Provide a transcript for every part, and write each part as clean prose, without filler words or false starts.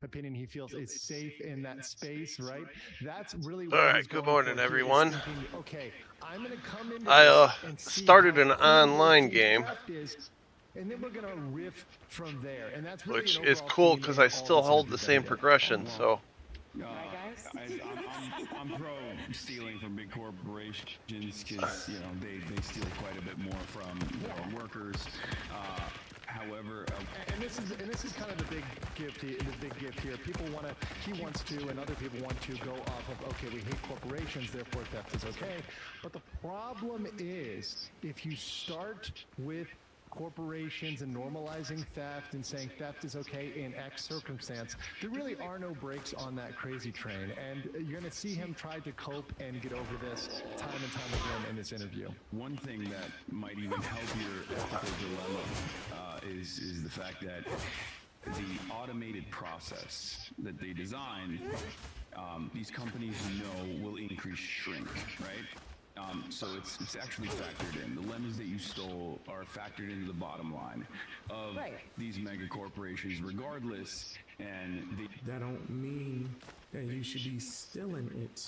opinion he feels is safe in that space, right? That's really All what right, he's good going morning, for here, is everyone. thinking, okay, I'm going to come into I this and see started how an cool online Siege game, Theft is, and then we're going to riff from there. And that's really which an is overall cool theme because in I all still this hold interview the that we same did. progression. So Right, guys? I'm pro stealing from big corporations because, they steal quite a bit more from workers. However, and this is kind of the big gift here. He wants to, and other people want to go off of, okay, we hate corporations, therefore theft is okay. But the problem is, if you start with corporations and normalizing theft and saying theft is okay in X circumstance, there really are no brakes on that crazy train. And you're going to see him try to cope and get over this time and time again in this interview. one thing that might even help your ethical dilemma is the fact that the automated process that they design, these companies know will increase shrink, right? So it's actually factored in. The lemons that you stole are factored into the bottom line of these mega corporations, regardless. And that don't mean that you should be stealing it.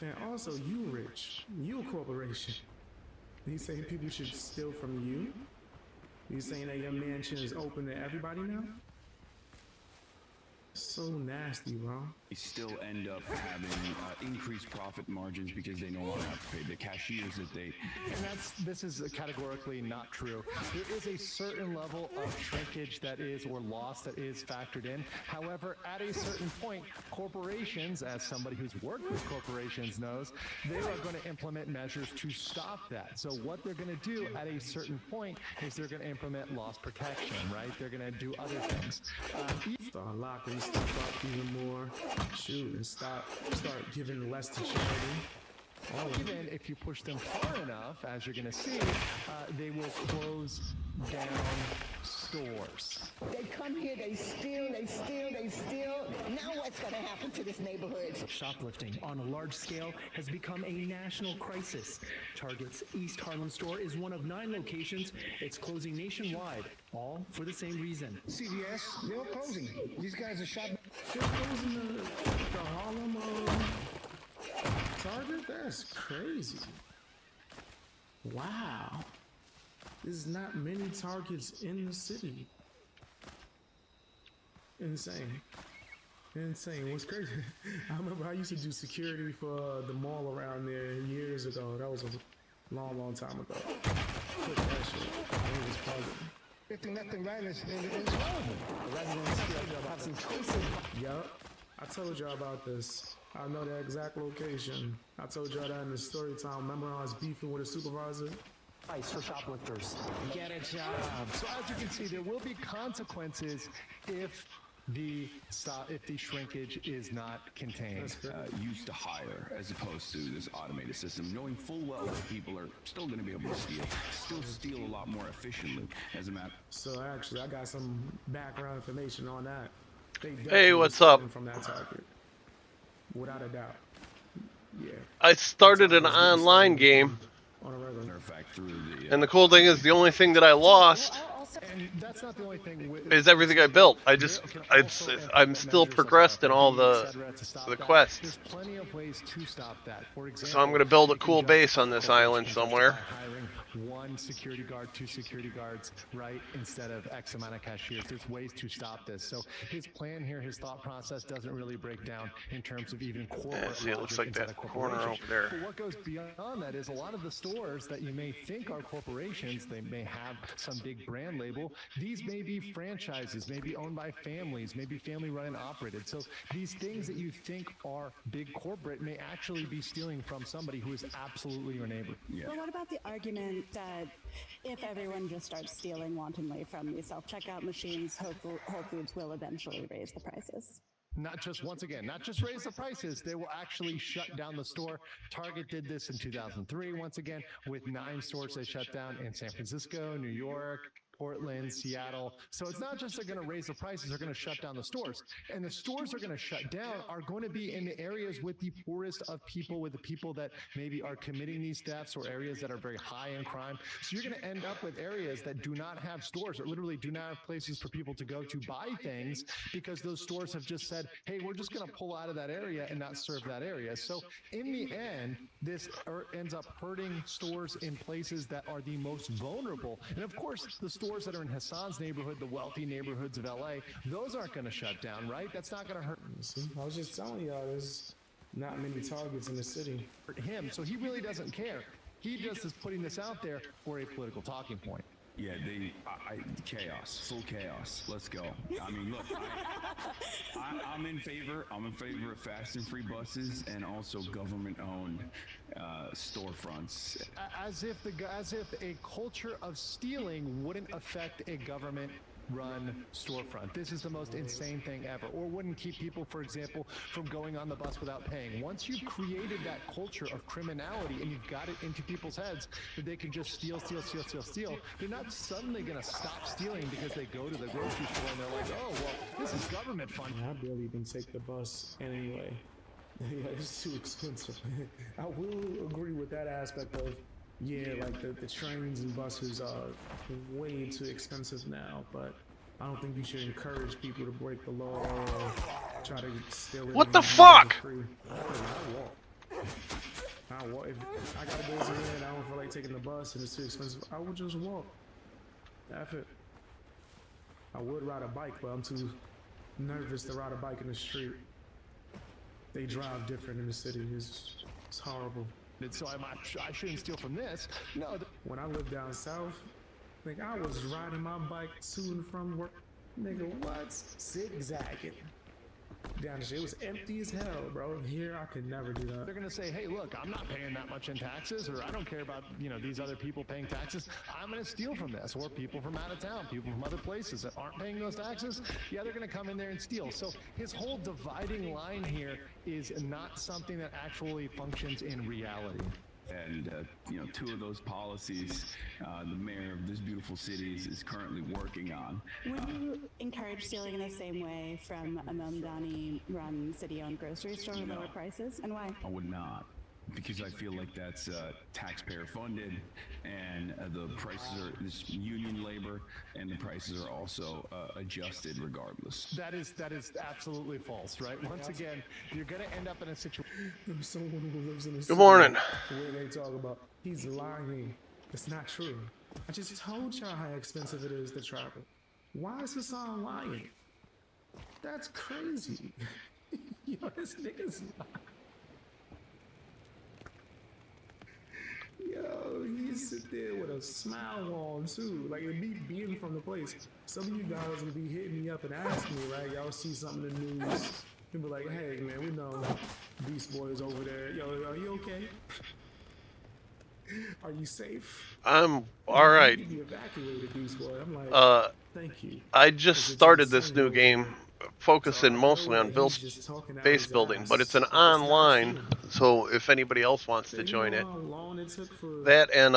And also, you rich, you a corporation. You saying people should steal from you? You saying that your mansion is open to everybody now? So nasty, bro. they still end up having increased profit margins because they no longer have to pay the cashiers that they. And this is categorically not true. There is a certain level of shrinkage that is, or loss that is factored in. However, at a certain point, corporations, as somebody who's worked with corporations knows, they are going to implement measures to stop that. So what they're going to do at a certain point is they're going to implement loss protection, right? They're going to do other things. Start locking stuff up even more. Shoot, and start giving less to charity. Even if you push them far enough, as you're going to see, they will close down stores. They come here, they steal. Now what's going to happen to this neighborhood? Shoplifting on a large scale has become a national crisis. Target's East Harlem store is one of 9 locations. It's closing nationwide, all for the same reason. CVS, they're closing. These guys are shopping. They're closing the Harlem Target? That's crazy. Wow. There's not many Targets in the city. Insane. What's crazy? I remember I used to do security for the mall around there years ago. That was a long time ago. Quit that shit. It was positive. Lifting left and right is horrible. The residents have some choices. Yup. I told y'all about this. I know the exact location. I told y'all that in the story time. Remember I was beefing with a supervisor? Price for shoplifters. Get a job. So as you can see, there will be consequences if the shrinkage is not contained. Used to hire as opposed to this automated system, knowing full well that people are still going to be able to steal a lot more efficiently as a matter. So actually, I got some background information on that. Hey, what's up? From that target, without a doubt. Yeah. I started an online game, on a regular fact through the. and the cool thing is the only thing that I lost And that's not the only thing. is everything I built. I'm still progressed in all the quests. There's plenty of ways to stop that. For example, So I'm gonna build a cool base on this island somewhere. Hiring 1 security guard, 2 security guards, right, instead of X amount of cashiers. There's ways to stop this. So his plan here, his thought process doesn't really break down in terms of even corporate. Yeah, see, it looks logic like inside that a corner corporation. over there. But what goes beyond that is a lot of the stores that you may think are corporations, they may have some big brand label. These may be franchises, may be owned by families, may be family run and operated. So these things that you think are big corporate may actually be stealing from somebody who is absolutely your neighbor. Yeah. But what about the argument that if everyone just starts stealing wantonly from these self-checkout machines, Whole Foods will eventually raise the prices? Not just, once again, not just raise the prices, they will actually shut down the store. Target did this in 2003, once again, with 9 stores they shut down in San Francisco, New York, Portland, Seattle. So it's not just they're going to raise the prices, they're going to shut down the stores. And the stores are going to shut down are going to be in the areas with the poorest of people, with the people that maybe are committing these thefts, or areas that are very high in crime. So you're going to end up with areas that do not have stores, or literally do not have places for people to go to buy things, because those stores have just said, hey, we're just going to pull out of that area and not serve that area. So in the end, this ends up hurting stores in places that are the most vulnerable. And of course, the stores that are in Hassan's neighborhood, the wealthy neighborhoods of LA, those aren't going to shut down, right? That's not going to hurt. See, I was just telling y'all, there's not many targets in the city. Him, so he really doesn't care. He just is putting this out there for a political talking point. Yeah, chaos, full chaos. Let's go. I mean, look, I'm in favor. I'm in favor of fast and free buses, and also government-owned storefronts. As if a culture of stealing wouldn't affect a government-run storefront. This is the most insane thing ever. Or wouldn't keep people, for example, from going on the bus without paying. Once you've created that culture of criminality and you've got it into people's heads that they can just steal, they're not suddenly going to stop stealing because they go to the grocery store and they're like, oh, well, this is government fund. I barely even take the bus anyway. Yeah, it's too expensive. I will agree with that aspect of, yeah, like the trains and buses are way too expensive now, but I don't think you should encourage people to break the law or try to steal it. What the fuck? I walk. If I gotta go somewhere and I don't feel like taking the bus and it's too expensive, I would just walk. That's it. I would ride a bike, but I'm too nervous to ride a bike in the street. They drive different in the city. It's horrible. And so I shouldn't steal from this. No. When I lived down south, like I was riding my bike to and from work. Nigga, what? Zigzagging. Down the street. It was empty as hell, bro. Here, I could never do that. They're going to say, hey, look, I'm not paying that much in taxes, or I don't care about, these other people paying taxes. I'm going to steal from this. Or people from out of town, people from other places that aren't paying those taxes. Yeah, they're going to come in there and steal. So his whole dividing line here is not something that actually functions in reality. And, two of those policies, the mayor of this beautiful city is currently working on. Would you encourage stealing in the same way from a Mamdani-run city-owned grocery store with lower prices, and why? I would not, because I feel like that's taxpayer funded, and the prices are this union labor, and the prices are also adjusted regardless. That is absolutely false, right? Once again, you're going to end up in a situation. There's someone who lives in a Good morning. Where they talk about he's lying. It's not true. I just told y'all how expensive it is to travel. Why is Hassan lying? That's crazy. Yo, this nigga's lying. Yo, he sit there with a smile on too. Like me being from the place. Some of you guys will be hitting me up and asking me, right? Y'all see something in the news. You'll be like, hey man, we know Beast Boy is over there. Yo, are you okay? Are you safe? I'm alright. You need to be evacuated, Beast Boy. I'm like, thank you. I just started this new game, focusing mostly on base building, but it's an online, so if anybody else wants to join it, that and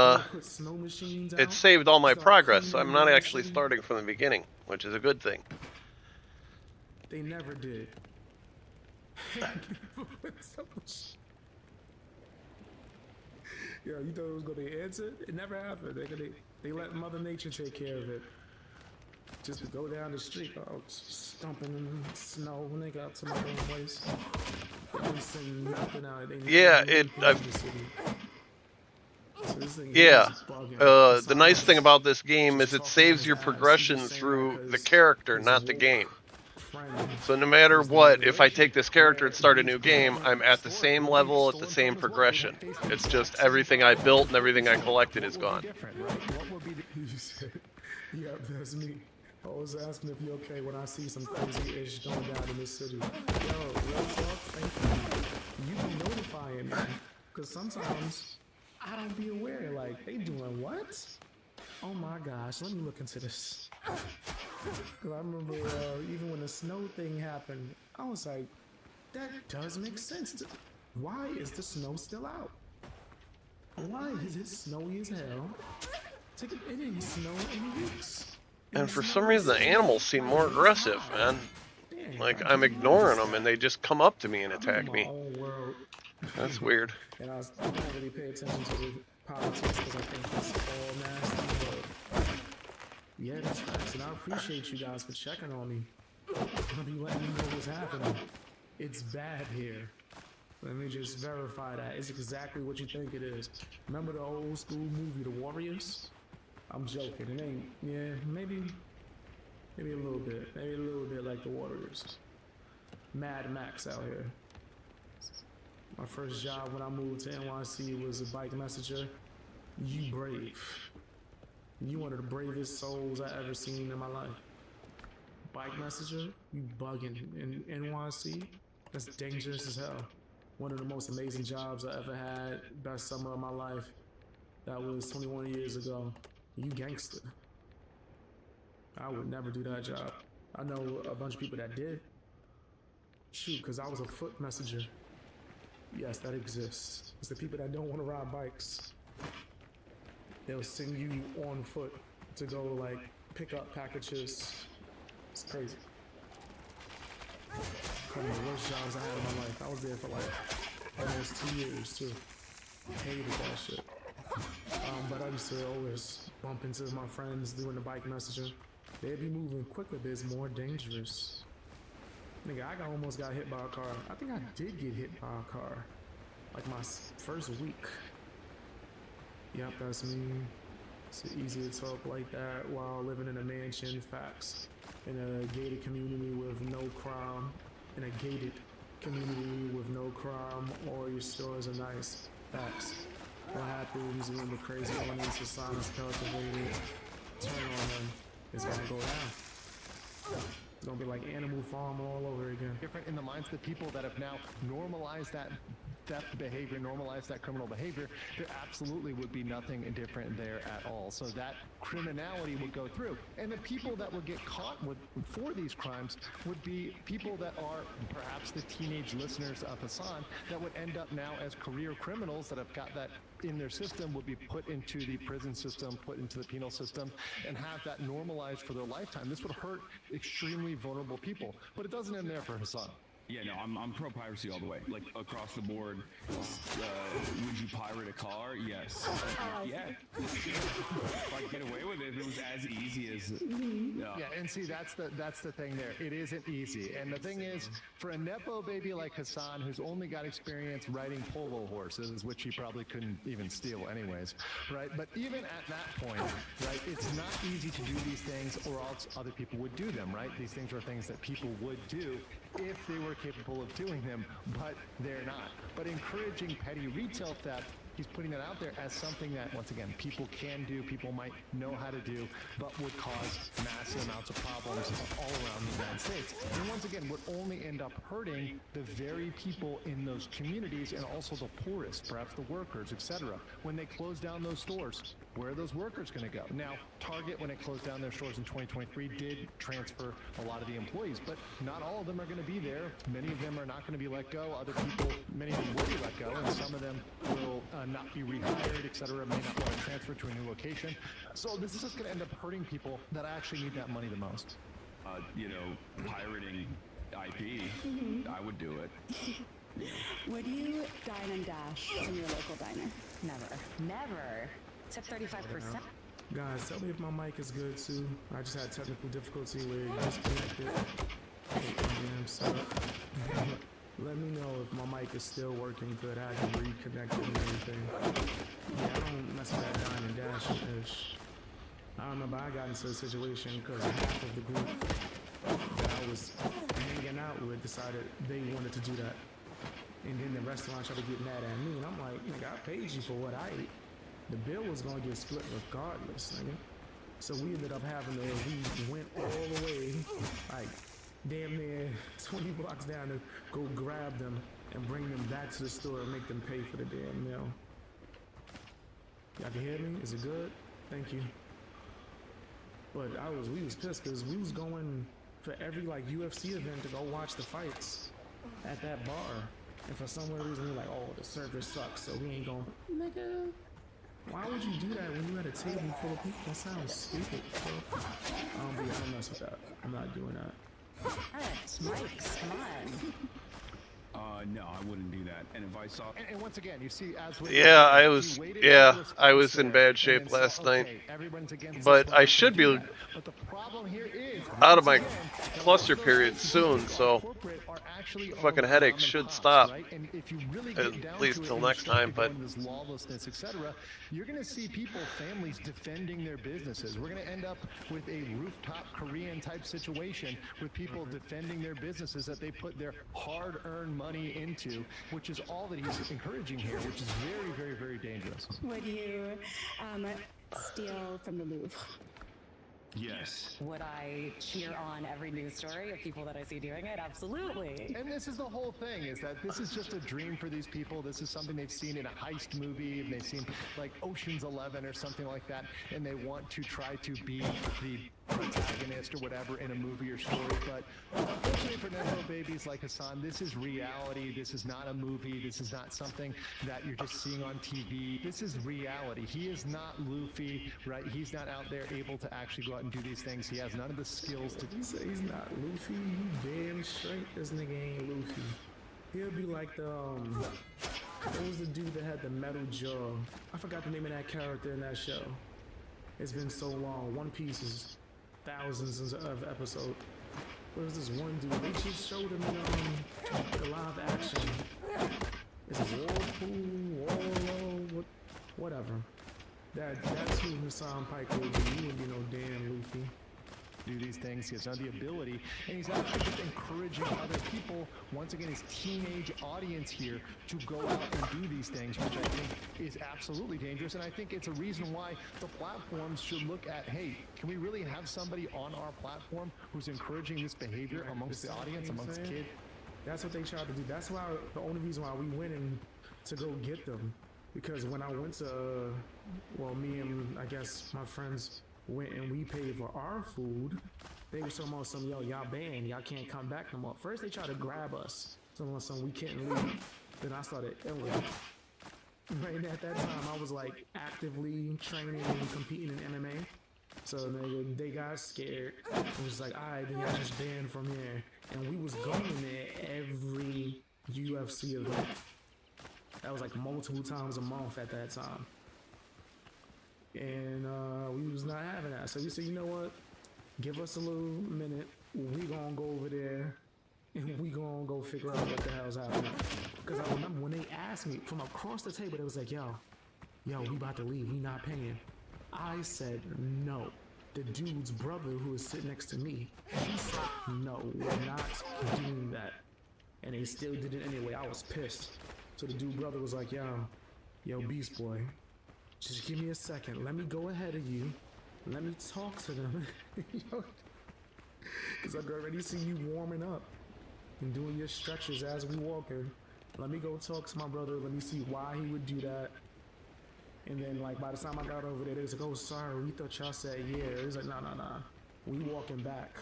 it saved all my progress, so I'm not actually starting from the beginning, which is a good thing. They never did. Yo, you thought it was gonna answer? It never happened. They let Mother Nature take care of it. Just to go down the street, stomping in the snow when they got to my own place. They send nothing out. Yeah, the nice thing about this game is it saves your progression through the character, not the game. So no matter what, if I take this character and start a new game, I'm at the same level, at the same progression. It's just everything I built and everything I collected is gone. Yep, that's me. Always asking if you're okay when I see some crazy ish going down in this city. Yo, real talk, thank you. You be notifying me. Because sometimes I don't be aware, like, they doing what? Oh my gosh, let me look into this. Because I remember even when the snow thing happened, I was like, that does make sense. Why is the snow still out? Why is it snowy as hell? It didn't snow in weeks. And for some reason, the animals seem more aggressive, man. Like, I'm ignoring them, and they just come up to me and attack me. That's weird. And I don't really pay attention to the politics because I think it's all nasty. But yeah, that's facts. And I appreciate you guys for checking on me. I'll be letting you know what's happening. It's bad here. Let me just verify that. It's exactly what you think it is. Remember the old school movie, The Warriors? I'm joking. It ain't. Yeah, maybe a little bit. Maybe a little bit like The Warriors. Mad Max out here. My first job when I moved to NYC was a bike messenger. You brave. You one of the bravest souls I ever seen in my life. Bike messenger? You bugging in NYC? That's dangerous as hell. One of the most amazing jobs I ever had. Best summer of my life. That was 21 years ago. You gangster. I would never do that job. I know a bunch of people that did. Shoot, because I was a foot messenger. Yes, that exists. It's the people that don't want to ride bikes. They'll send you on foot to go, like, pick up packages. It's crazy. One of the worst jobs I had in my life. I was there for, like, almost 2 years, too. Hated that shit. But I used to always bump into my friends doing the bike messaging. They'd be moving quicker, but it's more dangerous. Nigga, I almost got hit by a car. I think I did get hit by a car. Like my first week. Yep, that's me. It's easy to talk like that while living in a mansion. Facts. In a gated community with no crime. In a gated community with no crime. All your stores are nice. Facts. What happens when the crazy elements of science cultivated turn on them? It's gonna go down. It's gonna be like Animal Farm all over again. Different in the minds of the people that have now normalized that theft behavior, normalized that criminal behavior, there absolutely would be nothing different there at all. So that criminality would go through. And the people that would get caught for these crimes would be people that are perhaps the teenage listeners of Hassan that would end up now as career criminals that have got that in their system, would be put into the prison system, put into the penal system, and have that normalized for their lifetime. This would hurt extremely vulnerable people. But it doesn't end there for Hassan. Yeah, no, I'm pro piracy all the way, like across the board. Would you pirate a car? Yes. Yeah. If I could get away with it, if it was as easy as. Yeah, and see, that's the thing there. It isn't easy, and the thing is, for a nepo baby like Hassan, who's only got experience riding polo horses, which he probably couldn't even steal anyways, right? But even at that point, right, it's not easy to do these things, or else other people would do them, right? These things are things that people would do if they were capable of doing them, but they're not. But encouraging petty retail theft, he's putting that out there as something that, once again, people can do, people might know how to do, but would cause massive amounts of problems all around the United States. And once again, would only end up hurting the very people in those communities, and also the poorest, perhaps the workers, etc. When they close down those stores, where are those workers going to go? Now, Target, when it closed down their stores in 2023, did transfer a lot of the employees, but not all of them are going to be there. Many of them are not going to be let go. Other people, many of them will be let go, and some of them will not be rehired, etc., may not want to transfer to a new location. So this is just going to end up hurting people that actually need that money the most. Pirating IP, I would do it. Would you dine and dash from your local diner? Never. Tip 35%. Guys, tell me if my mic is good too. I just had technical difficulty where it disconnected. Let me know if my mic is still working good. I can reconnect it and everything. Yeah, I don't mess with that dine and dash ish. I remember I got into a situation because half of the group that I was hanging out with decided they wanted to do that. And then the restaurant tried to get mad at me, and I'm like, nigga, I paid you for what I ate. The bill was gonna get split regardless, nigga. So we ended up we went all the way, like, damn near 20 blocks down to go grab them and bring them back to the store and make them pay for the damn meal. Y'all can hear me? Is it good? Thank you. But we was pissed because we was going for every like UFC event to go watch the fights at that bar. And for some weird reason, we're like, oh, the service sucks, so we ain't going. Nigga, Why would you do that when you had a table full of people? That sounds stupid. Bro. But yeah, I don't mess with that. I'm not doing that. Rekt, Mike's, come on. No, I wouldn't do that. And if I saw, And once again, you see, as we Yeah, I he was. waited Yeah, for the I was response in there, bad and shape then saw, last night. okay, everyone's against But this, I well, should we can be do that. But the problem here is out of once my again, that cluster those period places who soon, think are so corporate are actually fucking owned headaches mom and should pops, stop. right? And if you really At get down least to it till and you next start time, to go but- into this lawlessness, etc., you're going to see people, families defending their businesses. We're going to end up with a rooftop Korean type situation with people defending their businesses that they put their hard-earned money into, which is all that he's encouraging here, which is very, very, very dangerous. Would you steal from the Louvre? yes. Would I cheer on every news story of people that I see doing it? Absolutely. And this is the whole thing, is that this is just a dream for these people. This is something they've seen in a heist movie, and they've seen like Ocean's 11 or something like that, and they want to try to be the protagonist or whatever in a movie or story. But unfortunately for Nepo babies like Hassan, this is reality. This is not a movie. This is not something that you're just seeing on TV. This is reality. He is not Luffy, right? He's not out there able to actually go out and do these things. He has none of the skills to He say he's not Luffy. You damn straight this nigga ain't Luffy. He'll be like the what was the dude that had the metal jaw? I forgot the name of that character in that show. It's been so long. One Piece is thousands of episodes. There was this one dude. They just showed him in the live action. Is it Whirlpool, Warlow, whatever. That's who Hassan Pike would be. He wouldn't be no damn Luffy. do these things. He has none of the ability, and he's actually just encouraging other people, once again, his teenage audience here, to go out and do these things, which I think is absolutely dangerous. And I think it's a reason why the platforms should look at, hey, can we really have somebody on our platform who's encouraging this behavior amongst the audience, amongst kids? That's what they tried to do. That's why the only reason why we went in to go get them, because when I went to, well, me and I guess my friends went and we paid for our food, they were talking about some, yo, y'all banned, y'all can't come back no more. First they tried to grab us, some we couldn't leave. Then I started illing. Right at that time, I was like actively training and competing in MMA. So they got scared. It was like, all right, then y'all just banned from here. And we was going there every UFC event. That was like multiple times a month at that time. And we was not having that. So we said, you know what? Give us a little minute. We gonna go over there and we gonna go figure out what the hell's happening. Because I remember when they asked me from across the table, they was like, yo, we about to leave. We not paying. I said, no. The dude's brother who was sitting next to me, he said, no, we're not doing that. And they still did it anyway. I was pissed. So the dude brother was like, yo, Beast Boy, just give me a second. Let me go ahead of you. Let me talk to them. Because I can already see you warming up and doing your stretches as we walking. Let me go talk to my brother. Let me see why he would do that. And then, like, by the time I got over there, they was like, oh, sorry, we thought y'all said yeah. It was like, nah. We walking back.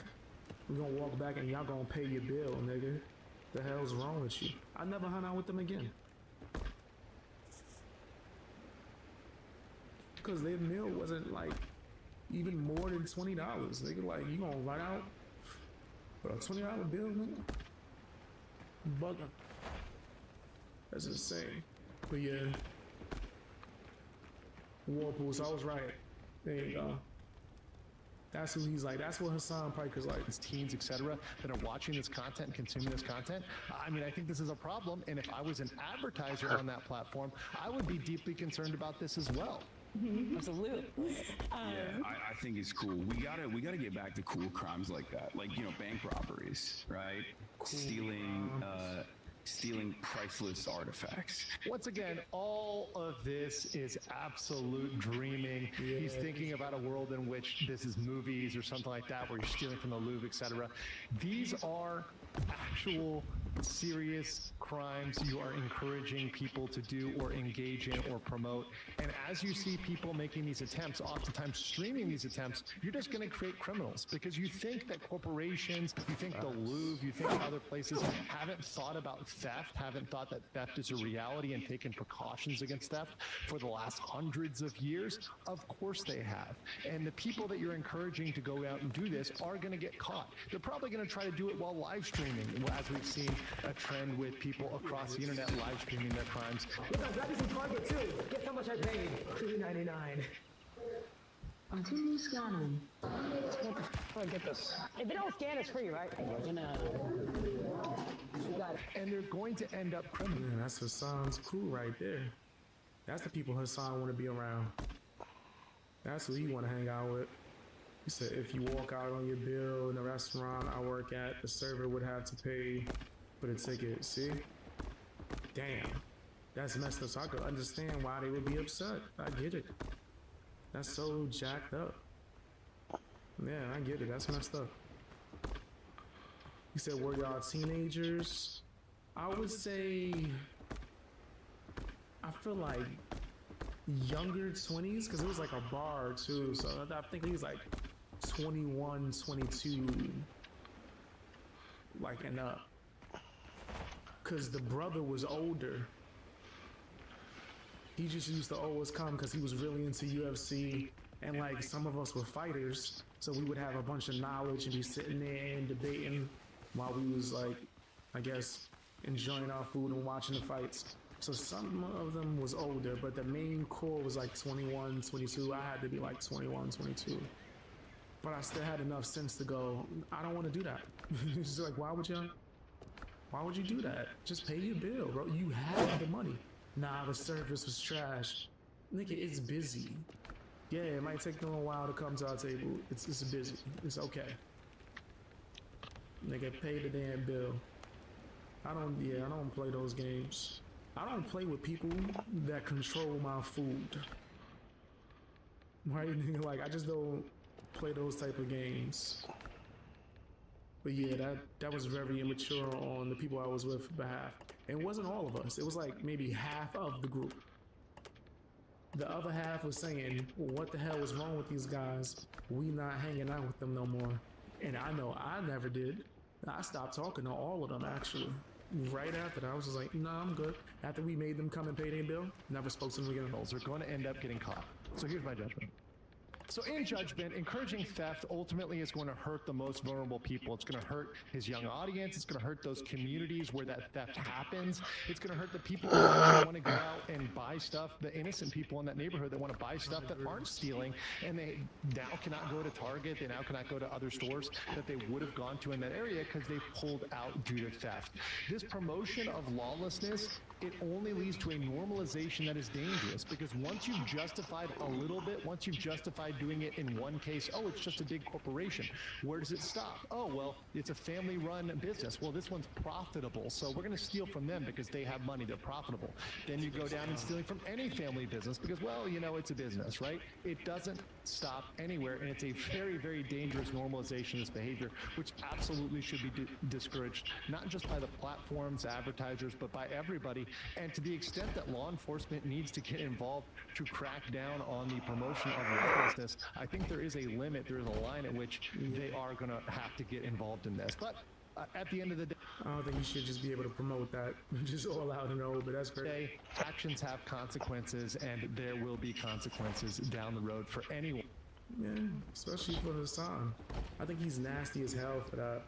We gonna walk back and y'all gonna pay your bill, nigga. The hell's wrong with you? I never hung out with them again. Because their meal wasn't, like, even more than $20. Nigga, like, you gonna run out for a $20 bill, nigga? You bugging. That's insane. But yeah. Whirlpool, so I was right. There you go. That's who he's like. That's what Hassan Piker's like. His teens, etc., that are watching this content and consuming this content. I mean, I think this is a problem. And if I was an advertiser on that platform, I would be deeply concerned about this as well. Absolutely. Yeah, I think it's cool. We gotta get back to cool crimes like that, like, you know, bank robberies, right? Cool. Stealing priceless artifacts. Once again, all of this is absolute dreaming. Yeah. He's thinking about a world in which this is movies or something like that, where you're stealing from the Louvre, etc. These are actual serious crimes you are encouraging people to do or engage in or promote. And as you see people making these attempts, oftentimes streaming these attempts, you're just going to create criminals because you think that corporations, you think the Louvre, you think other places haven't thought about theft, haven't thought that theft is a reality and taken precautions against theft for the last hundreds of years. Of course they have. And the people that you're encouraging to go out and do this are going to get caught. They're probably going to try to do it while live streaming, as we've seen a trend with people across the internet live streaming their crimes. Look, I got you some Target too. Guess how much I paid? $3.99. Continue scanning. Oh, get this. If it don't scan, it's free, right? You got it. And they're going to end up criminals. Man, that's Hassan's crew right there. That's the people Hassan want to be around. That's who he want to hang out with. He said if you walk out on your bill in the restaurant I work at, the server would have to pay for the ticket. See? Damn. That's messed up. So I could understand why they would be upset. I get it. That's so jacked up. Yeah, I get it. That's messed up. He said, were y'all teenagers? I would say, I feel like younger 20s, because it was like a bar too. So I think he was like 21, 22, like and up. Because the brother was older. He just used to always come because he was really into UFC, and like some of us were fighters, so we would have a bunch of knowledge and be sitting there and debating while we was like, I guess, enjoying our food and watching the fights. So some of them was older, but the main core was like 21, 22. I had to be like 21, 22. But I still had enough sense to go, I don't want to do that. It's like, why would you do that? Just pay your bill, bro. You have the money. Nah, the service was trash. Nigga, it's busy. Yeah, it might take them a while to come to our table. It's busy. It's okay. Nigga, pay the damn bill. I don't play those games. I don't play with people that control my food. Right? Like, I just don't play those type of games. But yeah, that was very immature on the people I was with behalf. It wasn't all of us. It was like maybe half of the group. The other half was saying, well, what the hell was wrong with these guys? We not hanging out with them no more. And I know I never did. I stopped talking to all of them actually. Right after that, I was just like, nah, I'm good. After we made them come and pay their bill, never spoke to them again. They're going to end up getting caught. So here's my judgment. So in judgment, encouraging theft ultimately is going to hurt the most vulnerable people. It's going to hurt his young audience. It's going to hurt those communities where that theft happens. It's going to hurt the people who want to go out and buy stuff, the innocent people in that neighborhood that want to buy stuff that aren't stealing, and they now cannot go to Target. They now cannot go to other stores that they would have gone to in that area because they pulled out due to theft. This promotion of lawlessness, it only leads to a normalization that is dangerous, because once you've justified a little bit, once you've justified doing it in one case, oh, it's just a big corporation. Where does it stop? Oh, well, it's a family-run business. Well, this one's profitable, so we're going to steal from them because they have money, they're profitable. Then you go down and stealing from any family business because, well, you know, it's a business, right? It doesn't stop anywhere, and it's a very, very dangerous normalization of this behavior, which absolutely should be discouraged, not just by the platforms, advertisers, but by everybody. And to the extent that law enforcement needs to get involved to crack down on the promotion of lawlessness, I think there is a limit, there is a line at which they are going to have to get involved in this. But at the end of the day, I don't think you should just be able to promote that just all out and over, but that's great. Actions have consequences, and there will be consequences down the road for anyone. Yeah, especially for Hassan. I think he's nasty as hell for that.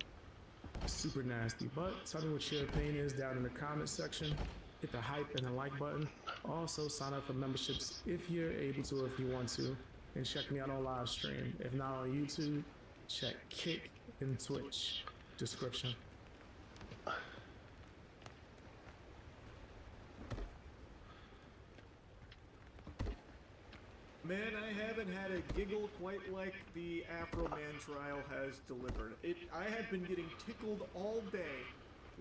Super nasty. But tell me what your opinion is down in the comment section. Hit the hype and the like button. Also, sign up for memberships if you're able to, if you want to. And check me out on live stream. If not on YouTube, check Kick and Twitch description. Man, I haven't had a giggle quite like the Afro Man trial has delivered. I have been getting tickled all day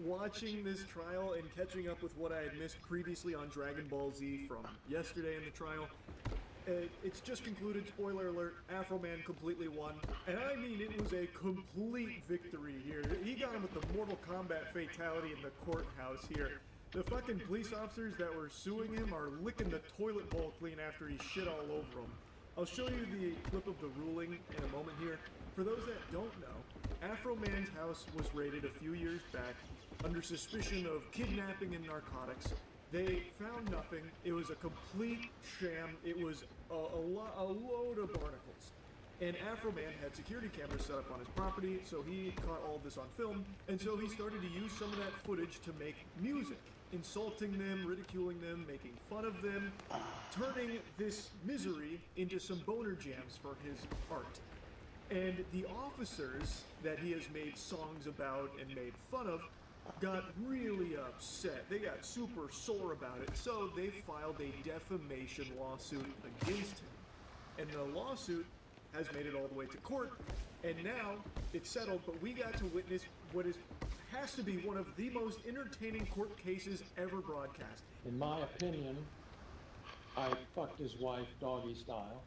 watching this trial and catching up with what I had missed previously on Dragon Ball Z from yesterday in the trial. It's just concluded, spoiler alert, Afro Man completely won. And I mean, it was a complete victory here. He got him with the Mortal Kombat fatality in the courthouse here. The fucking police officers that were suing him are licking the toilet bowl clean after he shit all over them. I'll show you the clip of the ruling in a moment here. For those that don't know, Afro Man's house was raided a few years back under suspicion of kidnapping and narcotics. They found nothing. It was a complete sham. It was a load of barnacles. And Afro Man had security cameras set up on his property, so he caught all of this on film, and so he started to use some of that footage to make music, insulting them, ridiculing them, making fun of them, turning this misery into some boner jams for his art. And the officers that he has made songs about and made fun of got really upset. They got super sore about it, so they filed a defamation lawsuit against him. And the lawsuit has made it all the way to court, and now it's settled, but we got to witness what has to be one of the most entertaining court cases ever broadcast. In my opinion, I fucked his wife doggy style.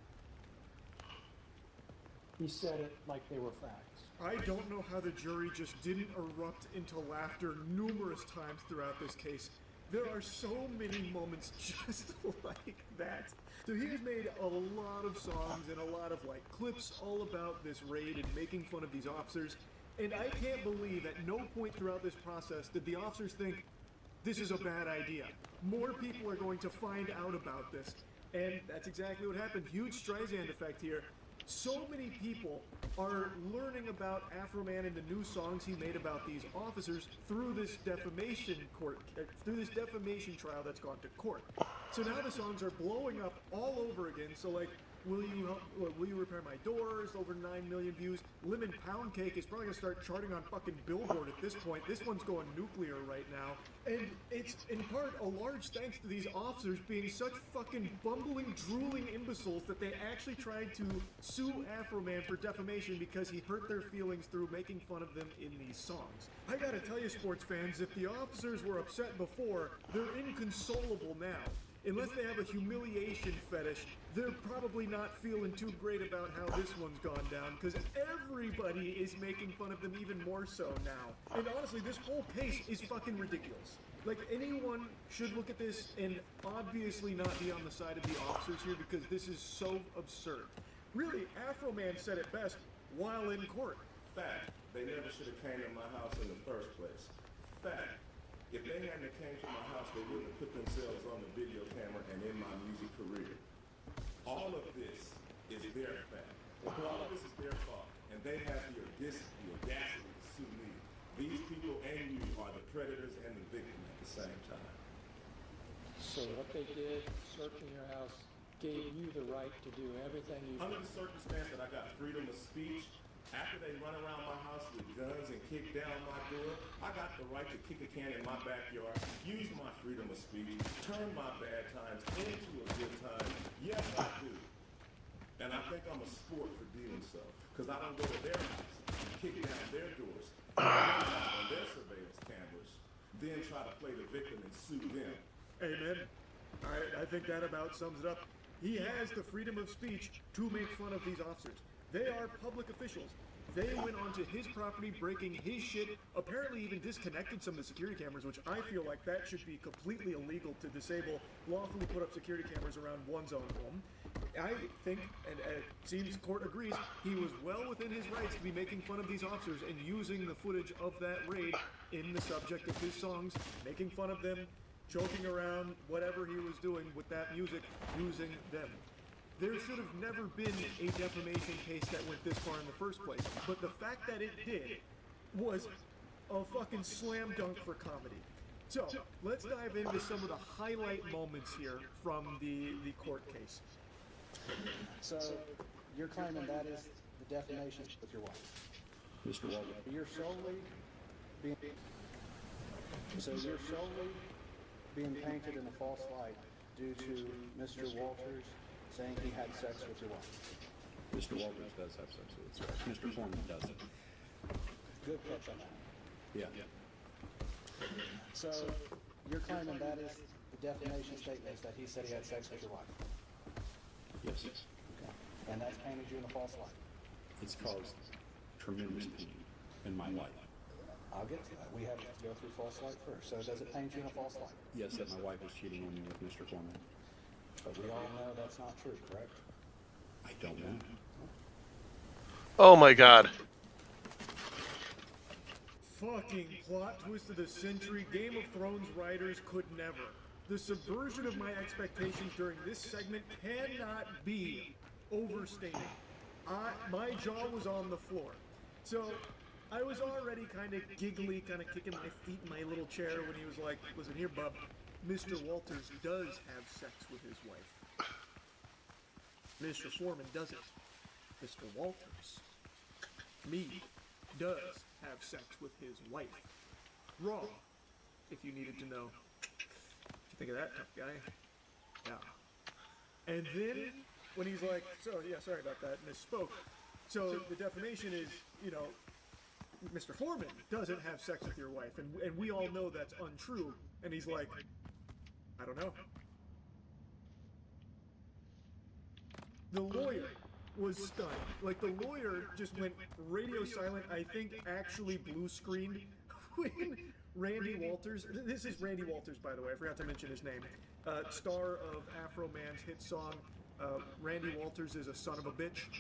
He said it like they were facts. I don't know how the jury just didn't erupt into laughter numerous times throughout this case. There are so many moments just like that. So he has made a lot of songs and a lot of like clips all about this raid and making fun of these officers. And I can't believe at no point throughout this process did the officers think, this is a bad idea. More people are going to find out about this. And that's exactly what happened. Huge Streisand effect here. So many people are learning about Afro Man and the new songs he made about these officers through this defamation trial that's gone to court. So now the songs are blowing up all over again. So like, will you repair my doors? Over 9 million views. Lemon Pound Cake is probably gonna start charting on fucking Billboard at this point. This one's going nuclear right now. And it's in part a large thanks to these officers being such fucking bumbling, drooling imbeciles that they actually tried to sue Afro Man for defamation because he hurt their feelings through making fun of them in these songs. I gotta tell you, sports fans, if the officers were upset before, they're inconsolable now. Unless they have a humiliation fetish, they're probably not feeling too great about how this one's gone down, because everybody is making fun of them even more so now. And honestly, this whole case is fucking ridiculous. Like, anyone should look at this and obviously not be on the side of the officers here, because this is so absurd. Really, Afro Man said it best while in court. Fact, they never should have came to my house in the first place. Fact. If they hadn't came to my house, they wouldn't have put themselves on the video camera and in my music career. All of this is their fact. All of this is their fault. And they have the audacity to sue me. These people and you are the predators and the victim at the same time. So what they did, searching your house, gave you the right to do everything you Under the circumstance that I got freedom of speech, after they run around my house with guns and kick down my door, I got the right to kick a can in my backyard, use my freedom of speech, turn my bad times into a good time. Yes, I do. And I think I'm a sport for doing so, because I don't go to their house, kick down their doors, on their surveillance cameras, then try to play the victim and sue them. Amen. I think that about sums it up. He has the freedom of speech to make fun of these officers. They are public officials. They went onto his property, breaking his shit, apparently even disconnected some of the security cameras, which I feel like that should be completely illegal to disable, lawfully put up security cameras around one's own home. I think, and it seems court agrees, he was well within his rights to be making fun of these officers and using the footage of that raid in the subject of his songs, making fun of them, joking around, whatever he was doing with that music, using them. There should have never been a defamation case that went this far in the first place, but the fact that it did was a fucking slam dunk for comedy. So, let's dive into some of the highlight moments here from the court case. So, you're claiming that is the defamation with your wife? Mr. Walter. You're solely being painted in a false light due to Mr. Walters saying he had sex with your wife. Mr. Walters does have sex with his wife. Mr. Foreman doesn't. Good catch on that. Yeah. So, you're claiming that is the defamation statement, is that he said he had sex with your wife? Yes. Yes. Okay. And that's painted you in a false light. It's caused tremendous pain in my life. I'll get to that. We have to go through false light first. So does it paint you in a false light? Yes, that my wife is cheating on me with Mr. Foreman. But we all know that's not true, correct? I don't know. Oh my God. Fucking plot twist of the century. Game of Thrones writers could never. The subversion of my expectations during this segment cannot be overstated. My jaw was on the floor. So I was already kind of giggly, kind of kicking my feet in my little chair when he was like, listen here, bub, Mr. Walters does have sex with his wife. Mr. Foreman doesn't. Mr. Walters, me, does have sex with his wife. Wrong, if you needed to know. What you think of that, tough guy? Yeah. And then, when he's like, so, yeah, sorry about that, misspoke. So, the defamation is, you know, Mr. Foreman doesn't have sex with your wife, and we all know that's untrue. And he's like, I don't know. The lawyer was stunned. Like, the lawyer just went radio silent, I think actually blue screened when Randy Walters, this is Randy Walters, by the way, I forgot to mention his name, star of Afro Man's hit song, Randy Walters is a son of a bitch.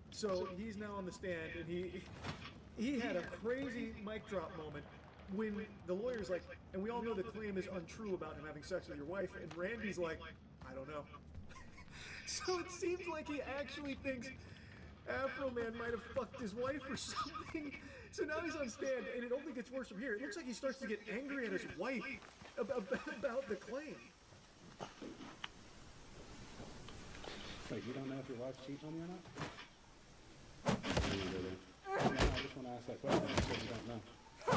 So he's now on the stand, and he had a crazy mic drop moment when the lawyer's like, and we all know the claim is untrue about him having sex with your wife, and Randy's like, I don't know. So it seems like he actually thinks Afro Man might have fucked his wife or something. So now he's on stand, and it only gets worse from here. It looks like he starts to get angry at his wife about the claim. Wait, you don't know if your wife's cheating on you or not? No, I just want to ask that question because you don't know. I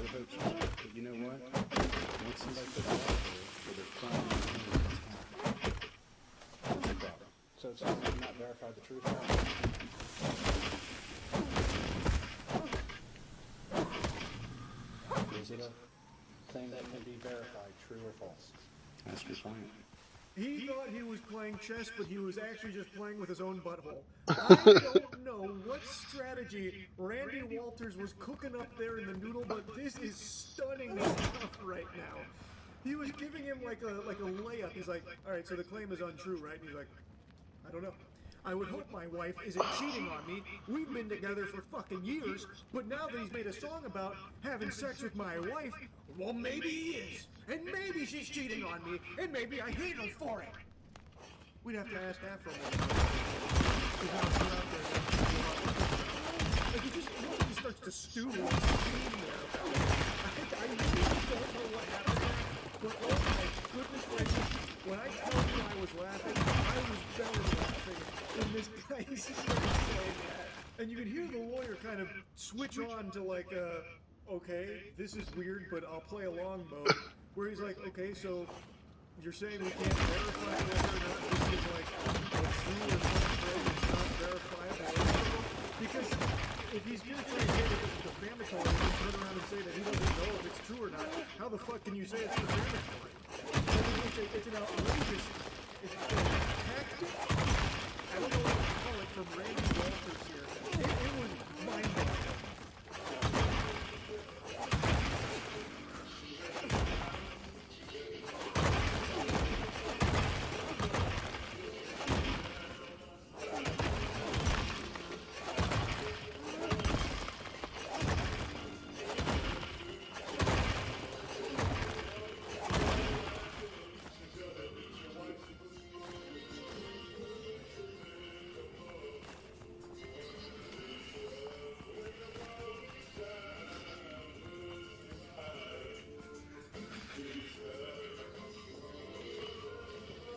would hope so. But you know what? Once somebody puts it out there, where they're trying to that's a problem. So it's something you've not verified the truth about? Is it a thing that can be verified, true or false? Ask your client. He thought he was playing chess, but he was actually just playing with his own butthole. I don't know what strategy Randy Walters was cooking up there in the noodle, but this is stunning stuff right now. He was giving him like a layup. He's like, all right, so the claim is untrue, right? And he's like, I don't know. I would hope my wife isn't cheating on me. We've been together for fucking years, but now that he's made a song about having sex with my wife, well, maybe he is. And maybe she's cheating on me, and maybe I hate him for it. We'd have to ask Afro Man. Like, he just he starts to stew and steam there. I really don't know what happened, but oh my goodness gracious, when I told you I was laughing, I was belly laughing when this guy started saying that. And you could hear the lawyer kind of switch on to like, okay, this is weird, but I'll play along mode. Where he's like, okay, so you're saying we can't verify whether or not this is like a true or false, it's not verifiable. Because if he's going to try to say that it's defamatory and then turn around and say that he doesn't know if it's true or not, how the fuck can you say it's defamatory? It's an outrageous tactic. I don't know what to call it from Randy Walters here. It was mind-blowing.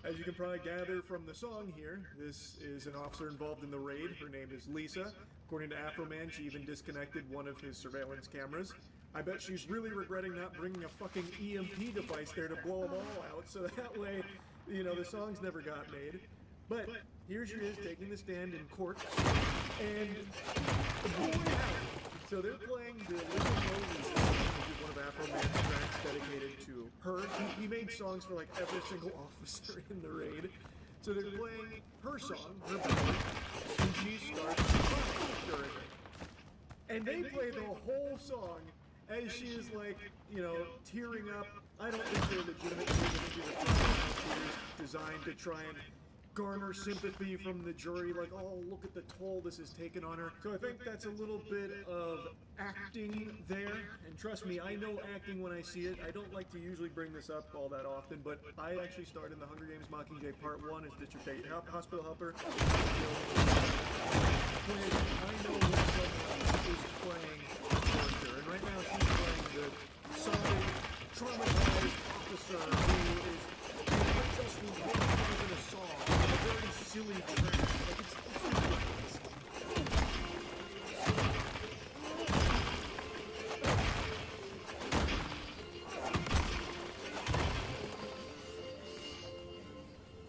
As you can probably gather from the song here, this is an officer involved in the raid. Her name is Lisa. According to Afro Man, she even disconnected one of his surveillance cameras. I bet she's really regretting not bringing a fucking EMP device there to blow them all out, so that way, you know, the songs never got made. But here she is taking the stand in court, and boy howdy. So they're playing the Living Moses song, which is one of Afro Man's tracks dedicated to her. He made songs for like every single officer in the raid. So they're playing her song, her ballad, and she starts crying during it. And they play the whole song as she is like, you know, tearing up. I don't think they're legitimate tears designed to try and garner sympathy from the jury, like, oh, look at the toll this has taken on her. So I think that's a little bit of acting there, and trust me, I know acting when I see it. I don't like to usually bring this up all that often, but I actually starred in the Hunger Games Mockingjay Part 1 as District 8 hospital helper. I know when someone is playing a character, and right now she's playing the sobbing, traumatized officer who is just in a song, a very silly track. Like it's ridiculous.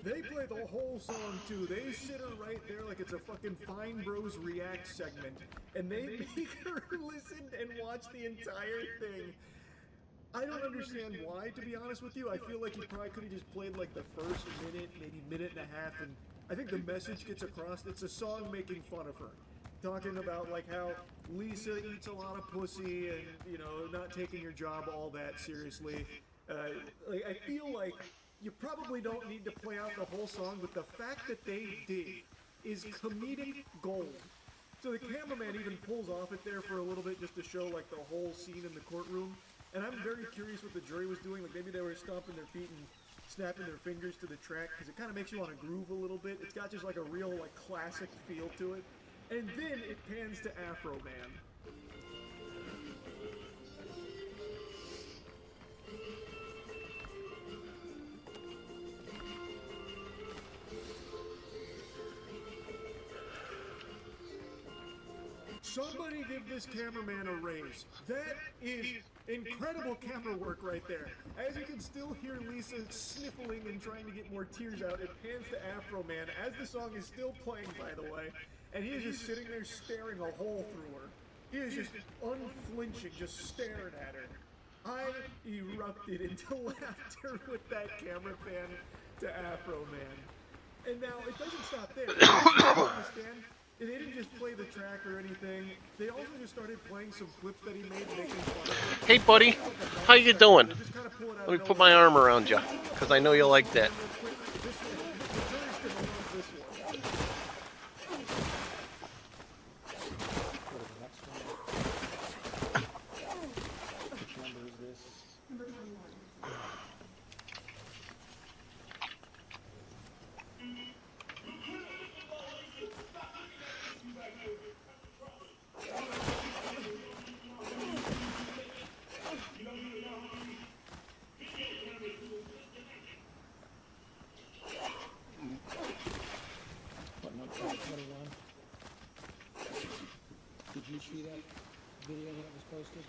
They play the whole song too. They sit her right there like it's a fucking Fine Bros React segment, and they make her listen and watch the entire thing. I don't understand why, to be honest with you. I feel like he probably could have just played like the first minute, maybe minute and a half, and I think the message gets across. It's a song making fun of her, talking about like how Lisa eats a lot of pussy and, you know, not taking your job all that seriously. Like I feel like you probably don't need to play out the whole song, but the fact that they did is comedic gold. So the cameraman even pulls off it there for a little bit just to show like the whole scene in the courtroom. And I'm very curious what the jury was doing. Like maybe they were stomping their feet and snapping their fingers to the track, because it kind of makes you want to groove a little bit. It's got just like a real like classic feel to it. And then it pans to Afro Man. Somebody give this cameraman a raise. That is incredible camera work right there. As you can still hear Lisa sniffling and trying to get more tears out, it pans to Afro Man as the song is still playing, by the way, and he is just sitting there staring a hole through her. He is just unflinching, just staring at her. I erupted into laughter with that camera pan to Afro Man. And now, it doesn't stop there. They didn't just play the track or anything. They also just started playing some clips that he made making fun of him. Hey, buddy. How you doing? Let me put my arm around you, because I know you like that. Did you see that video that was posted?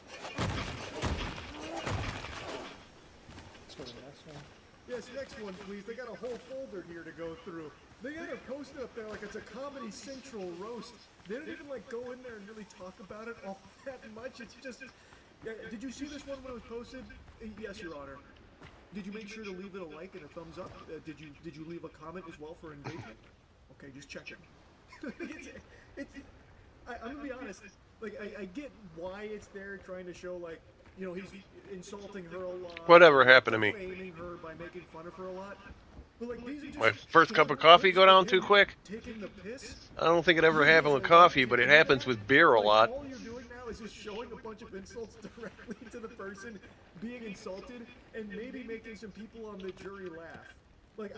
Let's go to the next one. Yes, next one, please. They got a whole folder here to go through. They got it posted up there like it's a Comedy Central roast. They don't even like go in there and really talk about it all that much. It's just. Yeah, did you see this one when it was posted? Yes, Your Honor. Did you make sure to leave it a like and a thumbs up? Did you leave a comment as well for engagement? Okay, just checking. I'm gonna be honest. Like I get why it's there, trying to show like, you know, he's insulting her a lot. Whatever happened to me? Defaming her by making fun of her a lot. But like these are just My first cup of coffee go down too quick? taking the piss. I don't think it ever happened with coffee, but it happens with beer a lot. All you're doing now is just showing a bunch of insults directly to the person being insulted, and maybe making some people on the jury laugh. Like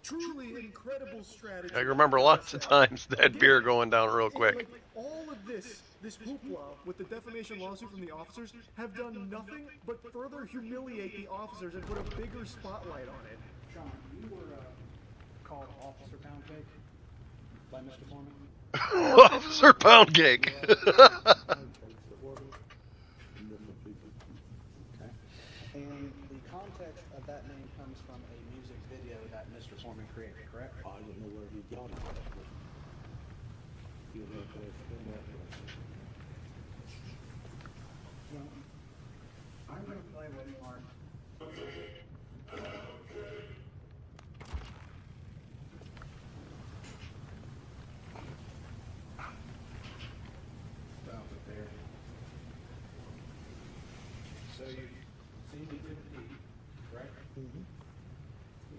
truly incredible strategy. I remember lots of times that beer going down real quick. Like, all of this hoopla with the defamation lawsuit from the officers have done nothing but further humiliate the officers and put a bigger spotlight on it. Sean, you were called Officer Poundcake by Mr. Foreman? Officer Poundcake. Okay. And the context of that name comes from a music video that Mr. Foreman created, correct? I don't know where he got it. Well, I'm going to play with me, Mark. Stop it there. So you've seen the Timothy, right? Mm-hmm.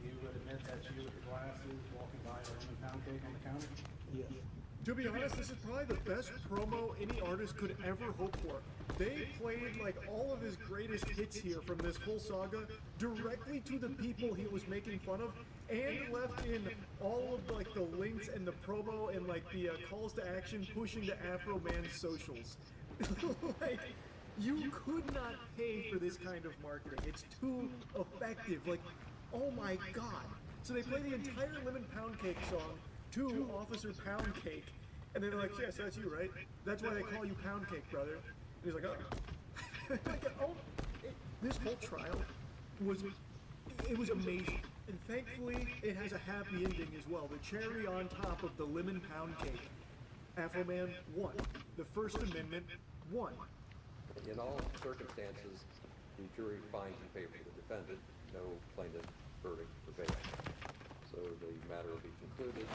You would admit that's you with your glasses, walking by a lemon pound cake on the counter? Yes. To be honest, this is probably the best promo any artist could ever hope for. They played like all of his greatest hits here from this whole saga directly to the people he was making fun of, and left in all of like the links and the promo and like the calls to action pushing the Afro Man's socials. Like, you could not pay for this kind of marketing. It's too effective. Like, oh my god. So they play the entire Lemon Pound Cake song to Officer Pound Cake, and then they're like, yes, that's you, right? That's why they call you Pound Cake, brother. And he's like, oh. This whole trial was amazing. And thankfully, it has a happy ending as well. The cherry on top of the Lemon Pound Cake. Afro Man won. The First Amendment won. In all circumstances, the jury finds in favor of the defendant, no plaintiff verdict prevails. So the matter will be concluded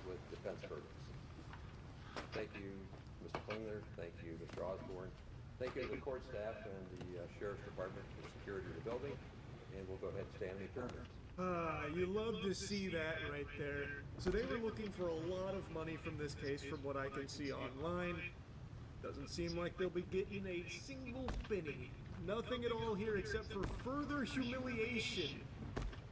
with defense verdicts. Thank you, Mr. Klingler. Thank you, Mr. Osborne. Thank you to the court staff and the Sheriff's Department for security of the building. And we'll go ahead and stand in adjournment. You love to see that right there. So they were looking for a lot of money from this case from what I can see online. Doesn't seem like they'll be getting a single penny. Nothing at all here except for further humiliation.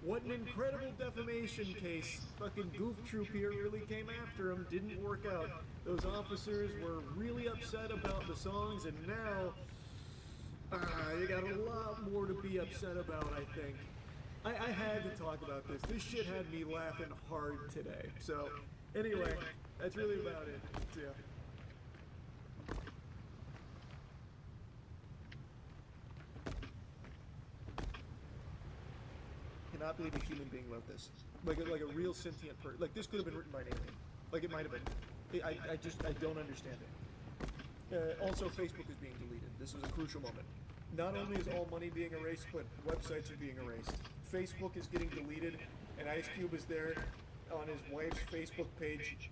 What an incredible defamation case. Fucking Goof Troop here really came after him. Didn't work out. Those officers were really upset about the songs, and now you got a lot more to be upset about, I think. I had to talk about this. This shit had me laughing hard today. So, anyway, that's really about it. See ya. Cannot believe a human being wrote this. Like a real sentient person. Like, this could have been written by an alien. Like, it might have been. I don't understand it. Also, Facebook is being deleted. This is a crucial moment. Not only is all money being erased, but websites are being erased. Facebook is getting deleted, and Ice Cube is there on his wife's Facebook page,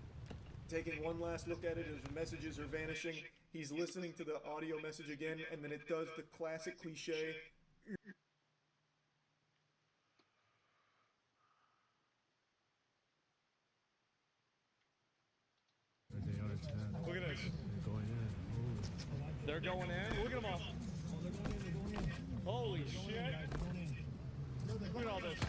taking one last look at it as messages are vanishing. He's listening to the audio message again, and then it does the classic cliche. Look at this. They're going in. Look at them all. Holy shit. Look at all this.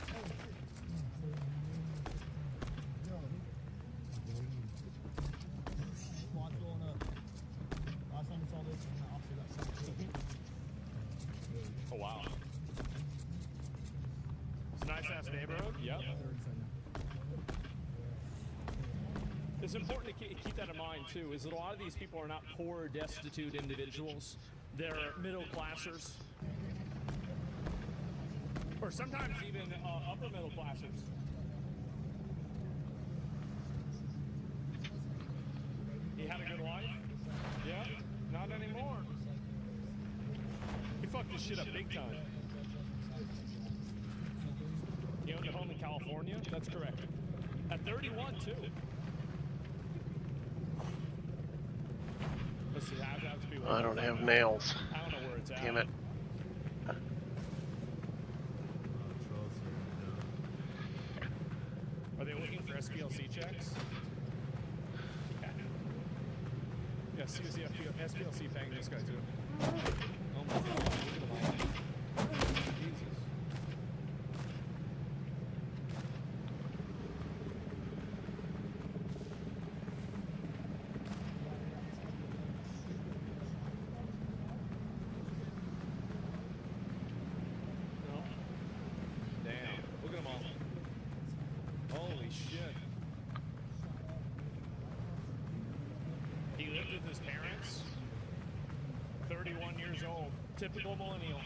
Oh, wow. It's a nice-ass neighborhood. Yep. It's important to keep that in mind, too, is that a lot of these people are not poor, destitute individuals. They're middle-classers. Or sometimes even upper-middle-classers. He had a good life? Yeah? Not anymore. He fucked his shit up big time. He owned a home in California? That's correct. At 31, too. I don't have nails. I don't know where it's at. Damn it. Are they looking for SPLC checks? Yeah, see the SPLC paying this guy too. Oh my god, look at them all. Jesus. His parents, 31 years old, typical millennial.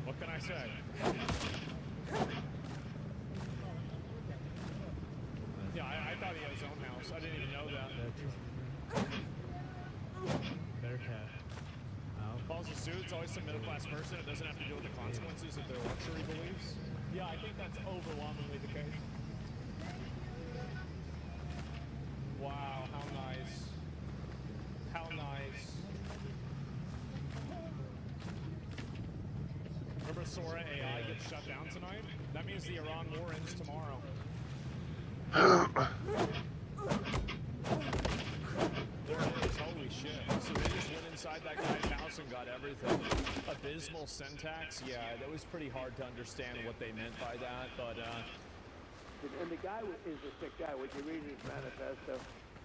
What can I say? Yeah, I thought he had his own house. I didn't even know that. Bearcat. follows a suit, it's always some middle-class person. It doesn't have to deal with the consequences of their luxury beliefs. Yeah, I think that's overwhelmingly the case. Wow, how nice. How nice. Remember Sora AI gets shut down tonight? That means the Iran war ends tomorrow. There it is, holy shit. So they just went inside that guy's house and got everything. Abysmal syntax, yeah, that was pretty hard to understand what they meant by that, but And the guy is a sick guy. When you read his manifesto,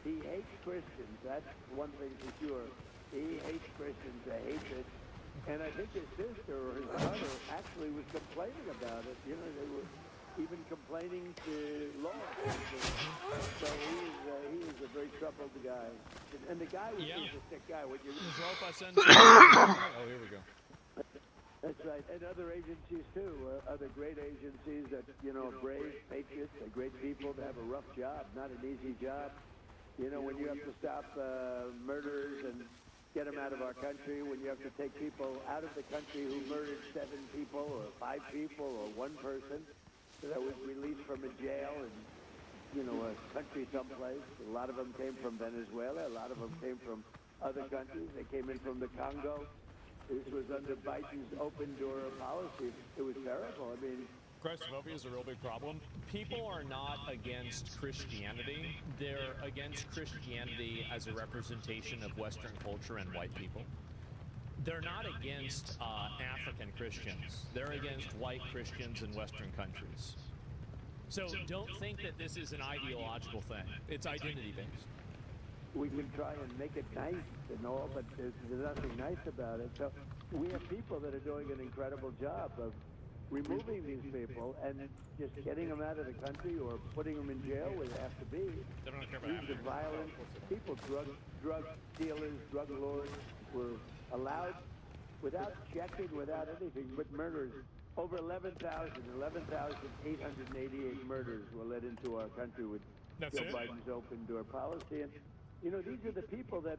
he hates Christians. That's one thing for sure. He hates Christians, a hatred. And I think his sister or his mother actually was complaining about it. You know, they were even complaining to law enforcement. So he is a very troubled guy. And the guy is a sick guy. When you oh, here we go. That's right, and other agencies too, other great agencies that, you know, brave patriots, they're great people that have a rough job, not an easy job. You know, when you have to stop murderers and get them out of our country, when you have to take people out of the country who murdered 7 people or 5 people or 1 person that was released from a jail in, you know, a country someplace. A lot of them came from Venezuela, a lot of them came from other countries. They came in from the Congo. This was under Biden's open door policy. It was terrible. I mean, Christophobia is a real big problem. People are not against Christianity. They're against Christianity as a representation of Western culture and white people. They're not against African Christians. They're against white Christians in Western countries. So don't think that this is an ideological thing. It's identity-based. We can try and make it nice and all, but there's nothing nice about it. So we have people that are doing an incredible job of removing these people and just getting them out of the country or putting them in jail where they have to be. They don't care about These are violent people, drug dealers, drug lords were allowed without checking, without anything, but murders. Over 11,888 murders were let into our country with Joe Biden's open door policy. And you know, these are the people that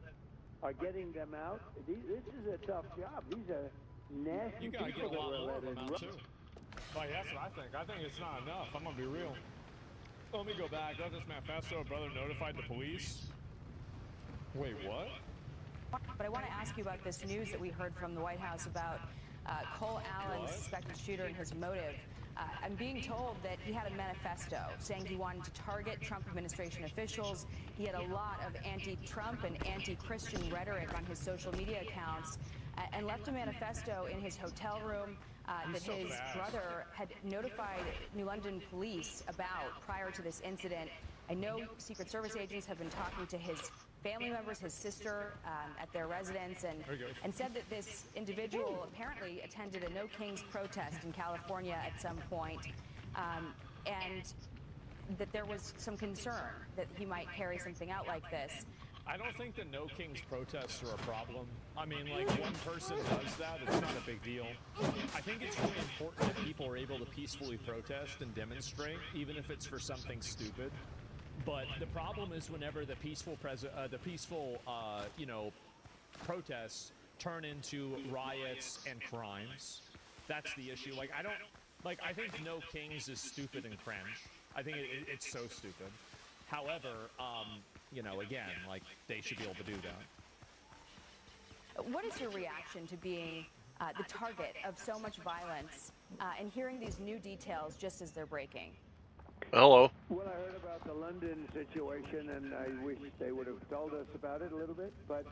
are getting them out. This is a tough job. These are nasty You gotta people get a lot that were more let of them in. out, too. Like, that's what I think. I think it's not enough. I'm gonna be real. Let me go back. Got this manifesto. Brother notified the police. Wait, what? But I want to ask you about this news that we heard from the White House about Cole Allen, suspected shooter, and his motive. I'm being told that he had a manifesto saying he wanted to target Trump administration officials. He had a lot of anti-Trump and anti-Christian rhetoric on his social media accounts and left a manifesto in his hotel room that his brother had notified New London police about prior to this incident. I know Secret Service agents have been talking to his family members, his sister, at their residence, and said that this individual apparently attended a No Kings protest in California at some point, and that there was some concern that he might carry something out like this. I don't think the No Kings protests are a problem. I mean, like, one person does that, it's not a big deal. I think it's really important that people are able to peacefully protest and demonstrate, even if it's for something stupid. But the problem is whenever the peaceful, you know, protests turn into riots and crimes. That's the issue. Like, I think No Kings is stupid and cringe. I think it's so stupid. However, you know, again, like, they should be able to do that. What is your reaction to being the target of so much violence and hearing these new details just as they're breaking? Hello. Well, I heard about the London situation, and I wish they would have told us about it a little bit, but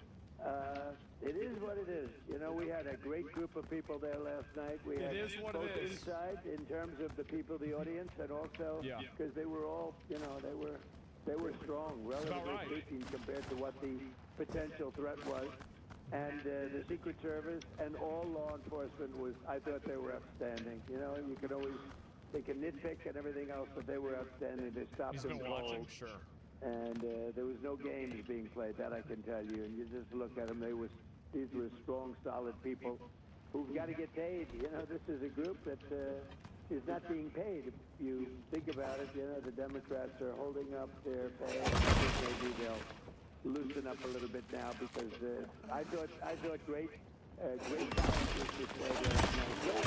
it is what it is. You know, we had a great group of people there last night. We had both inside in terms of the people, the audience, and also because they were all, you know, they were strong, relatively speaking, compared to what the potential threat was. And the Secret Service and all law enforcement I thought they were outstanding. You know, you could always, they can nitpick and everything else, but they were outstanding. They stopped them cold. Sure. And there was no games being played, that I can tell you. And you just look at them, these were strong, solid people who've got to get paid. You know, this is a group that is not being paid. If you think about it, you know, the Democrats are holding up their pay. I think maybe they'll loosen up a little bit now because I thought great great scientist that said, Joe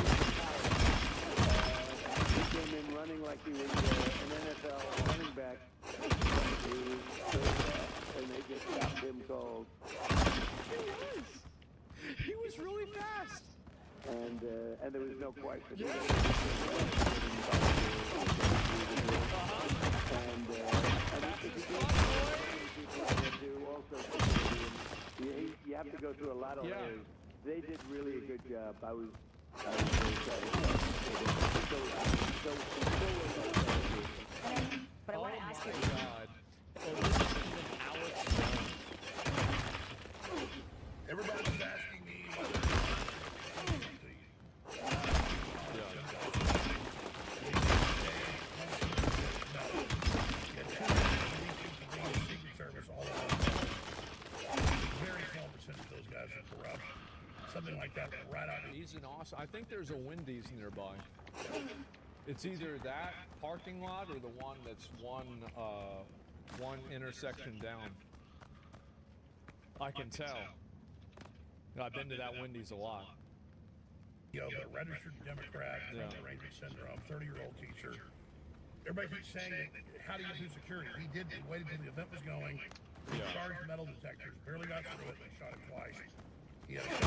he came in running like he was an NFL running back. He was so fast, and they just stopped him cold. He was really fast. And there was no question. Yeah. And you have to go through a lot of layers. They did really a good job. I was very satisfied. But I want to ask you. God. Oh, this is even Alex Jones. Everybody's asking me whether something like that right out. He's in Austin. I think there's a Wendy's nearby. It's either that parking lot or the one that's one intersection down. I can tell. I've been to that Wendy's a lot. But a registered Democrat, Ranger syndrome, 30-year-old teacher. Everybody keeps saying, how do you do security? He did. He waited until the event was going. He charged metal detectors, barely got through it. They shot him twice. He had a shot.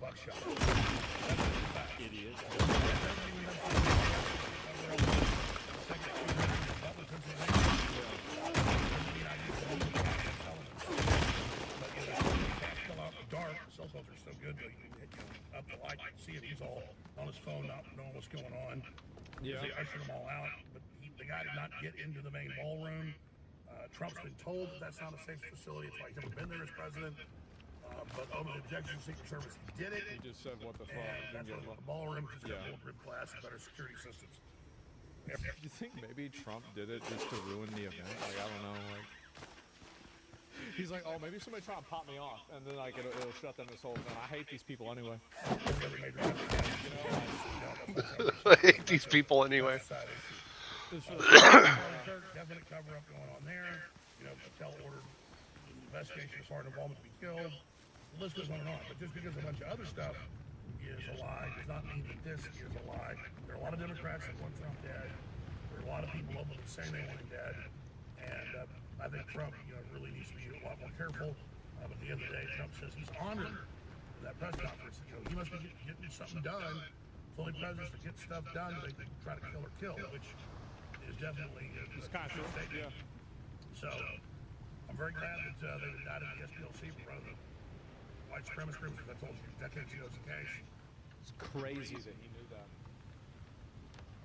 Buckshot. Idiot. Dark, cell phones are so good, but you can up the light, see it. He's all on his phone, not knowing what's going on. They ushered them all out, but the guy did not get into the main ballroom. Trump's been told that that's not a safe facility. It's why he's never been there as president. But over the objection to Secret Service, he did it. He just said, what the fuck? That's what the ballroom, just got bulletproof glass and better security systems. Do you think maybe Trump did it just to ruin the event? Like, I don't know, like... He's like, oh, maybe somebody try to pop me off, and then like it'll shut down this whole thing. I hate these people anyway. I hate these people anyway. Definite cover-up going on there. Patel ordered investigation of foreign involvement to be killed. The list goes on and on. But just because a bunch of other stuff is a lie does not mean that this is a lie. There are a lot of Democrats that want Trump dead. There are a lot of people openly saying they want him dead. And I think Trump, really needs to be a lot more careful. But at the end of the day, Trump says he's honored that press conference. He must be getting something done. It's only presidents that get stuff done that they can try to kill, which is definitely it's kind of true. Yeah. So I'm very glad that they indicted the SPLC for running the white supremacist groups. I told you decades ago it's the case. It's crazy that he knew that.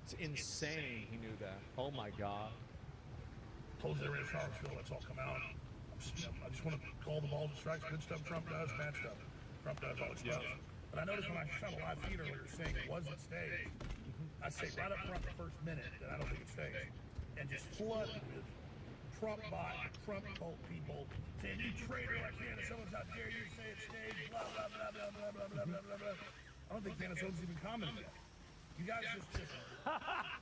It's insane he knew that. Oh my God. Told you they were in Charlottesville. That's all come out. I just want to call the ball to strikes. Good stuff Trump does, bad stuff Trump does, all exposed. But I noticed when I shot a live feed earlier saying it wasn't staged, I say right up front the first minute that I don't think it's staged. And just flooded with Trump bot, Trump cult people saying, you traitor, I can't, if someone's out there, you say it's staged, blah, blah, blah, blah, blah, blah, blah, blah, blah, blah. I don't think Candace Owens even commented yet. You guys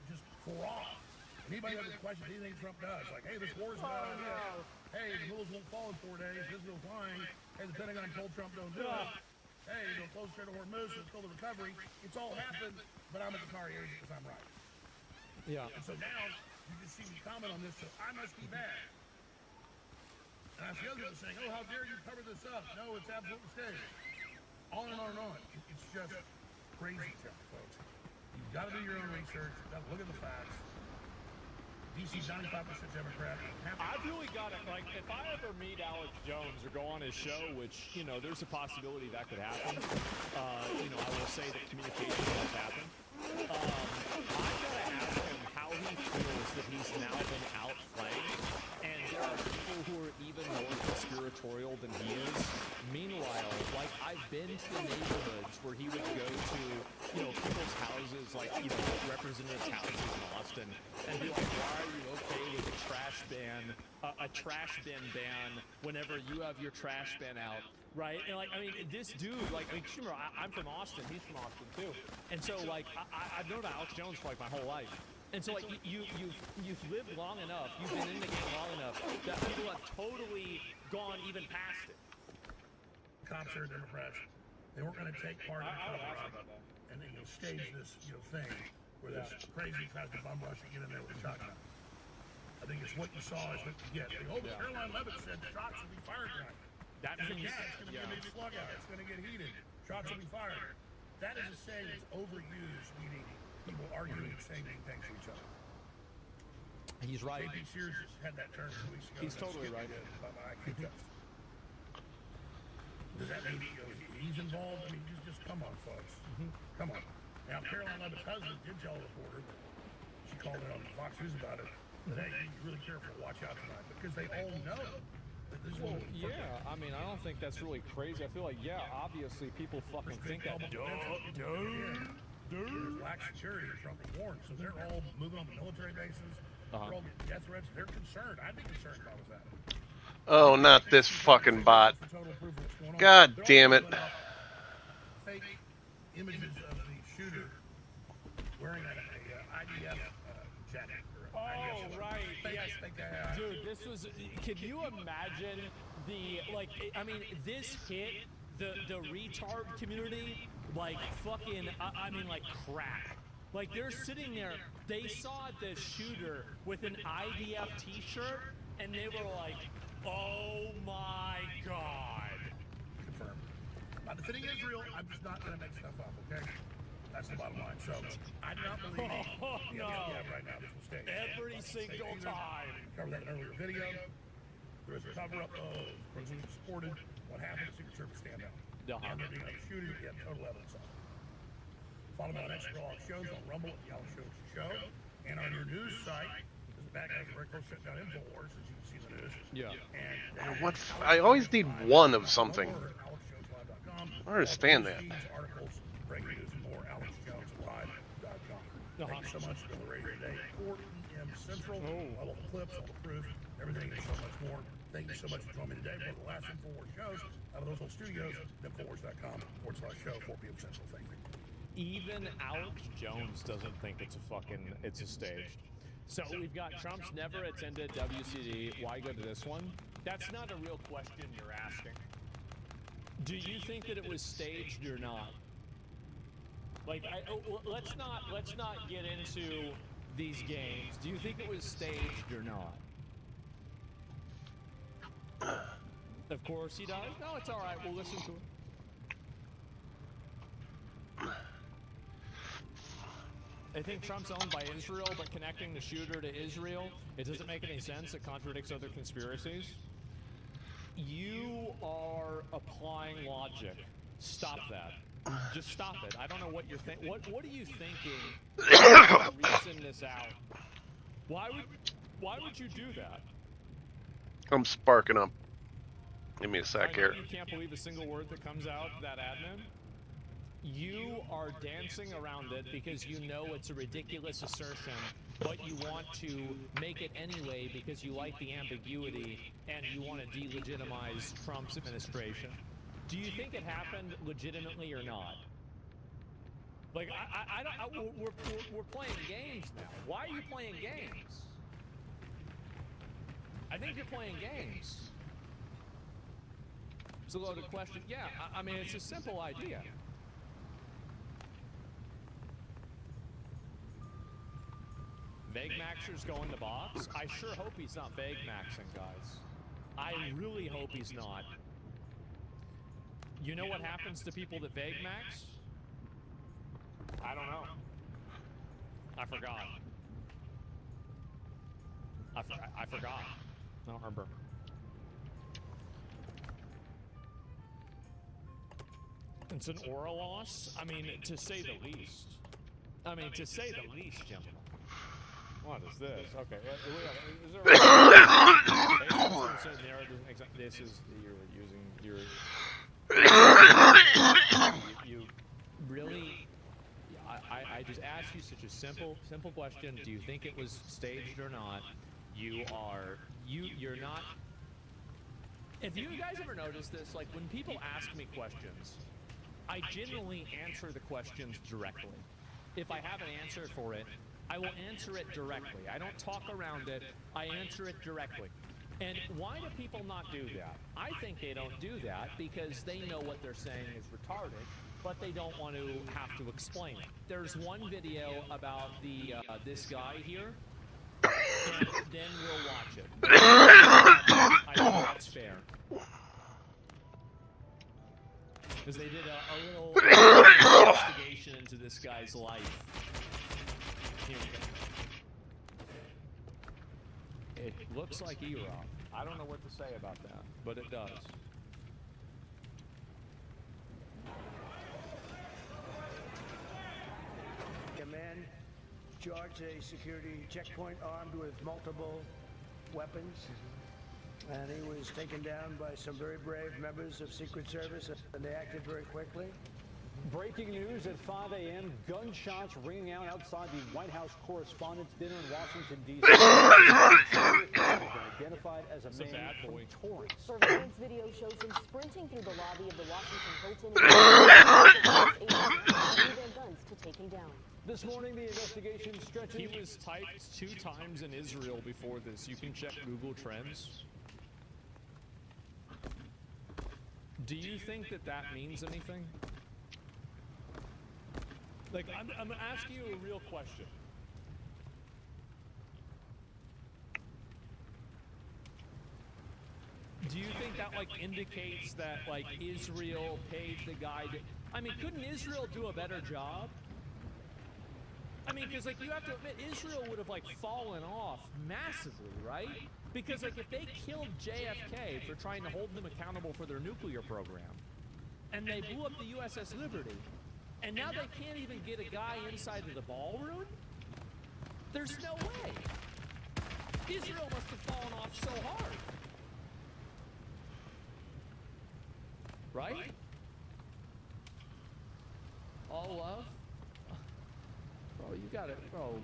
just pour off. Anybody have a question, anything Trump does, like, hey, this war's about idea. Hey, the rules won't fall in 4 days. Israel's lying. Hey, the Pentagon told Trump don't do it. Hey, they'll close Strait of Hormuz, so it's called the recovery. It's all happened, but I'm a Qatari agent because I'm right. Yeah. And so now, you can see me comment on this, so I must be bad. And I see other people saying, oh, how dare you cover this up? No, it's absolutely staged. On and on and on. It's just crazy town, folks. You've got to do your own research. You've got to look at the facts. DC's 95% Democrat. I've really got it. Like, if I ever meet Alex Jones or go on his show, which, there's a possibility that could happen, I will say that communication has happened. I gotta ask him how he feels that he's now been outflanked, and there are people who are even more conspiratorial than he is. Meanwhile, like, I've been to the neighborhoods where he would go to, people's houses, like, representatives' houses in Austin, and be like, why are you okay with a trash bin ban whenever you have your trash bin out? Right? And like, I mean, this dude, remember, I'm from Austin. He's from Austin too. And so, like, I've known Alex Jones for like my whole life. And so, like, you've lived long enough, you've been in the game long enough that people have totally gone even even past it. Cops are Democrats. They weren't going to take part in the cover-up and then stage this thing where this crazy tries to bum rush and get in there with a shotgun. I think it's what you saw is what you get. Caroline Levitt said shots will be fired tonight. That means it's going to be a big slug out. It's going to get heated. Shots will be fired. That is a saying that's overused, meaning people arguing and saying mean things to each other. He's right. J.P. Sears just had that term 2 weeks ago. He's totally right. About my IQ test. Does that mean he's involved? I mean, just come on, folks. Come on. Now, Caroline Levitt's husband did tell a reporter, she called it on Fox News about it, that, hey, you be really careful, watch out tonight, because they all know that this Well, is yeah, I mean, I don't think that's really crazy. I feel like, yeah, obviously people fucking think that. There's lax security, Trump was warned, so they're all moving on to military bases, they're all getting death threats, they're concerned. I'd be concerned if I was that. Oh, not this fucking bot. God damn it. Fake images of the shooter wearing an IDF jacket. Oh, right, yes. Dude, this was, can you imagine the, like, I mean, this hit the retard community like fucking, I mean, like crack. Like, they're sitting there, they saw the shooter with an IDF t-shirt, and they were like, oh my god. Confirmed. Not defending Israel, I'm just not going to make stuff up, okay? That's the bottom line. So, I do not believe right now this was staged. Every single time. Covered that in an earlier video. There is a cover-up of President supported what happened, Secret Service standout. And there being a shooting, you have total evidence of it. Follow me on extra Alex shows on Rumble at the Alex Show. And on your news site, there's a bad guys very close shut down InfoWars, as you can see in the news. Yeah. And What? I always need one of something. I don't understand that. Articles, breaking news, and more. AlexJonesLive.com. Thank you so much for the radio today. 4 p.m. Central. All the clips, all the proof, everything, and so much more. Thank you so much for joining me today for the last InfoWars shows out of those old studios. InfoWars.com/show, 4 p.m. Central. Thank you. Even Alex Jones doesn't think it's a staged. So we've got Trump's never attended WCD. Why go to this one? That's not a real question you're asking. Do you think that it was staged or not? Like, let's not get into these games. Do you think it was staged or not? Of course he does. No, it's all right. We'll listen to it. They think Trump's owned by Israel, but connecting the shooter to Israel, it doesn't make any sense. It contradicts other conspiracies. You are applying logic. Stop that. Just stop it. I don't know what you're thinking. What are you thinking? Reason this out. Why would you do that? I'm sparking up. Give me a sec here. You can't believe a single word that comes out, that admin. You are dancing around it because you know it's a ridiculous assertion, but you want to make it anyway because you like the ambiguity and you want to delegitimize Trump's administration. Do you think it happened legitimately or not? Like, we're playing games now. Why are you playing games? I think you're playing games. It's a loaded question. Yeah, I mean, it's a simple idea. Vague Maxer's going to box. I sure hope he's not vague maxing, guys. I really hope he's not. You know what happens to people that vague max? I don't know. I forgot. I forgot. I don't remember. It's an aura loss? I mean, to say the least. I mean, to say the least, gentlemen. What is this? Okay. Is there this is you're using your you really I just asked you such a simple question. Do you think it was staged or not? You're not. If you guys ever noticed this, like when people ask me questions, I generally answer the questions directly. If I have an answer for it, I will answer it directly. I don't talk around it. I answer it directly. And why do people not do that? I think they don't do that because they know what they're saying is retarded, but they don't want to have to explain it. There's one video about the this guy here, and then we'll watch it. I think that's fair. Because they did a little investigation into this guy's life. Here we go. It looks like E-Rock. I don't know what to say about that, but it does. A man charged a security checkpoint armed with multiple weapons. And he was taken down by some very brave members of Secret Service, and they acted very quickly. Breaking news at 5 a.m. Gunshots ringing out outside the White House Correspondents' Dinner in Washington, D.C. Identified as a man from Torrance. Surveillance video shows him sprinting through the lobby of the Washington Hilton and their guns to take him down. This morning, the investigation stretches. He was typed 2 times in Israel before this. You can check Google Trends. Do you think that that means anything? Like, I'm asking you a real question. Do you think that, like, indicates that, like, Israel paid the guy to... I mean, couldn't Israel do a better job? I mean, because, like, you have to admit, Israel would have, like, fallen off massively, right? Because, like, if they killed JFK for trying to hold them accountable for their nuclear program, and they blew up the USS Liberty, and now they can't even get a guy inside of the ballroom? There's no way. Israel must have fallen off so hard. Right? All love? Bro, you got it. Bro,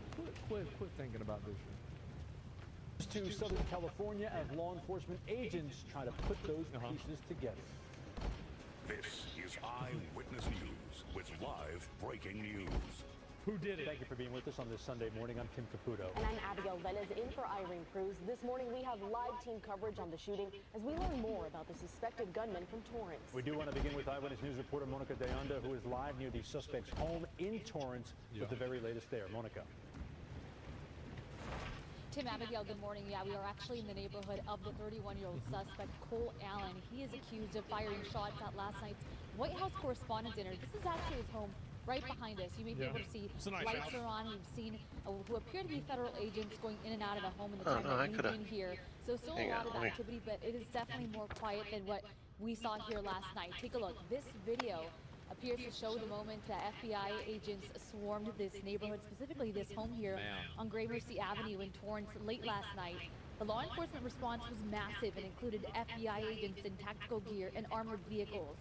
quit thinking about this shit. To Southern California as law enforcement agents try to put those pieces together. This is Eyewitness News with live breaking news. Who did it? Thank you for being with us on this Sunday morning. I'm Tim Caputo. And I'm Abigail Venez in for Irene Cruz. This morning we have live team coverage on the shooting as we learn more about the suspected gunman from Torrance. We do want to begin with Eyewitness News reporter Monica de Anda, who is live near the suspect's home in Torrance with the very latest there. Monica. Tim, Abigail, good morning. Yeah, we are actually in the neighborhood of the 31-year-old suspect, Cole Allen. He is accused of firing shots at last night's White House Correspondents' Dinner. This is actually his home right behind us. You may be able to see lights are on. We've seen who appear to be federal agents going in and out of the home in the time that we've been here. So still a lot of activity, but it is definitely more quiet than what we saw here last night. Take a look. This video appears to show the moment that FBI agents swarmed this neighborhood, specifically this home here on Gramercy Avenue in Torrance late last night. The law enforcement response was massive and included FBI agents in tactical gear and armored vehicles.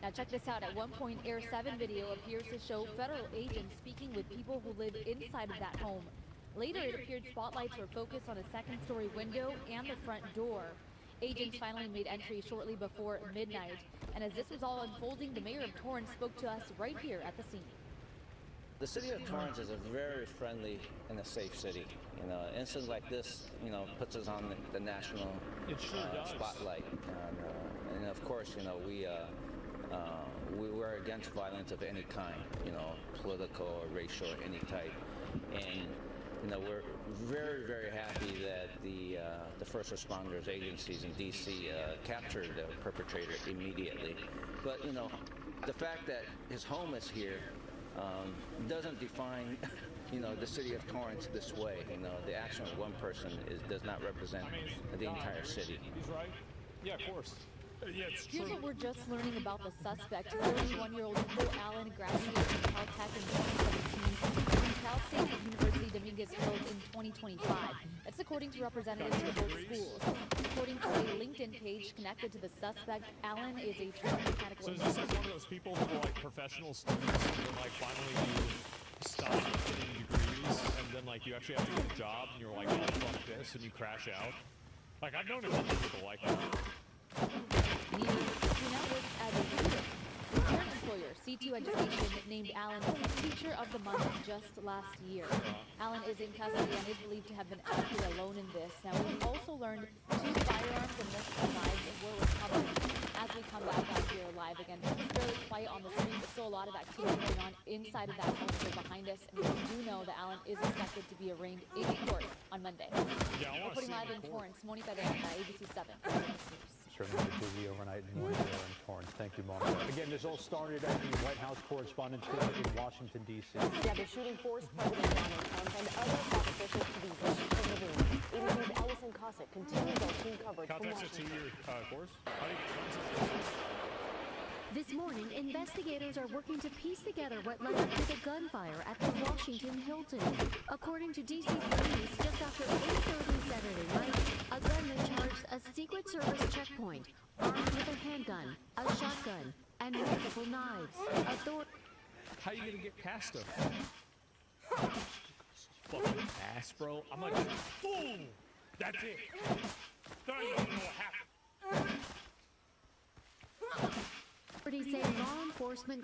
Now check this out. At one point, Air 7 video appears to show federal agents speaking with people who live inside of that home. Later, it appeared spotlights were focused on a second-story window and the front door. Agents finally made entry shortly before midnight. And as this was all unfolding, the mayor of Torrance spoke to us right here at the scene. The city of Torrance is a very friendly and a safe city. You know, an incident like this, you know, puts us on the national spotlight. And of course, you know, we're against violence of any kind, you know, political or racial or any type. And you know, we're very, very happy that the first responders agencies in D.C. captured the perpetrator immediately. But, you know, the fact that his home is here doesn't define, you know, the city of Torrance this way. You know, the action of one person does not represent the entire city. He's right. Yeah, of course. Yeah, it's true. Here's what we're just learning about the suspect. 31-year-old Cole Allen graduated from Caltech in 2017 and Cal State University Dominguez Hills in 2025. That's according to representatives of both schools. According to a LinkedIn page connected to the suspect, Allen is a truck mechanical So is this like one of those people who are like professional students and then like finally you stop getting degrees and then like you actually have to get a job and you're like, oh fuck this, and you crash out? Like I've known a couple people like that. He now works as a tutor. His current employer, C2 Education, named Allen Chief teacher of the month just last year. Allen is in custody and is believed to have been out here alone in this. Now, we've also learned 2 firearms and multiple knives were recovered. As we come back out here live again, it's fairly quiet on the street, but still a lot of activity going on inside of that home behind us. And we do know that Allen is expected to be arraigned in court on Monday. Yeah, Reporting live in Torrance, Monica Van, ABC 7. Certainly a busy overnight morning there in Torrance. Thank you, Monica. Again, this all started at the White House Correspondents' Dinner in Washington, D.C. Yeah, the shooting forced President Donald Trump and other top officials to be rushed from the room. ABC's Allison Cossack continues our team coverage from Context Washington. to your course? This morning, investigators are working to piece together what led up to the gunfire at the Washington Hilton. According to D.C. police, just after 8:30 Saturday night, a gunman charged a Secret Service checkpoint, armed with a handgun, a shotgun, and multiple knives. How are you gonna get past him? Fucking ass, bro. I'm like, boom! That's it. Don't even know what happened. Authorities say law enforcement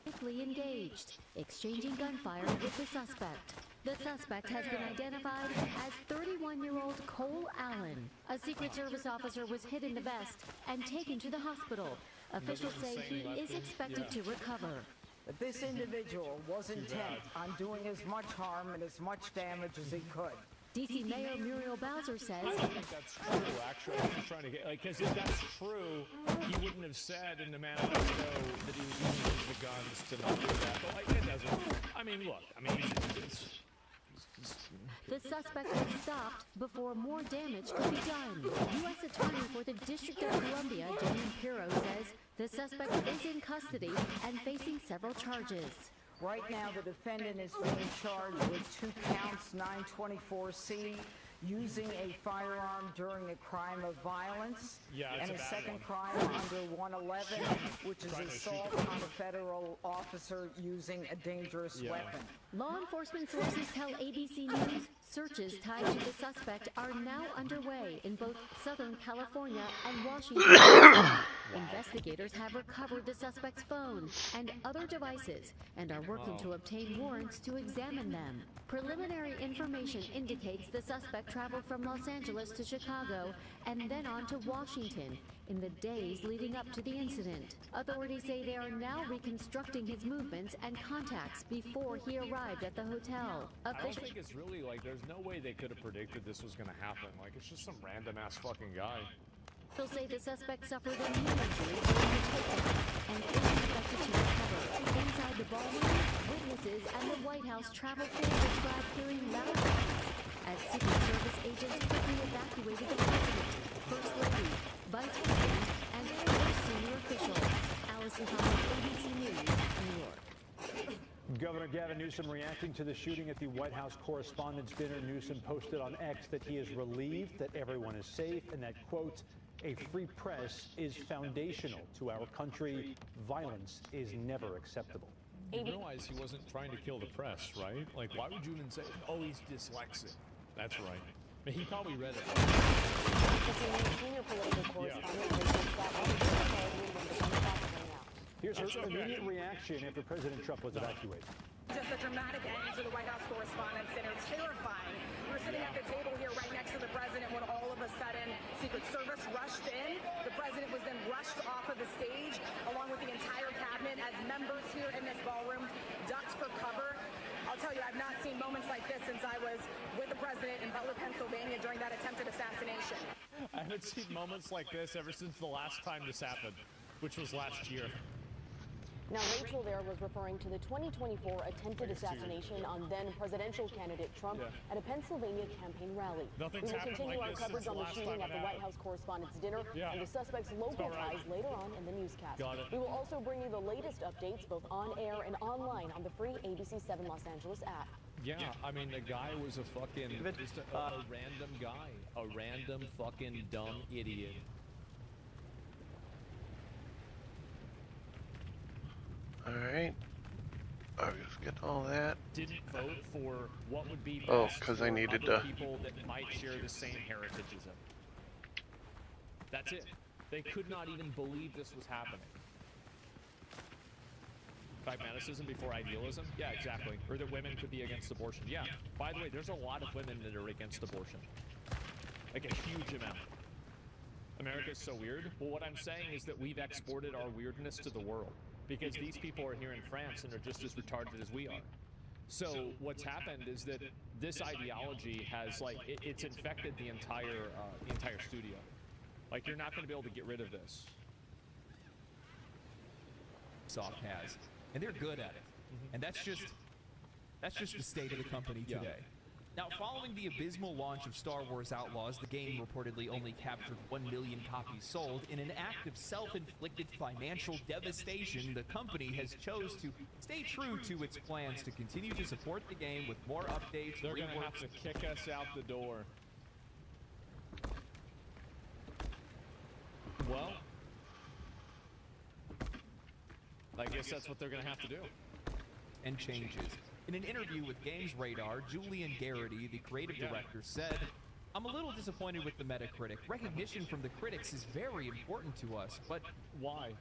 quickly engaged, exchanging gunfire with the suspect. The suspect has been identified as 31-year-old Cole Allen. A Secret Service officer was hit in the vest and taken to the hospital. Officials say he is expected to recover. But this individual was intent on doing as much harm and as much damage as he could. D.C. Mayor Muriel Bowser says... I don't think that's true, actually. I'm just trying to get... Because if that's true, he wouldn't have said in the manifesto that he was using the guns to not do that. But it doesn't... I mean, look. I mean, The suspect was stopped before more damage could be done. U.S. Attorney for the District of Columbia, Janine Pirro, says the suspect is in custody and facing several charges. Right now, the defendant is being charged with 2 counts, 924C, using a firearm during a crime of violence, and a second crime under 111, which is assault on a federal officer using a dangerous weapon. Law enforcement sources tell ABC News searches tied to the suspect are now underway in both Southern California and Washington. Investigators have recovered the suspect's phone and other devices and are working to obtain warrants to examine them. Preliminary information indicates the suspect traveled from Los Angeles to Chicago and then on to Washington in the days leading up to the incident. Authorities say they are now reconstructing his movements and contacts before he arrived at the hotel. I don't think it's really like, there's no way they could have predicted this was going to happen. Like, it's just some random ass fucking guy. They'll say the suspect suffered a knee injury during the takedown and is expected to recover. Inside the ballroom, witnesses and the White House traveled there to describe hearing loud sounds as Secret Service agents quickly evacuated the president, First Lady, Vice President, and other senior officials. Allison Thomas, ABC News, New York. Governor Gavin Newsom reacting to the shooting at the White House Correspondents' Dinner. Newsom posted on X that he is relieved that everyone is safe and that, quote, a free press is foundational to our country. Violence is never acceptable. You realize he wasn't trying to kill the press, right? Like, why would you even say, oh, he's dyslexic? That's right. But he probably read it. Here's her immediate reaction after President Trump was evacuated. Just a dramatic end to the White House Correspondents' Dinner. Terrifying. We were sitting at the table here right next to the president when all of a sudden Secret Service rushed in. The president was then rushed off of the stage along with the entire cabinet as members here in this ballroom ducked for cover. I'll tell you, I've not seen moments like this since I was with the president in Butler, Pennsylvania during that attempted assassination. I haven't seen moments like this ever since the last time this happened, which was last year. Now, Rachel there was referring to the 2024 attempted assassination on then presidential candidate Trump at a Pennsylvania campaign rally. We will continue our coverage on the shooting at the White House Correspondents' Dinner and the suspect's local ties later on in the newscast. We will also bring you the latest updates both on air and online on the free ABC 7 Los Angeles app. Yeah, I mean, the guy was a fucking, just a random guy. A random fucking dumb idiot. Alright. I was getting all that. Didn't vote for what would be best oh, because I needed for to. people that might share the same heritage as him. That's it. They could not even believe this was happening. pragmatism before idealism? Yeah, exactly. Or that women could be against abortion. Yeah. By the way, there's a lot of women that are against abortion. Like a huge amount. America's so weird. Well, what I'm saying is that we've exported our weirdness to the world because these people are here in France and are just as retarded as we are. So what's happened is that this ideology has, like, it's infected the entire studio. Like, you're not going to be able to get rid of this. Soft has, and they're good at it. And that's just the state of the company today. Now, following the abysmal launch of Star Wars Outlaws, the game reportedly only captured 1 million copies sold. In an act of self-inflicted financial devastation, the company has chose to stay true to its plans to continue to support the game with more updates. They're going to have to kick us out the door. Well, I guess that's what they're going to have to do. And changes. In an interview with Games Radar, Julian Garrity, the creative director, said, "I'm a little disappointed with the Metacritic. Recognition from the critics is very important to us, but..." Why?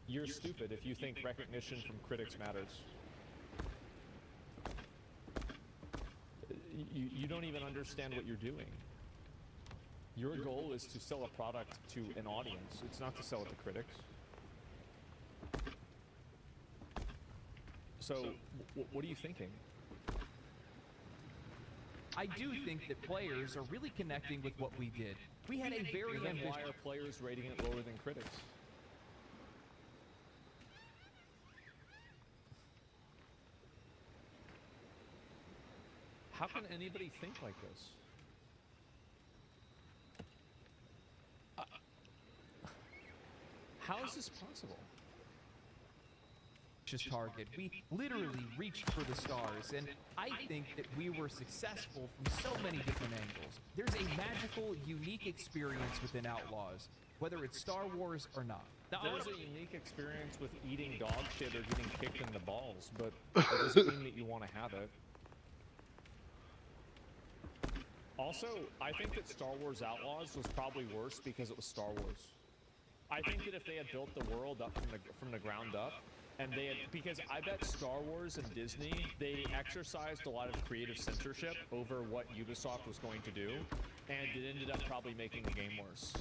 You're stupid if you think recognition from critics matters. You don't even understand what you're doing. Your goal is to sell a product to an audience. It's not to sell it to critics. So, what are you thinking? I do think that players are really connecting with what we did. We had a very ambitious... Why are players rating it lower than critics? How can anybody think like this? How is this possible? Target. We literally reached for the stars, and I think that we were successful from so many different angles. There's a magical, unique experience within Outlaws, whether it's Star Wars or not. There's a unique experience with eating dog shit or getting kicked in the balls, but it doesn't mean that you want to have it. Also, I think that Star Wars Outlaws was probably worse because it was Star Wars. I think that if they had built the world up from the ground up, and they had, because I bet Star Wars and Disney, they exercised a lot of creative censorship over what Ubisoft was going to do, and it ended up probably making the game worse.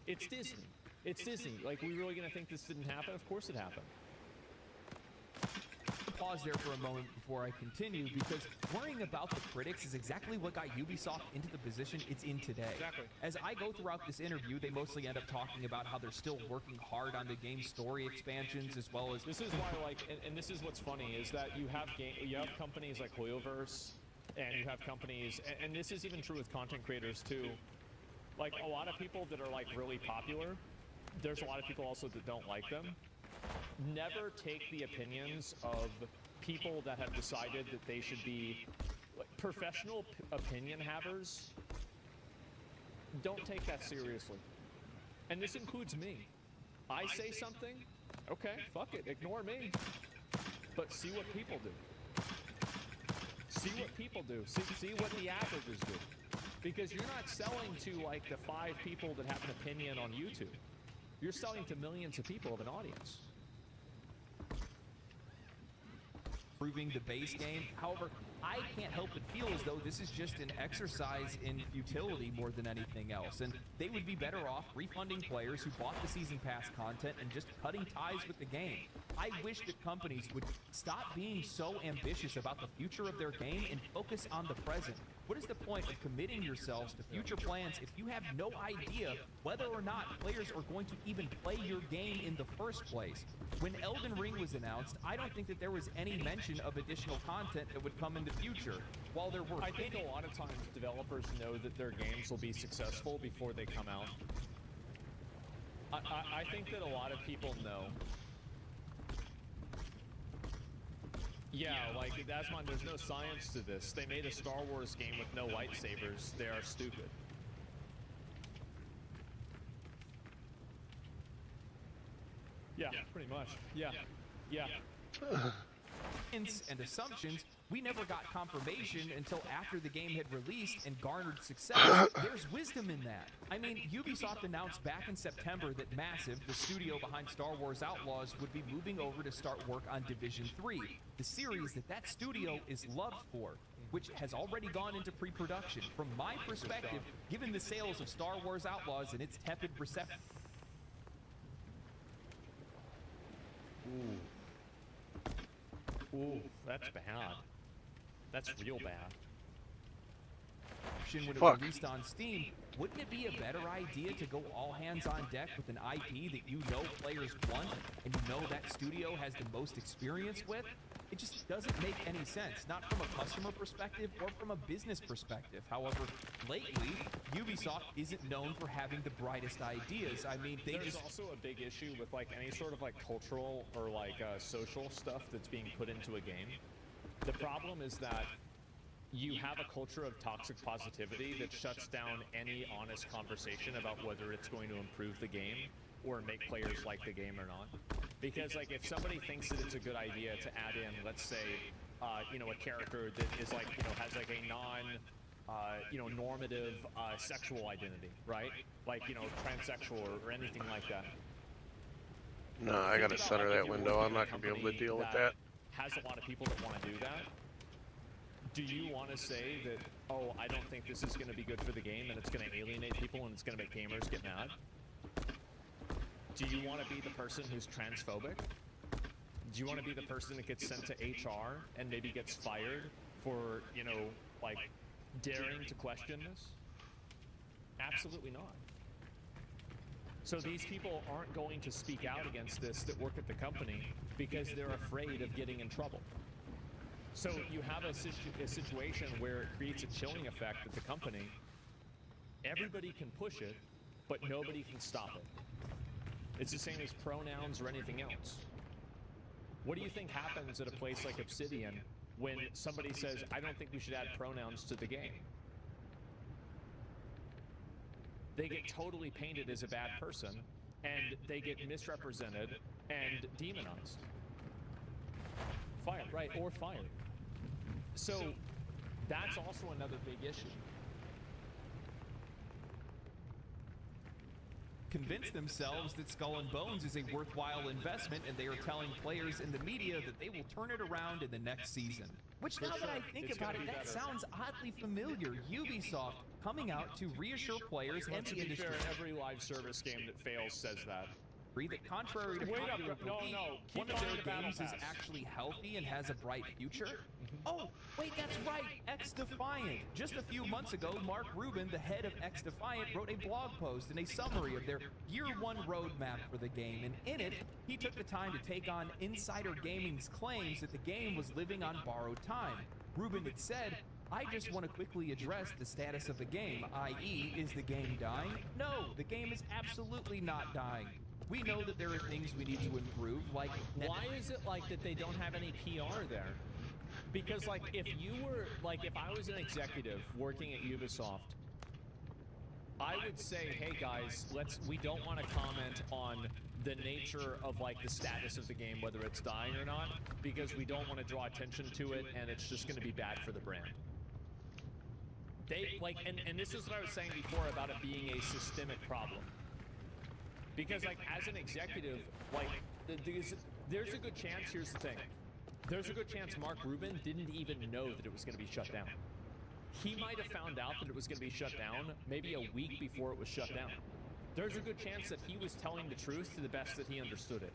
It's Disney. It's Disney. Like, we really gonna think this didn't happen? Of course it happened. Pause there for a moment before I continue, because worrying about the critics is exactly what got Ubisoft into the position it's in today. Exactly. As I go throughout this interview, they mostly end up talking about how they're still working hard on the game's story expansions, as well as... This is why, like, and this is what's funny, is that you have companies like Hoyoverse, and you have companies, and this is even true with content creators too. Like, a lot of people that are, like, really popular, there's a lot of people also that don't like them. Never take the opinions of people that have decided that they should be professional opinion havers. Don't take that seriously. And this includes me. I say something, okay, fuck it, ignore me. But see what people do. See what people do. See what the averages do. Because you're not selling to, like, the 5 people that have an opinion on YouTube. You're selling to millions of people of an audience. Improving the base game. However, I can't help but feel as though this is just an exercise in futility more than anything else, and they would be better off refunding players who bought the season pass content and just cutting ties with the game. I wish that companies would stop being so ambitious about the future of their game and focus on the present. What is the point of committing yourselves to future plans if you have no idea whether or not players are going to even play your game in the first place? When Elden Ring was announced, I don't think that there was any mention of additional content that would come in the future. While there were... I think a lot of times developers know that their games will be successful before they come out. I think that a lot of people know. Yeah, like, Dasmon, there's no science to this. They made a Star Wars game with no lightsabers. They are stupid. Yeah, pretty much. Yeah. And assumptions, We never got confirmation until after the game had released and garnered success. There's wisdom in that. I mean, Ubisoft announced back in September that Massive, the studio behind Star Wars Outlaws, would be moving over to start work on Division 3, the series that studio is loved for, which has already gone into pre-production. From my perspective, given the sales of Star Wars Outlaws and its tepid reception. Ooh, that's bad. That's real bad. When it released on Steam, wouldn't it be a better idea to go all hands on deck with an IP that you know players want and you know that studio has the most experience with? It just doesn't make any sense, not from a customer perspective or from a business perspective. However, lately, Ubisoft isn't known for having the brightest ideas. I mean, There's also a big issue with like any sort of like cultural or like social stuff that's being put into a game. The problem is that you have a culture of toxic positivity that shuts down any honest conversation about whether it's going to improve the game or make players like the game or not. Because like if somebody thinks that it's a good idea to add in, let's say, you know, a character that is like, you know, has like a non, normative sexual identity, right? Like, you know, transsexual or anything like that. No, I gotta center that window. I'm not gonna be able to deal with that. Has a lot of people that want to do that. Do you want to say that, oh, I don't think this is going to be good for the game and it's going to alienate people and it's going to make gamers get mad? Do you want to be the person who's transphobic? Do you want to be the person that gets sent to HR and maybe gets fired for, you know, like daring to question this? Absolutely not. So these people aren't going to speak out against this that work at the company because they're afraid of getting in trouble. So you have a situation where it creates a chilling effect at the company. Everybody can push it, but nobody can stop it. It's the same as pronouns or anything else. What do you think happens at a place like Obsidian when somebody says, I don't think we should add pronouns to the game? They get totally painted as a bad person, and they get misrepresented and demonized. Fired, right, or fired. So that's also another big issue. Convince themselves that Skull and Bones is a worthwhile investment, and they are telling players in the media that they will turn it around in the next season. Which, now that I think about it, that sounds oddly familiar. Ubisoft coming out to reassure players and the industry. Fair, every live service game that fails says that. That contrary to popular belief, one of their games is actually healthy and has a bright future. Oh, wait, that's right, X-Defiant. Just a few months ago, Mark Rubin, the head of X-Defiant, wrote a blog post and a summary of their Year 1 roadmap for the game, and in it, he took the time to take on Insider Gaming's claims that the game was living on borrowed time. Rubin had said, I just want to quickly address the status of the game, i.e., is the game dying? No, the game is absolutely not dying. We know that there are things we need to improve, like... Why is it like that they don't have any PR there? Because, like, if you were... Like, if I was an executive working at Ubisoft, I would say, hey, guys, we don't want to comment on the nature of, like, the status of the game, whether it's dying or not, because we don't want to draw attention to it, and it's just going to be bad for the brand. They, like... And this is what I was saying before about it being a systemic problem. Because, like, as an executive, like, there's a good chance, here's the thing. There's a good chance Mark Rubin didn't even know that it was going to be shut down. He might have found out that it was going to be shut down maybe a week before it was shut down. There's a good chance that he was telling the truth to the best that he understood it.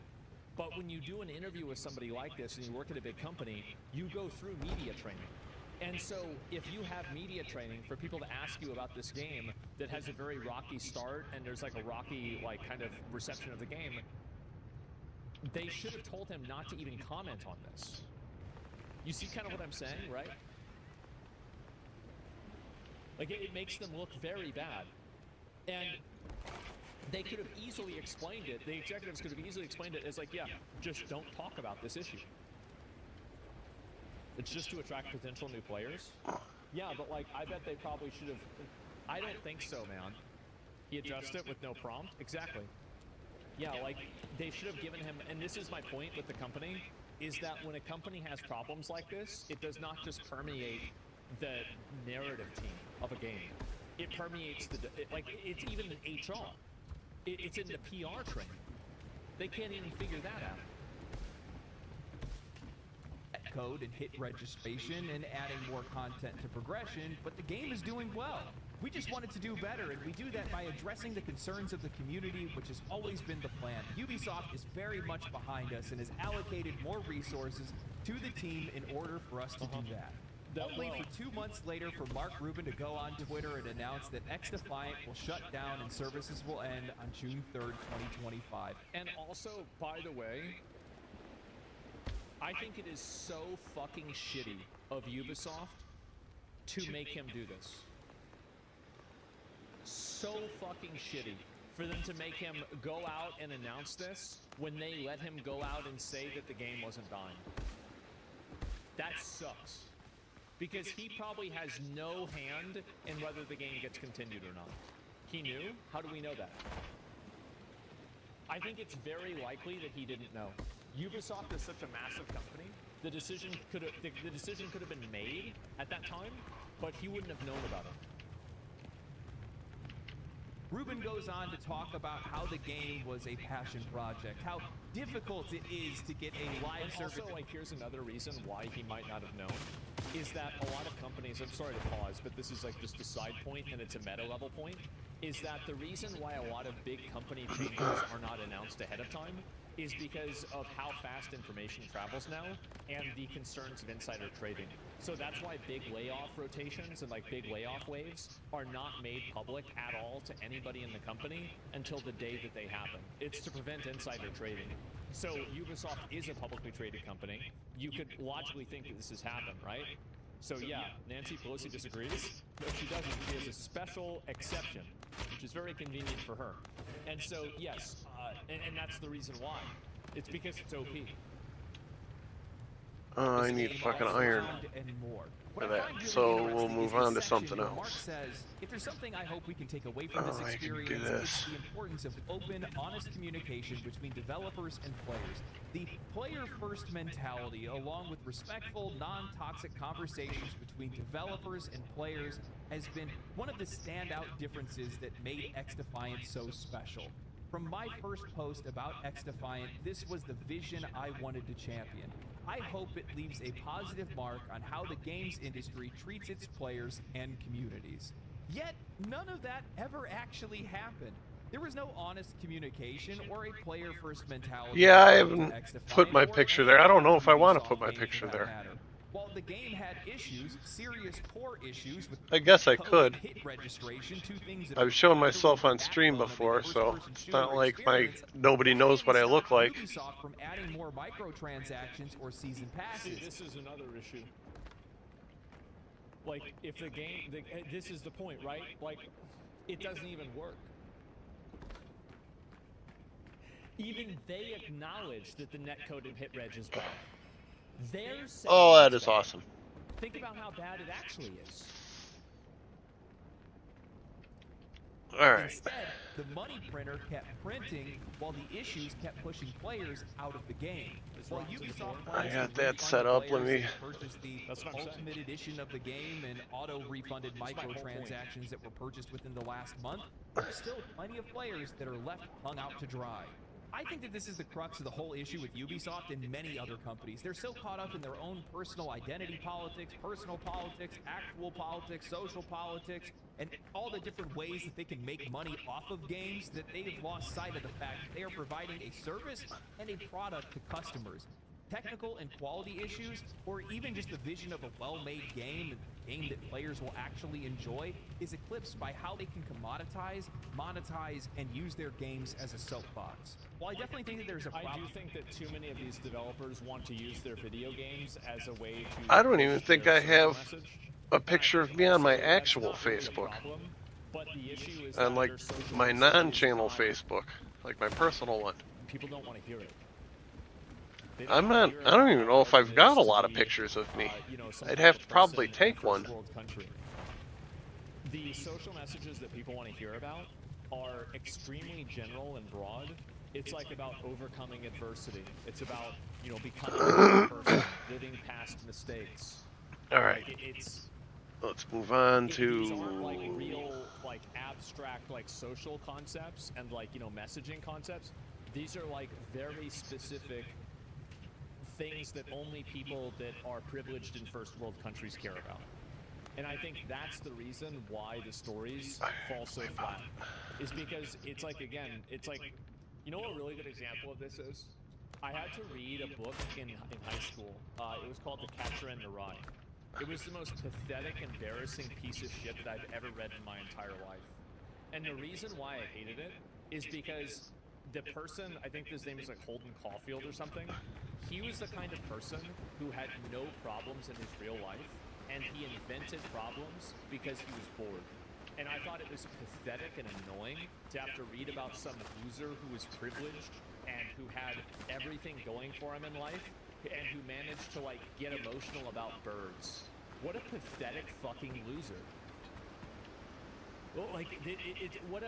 But when you do an interview with somebody like this and you work at a big company, you go through media training. And so if you have media training for people to ask you about this game that has a very rocky start and there's like a rocky like kind of reception of the game, they should have told him not to even comment on this. You see kind of what I'm saying, right? Like it makes them look very bad. And they could have easily explained it. The executives could have easily explained it as like, yeah, just don't talk about this issue. It's just to attract potential new players? Yeah, but like, I bet they probably should have... I don't think so, man. He addressed it with no prompt? Exactly. Yeah, like, they should have given him... And this is my point with the company. is that when a company has problems like this, it does not just permeate the narrative team of a game. It permeates it's even in HR. It's in the PR training. They can't even figure that out. Code and hit registration and adding more content to progression, but the game is doing well. We just wanted to do better, and we do that by addressing the concerns of the community, which has always been the plan. Ubisoft is very much behind us and has allocated more resources to the team in order for us to do that. Only for 2 months later for Mark Rubin to go on Twitter and announce that XDefiant will shut down and services will end on June 3rd, 2025. And also, by the way, I think it is so fucking shitty of Ubisoft to make him do this. So fucking shitty for them to make him go out and announce this when they let him go out and say that the game wasn't dying. That sucks. Because he probably has no hand in whether the game gets continued or not. He knew? How do we know that? I think it's very likely that he didn't know. Ubisoft is such a massive company. The decision could have been made at that time, but he wouldn't have known about it. Rubin goes on to talk about how the game was a passion project, how difficult it is to get a live service. Also, here's another reason why he might not have known, is that a lot of companies, I'm sorry to pause, but this is just a side point and it's a meta level point, is that the reason why a lot of big company changes are not announced ahead of time is because of how fast information travels now and the concerns of insider trading. So that's why big layoff rotations and big layoff waves are not made public at all to anybody in the company until the day that they happen. It's to prevent insider trading. So Ubisoft is a publicly traded company. You could logically think that this has happened, right? So yeah, Nancy Pelosi disagrees. No, she doesn't. She has a special exception, which is very convenient for her. And so, yes, and that's the reason why. It's because it's OP. I need fucking iron for that, so we'll move on to something else. Mark says, if there's something I hope we can take away from this experience, it's the importance of open, honest communication between developers and players. The player-first mentality, along with respectful, non-toxic conversations between developers and players, has been one of the standout differences that made XDefiant so special. From my first post about XDefiant, this was the vision I wanted to champion. I hope it leaves a positive mark on how the games industry treats its players and communities. Yet, none of that ever actually happened. There was no honest communication or a player-first mentality. Yeah, I haven't put my picture there. I don't know if I want to put my picture there. While the game had issues, serious core issues with I guess I could. hit registration, two things that I've shown myself on stream before, so it's not like nobody knows what I look like. Ubisoft from adding more microtransactions or season passes. See, this is another issue. If the game, this is the point, right? It doesn't even work. Even they acknowledge that the netcode and hit reg is bad. They're saying Oh, that is awesome. Think about how bad it actually is. Alright. Instead, the money printer kept printing while the issues kept pushing players out of the game. While Ubisoft I got that set up. Let me purchase the ultimate edition of the game and auto-refunded microtransactions that were purchased within the last month, there are still plenty of players that are left hung out to dry. I think that this is the crux of the whole issue with Ubisoft and many other companies. They're so caught up in their own personal identity politics, personal politics, actual politics, social politics, and all the different ways that they can make money off of games that they've lost sight of the fact that they are providing a service and a product to customers. Technical and quality issues, or even just the vision of a well-made game, a game that players will actually enjoy, is eclipsed by how they can commoditize, monetize, and use their games as a soapbox. While I definitely think that there's a problem. I do think that too many of these developers want to use their video games as a way to... I don't even think I have a picture of me on my actual Facebook. On my non-channel Facebook, like my personal one. People don't want to hear it. I don't even know if I've got a lot of pictures of me. I'd have to probably take one. The social messages that people want to hear about are extremely general and broad, It's like about overcoming adversity. It's about, you know, becoming a better person, living past mistakes. All right. Like it's. Let's move on to. These aren't like real, like abstract, like social concepts and like, you know, messaging concepts. These are like very specific things that only people that are privileged in first world countries care about. And I think that's the reason why the stories fall so flat. Is because it's like, again, it's like, you know what a really good example of this is? I had to read a book in high school. It was called The Catcher in the Rye. It was the most pathetic, embarrassing piece of shit that I've ever read in my entire life. And the reason why I hated it is because the person, I think his name is like Holden Caulfield or something, he was the kind of person who had no problems in his real life, and he invented problems because he was bored. And I thought it was pathetic and annoying to have to read about some loser who was privileged and who had everything going for him in life, and who managed to like get emotional about birds. What a pathetic fucking loser. Well, like, what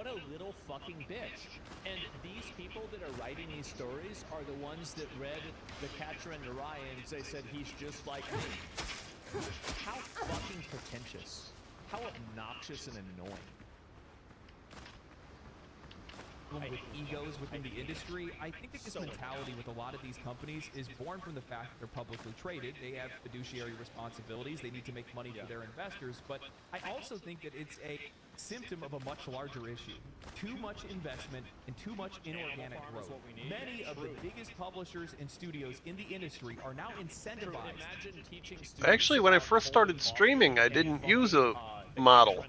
a little fucking bitch. And these people that are writing these stories are the ones that read The Catcher in the Rye and they said he's just like me. How fucking pretentious. How obnoxious and annoying. With egos within the industry, I think that this mentality with a lot of these companies is born from the fact that they're publicly traded. They have fiduciary responsibilities. They need to make money for their investors. But I also think that it's a symptom of a much larger issue. Too much investment and too much inorganic growth. Many of the biggest publishers and studios in the industry are now incentivized. Actually, when I first started streaming, I didn't use a model.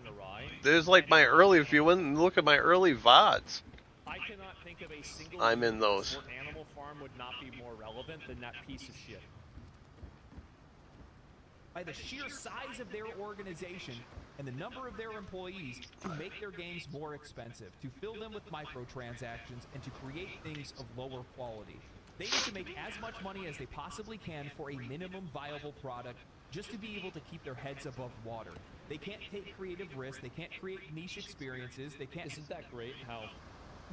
There's like my early, if you went and look at my early VODs, I cannot think of a single I'm in those. where Animal Farm would not be more relevant than that piece of shit. By the sheer size of their organization and the number of their employees to make their games more expensive, to fill them with microtransactions, and to create things of lower quality. They need to make as much money as they possibly can for a minimum viable product just to be able to keep their heads above water. They can't take creative risks. They can't create niche experiences. They can't. Isn't that great how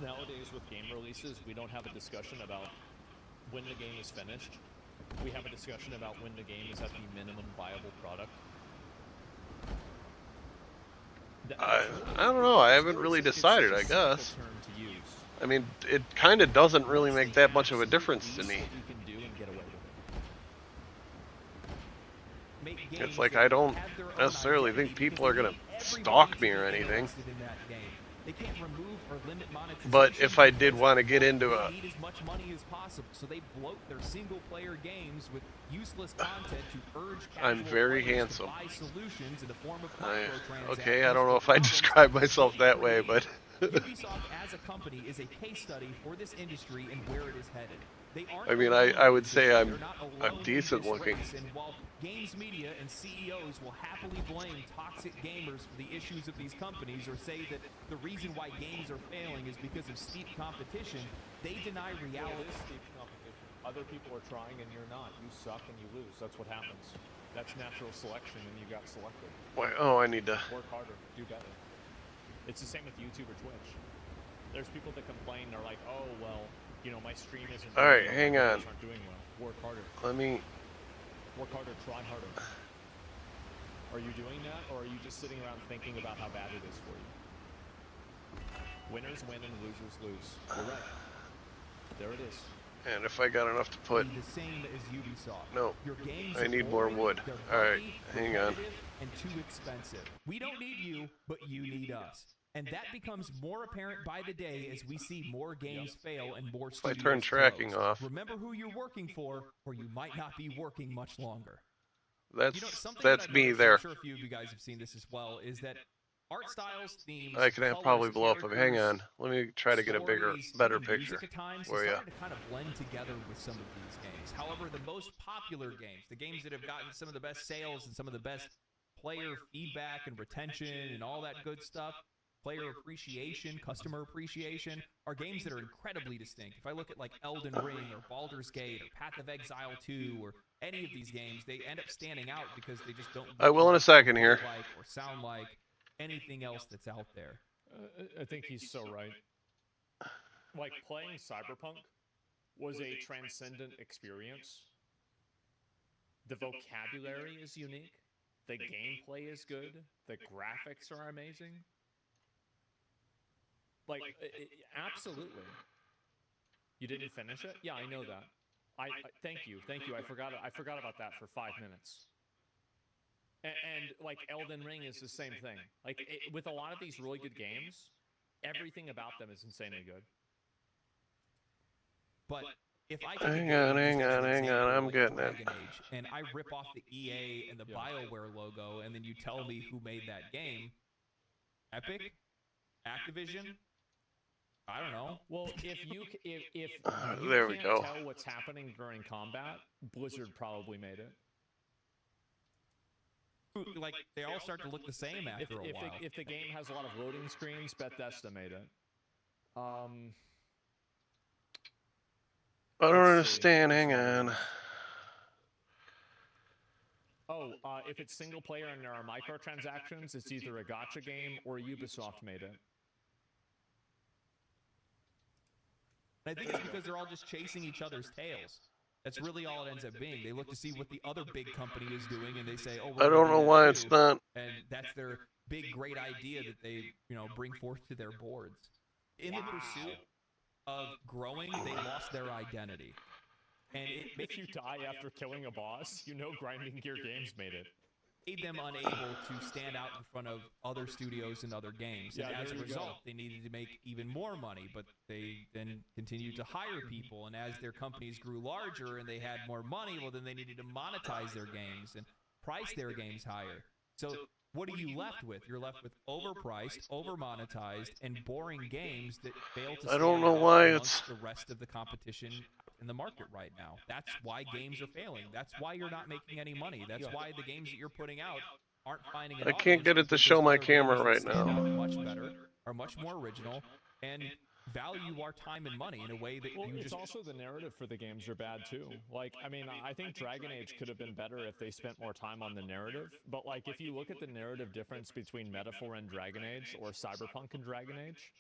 nowadays with game releases, we don't have a discussion about when the game is finished. We have a discussion about when the game is at the minimum viable product. I don't know. I haven't really decided, I guess. I mean, it kind of doesn't really make that much of a difference to me. It's like I don't necessarily think people are going to stalk me or anything. But if I did want to get into a... need as much money as possible, so they bloat their single-player games with useless content to urge I'm very handsome. to buy solutions in the form of microtransactions. Okay, I don't know if I describe myself that way, but... Ubisoft as a company is a case study for this industry and where it is headed. They aren't I mean, I would say I'm decent looking. And while games media and CEOs will happily blame toxic gamers for the issues of these companies or say that the reason why games are failing is because of steep competition, they deny reality. It is steep competition. Other people are trying and you're not. You suck and you lose. That's what happens. That's natural selection and you got selected. Why? Oh, I need to... Work harder. Do better. It's the same with YouTube or Twitch. There's people that complain. They're like, oh, well, you know, my stream isn't... All right, hang on. Aren't doing well. Work harder. Let me... Work harder. Try harder. Are you doing that, or are you just sitting around thinking about how bad it is for you? Winners win and losers lose. You're right. There it is. And if I got enough to put... The same as Ubisoft. No, Your games I need are more boring, wood. they're All right, buggy, hang on. and too expensive. We don't need you, but you need us. And that becomes more apparent by the day as we see more games fail and more If I studios turn tracking close. off... Remember who you're working for, or you might not be working much longer. That's, you know, something that's that me noticed, there. I'm sure a few of you guys have seen this as well, is that art styles, themes, I can probably colors, blow up. Hang on. Let me try to get a stories, better even picture music at times, for is you. starting to kind of blend together with some of these games. However, the most popular games, the games that have gotten some of the best sales and some of the best player feedback and retention and all that good stuff, player appreciation, customer appreciation, are games that are incredibly distinct. If I look at like Elden Ring or Baldur's Gate or Path of Exile 2 or any of these games, they end up standing out because they just don't I will in a second here. like or sound like anything else that's out there. I think he's so right. like playing Cyberpunk was a transcendent experience. The vocabulary is unique. The gameplay is good. The graphics are amazing. Like, absolutely. You didn't finish it? Yeah, I know that. I thank you. I forgot about that for 5 minutes. And like Elden Ring is the same thing. Like with a lot of these really good games, everything about them is insanely good. But if I hang on, I'm getting it. Dragon Age, and I rip off the EA and the BioWare logo, and then you tell me who made that game, Epic, Activision, I don't know. Well, if you there we can't go. tell what's happening during combat, Blizzard probably made it. Like they all start to look the same after a while. If the game has a lot of loading screens, Bethesda made it. I don't understand. Hang on. Oh, if it's single player and there are microtransactions, it's either a gacha game or Ubisoft made it. And I think it's because they're all just chasing each other's tails. That's really all it ends up being. They look to see what the other big company is doing, and they say, "Oh, I don't know why it's not." And that's their big, great idea that they, bring forth to their boards. In the pursuit of growing, they lost their identity. And if you die after killing a boss, Grinding Gear Games made it. Made them unable to stand out in front of other studios and other games. And as a result, they needed to make even more money, but they then continued to hire people. And as their companies grew larger and they had more money, well, then they needed to monetize their games and price their games higher. So what are you left with? You're left with overpriced, over-monetized, and boring games that fail to stand out amongst the rest of the competition in the market right now. That's why games are failing. That's why you're not making any money. That's why the games that you're putting out aren't finding an I can't get it to show my camera right now. Much better, are much more original, and value our time and money in a way that it's also the narrative for the games are bad too. Like, I think Dragon Age could have been better if they spent more time on the narrative. But like, if you look at the narrative difference between Metaphor and Dragon Age or Cyberpunk and Dragon Age,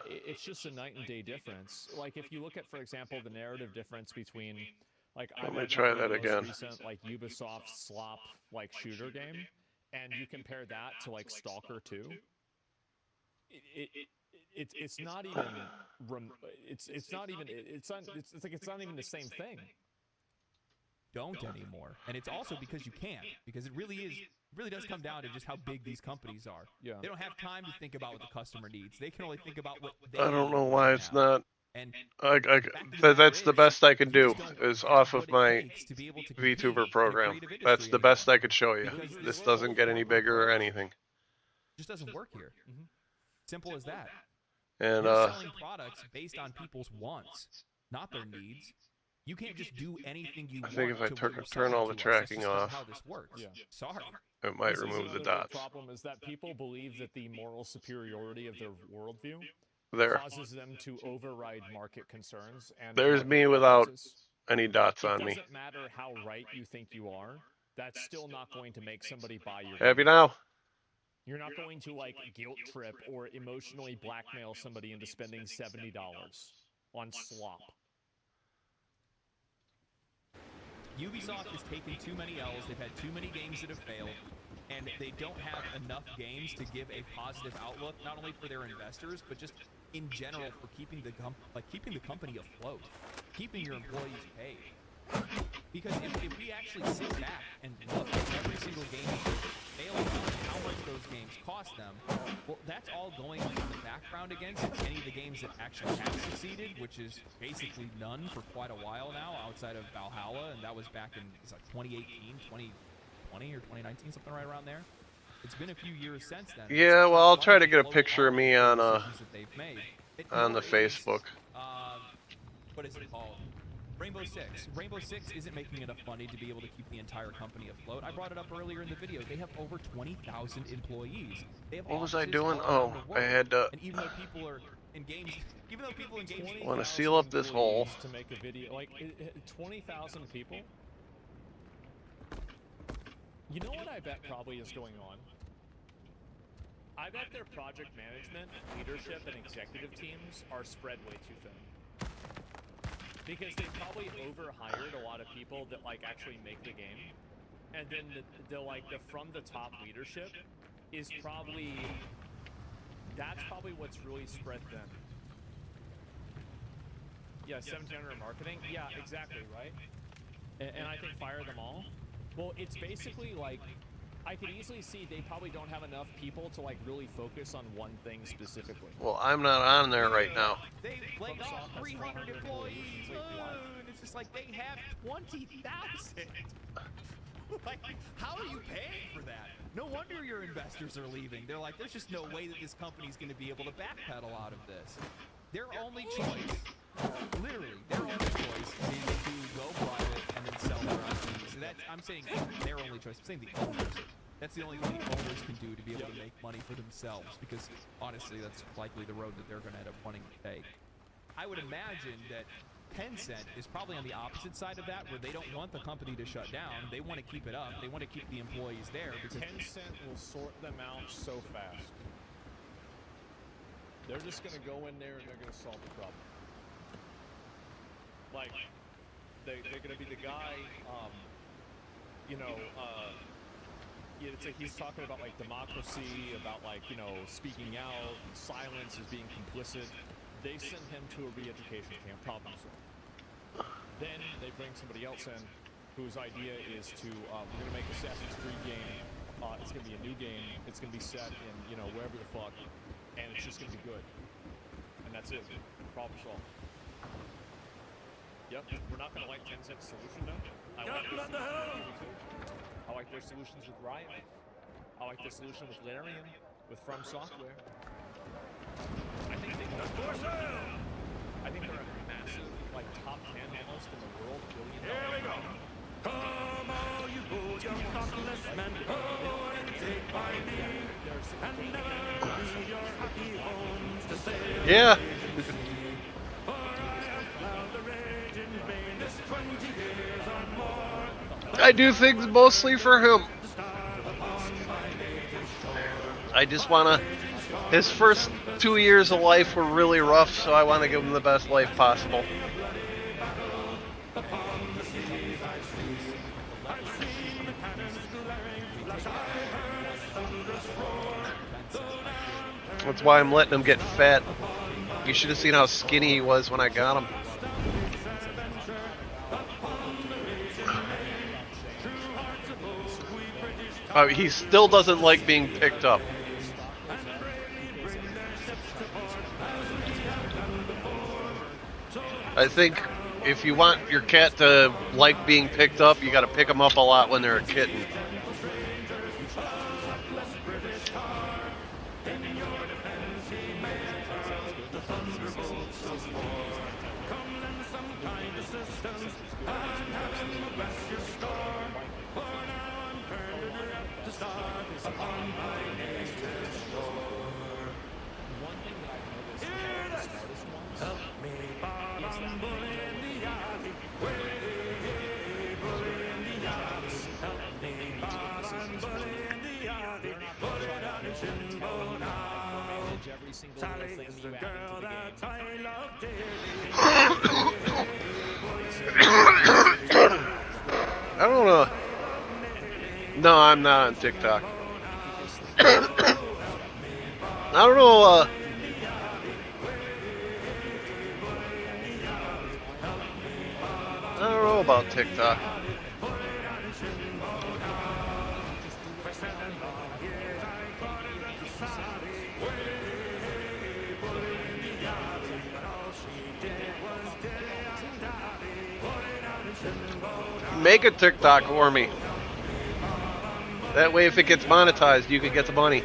it's just a night and day difference. Like if you look at, for example, the narrative difference between, like, let me try that again. Recent, like Ubisoft slop like shooter game, and you compare that to like Stalker 2. It's not even it's not even the same thing. Don't anymore, and it's also because you can't, because it really does come down to just how big these companies are. Yeah. They don't have time to think about what the customer needs. They can only think about what they I don't know need why right it's now. not. And That's the best I can do is off of my VTuber program. That's the best I could show you. This doesn't get any bigger or anything. It just doesn't work here. Simple as that. And you're selling products based on people's wants, not their needs. You can't just do anything you want. I think if I turn all the tracking off, how this works. Yeah. Sorry. It might remove the dots. The problem is that people believe that the moral superiority of their worldview causes them to override market concerns. And there's me without any dots on me. It doesn't matter how right you think you are. That's still not going to make somebody buy your Happy now? You're not going to like guilt trip or emotionally blackmail somebody into spending $70 on slop. Ubisoft has taken too many L's. They've had too many games that have failed, and they don't have enough games to give a positive outlook, not only for their investors, but just in general for keeping the company afloat, keeping your employees paid. Because if we actually sit back and look at every single game that failed and how much those games cost them, well, that's all going in the background against any of the games that actually have succeeded, which is basically none for quite a while now, outside of Valhalla, and that was back in 2018, 2020 or 2019, something right around there. It's been a few years since then. Yeah, well, I'll try to get a picture of me on the Facebook. What is it called? Rainbow Six. Rainbow Six isn't making enough money to be able to keep the entire company afloat. I brought it up earlier in the video. They have over 20,000 employees. They have what was I doing? Oh, I had to. And even though people are in games, want to seal up this hole. To make a video, like 20,000 people. You know what I bet probably is going on? I bet their project management, leadership, and executive teams are spread way too thin. Because they probably overhired a lot of people that like actually make the game, and then the from the top leadership is probably what's really spread thin. Yeah, 1,700 marketing. Yeah, exactly, right. And I think fire them all. Well, it's basically like I could easily see they probably don't have enough people to like really focus on one thing specifically. Well, I'm not on there right now. They laid off 300 employees. And it's just like they have 20,000. Like, how are you paying for that? No wonder your investors are leaving. They're like, there's just no way that this company's going to be able to backpedal out of this. Their only choice, literally, their only choice is to go private and then sell their IPs. So I'm saying their only choice. I'm saying the owners. That's the only thing the owners can do to be able to make money for themselves, because honestly, that's likely the road that they're going to end up wanting to take. I would imagine that Tencent is probably on the opposite side of that, where they don't want the company to shut down. They want to keep it up. They want to keep the employees there. Because Tencent will sort them out so fast. They're just going to go in there and they're going to solve the problem. Like, they're going to be the guy, it's like he's talking about like democracy, about like, speaking out, and silence as being complicit. They send him to a re-education camp, problem solved. Then they bring somebody else in whose idea is to, we're going to make Assassin's Creed game. It's going to be a new game. It's going to be set in, wherever the fuck. And it's just going to be good. And that's it. Problem solved. Yep, we're not going to like Tencent's solution, though. I like their solutions with Riot. I like their solution with Larian, with From Software. I think they're a massive, like top 10 almost in the world, billion-dollar. Here we go. Come all you good young thoughtless men, go and take my knee, and never leave your happy homes to sail. Yeah. For I have plowed the rage in vain this 20 years or more. I do things mostly for him. I just want to... His first 2 years of life were really rough, so I want to give him the best life possible. That's why I'm letting him get fat. You should have seen how skinny he was when I got him. He still doesn't like being picked up. I think if you want your cat to like being picked up, you got to pick them up a lot when they're a kitten. Sally is the girl that I love dearly. I don't know. No, I'm not on TikTok. I don't know. I don't know about TikTok. Make a TikTok for me. That way, if it gets monetized, you can get the money.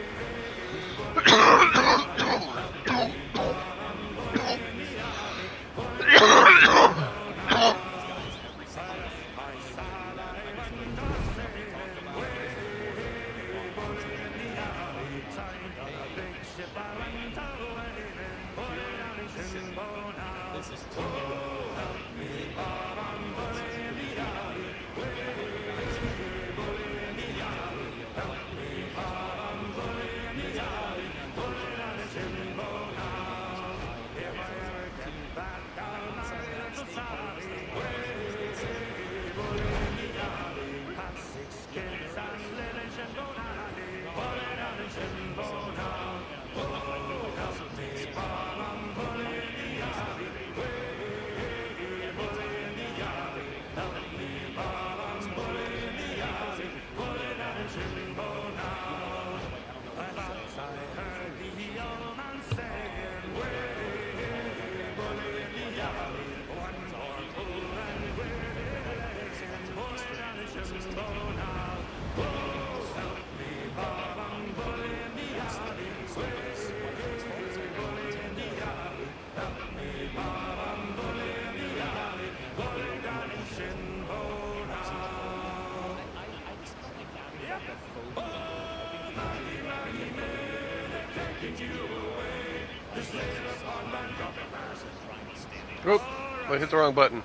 Oop, I hit the wrong button.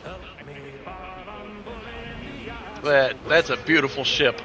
That's a beautiful ship.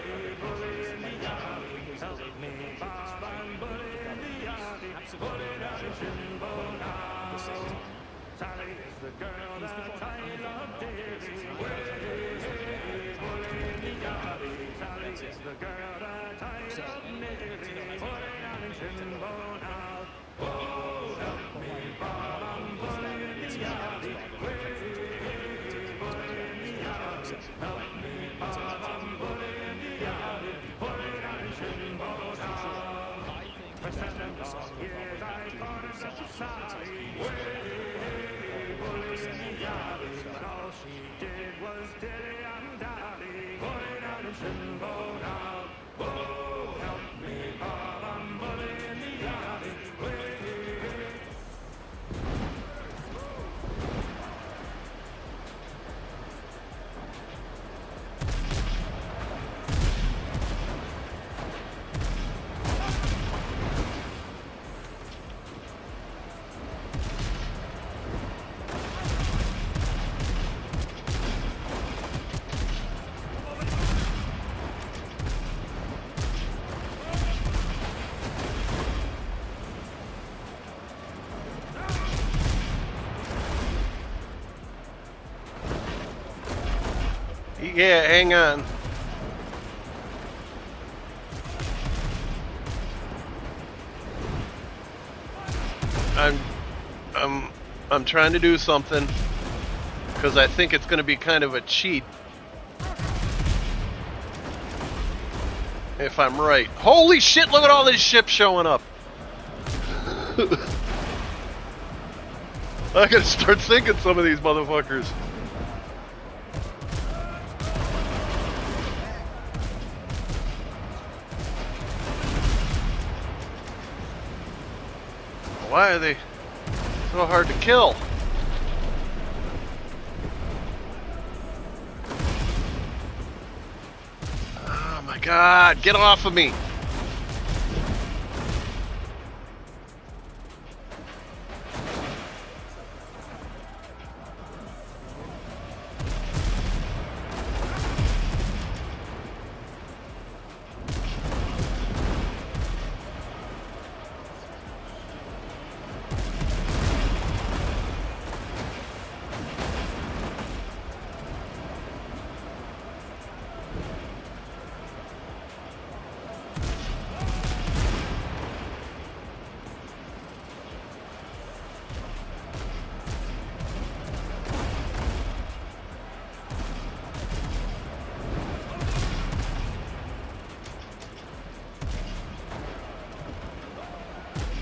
Yeah, hang on. I'm trying to do something because I think it's going to be kind of a cheat if I'm right. Holy shit, look at all these ships showing up. I gotta start sinking some of these motherfuckers. Why are they so hard to kill? Oh my god, get off of me!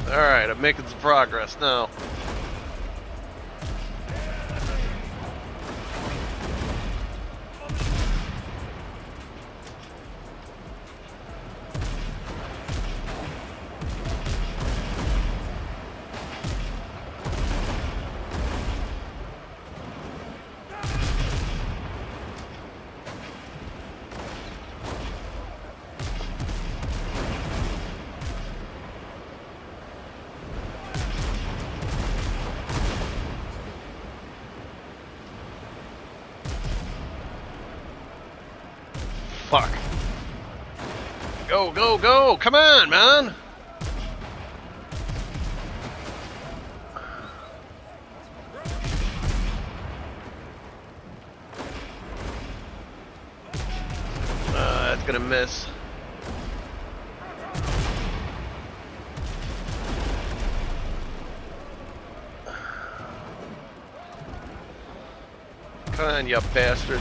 Alright, I'm making some progress now. Fuck. Go, go, go! Come on, man! That's gonna miss. Come on, you bastard.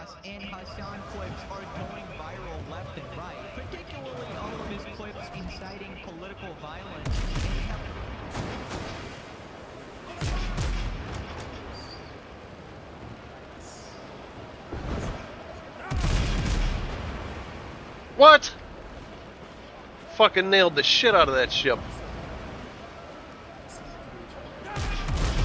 chaos, and Hassan clips are going viral left and right, particularly all of his clips inciting political violence. What? Fucking nailed the shit out of that ship.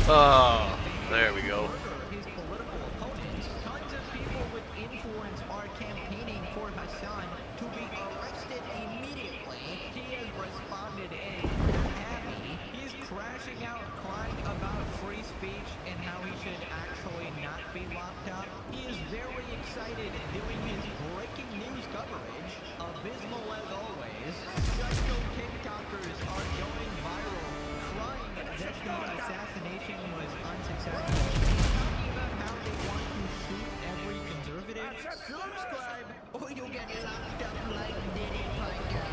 Oh, there we go. His political opponents, tons of people with influence are campaigning for Hassan to be arrested immediately. He has responded and happy. He's crashing out, crying about free speech and how he should actually not be locked up. He is very excited doing his breaking news coverage. Abysmal as always. Psycho TikTokers are going viral, crying that the assassination was unsuccessful. Talking about how they want to shoot every conservative. Subscribe or you'll get locked up like Diddy Piper.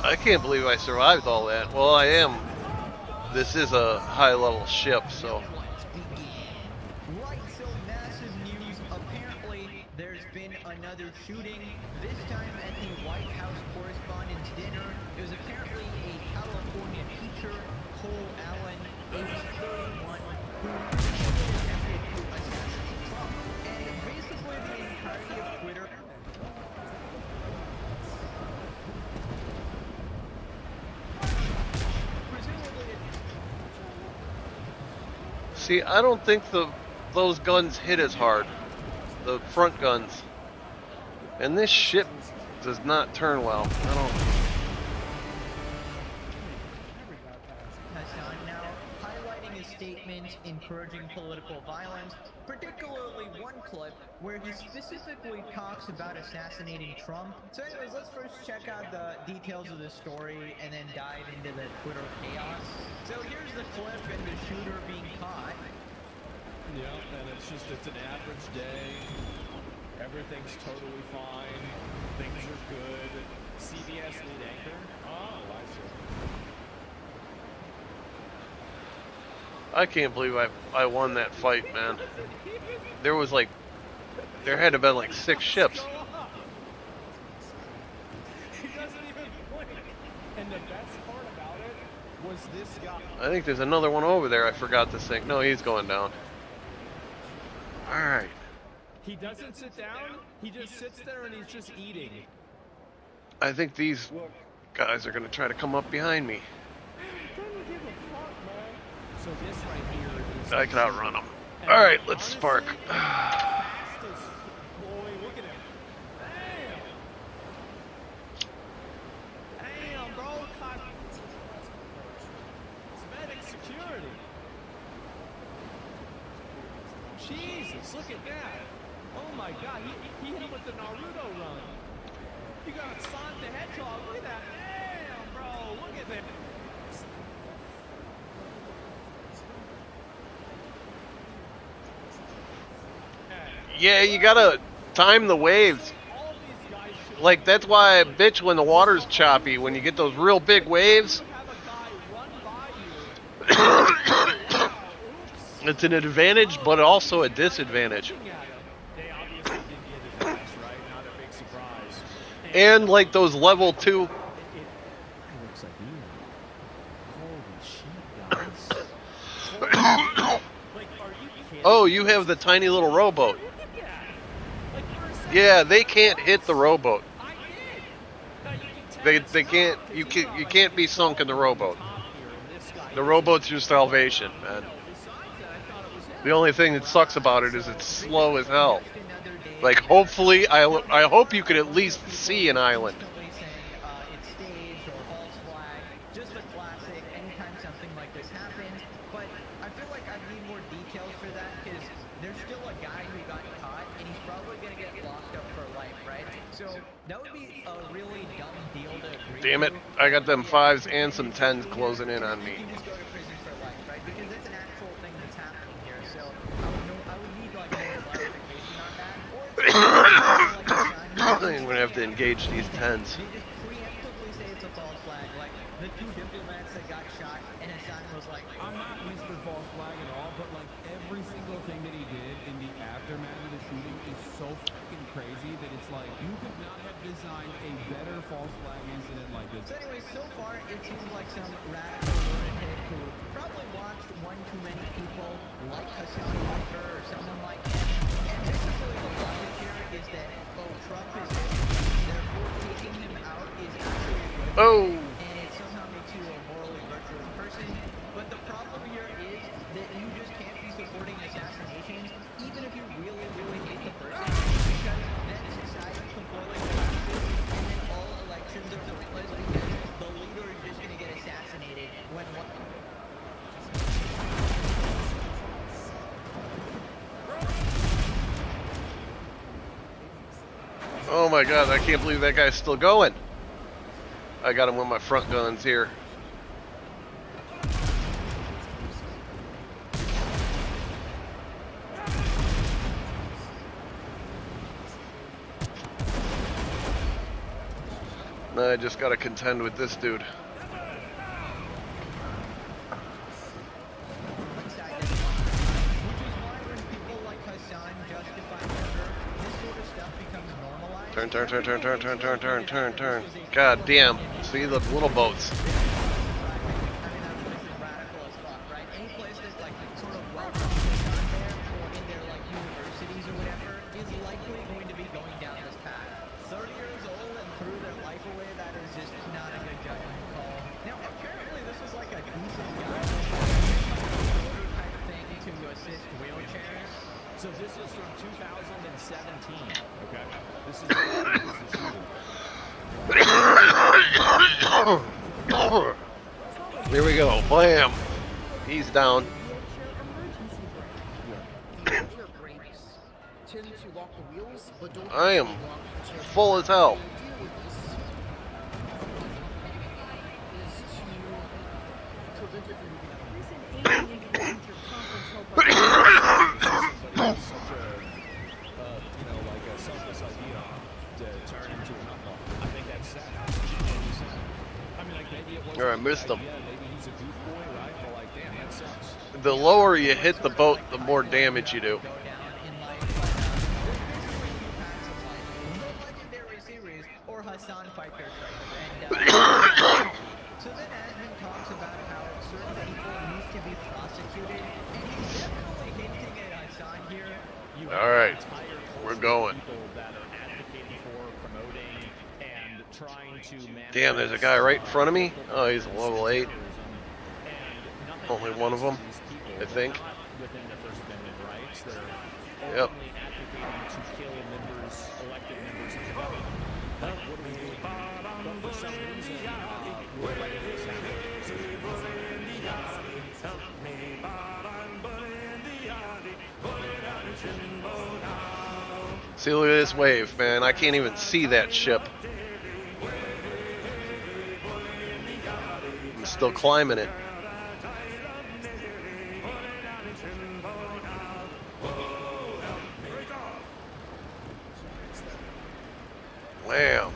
I can't believe I survived all that. Well, I am. This is a high-level ship, so. Right, so massive news. Apparently, there's been another shooting. This time at the White House Correspondents' Dinner. It was apparently a California teacher, Cole Allen, age 31, who attempted to assassinate Trump. And basically the entirety of Twitter. See, I don't think those guns hit as hard. The front guns. And this ship does not turn well. I don't. Hassan now highlighting his statement encouraging political violence, particularly one clip where he specifically talks about assassinating Trump. So anyways, let's first check out the details of the story and then dive into the Twitter chaos. So here's the clip and the shooter being caught. Yeah, and it's an average day. Everything's totally fine. Things are good. CBS lead anchor. Oh, I see. I can't believe I won that fight, man. There was like, there had to have been like 6 ships. He doesn't even blink. And the best part about it was this guy. I think there's another one over there I forgot to sink. No, he's going down. Alright. He doesn't sit down. He just sits there and he's just eating. I think these guys are going to try to come up behind me. Doesn't give a fuck, man. So this right here is... I can outrun them. Alright, let's spark. Fast as... Boy, look at him. Damn. Damn, bro. Cosmetic security. Jesus, look at that. Oh my god, he hit him with the Naruto run. You got Sonic the Hedgehog. Look at that. Damn, bro. Look at that. Yeah, you gotta time the waves. Like, that's why I bitch when the water's choppy, when you get those real big waves. It's an advantage, but also a disadvantage. And like those level 2. Oh, you have the tiny little rowboat. Yeah, they can't hit the rowboat. They can't. You can't be sunk in the rowboat. The rowboat's your salvation, man. The only thing that sucks about it is it's slow as hell. Like, hopefully, I hope you could at least see an island. It's staged or false flag, just a classic anytime something like this happens. But I feel like I need more details for that because there's still a guy who got caught and he's probably going to get locked up for life, right? So that would be a really dumb deal to agree to. Damn it, I got them 5s and some 10s closing in on me. You can just go to prison for life, right? Because that's an actual thing that's happening here. So I would need like more clarification on that. I'm gonna have to engage these 10s. They just preemptively say it's a false flag. Like the 2 diplomats that got shot, and Hassan was like, I'm not Mr. False Flag at all, but like every single little thing that he did in the aftermath of the shooting is so fucking crazy that it's like you could not have designed a better false flag incident like this. So anyway, so far it seems like some radical lunatic who probably watched one too many people like Hassan Walker or someone like him. And this is really the logic here is that, oh, Trump is therefore taking him out is actually good. Oh. And it somehow makes you a morally virtuous person. But the problem here is that you just can't be supporting assassinations even if you really, really hate the person, because then society completely collapses and then all elections are pointless because the leader is just going to get assassinated when one... Oh my god, I can't believe that guy's still going. I got him with my front guns here. Now I just gotta contend with this dude. Turn, turn, turn, turn, turn, turn, turn, turn, turn, turn. God damn. See the little boats. So this is from 2017. Okay. This is Here we go. Blam. He's down. I am full as hell. Or I missed him. The lower you hit the boat, the more damage you do. So then Asmund talks about how certain people need to be prosecuted, and he's definitely hinting at Hassan here. All right, we're going. Damn, there's a guy right in front of me. Oh, he's level 8. Only one of them, I think. Yep. See, look at this wave, man. I can't even see that ship. I'm still climbing it. Wham.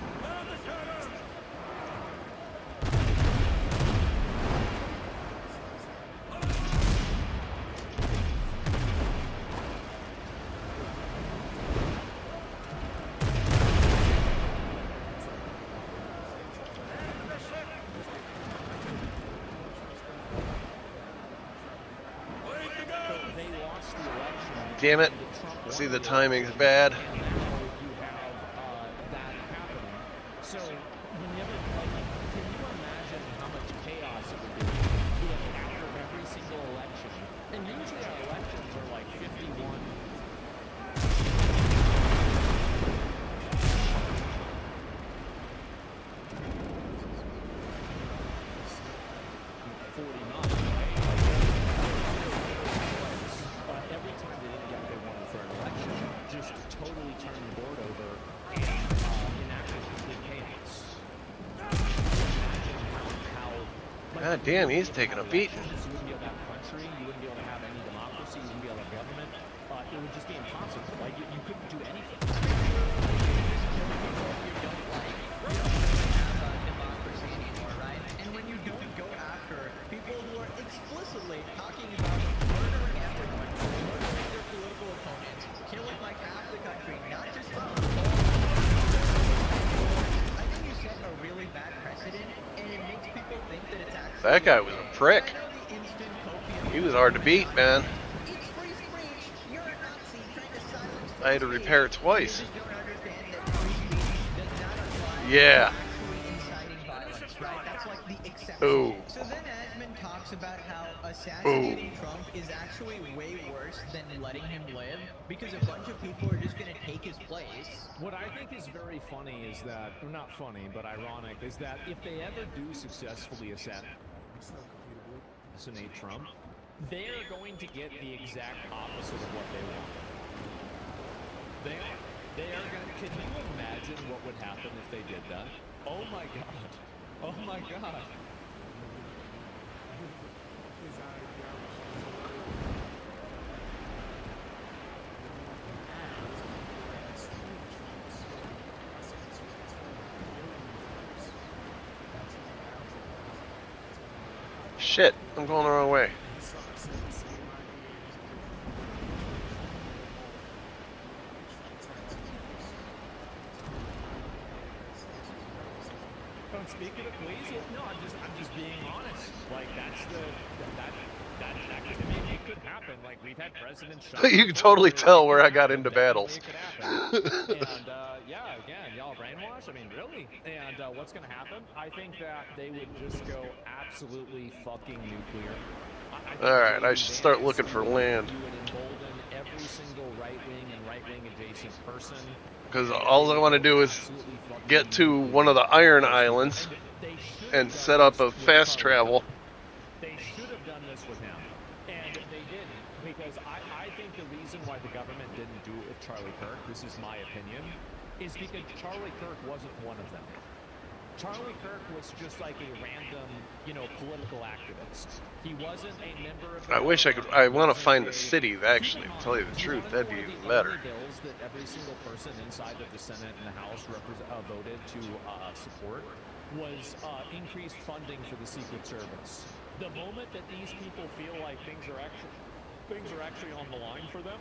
Damn it. See, the timing's bad. So, whenever, can you imagine how much chaos it would be if after every single election, and usually our elections are like 51. 49, every time they didn't get what they wanted for an election, just totally turned the board over and enacted complete chaos. God damn, he's taking a beating. You wouldn't be able to have a country, you wouldn't be able to have any democracy, you wouldn't be able to have government. It would just be impossible. Like, you couldn't do anything. And when you don't go after people who are explicitly talking about murdering everyone, murdering That guy was a prick. He was hard to beat, man. I had to repair it twice. Yeah. Ooh. So then Asmund talks about how assassinating Trump is actually way worse than letting him live because a bunch of people are just going to take his place. What I think is very funny is that, or not funny, but ironic, is that if they ever do successfully assassinate Trump, they are going to get the exact opposite of what they want. They are going to, can you imagine what would happen if they did that? Oh my God. Oh my God. Shit, I'm going the wrong way. Speaking of please, no, I'm just being honest. Like that's I mean, it could happen. Like we've had presidents shot. You can totally tell where I got into battles. And yeah, again, y'all brainwash. I mean, really. And what's gonna happen? I think that they would just go absolutely fucking nuclear. All right, I should start looking for land. You would embolden every single right-wing and right-wing adjacent person. Because all I want to do is get to one of the Iron Islands and set up a fast travel. They should have done this with him, and they didn't, because I think the reason why the government didn't do it with Charlie Kirk, this is my opinion, is because Charlie Kirk wasn't one of them. Charlie Kirk was just like a random, political activist. He wasn't a member of. I wish I could. I want to find the city. Actually, to tell you the truth, that'd be even better. Bills that every single person inside of the Senate and the House voted to support was increased funding for the Secret Service. The moment that these people feel like things are actually on the line for them,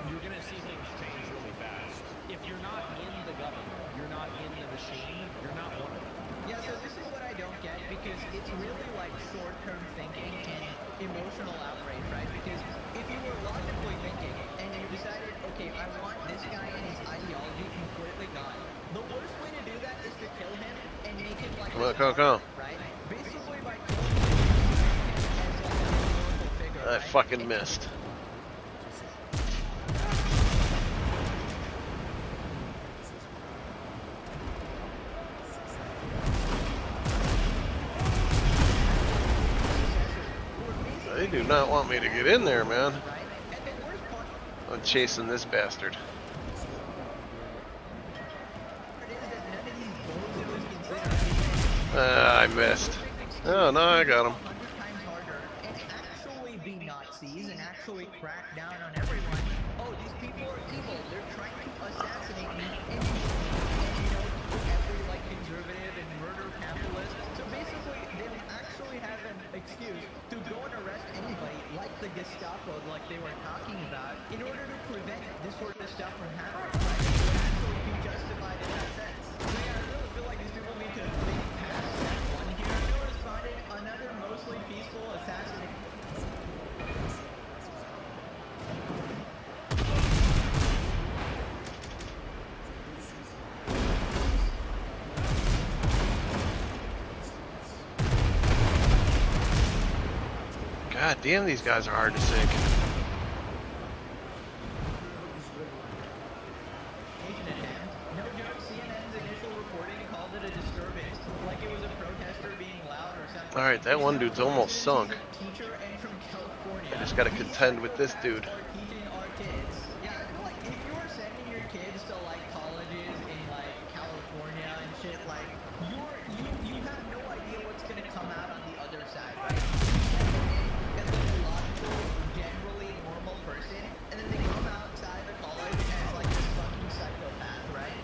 you're going to see things change really fast. If you're not in the government, you're not in the machine, you're not one of them. Yeah, so this is what I don't get, because it's really like short-term thinking and emotional outrage, right? Because if you were logically thinking and you decided, okay, I want this guy and his ideology completely gone, the worst way to do that is to kill him and make him like Come. right? Basically by killing him, as like a historical figure, I fucking missed. They do not want me to get in there, man. I'm chasing this bastard. I missed. Oh, no, I got him. and actually be Nazis and actually crack down on everyone. Oh, these people are evil. They're trying to assassinate me and every like conservative and murder capitalist. So basically, they would actually have an excuse to go and arrest anybody like the Gestapo, like they were talking about, in order to prevent this sort of stuff from happening. Right? It would actually be justified in that sense. So yeah, I really feel like these people need to think past that one here. You know, responded another mostly peaceful assassination. God damn, these guys are hard to sink. No joke, CNN's initial reporting called it a disturbance, like it was a protester being loud or something. Alright, that one dude's almost sunk. Teacher and from California. I just gotta contend with this dude. Teaching our kids. Yeah, I feel like if you were sending your kids to like colleges in like California and shit, like you have no idea what's gonna come out on the other side, right? As like a logical, generally normal person, and then they come outside the college as like this fucking psychopath, right?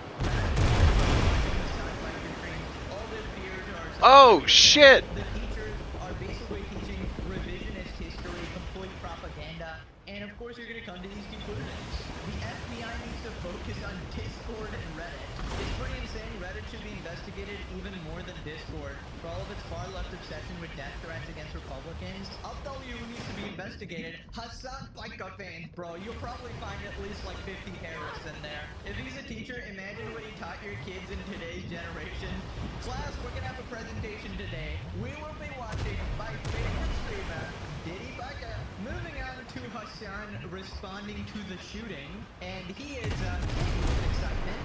All their fears are. Oh shit! The teachers are basically teaching revisionist history, complete propaganda, and of course you're going to come to these conclusions. The FBI needs to focus on Discord and Reddit. It's pretty insane. Reddit should be investigated even more than Discord for all of its far-left obsession with death threats against Republicans. I'll tell you who needs to be investigated. Hassan Piker-Fan, bro. You'll probably find at least like 50 terrorists in there. If he's a teacher, imagine what he taught your kids in today's generation. Class, we're going to have a presentation today. We will be watching my favorite streamer, Diddy Piker. Moving on to Hassan responding to the shooting, and he is with excitement.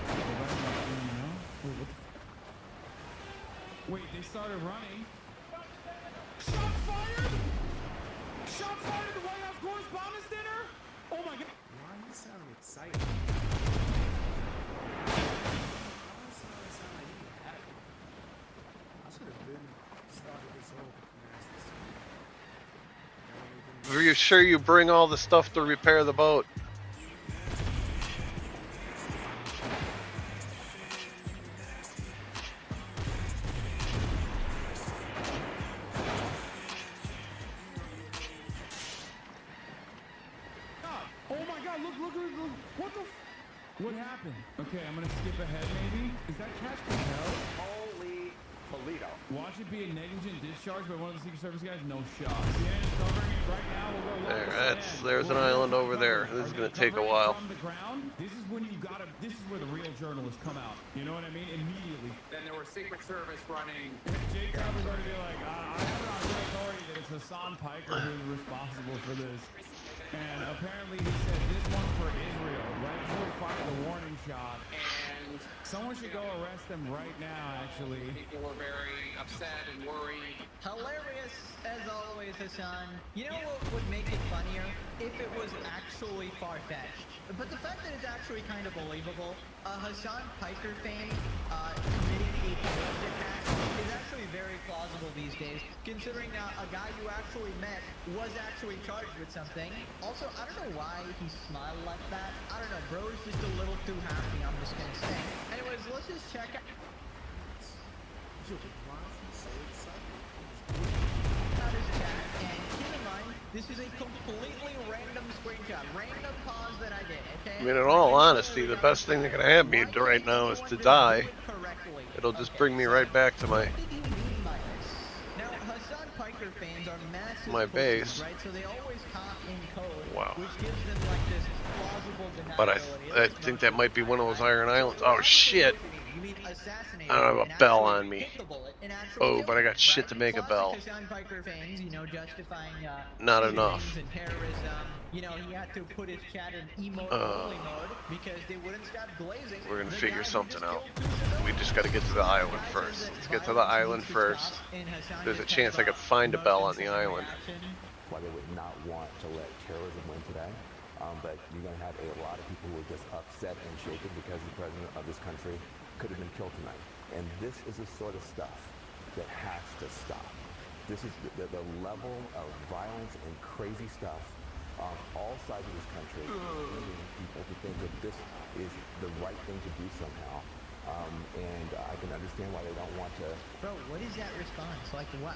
Wait, they started running. Shot fired! Shot fired at the White House Correspondents' Dinner? Oh my God! Why are you sounding excited? I should have been started this whole gymnastics. Are you sure you bring all the stuff to repair the boat? Oh my God, look, what the what happened? Okay, I'm gonna skip ahead maybe. Is that Catch Patel? Holy Toledo. Watch it be a negligent discharge by one of the Secret Service guys? No shot. CNN's covering it right now. We'll go There's an island over there. This is gonna take a while. From the ground. This is when this is where the real journalists come out. You know what I mean? Immediately. Then there were Secret Service running. Jake Cobb is going to be like, I have it on good authority that it's Hassan Piker who's responsible for this. And apparently he said this one's for Israel, right before he fired the warning shot. And someone should go arrest them right now, actually. People were very upset and worried. Hilarious as always, Hassan. You know what would make it funnier? If it was actually far-fetched. But the fact that it's actually kind of believable, Hassan Piker fan committing a terrorist attack is actually very plausible these days, considering a guy you actually met was actually charged with something. Also, I don't know why he smiled like that. I don't know, bro is just a little too happy, I'm just gonna say. Anyways, let's just check out his chat, and keep in mind, this is a completely random screenshot, random pause that I did, okay? I mean, in all honesty, the best thing that can happen to me right now is to die. It'll just bring me right back to my base. Right? So they always talk in code, wow. which gives them like this plausible deniability. But I think that might be one of those Iron Islands. Oh shit! I don't have a bell on me. Oh, but I got shit to make a bell. Not enough. You know, he had to put his chat in emote-only mode because they wouldn't stop glazing. We're gonna figure something out. We just gotta get to the island first. Let's get to the island first. There's a chance I could find a bell on the island. Why they would not want to let terrorism win today. But you're going to have a lot of people who are just upset and shaken because the president of this country could have been killed tonight. And this is the sort of stuff that has to stop. This is the level of violence and crazy stuff on all sides of this country, leading people to think that this is the right thing to do somehow. And I can understand why they don't want to. Bro, what is that response? Like, what?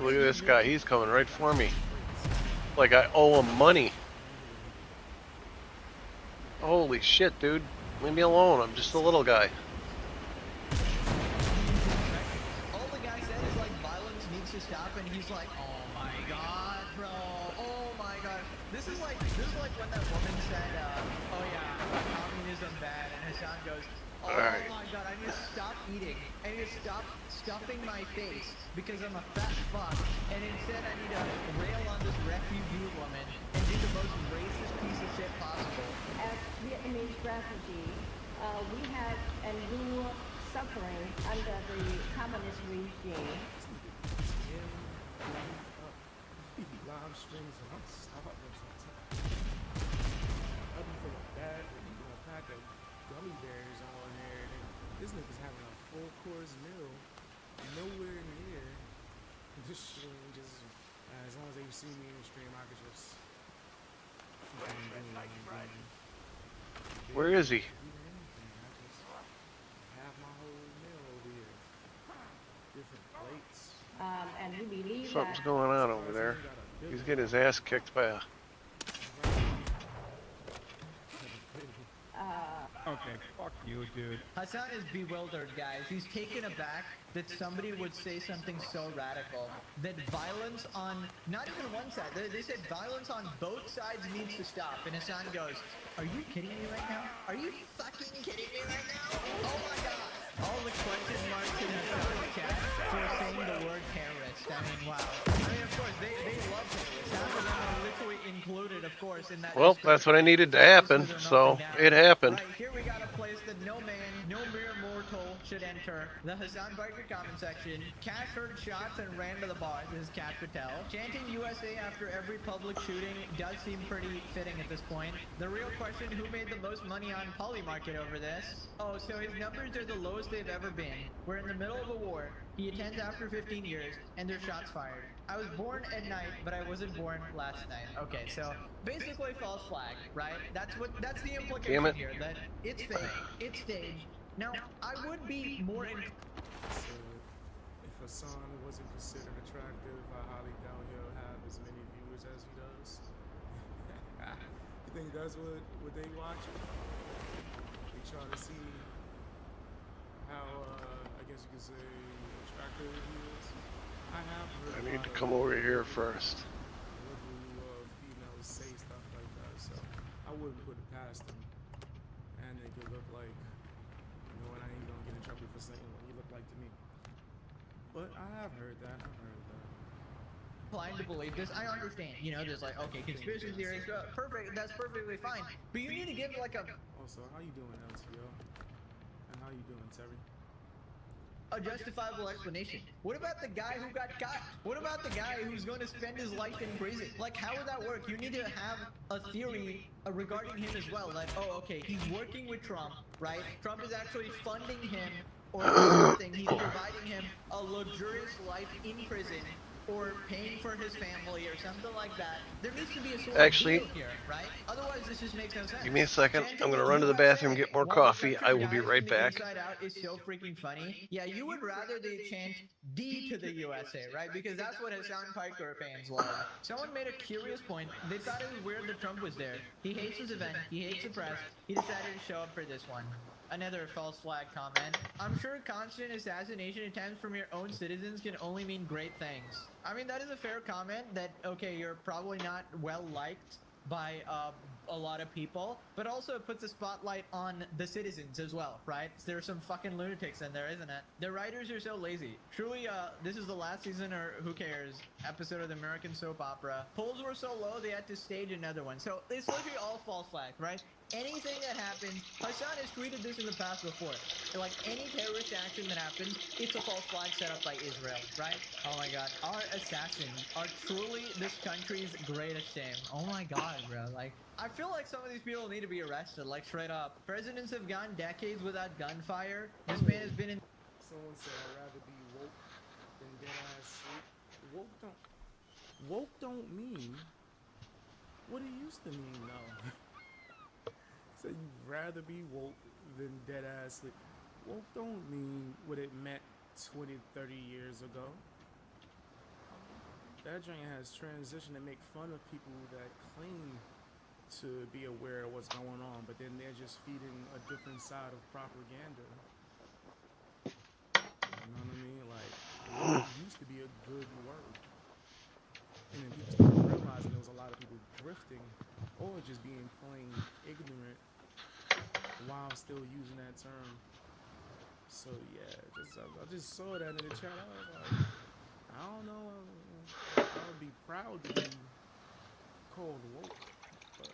Look at this guy. He's coming right for me. Like I owe him money. Holy shit, dude. Leave me alone. I'm just a little guy. All the guy said is like violence needs to stop, and he's like, oh my god, bro. Oh my god. This is like when that woman said, oh yeah, communism bad, and Hassan goes, oh my god, I need to stop eating. I need to stop stuffing my face because I'm a fat fuck. And instead I need to rail on this refugee woman and do the most racist piece of shit possible. As Vietnamese refugee, we have endured suffering under the communist regime. Live streams and I'm starving sometimes. I'd be feeling bad for a pack of gummy bears all in there. And this nigga's having a full course meal, nowhere near this stream. Just as long as they see me in the stream, I could just. Where is he? Have my whole meal over here. Different plates. And we believe Something's going on over there. He's getting his ass kicked by a Okay, fuck you, dude. Hassan is bewildered, guys. He's taken aback that somebody would say something so radical. That violence on, not even one side, they said violence on both sides needs to stop. And Hassan goes, are you kidding me right now? Are you fucking kidding me right now? Oh my god. All the question marks in Hassan's chat for saying the word terrorist. I mean, wow. I mean, of course, they love terrorists. Half of them are literally included, of course, in that. Well, that's what I needed to happen, so it happened. Right, here we got a place that no man, no mere mortal should enter. The Hassan Biker comment section. Cash heard shots and ran to the bar. This is Cash Patel. Chanting USA after every public shooting does seem pretty fitting at this point. The real question, who made the most money on Poly Market over this? Oh, so his numbers are the lowest they've ever been. We're in the middle of a war. He attends after 15 years, and there's shots fired. I was born at night, but I wasn't born last night. Okay, so basically false flag, right? That's the implication here, that it's fake, it's staged. Now, I would be more in. So, if Hassan wasn't considered attractive, I highly doubt he'll have as many viewers as he does. You think that's what they watch? They try to see how, I guess you could say, attractive he is. I have heard I need to come over here first. Females say stuff like that, so I wouldn't put it past them. And they could look like, you know, and I ain't gonna get in trouble for saying what he looked like to me. But I have heard that. Inclined to believe this. I understand. You know, there's like, okay, conspiracy theories, perfect. That's perfectly fine. But you need to give like a. Also, how you doing, LTO? And how you doing, Terry? A justifiable explanation. What about the guy who got caught? What about the guy who's going to spend his life in prison? Like, how would that work? You need to have a theory regarding him as well. Like, oh, okay, he's working with Trump, right? Trump is actually funding him or something. He's providing him a luxurious life in prison or paying for his family or something like that. There needs to be a sort of deal here, right? Otherwise, this just makes no sense. Give me a second. I'm gonna run to the bathroom, get more coffee. I will be right back. Inside Out is so freaking funny. Yeah, you would rather they chant D to the USA, right? Because that's what Hassan Piker fans love. Someone made a curious point. They thought it was weird that Trump was there. He hates his event. He hates the press. He decided to show up for this one. Another false flag comment. I'm sure constant assassination attempts from your own citizens can only mean great things. I mean, that is a fair comment that, okay, you're probably not well liked by a lot of people, but also it puts a spotlight on the citizens as well, right? There's some fucking lunatics in there, isn't it? The writers are so lazy. Truly, this is the last season, or who cares, episode of the American soap opera. Polls were so low, they had to stage another one. So it's literally all false flags, right? Anything that happens, Hassan has tweeted this in the past before. Like, any terrorist action that happens, it's a false flag set up by Israel, right? Oh my god. Our assassins are truly this country's greatest shame. Oh my god, bro. Like, I feel like some of these people need to be arrested, like, straight up. Presidents have gone decades without gunfire. This man has been in. Someone said I'd rather be woke than dead ass sleep. Woke don't mean what it used to mean, though. So you'd rather be woke than dead ass sleep. Woke don't mean what it meant 20, 30 years ago. That joint has transitioned to make fun of people that claim to be aware of what's going on, but then they're just feeding a different side of propaganda. You know what I mean? Like, woke used to be a good word. And then people started realizing there was a lot of people drifting or just being plain ignorant while still using that term. So yeah, I just saw that in the chat. I was like, I don't know. I would be proud to be called woke, but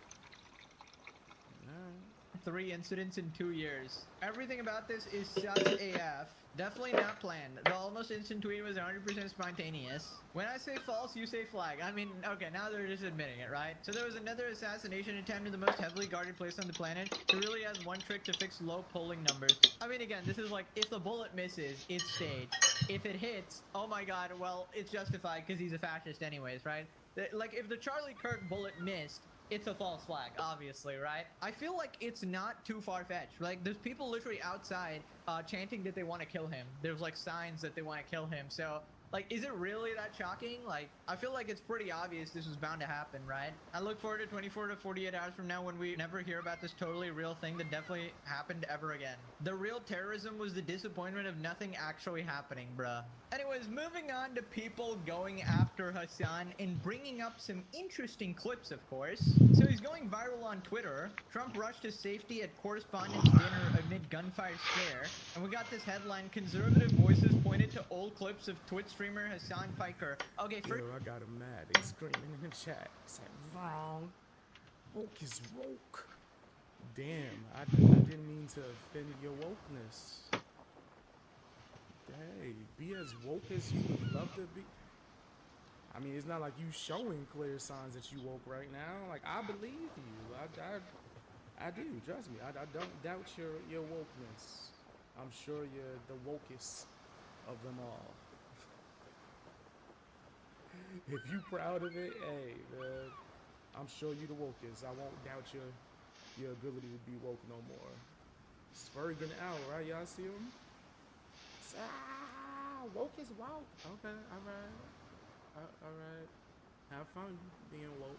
alright. 3 incidents in 2 years. Everything about this is sus AF. Definitely not planned. The almost instant tweet was 100% spontaneous. When I say false, you say flag. I mean, okay, now they're just admitting it, right? So there was another assassination attempt in the most heavily guarded place on the planet. It really has one trick to fix low polling numbers. I mean, again, this is like, if the bullet misses, it's staged. If it hits, oh my god, well, it's justified because he's a fascist anyways, right? Like, if the Charlie Kirk bullet missed, it's a false flag, obviously, right? I feel like it's not too far-fetched. Like, there's people literally outside chanting that they want to kill him. There's like signs that they want to kill him. So, Like, is it really that shocking? Like, I feel like it's pretty obvious this was bound to happen, right? I look forward to 24 to 48 hours from now when we never hear about this totally real thing that definitely happened ever again. The real terrorism was the disappointment of nothing actually happening, bruh. Anyways, moving on to people going after Hassan and bringing up some interesting clips, of course. So he's going viral on Twitter. Trump rushed to safety at correspondence dinner amid gunfire scare. And we got this headline, conservative voices pointed to old clips of Twitch streamer Hassan Piker. Okay, first... Yo, I got him mad. He's screaming in the chat. He said, wrong. Woke is woke. Damn, I didn't mean to offend your wokeness. Hey, be as woke as you would love to be. I mean, it's not like you showing clear signs that you woke right now. Like, I believe you. I do. Trust me. I don't doubt your wokeness. I'm sure you're the wokest of them all. If you proud of it, hey, man, I'm sure you the wokest. I won't doubt your ability to be woke no more. Spurgeon out, right? Y'all see him? Woke is woke. Okay, all right. Have fun being woke.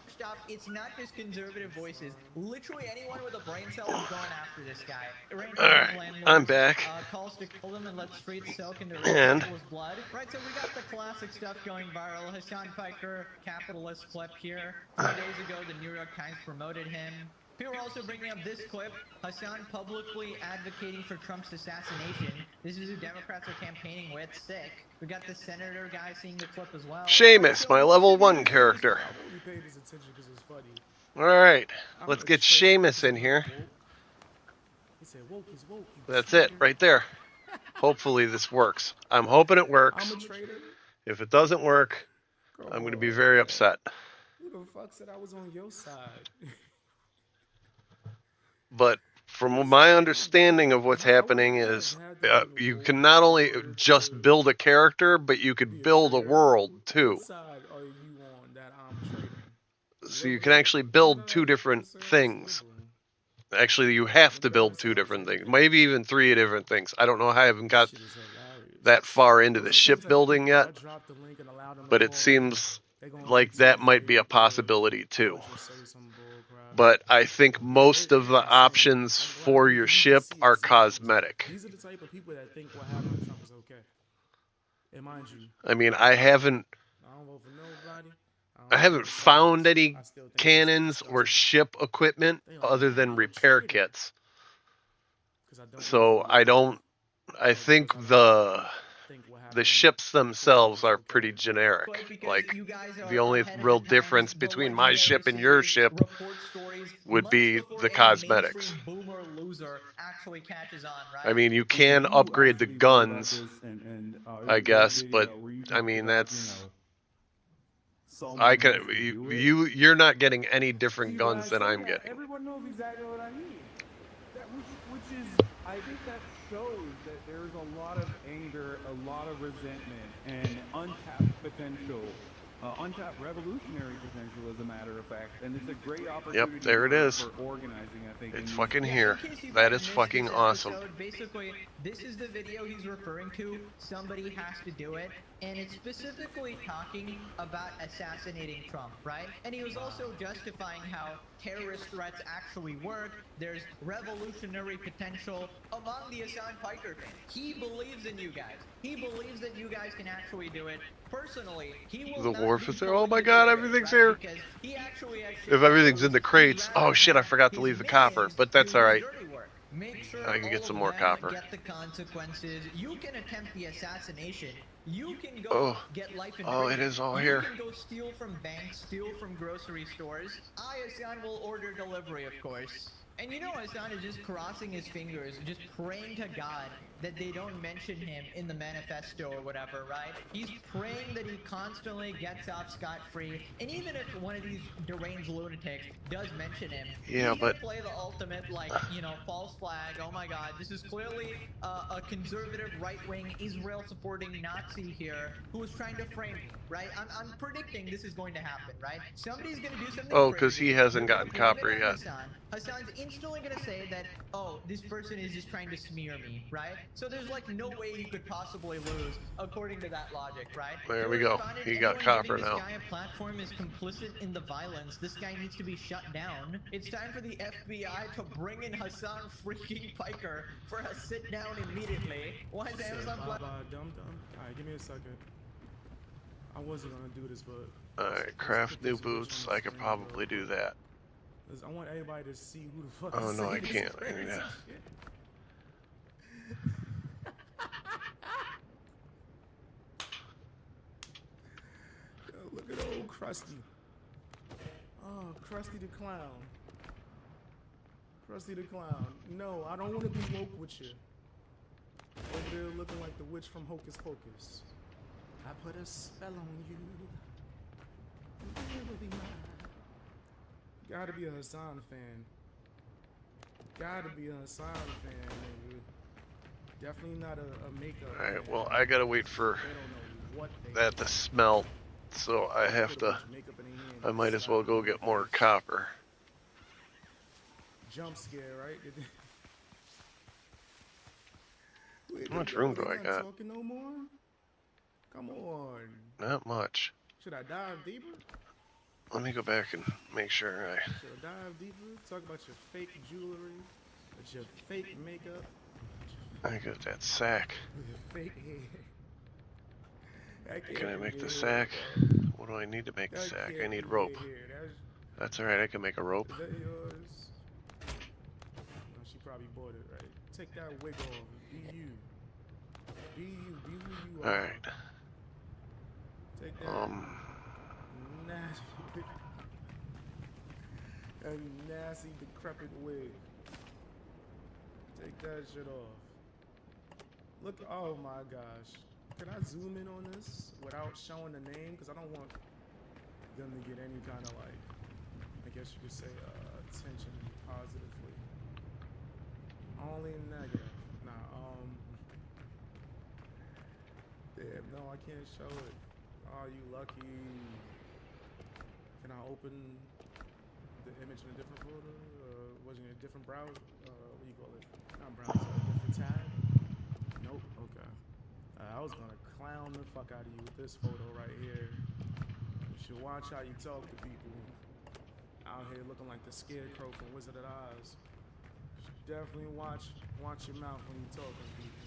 Stop. It's not just conservative voices. Literally anyone with a brain cell is going after this guy. Alright, I'm back. Calls to kill them and let street silk into And people's blood. Right, so we got the classic stuff going viral. Hassan Piker, capitalist clip here. 4 days ago, the New York Times promoted him. People are also bringing up this clip. Hassan publicly advocating for Trump's assassination. This is who Democrats are campaigning with. Sick. We got the senator guy seeing the clip as well. Seamus, my level 1 character. Alright, let's get Seamus in here. That's it, right there. Hopefully this works. I'm hoping it works. If it doesn't work, I'm going to be very upset. Who the fuck said I was on your side? But from my understanding of what's happening is you can not only just build a character, but you could build a world too. So you can actually build 2 different things. Actually, you have to build 2 different things. Maybe even 3 different things. I don't know how I haven't got that far into the shipbuilding yet. But it seems like that might be a possibility too. But I think most of the options for your ship are cosmetic. These are the type of people that think what happened to Trump is okay. And mind you, I mean, I haven't found any cannons or ship equipment other than repair kits. So I think the ships themselves are pretty generic. Like, the only real difference between my ship and your ship would be the cosmetics. I mean, you can upgrade the guns, I guess, but I mean, that's... You're not getting any different guns than I'm getting. Everyone knows exactly what I mean. Which is, I think that shows that there's a lot of anger, a lot of resentment, and untapped potential, untapped revolutionary potential, as a matter of fact. And it's a great opportunity. Yep, there it is. For organizing, I think. It's fucking here. That is fucking awesome. Basically, this is the video he's referring to. Somebody has to do it. And it's specifically talking about assassinating Trump, right? And he was also justifying how terrorist threats actually work. There's revolutionary potential among the Hassan Piker fans. He believes in you guys. He believes that you guys can actually do it. Personally, he will The wharf is there. Oh my god, everything's here. If everything's in the crates. Oh shit, I forgot to leave the copper, but that's alright. I can get some more copper. Get the consequences. You can attempt the assassination. You can go get life in prison. Oh, it is all here. You can go steal from banks, steal from grocery stores. Hassan will order delivery, of course. And you know Hassan is just crossing his fingers, just praying to God that they don't mention him in the manifesto or whatever, right? He's praying that he constantly gets off scot-free. And even if one of these deranged lunatics does mention him, yeah, but play the ultimate, like, you know, false flag. Oh my god, this is clearly a conservative, right-wing, Israel-supporting Nazi here who is trying to frame me, right? I'm predicting this is going to happen, right? Somebody's going to do something because he hasn't gotten copper yet. Hassan's instantly gonna say that, oh, this person is just trying to smear me, right? So there's like no way he could possibly lose according to that logic, right? There we go. Correspondent, He got anyone copper giving this now. guy a platform is complicit in the violence. This guy needs to be shut down. It's time for the FBI to bring in Hassan freaking Piker for a sit down immediately. Why is Amazon Bye, dum dum. Alright, give me a second. I wasn't gonna do this, but Alright, craft new boots. I could probably do that. I want everybody to see who the fuck Oh is no, I saying this can't. crazy Yeah. shit. Yo, look at old Krusty. Oh, Krusty the Clown. Krusty the Clown. No, I don't want to be woke with you. Over there looking like the witch from Hocus Pocus. I put a spell on you. You will be mine. Gotta be a Hassan fan. Gotta be a Hassan fan, nigga. Definitely not a makeup. Alright, well, I gotta wait for that to smelt, so I have to. I might as well go get more copper. Jump scare, right? Wait, How much room do I not got? talking no more? Come on. Not much. Should I dive deeper? Let me go back and make sure I. Should I dive deeper? Talk about your fake jewelry, with your fake makeup, I got that sack. with your fake hair. Can I make the sack? What do I need to make the sack? I need rope. That's alright, I can make a rope. Is that yours? No, she probably bought it, right? Take that wig off. Be you. Be you. Be who you are. Alright. Take that nasty, a nasty, decrepit wig. Take that shit off. Look, oh my gosh. Can I zoom in on this without showing the name? Because I don't want them to get any kind of like, I guess you could say, attention positively. Only negative. Nah, damn, no, I can't show it. Oh, you lucky. Can I open the image in a different folder? Was it in a different browser? What do you call it? Not browser, a different tab? Nope, okay. I was gonna clown the fuck out of you with this photo right here. You should watch how you talk to people. Out here looking like the scarecrow from Wizard of Oz. You should definitely watch your mouth when you talk to people.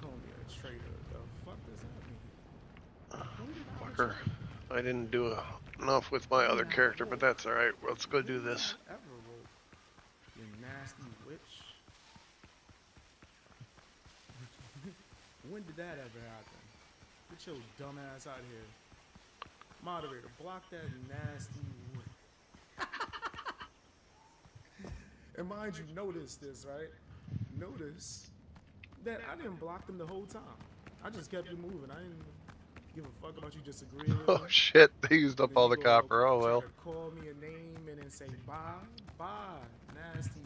Call me a traitor. The fuck does that mean? Fucker. I didn't do enough with my other character, but that's alright. Let's go do this. You nasty witch. When did that ever happen? Get your dumb ass out here. Moderator, block that nasty witch. And mind you, notice this, right? Notice that I didn't block them the whole time. I just kept it moving. I didn't give a fuck about you disagreeing with Oh me. shit, they used up all the copper. Oh well. Call me a name and then say bye, bye. Nasty,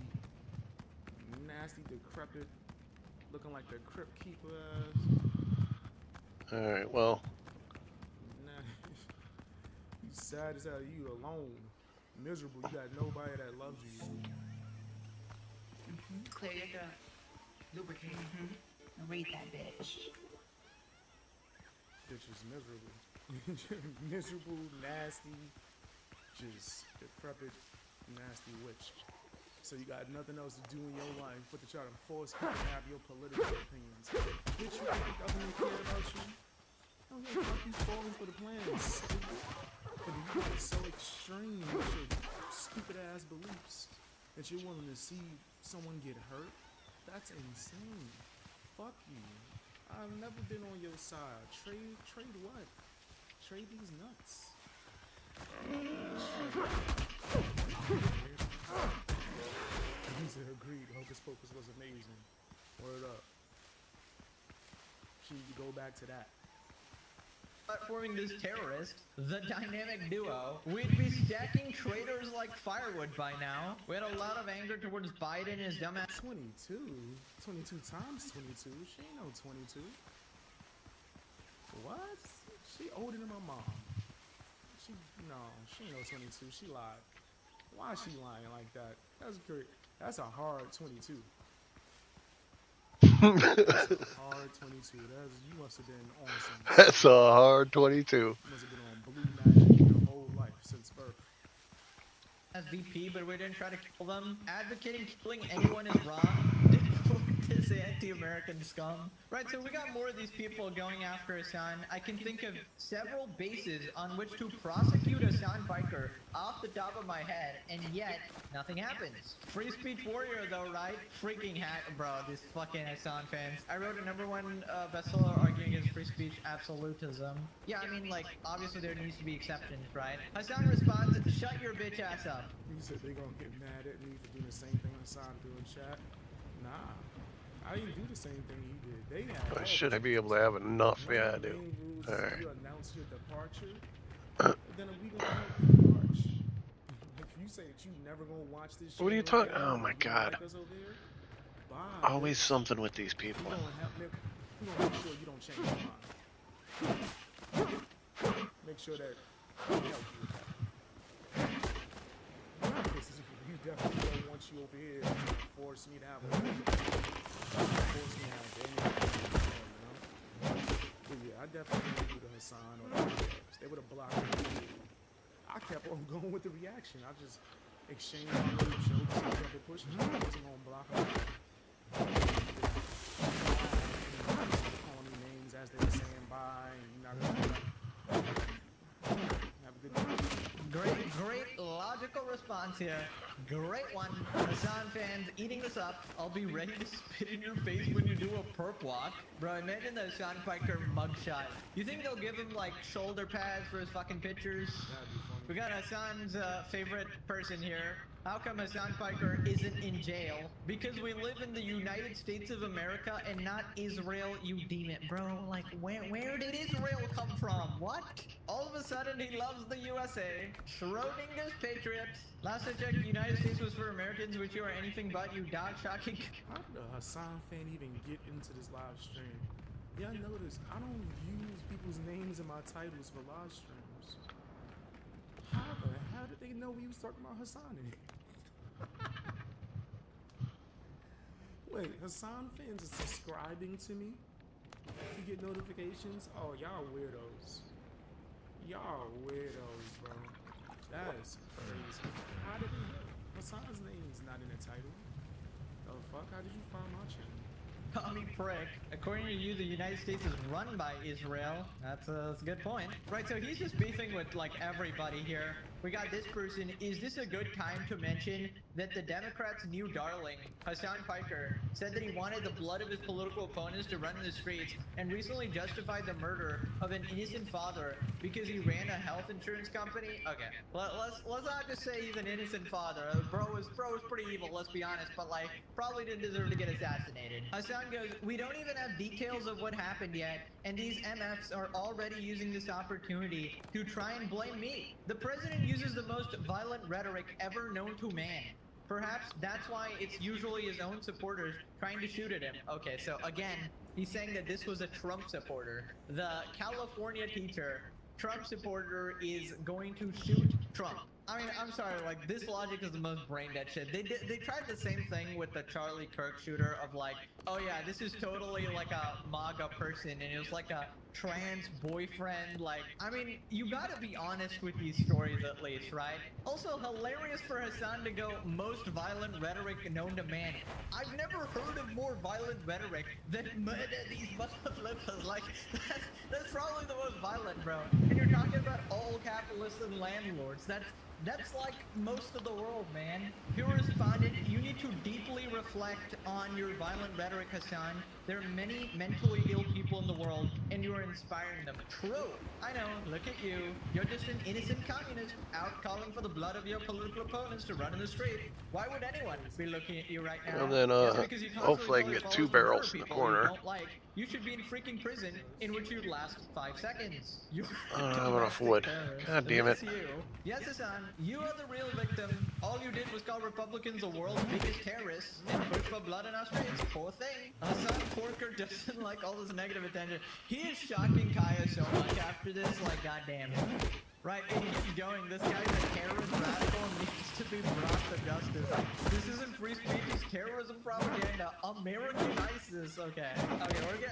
nasty, decrepit, looking like the crypt keeper ass. Alright, well. Nah, you sad as hell. You alone, miserable. You got nobody that loves you. Clear your throat. Lubricate. Read that bitch. Bitch is miserable. Miserable, nasty, just decrepit, nasty witch. So you got nothing else to do in your life but to try to force people to have your political opinions. Bitch, you think the government care about you? Oh yeah, fuck you falling for the plans. But you get so extreme with your stupid ass beliefs that you're willing to see someone get hurt. That's insane. Fuck you. I've never been on your side. Trade what? Trade these nuts. He said agreed. Hocus Pocus was amazing. Word up. Should you go back to that? Platforming this terrorist, the dynamic duo, we'd be stacking traitors like firewood by now. We had a lot of anger towards Biden and his dumbass. 22? 22 times 22? She ain't no 22. What? She older than my mom. She ain't no 22. She lied. Why is she lying like that? That's great. That's a hard 22. That's a hard 22. You must have been on some. That's a hard 22. You must have been on blue magic your whole life since birth. As VP, but we didn't try to kill them. Advocating killing anyone is wrong. This anti-American scum. Right, so we got more of these people going after Hassan. I can think of several bases on which to prosecute Hassan Piker off the top of my head, and yet nothing happens. Free speech warrior though, right? Freaking hack, bro, these fucking Hassan fans. I wrote a #1 bestseller arguing against free speech absolutism. Yeah, I mean, like, obviously there needs to be exceptions, right? Hassan responds, shut your bitch ass up. You said they gonna get mad at me for doing the same thing Hassan do in chat? Nah. I didn't do the same thing he did. They had. Should I be able to have enough? Yeah, I do. Alright. You announce your departure, then we gonna help you departure. If you say that you never gonna watch this shit, What are you talking? Oh my god. Always something with these people. We're gonna make sure you don't change your mind. Make sure that we help you with that. You definitely don't want you over here to force me to have a force me to have anything, you know? But yeah, I definitely didn't do the Hassan or the Arabs. They would have blocked me. I kept on going with the reaction. I just exchanged my little jokes and kept it pushing. I wasn't gonna block them. Calling me names as they were saying bye, and you're not gonna have a good day. Great logical response here. Great one. Hassan fans eating this up. I'll be ready to spit in your face when you do a perp walk. Bro, imagine the Hassan Piker mugshot. You think they'll give him like shoulder pads for his fucking pictures? We got Hassan's favorite person here. How come Hassan Piker isn't in jail? Because we live in the United States of America and not Israel, you demon. Bro, like, where did Israel come from? What? All of a sudden, he loves the USA. Schrodinger's Patriot. Last I checked, the United States was for Americans, which you are anything but, you dog shocking. How did a Hassan fan even get into this live stream? Y'all notice, I don't use people's names in my titles for live streams. How the hell did they know we was talking about Hassan in here? Wait, Hassan fans are subscribing to me to get notifications? Oh, y'all weirdos. Y'all weirdos, bro. That is crazy. How did he know? Hassan's name's not in the title. The fuck? How did you find my channel? Commie prick. According to you, the United States is run by Israel. That's a good point. Right, so he's just beefing with, like, everybody here. We got this person. Is this a good time to mention that the Democrats' new darling, Hassan Piker, said that he wanted the blood of his political opponents to run in the streets and recently justified the murder of an innocent father because he ran a health insurance company? Okay, let's not just say he's an innocent father. Bro was pretty evil, let's be honest, but, like, probably didn't deserve to get assassinated. Hassan goes, we don't even have details of what happened yet, and these MFs are already using this opportunity to try and blame me. The president uses the most violent rhetoric ever known to man. Perhaps that's why it's usually his own supporters trying to shoot at him. Okay, so again, he's saying that this was a Trump supporter. The California teacher, Trump supporter, is going to shoot Trump. I mean, I'm sorry, like, this logic is the most brain dead shit. They tried the same thing with the Charlie Kirk shooter of like, oh yeah, this is totally like a MAGA person, and it was like a trans boyfriend. Like, I mean, you gotta be honest with these stories at least, right? Also, hilarious for Hassan to go most violent rhetoric known to man. I've never heard of more violent rhetoric than these motherfuckers. Like, that's probably the most violent, bro. And you're talking about all capitalists and landlords. That's like most of the world, man. You responded, you need to deeply reflect on your violent rhetoric, Hassan. There are many mentally ill people in the world, and you are inspiring them. True. I know, look at you. You're just an innocent communist out calling for the blood of your political opponents to run in the street. Why would anyone be looking at you right now? And then, hopefully I can get 2 barrels in the corner. You should be in freaking prison, in which you'd last 5 seconds. I don't have enough wood. God damn it. Yes, Hassan, you are the real victim. All you did was call Republicans the world's biggest terrorists and push for blood in our streets. Poor thing. Hassan Porker doesn't like all this negative attention. He is shocking Kaya so much after this, like, goddamn. Right, it keeps going. This guy's a terrorist radical and needs to be brought to justice. This isn't free speech, it's terrorism propaganda. American ISIS. Okay,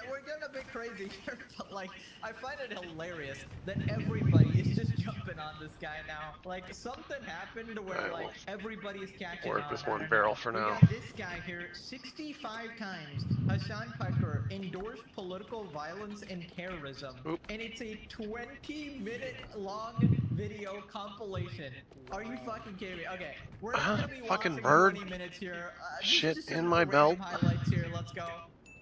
we're getting a bit crazy here, but like, I find it hilarious that everybody is just jumping on this guy now. Like, something happened where like everybody is catching on. Work with one barrel for now. We got this guy here 65 times. Hassan Piker endorsed political violence and terrorism. And it's a 20-minute long video compilation. Are you fucking kidding me? Okay, we're not gonna be fucking watching bird. 20 minutes here. Shit just in some my random belt. highlights here. Let's go.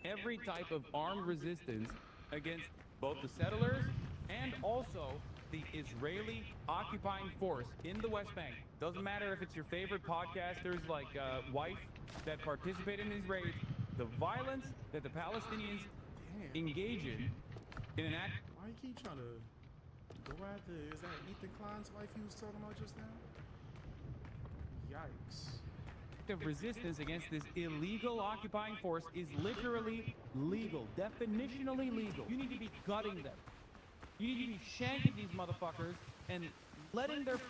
Every type of armed resistance against both the settlers and also the Israeli occupying force in the West Bank. Doesn't matter if it's your favorite podcasters like Wife that participate in these raids. The violence that the Palestinians engage in an act. Why you keep trying to go after? Is that Ethan Klein's wife you was talking about just now? Yikes. Of resistance against this illegal occupying force is literally legal, definitionally legal. You need to be gutting them. You need to be shanking these motherfuckers and letting their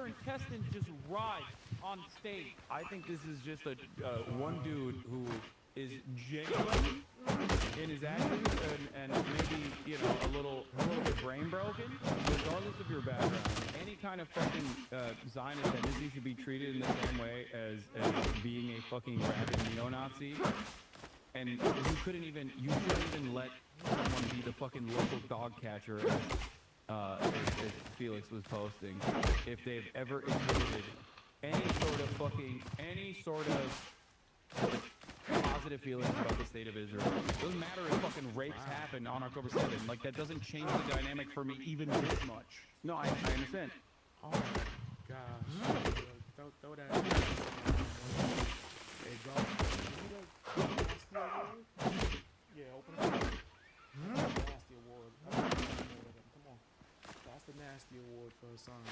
intestines just ride on stage. I think this is just a one dude who is genuine in his actions and maybe, you know, a little bit brain broken, regardless of your background. Any kind of fucking Zionist entity should be treated in the same way as being a fucking rabid neo-Nazi. And you shouldn't even let someone be the fucking local dog catcher as Felix was posting. If they've ever exhibited any sort of positive feelings about the state of Israel. Doesn't matter if fucking rapes happen on October 7th. Like, that doesn't change the dynamic for me even this much. No, I understand. Oh my gosh. Throw that. Hey, go. Yeah, open it up. Nasty award. Come on. That's the nasty award for a song.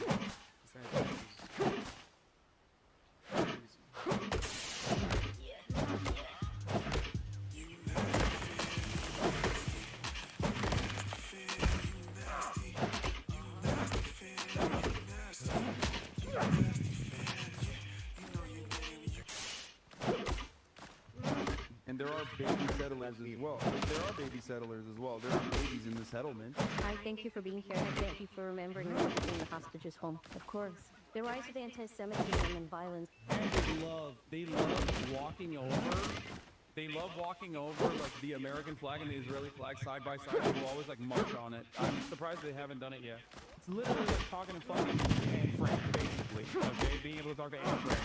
And there are baby settlers as well. There are baby settlers as well. There are babies in the settlement. I thank you for being here, and thank you for remembering me in the hostages' home. Of course. The rise of anti-Semitism and violence. They love walking over. They love walking over like the American flag and the Israeli flag side by side. They will always like march on it. I'm surprised they haven't done it yet. It's literally like talking to fucking Anne Frank, basically. Okay, being able to talk to Anne Frank.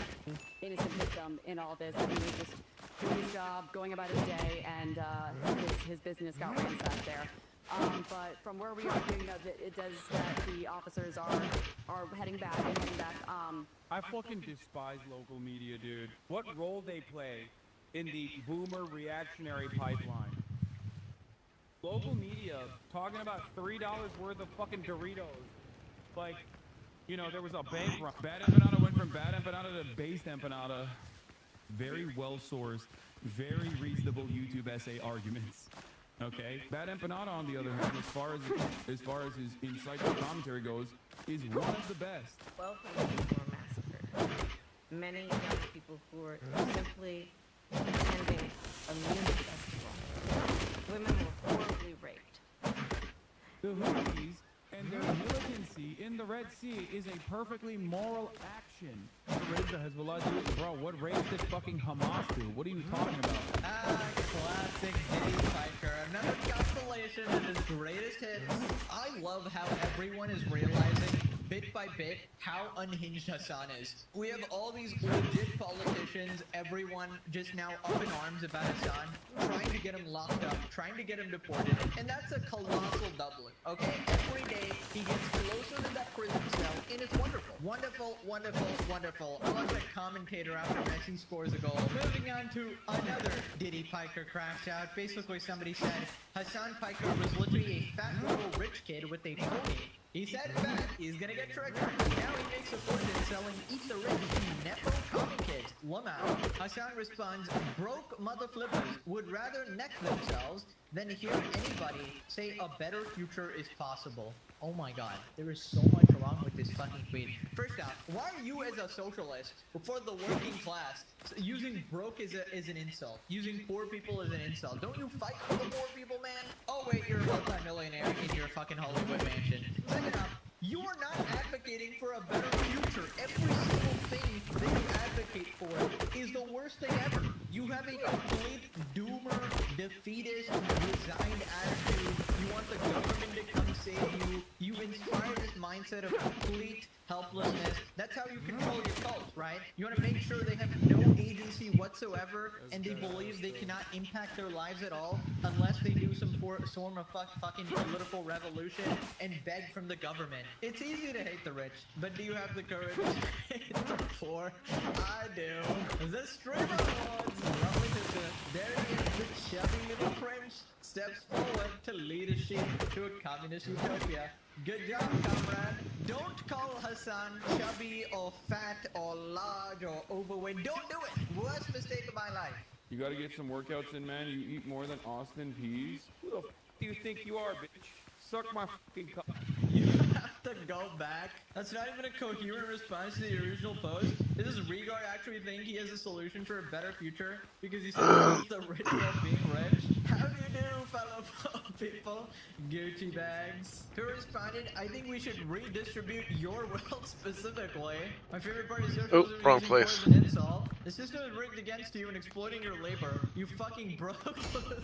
Innocent victim in all this. I mean, he was just doing his job, going about his day, and his business got ransacked there. But from where we are here, you know, it does that the officers are heading back. I fucking despise local media, dude. What role they play in the boomer reactionary pipeline. Local media talking about $3 worth of fucking Doritos. Like, you know, there was a bank run. Bad empanada went from bad empanada to based empanada. Very well-sourced, very reasonable YouTube essay arguments. Okay? Bad empanada, on the other hand, as far as his insightful commentary goes, is one of the best. 1,200 people were massacred. Many young people who were simply attending a music festival. Women were horribly raped. The Houthis and their militancy in the Red Sea is a perfectly moral action. What raid the Hezbollah do? Bro, what raid did fucking Hamas do? What are you talking about? Classic Diddy Piker. Another compilation of his greatest hits. I love how everyone is realizing bit by bit how unhinged Hassan is. We have all these legit politicians, everyone just now up in arms about Hassan, trying to get him locked up, trying to get him deported, and that's a colossal doubling, okay? Every day he gets closer to that prison cell, and it's wonderful. Wonderful, wonderful, wonderful. I love that commentator after Messi scores a goal. Moving on to another Diddy Piker crash out. Basically somebody said Hassan Piker was literally a fat little rich kid with a pony. He said fat, he's gonna get triggered. Now he makes a fortune selling Eat the Rich to Nepo comic kids. Love call him out. Hassan responds, broke mother flippers would rather neck themselves than hear anybody say a better future is possible. Oh my god, there is so much wrong with this fucking tweet. First off, why are you as a socialist for the working class using broke as an insult? Using poor people as an insult? Don't you fight for the poor people, man? Oh wait, you're a multi-millionaire in your fucking Hollywood mansion. Second off, you are not advocating for a better future. Every single thing that you advocate for is the worst thing ever. You have a complete doomer, defeatist, resigned attitude. You want the government to come save you. You inspire this mindset of complete helplessness. That's how you control your cults, right? You want to make sure they have no agency whatsoever, and they believe they cannot impact their lives at all unless they do some form of fucking political revolution and beg from the government. It's easy to hate the rich, but do you have the courage to hate the poor? I do. The streamer awards. Lovely to there he is, the chubby little prince steps forward to leadership to a communist utopia. Good job, comrade. Don't call Hassan chubby or fat or large or overweight. Don't do it. Worst mistake of my life. You gotta get some workouts in, man. You eat more than Austin Peas. Who the f do you think you are, bitch? Suck my fucking cock. You have to go back. That's not even a coherent response to the original post. Does Regard actually think he has a solution for a better future? Because he said the rich while being rich? How do you do, fellow people? Gucci bags. Who responded, I think we should redistribute your wealth specifically. My favorite part is socialism wrong using place. war as an insult. The system is rigged against you and exploiting your labor. You fucking broke loser.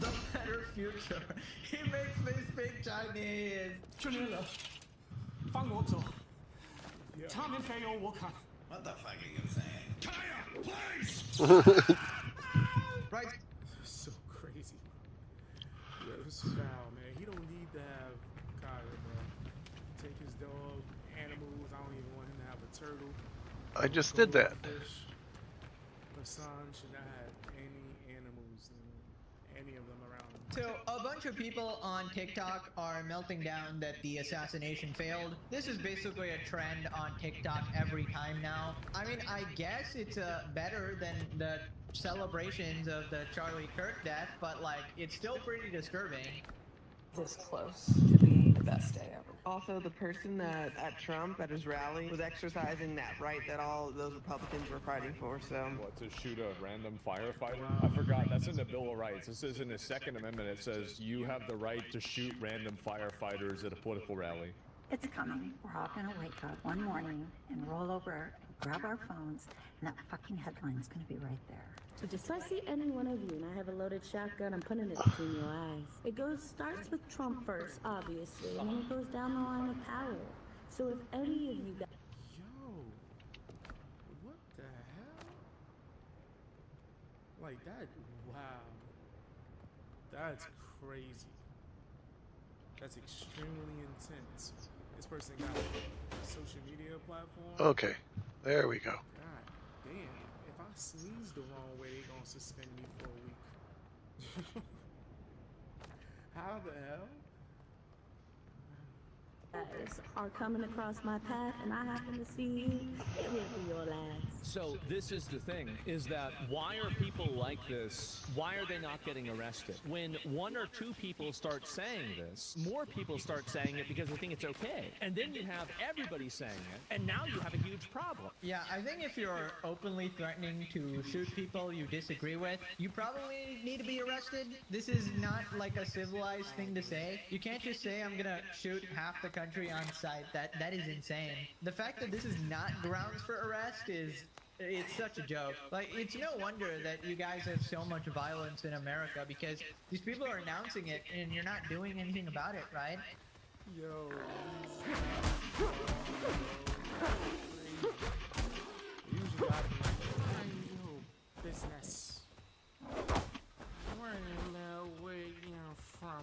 The better future. He makes me speak Chinese. 兄弟们，放我走，他们非要我看。What the fuck are you saying? Kaya, please. Right. So crazy. Yeah, it's foul, man. He don't need to have Kaya, bro. Take his dog, animals. I don't even want him to have a turtle. I just did that. Fish. Hassan should not have any animals, any of them around him. So, a bunch of people on TikTok are melting down that the assassination failed. This is basically a trend on TikTok every time now. I mean, I guess it's better than the celebrations of the Charlie Kirk death, but like, it's still pretty disturbing. This close to being the best day ever. Also, the person that at Trump at his rally was exercising that right that all those Republicans were fighting for. So what, to shoot a random firefighter? I forgot. That's in the Bill of Rights. This is in the Second Amendment. It says you have the right to shoot random firefighters at a political rally. It's coming. We're all gonna wake up one morning and roll over and grab our phones, and that fucking headline's gonna be right there. So just so I see any one of you and I have a loaded shotgun, I'm putting it between your eyes. It starts with Trump first, obviously, and then it goes down the line of power. So if any of you guys... Yo, what the hell? Like that, wow. That's crazy. That's extremely intense. This person got a social media platform. Okay, there we go. God damn. If I sneeze the wrong way, they gonna suspend me for a week. How the hell? are coming across my path and I happen to see you, it will be your last. So this is the thing, is that why are people like this, why are they not getting arrested? When one or two people start saying this, more people start saying it because they think it's okay. And then you have everybody saying it, and now you have a huge problem. Yeah, I think if you're openly threatening to shoot people you disagree with, you probably need to be arrested. This is not like a civilized thing to say. You can't just say I'm gonna shoot half the country on sight. That is insane. The fact that this is not grounds for arrest it's such a joke. Like, it's no wonder that you guys have so much violence in America, because these people are announcing it and you're not doing anything about it, right? Yo. Usually I be like, mind your business. Where the way you're from?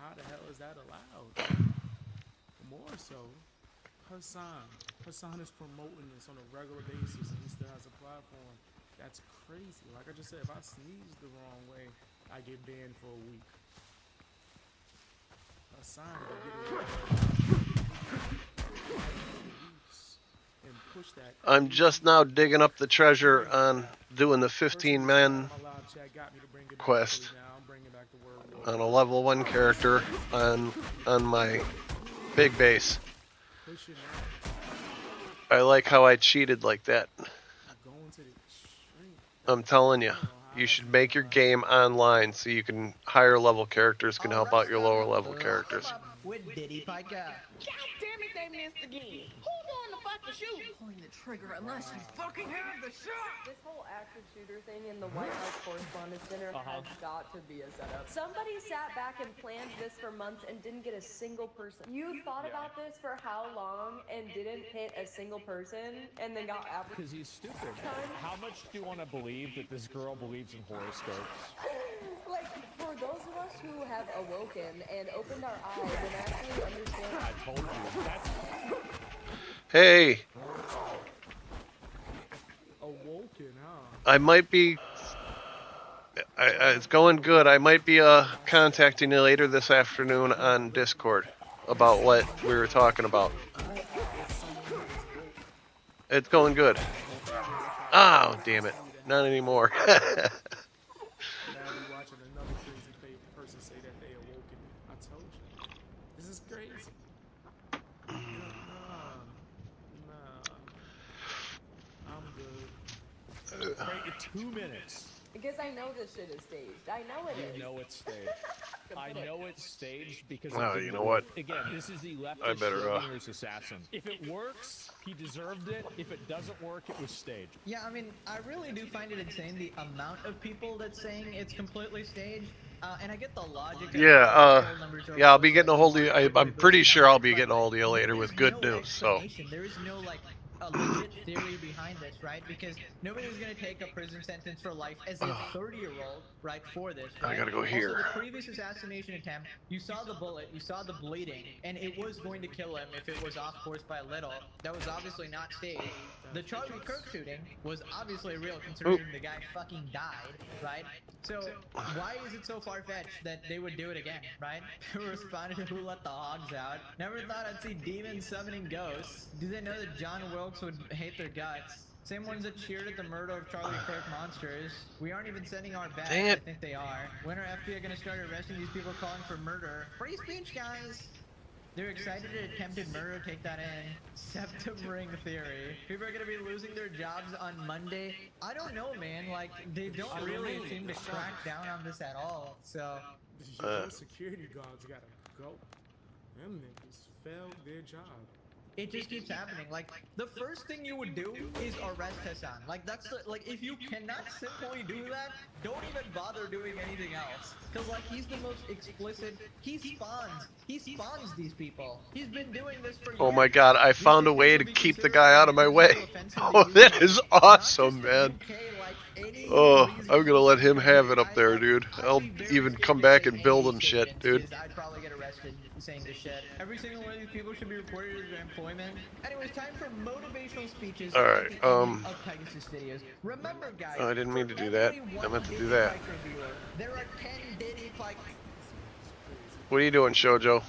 How the hell is that allowed? More so, Hassan is promoting this on a regular basis and he still has a platform. That's crazy. Like I just said, if I sneeze the wrong way, I get banned for a week. Hassan to get and push that. I'm just now digging up the treasure on doing the 15-man quest on a level 1 character on my big base. I like how I cheated like that. I'm telling you, you should make your game online so you can higher level characters can help out your lower level characters. With Diddy Pica. God damn it, they missed again. Who doing the fucking shoot? Pulling the trigger unless you fucking have the shot. This whole active shooter thing in the White House Correspondents' Dinner has got to be a setup. Somebody sat back and planned this for months and didn't get a single person. You thought about this for how long and didn't hit a single person and then got average? Because he's stupid. How much do you want to believe that this girl believes in horoscopes? Like, for those of us who have awoken and opened our eyes and actually understand... I told you, that's... Hey! Awoken, huh? I might be... it's going good. I might be contacting you later this afternoon on Discord about what we were talking about. It's going good. Oh, damn it. Not anymore. Right, 2 minutes. Because I know this shit is staged. I know it is. You know it's staged. I know it's staged because... Oh, you know what? Again, this is the leftist I better, Schrodinger's assassin. If it works, he deserved it. If it doesn't work, it was staged. Yeah, I mean, I really do find it insane the amount of people that's saying it's completely staged. And I get the logic. Yeah, I'll be getting a hold of you. I'm pretty sure I'll be getting a hold of you later with good news, so... There is no, like, a legit theory behind this, right? Because nobody's gonna take a prison sentence for life as a 30-year-old, right, for this, right? I gotta go here. Also, the previous assassination attempt, you saw the bullet, you saw the bleeding, and it was going to kill him if it was off course by a little. That was obviously not staged. The Charlie Kirk shooting was obviously real, considering the guy fucking died, right? So, why is it so far-fetched that they would do it again, right? Who responded to Who Let the Hogs Out? Never thought I'd see demons summoning ghosts. Do they know that John Wilkes would hate their guts? Same ones that cheered at the murder of Charlie Kirk monsters. We aren't even sending our backs. I think they are. When are FBI gonna start arresting these people calling for murder? Free speech, guys! They're excited at attempted murder, take that in. Septum ring theory. People are gonna be losing their jobs on Monday. I don't know, man. Like, they don't really seem to crack down on this at all, so... Those security guards gotta go. Them niggas failed their job. It just keeps happening. Like, the first thing you would do is arrest Hassan. Like, that's the, like, if you cannot simply do that, don't even bother doing anything else. Cause, like, he's the most explicit, he spawns these people. He's been doing this for years. Oh my god, I found a way to keep the guy out of my way. Oh, that is awesome, man. Oh, I'm gonna let him have it up there, dude. I'll even come back and build him shit, dude. I'd probably get arrested saying this shit. Every single one of these people should be reported as their employment. Anyways, time for motivational speeches. Alright, of Pegasus videos. Remember, guys, oh, I didn't mean to do that. I meant to do that. There are 10 Diddy Pike. What are you doing, Shoujo?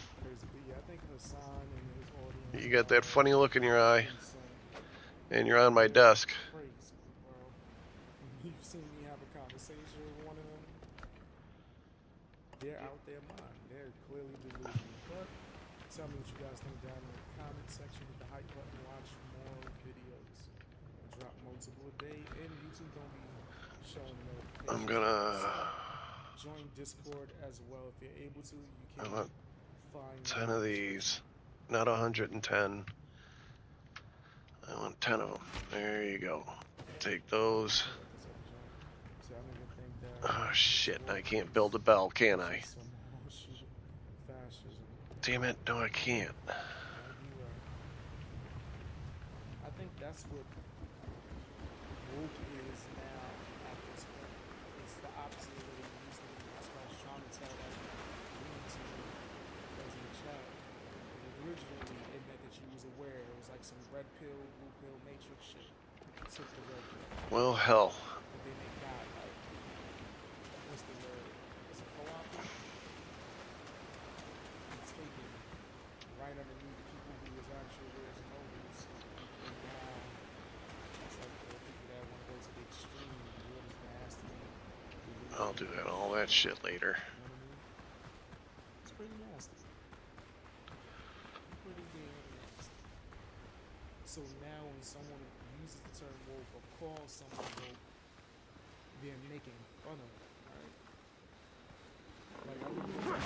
You got that funny look in your eye. And you're on my desk. You've seen me have a conversation with one of them. They're out their mind. They're clearly delusional. But tell me what you guys think down in the comment section. Hit the hype button. Watch more videos. I drop multiple a day. And YouTube don't be showing notifications. I'm gonna... Join Discord as well if you're able to. You I can want find 10 of these. Not 110. I want 10 of them. There you go. Take those. Oh shit, I can't build a bell, can I? Damn it, no I can't. I think that's what woke is now at this point. It's the opposite of what it used to be. That's why I was trying to tell that as in the chat. Originally, it meant that you was aware. It was like some red pill, blue pill, matrix shit. Took the red pill. Well, hell. But then they got like, what's the word? Is it co-opted? Take it right underneath people who was actual Where's Mobiles. And now it's like for people that want to go to the extreme, do it as nasty. I'll do that all that shit later. You know what I mean? It's pretty nasty. Pretty damn nasty. So now when someone uses the term woke or calls someone woke, they're making fun of it, right? Like I remember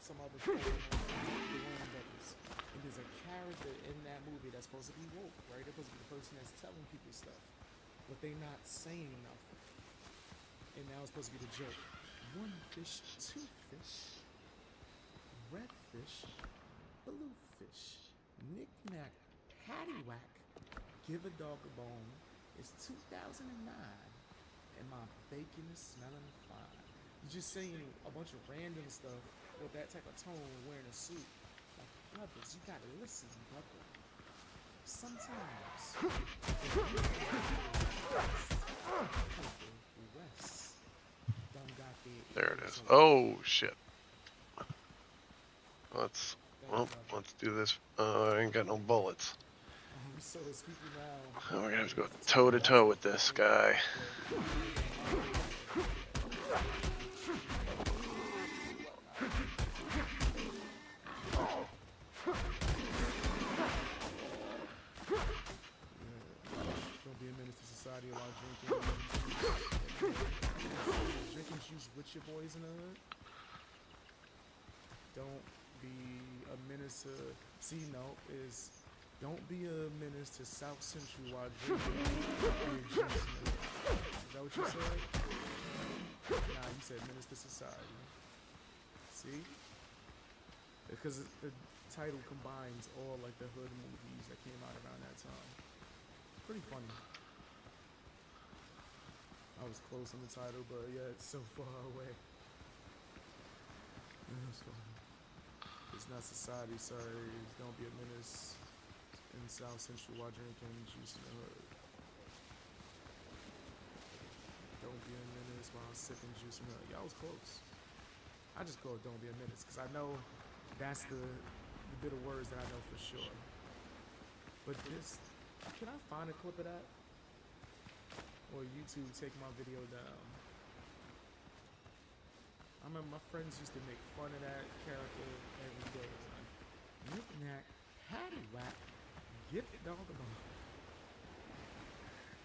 some other film, the Wayne brothers, and there's a character in that movie that's supposed to be woke, right? They're supposed to be the person that's telling people stuff, but they not saying nothing. And now it's supposed to be the joke. One fish, two fish, red fish, blue fish, knick-knack, paddywhack, give a dog a bone. It's 2009, and my bacon is smelling fine. You're just saying a bunch of random stuff with that type of tone wearing a suit. Like, brothers, you gotta listen, brother. Sometimes, West done got their There it is. Oh shit. Let's do this. I ain't got no bullets. So speaking now. Oh, we're gonna have to go toe to toe with this guy. Don't be a menace to society while drinking. Drinking juice with your boys in the hood. Don't be a menace to. See, no, is don't be a menace to South Central while drinking your juice. Is that what you said? Nah, you said menace to society. See? Because the title combines all like the hood movies that came out around that time. Pretty funny. I was close on the title, but yeah, it's so far away. It's funny. It's not society, sorry. Don't be a menace in South Central while drinking juice in the hood. Don't be a menace while sipping juice in the hood. Y'all was close. I just call it don't be a menace because I know that's the bit of words that I know for sure. But this, can I find a clip of that? Or YouTube take my video down? I remember my friends used to make fun of that character every day. Like, knick-knack, paddywhack, give the dog a bone.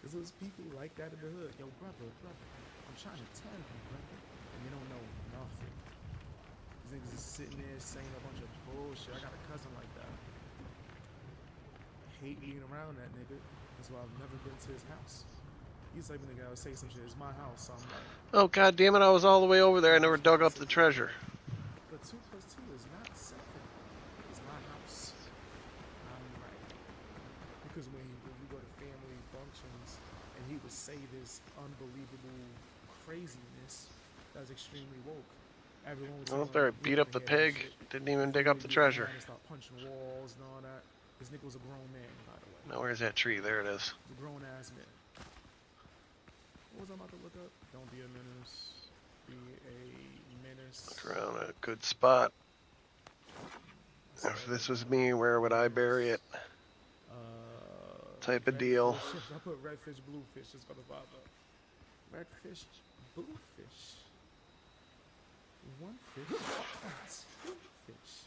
Because those people like that in the hood. Yo, brother, I'm trying to tell you, brother. And they don't know nothing. These niggas is sitting there saying a bunch of bullshit. I got a cousin like that. I hate being around that nigga. That's why I've never been to his house. He's like the nigga that would say some shit. It's my house, so I'm like. Oh god damn it! I was all the way over there. I never dug up the treasure. But 2 + 2 is not 7. It's my house. I'm right. Because when you go to family functions and he would say this unbelievable craziness that was extremely woke. Everyone was Well, there, beat up the pig. Didn't even dig up the treasure. Start punching walls and all that. This nigga was a grown man, by the way. Now where's that tree? There it is. He's a grown ass man. What was I about to look up? Don't be a menace. Be a menace. Look around a good spot. If this was me, where would I bury it? Type of deal. If I put redfish, bluefish, it's gonna pop up. Redfish, bluefish. One fish, two fish.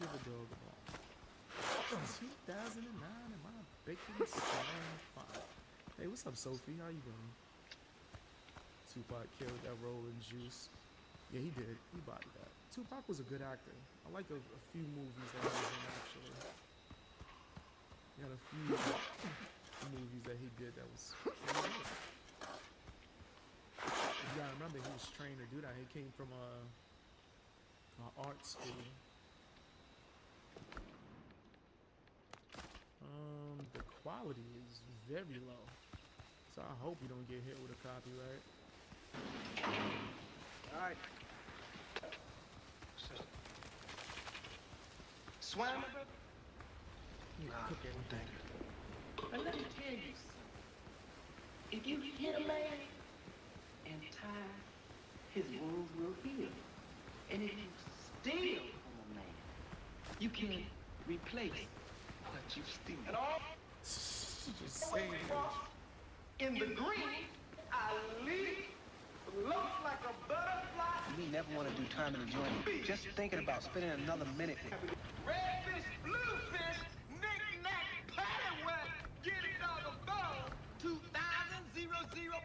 Give a dog a ball. 2009 and my bacon's fine. Hey, what's up, Sophie? How you doing? Tupac killed that role in Juice. Yeah, he did. He bodied that. Tupac was a good actor. I like a few movies that he was in, actually. He had a few movies that he did that was really good. You gotta remember, he was trained to do that. He came from art school. The quality is very low, so I hope you don't get hit with a copyright. All right. So, swam, brother? Cook everything. But let me tell you something. If you hit a man, time, his wounds will heal. And if you steal from a man, you can replace what you steal. And all Just saying. in the green, I leap, float like a butterfly. You may never want to do time in the joint. Just thinking about spending another minute. Red fish, blue fish, knick-knack, paddywhack, get it on the bone. 2000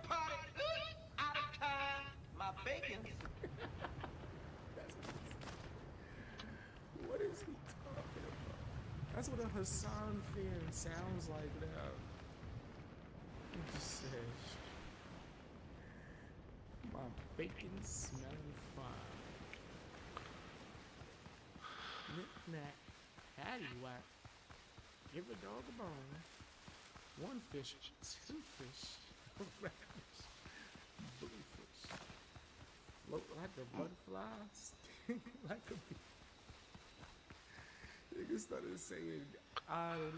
party, out of time, my bacon's. What is he talking about? That's what a Hassan fan sounds like now. He just said, my bacon smelling fine. Knick-knack, paddywhack, give a dog a bone. One fish, two fish, red fish, blue fish. Float like a butterfly, sting like a bee. Niggas started saying Ali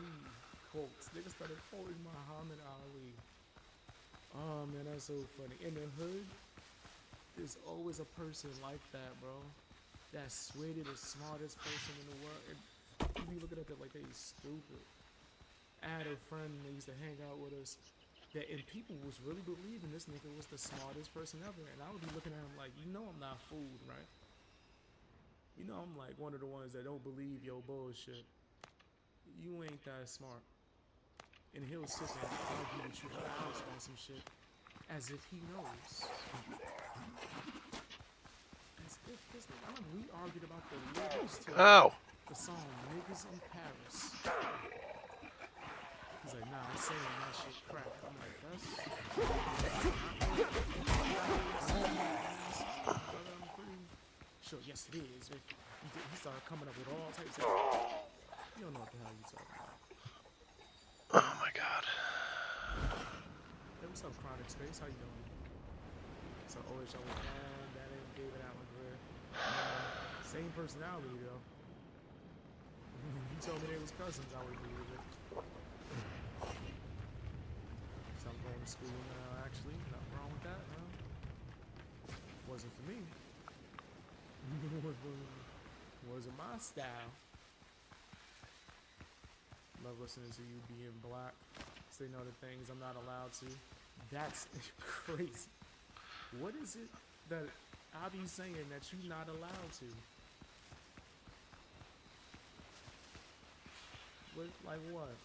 quotes. Niggas started quoting Muhammad Ali. Oh man, that's so funny. In the hood, there's always a person like that, bro. That swear they the smartest person in the world. And you be looking at them like they stupid. I had a friend that used to hang out with us that, and people was really believing this nigga was the smartest person ever. And I would be looking at him like, you know I'm not fooled, right? You know I'm like one of the ones that don't believe your bullshit. You ain't that smart. And he'll sit there and argue with you for hours on some shit as if he knows. As if this nigga, I remember we argued about the lyrics to the song Niggas in Paris. He's like, nah, I'm saying that shit crap. I'm like, that's I'm pretty sure, yes it is. He started coming up with all types of, you don't know what the hell you talking about. Oh my god. Hey, what's up, Chronic Space? How you doing? So always show was fine. That ain't David Allen Greer. Same personality though. You told me they was cousins, I would believe it. So I'm going to school now, actually. Nothing wrong with that, no? Wasn't for me. Wasn't my style. Love listening to you being black. Say no to things I'm not allowed to. That's crazy. What is it that I be saying that you're not allowed to? What, like what?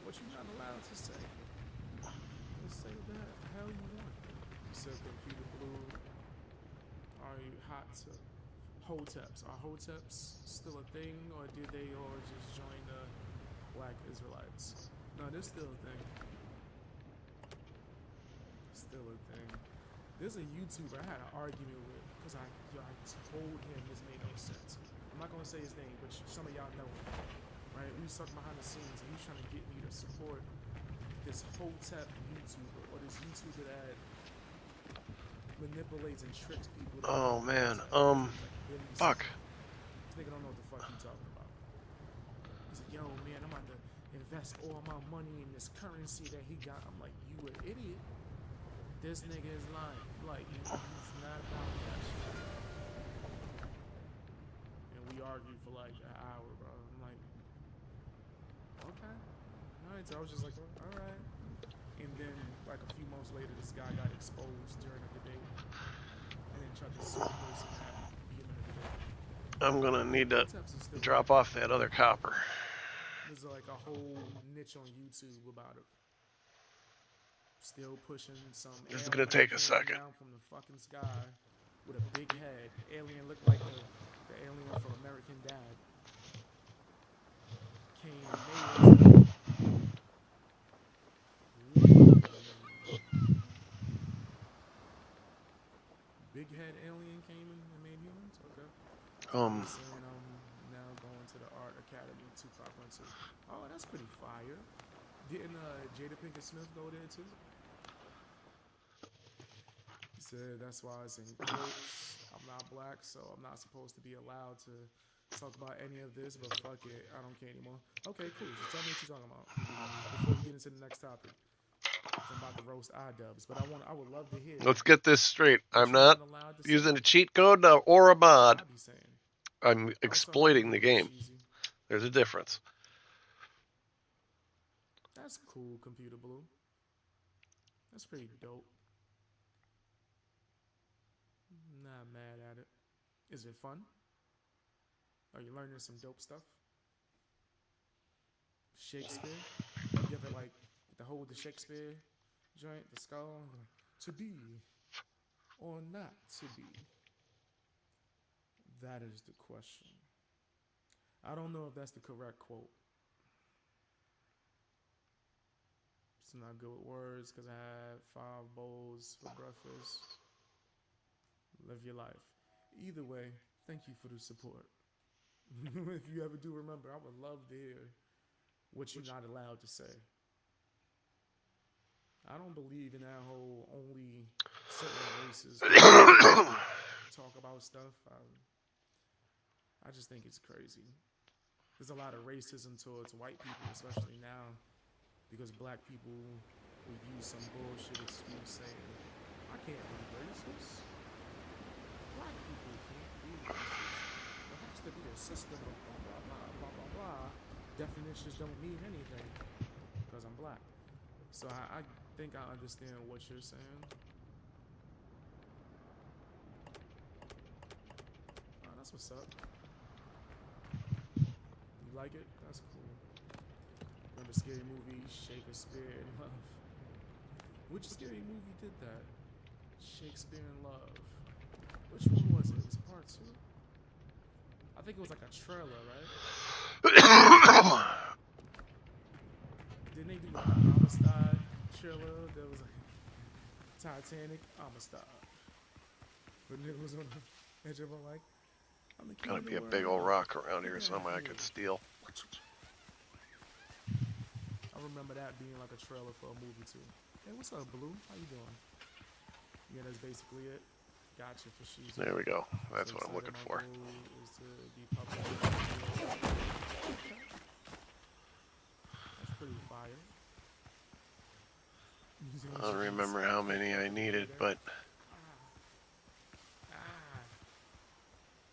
What you not allowed to say? Just say what the hell you want. You said computer blue. Are you hot to hoteps? Are hoteps still a thing, or did they all just join the Black Israelites? No, they're still a thing. Still a thing. There's a YouTuber I had an argument with because I told him this made no sense. I'm not gonna say his name, but some of y'all know him, right? We was talking behind the scenes, and he was trying to get me to support this hotep YouTuber, or this YouTuber that manipulates and tricks people. Oh man, fuck. This nigga don't know what the fuck he talking about. He's like, yo man, I'm about to invest all my money in this currency that he got. I'm like, you an idiot. This nigga is lying. Like, he's not about that shit. And we argued for like an hour, bro. I'm like, okay. Alright, so I was just like, alright. And then, like a few months later, this guy got exposed during a debate. And then tried to sue the person that beat him in a debate. I'm gonna need to drop off that other copper. There's like a whole niche on YouTube about it. Still pushing some. This is gonna take a second. Down from the fucking sky with a big head. Alien looked like the alien from American Dad. Came and made it. Big head alien came and made humans. Okay. Saying, now going to the Art Academy 2.2. Oh, that's pretty fire. Didn't Jada Pinkett Smith go there too? He said that's why it's in quotes. I'm not black, so I'm not supposed to be allowed to talk about any of this, but fuck it, I don't care anymore. Okay, cool. So tell me what you're talking about before we get into the next topic. I'm about to roast iDubbbz, but I would love to hear. Let's get this straight. I'm not using a cheat code or a mod. I'm exploiting the game. There's a difference. That's cool, Computer Blue. That's pretty dope. Not mad at it. Is it fun? Are you learning some dope stuff? Shakespeare? You ever like get the hold the Shakespeare joint, the skull? To be or not to be? That is the question. I don't know if that's the correct quote. It's not good with words because I had 5 bowls for breakfast. Live your life. Either way, thank you for the support. If you ever do remember, I would love to hear what you're not allowed to say. I don't believe in that whole only certain races talk about stuff. I just think it's crazy. There's a lot of racism towards white people, especially now, because black people will use some bullshit excuse saying, I can't be racist. Black people can't be racist. There has to be a system of blah, blah, blah, blah, blah, blah. Definitions don't mean anything because I'm black. So I think I understand what you're saying. Oh, that's what's up. You like it? That's cool. Remember scary movie Shakespeare in Love? Which scary movie did that? Shakespeare in Love. Which one was it? Was it part 2? I think it was like a trailer, right? Didn't they do like an Amistad trailer? There was like Titanic, Amistad. But it was on the edge of a like. Gotta be a big old rock around here somewhere I could steal. I remember that being like a trailer for a movie too. Hey, what's up, Blue? How you doing? Yeah, that's basically it. Gotcha for she's. There we go. That's what I'm looking for. Is to be public. That's pretty fire. I don't remember how many I needed, but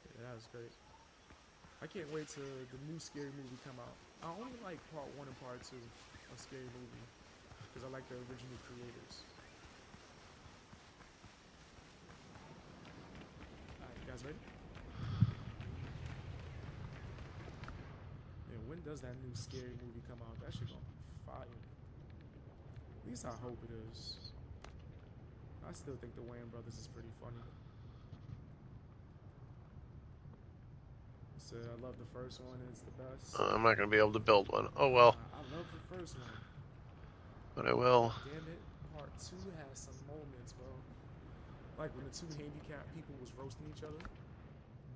yeah, that was great. I can't wait till the new Scary Movie come out. I only like part 1 and part 2 of Scary Movie because I like the original creators. Alright, you guys ready? Yeah, when does that new Scary Movie come out? That shit gonna be fire. At least I hope it is. I still think the Wayans brothers is pretty funny. So I love the first one, it's the best. I'm not going to be able to build one. Oh well. I love the first one. But I will. Damn it, part 2 has some moments, bro. Like when the 2 handicapped people was roasting each other.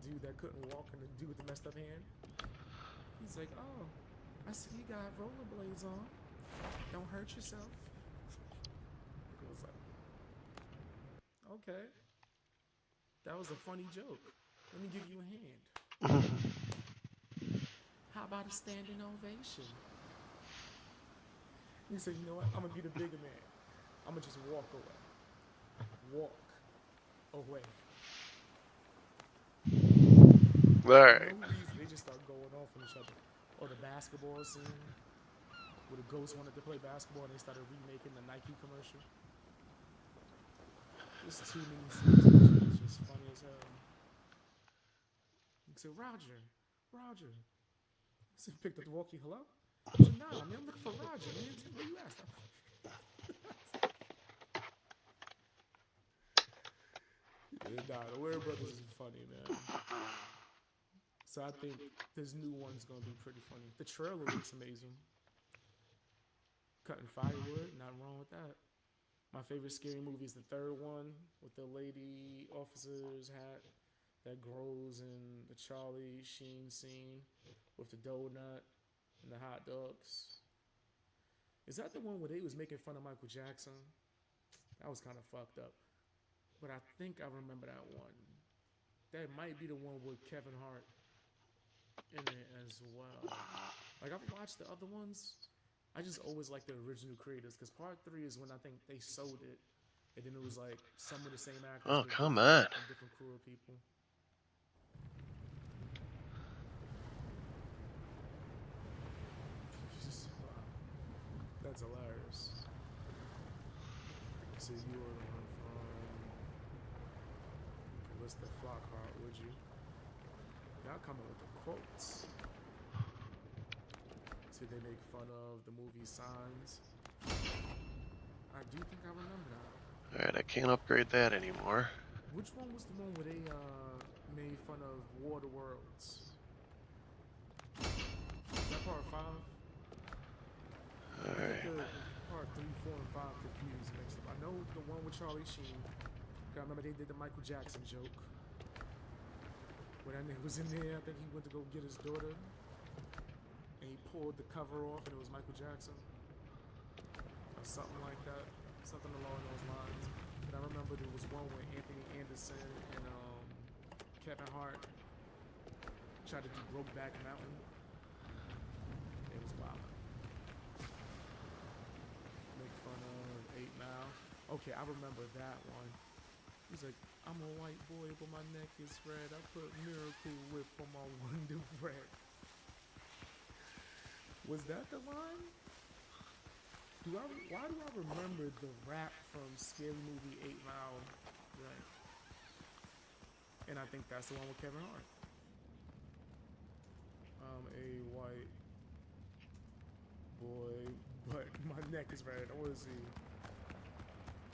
Dude that couldn't walk and the dude with the messed up hand. He's like, oh, I see you got rollerblades on. Don't hurt yourself. It was like, okay. That was a funny joke. Let me give you a hand. How about a standing ovation? He said, you know what? I'm going to be the bigger man. I'm going to just walk away. Walk away. Alright. For no reason, they just start going off on each other. Or the basketball scene where the ghost wanted to play basketball and they started remaking the Nike commercial. There's too many scenes. It's just funny as hell. He said, Roger. He said, picked up the walkie. Hello? I said, nah, man, I'm looking for Roger, man. Where you at? Nah, the Wayans brothers is funny, man. So I think this new one's gonna be pretty funny. The trailer looks amazing. Cutting firewood, nothing wrong with that. My favorite scary movie is the 3rd one with the lady officer's hat that grows in the Charlie Sheen scene with the donut and the hot dogs. Is that the one where they was making fun of Michael Jackson? That was kind of fucked up. But I think I remember that one. That might be the one with Kevin Hart in it as well. Like, I've watched the other ones, I just always like the original creators, because part 3 is when I think they sold it, and then it was like some of the same actors. Oh, but come different- on. a different crew of people. Wow. That's hilarious. So you were the one from. What's the Flockhart, would you? Y'all coming with the quotes. So they make fun of the movie Signs. I do think I remember that. Alright, I can't upgrade that anymore. Which one was the one where they made fun of Water Worlds? Is that part 5? Alright. I get the part 3, 4, and 5 confused and mixed up. I know the one with Charlie Sheen. I remember they did the Michael Jackson joke. When that nigga was in there, I think he went to go get his daughter. And he pulled the cover off and it was Michael Jackson. Or something like that. Something along those lines. But I remember there was one where Anthony Anderson and Kevin Hart tried to do Brokeback Mountain. It was wild. Make fun of 8 Mile. Okay, I remember that one. He's like, I'm a white boy, but my neck is red. I put Miracle Whip on my Wonder Bread. Was that the line? Why do I remember the rap from Scary Movie 8 Mile? Right. And I think that's the one with Kevin Hart. I'm a white boy, but my neck is red. I want to see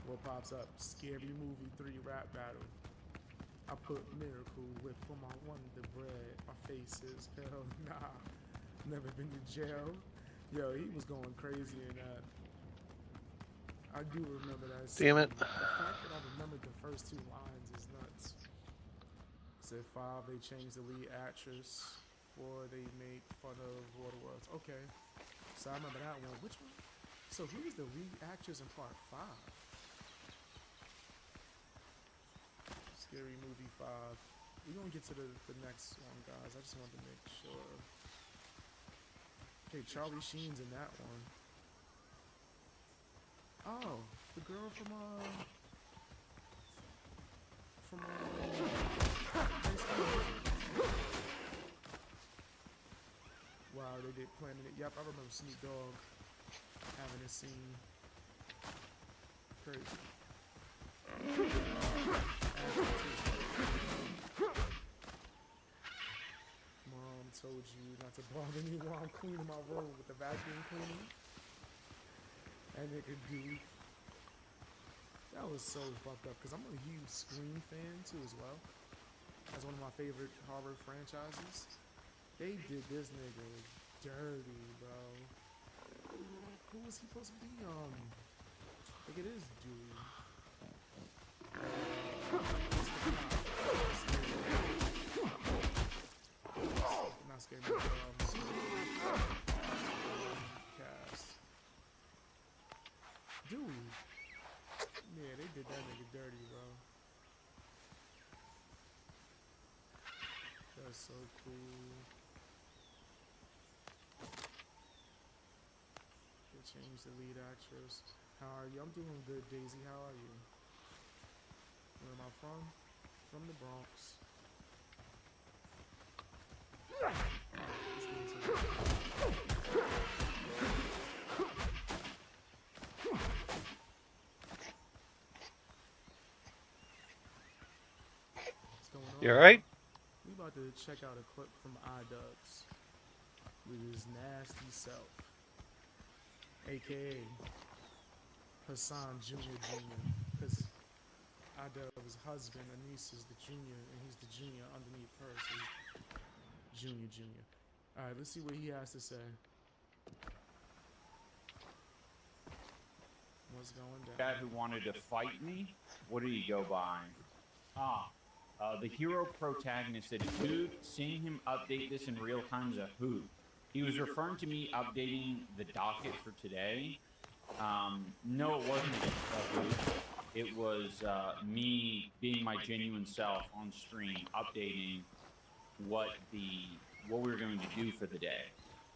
what pops up. Scary Movie 3 rap battle. I put Miracle Whip on my Wonder Bread. My face is pale. Nah, never been to jail. Yo, he was going crazy in that. I do remember that scene. Damn it. The fact that I remembered the first 2 lines is nuts. Said 5, they changed the lead actress. 4, they make fun of Waterworlds. Okay, so I remember that one. Which one? So who was the lead actress in part 5? Scary Movie 5. We're gonna get to the next one, guys. I just wanted to make sure. Okay, Charlie Sheen's in that one. Oh, the girl from wow, they did planning it. Yep, I remember Snoop Dogg having a scene. Crazy. Mom told you not to bother me while I'm cleaning my room with the vacuum cleaner. That nigga dude. That was so fucked up because I'm a huge Scream fan too as well. That's one of my favorite horror franchises. They did this nigga dirty, bro. Who was he supposed to be? I think it is Dewey. Not scared. Cast. Dewey. Yeah, they did that nigga dirty, bro. That's so cool. They changed the lead actress. How are you? I'm doing good, Daisy. How are you? Where am I from? From the Bronx. Let's get into it. What's going on? You alright? We about to check out a clip from iDubbbz with his nasty self, aka Hassan Jr. because iDubbbz's husband, Anis, is the junior, and he's the junior underneath her, so he's junior. Alright, let's see what he has to say. What's going down? Guy who wanted to fight me? What did he go by? The hero protagonist said, dude, seeing him update this in real time is a hoot. He was referring to me updating the docket for today. No, it wasn't a hoot. It was me being my genuine self on stream, updating what we were going to do for the day.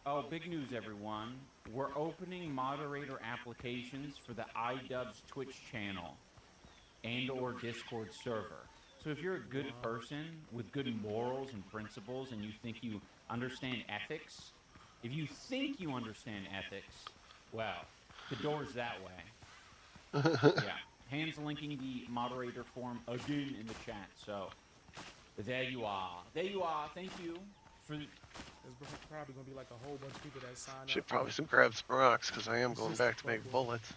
Oh, big news, everyone. we're opening moderator applications for the iDubbbz Twitch channel and or Discord server. So if you're a good person with good morals and principles and you think you understand ethics, if you think you understand ethics, well, the door's that way. Yeah. Hands linking the moderator form again in the chat. So there you are. There you are. Thank you for... There's probably going to be like a whole bunch of people that sign up. Should probably grab some rocks because I am going back to make bullets.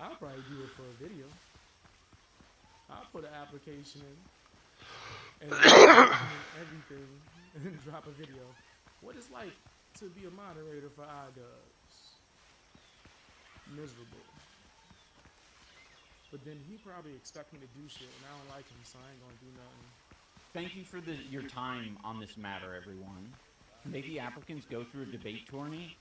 I'll probably do it for a video. I'll put an application in and everything and drop a video. What it's like to be a moderator for iDubbbz. Miserable. But then he probably expect me to do shit, and I don't like him, so I ain't gonna do nothing. Thank you for your time on this matter, everyone. Make the applicants go through a debate tourney.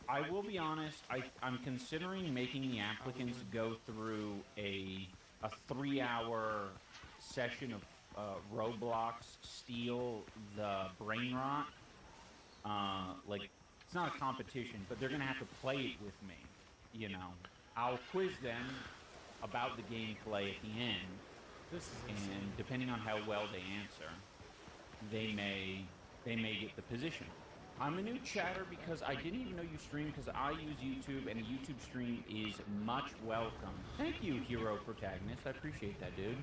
I will be honest, I'm considering making the applicants go through a 3-hour session of Roblox Steal the Brain Rot. Like, it's not a competition, but they're gonna have to play it with me, you know. I'll quiz them about the gameplay at the end, and depending on how well they answer, they may get the position. I'm a new chatter because I didn't even know you stream because I use YouTube, and a YouTube stream is much welcome. Thank you, Hero Protagonist. I appreciate that, dude.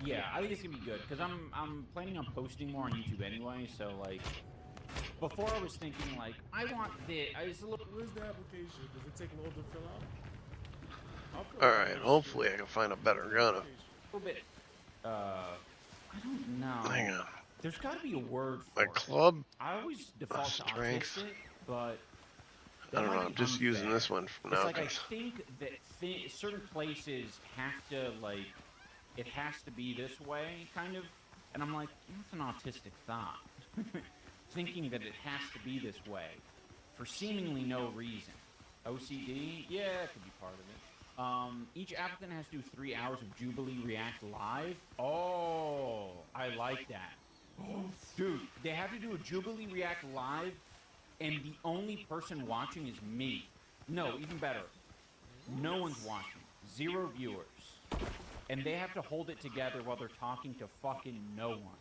Yeah, I think it's gonna be good because I'm planning on posting more on YouTube anyway. So like, before I was thinking like I want this. Where's the application? Does it take a little to fill out? Alright, hopefully I can find a better gun. A little bit. I don't know. Hang on. There's got to be a word for it. Club. I always default to strength. autistic, but I don't know. I'm just using this one for now. It's like I think that certain places have to like, it has to be this way, kind of, and I'm like, that's an autistic thought. Thinking that it has to be this way for seemingly no reason. OCD? Yeah, it could be part of it. Each applicant has to do 3 hours of Jubilee React live. Oh, I like that. Dude, they have to do a Jubilee React live, and the only person watching is me. No, even better. No one's watching. 0 viewers. And they have to hold it together while they're talking to fucking no one.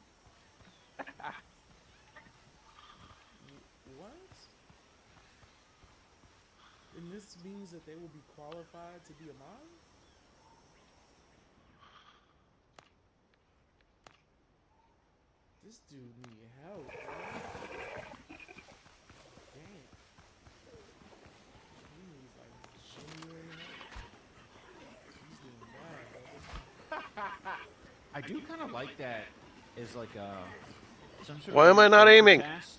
What? And this means that they will be qualified to be a mod? This dude need help, bro. Damn. He needs like genuine help. He's doing bad, brother. I do kind of like that as like a some sort Why of am I not aiming? test.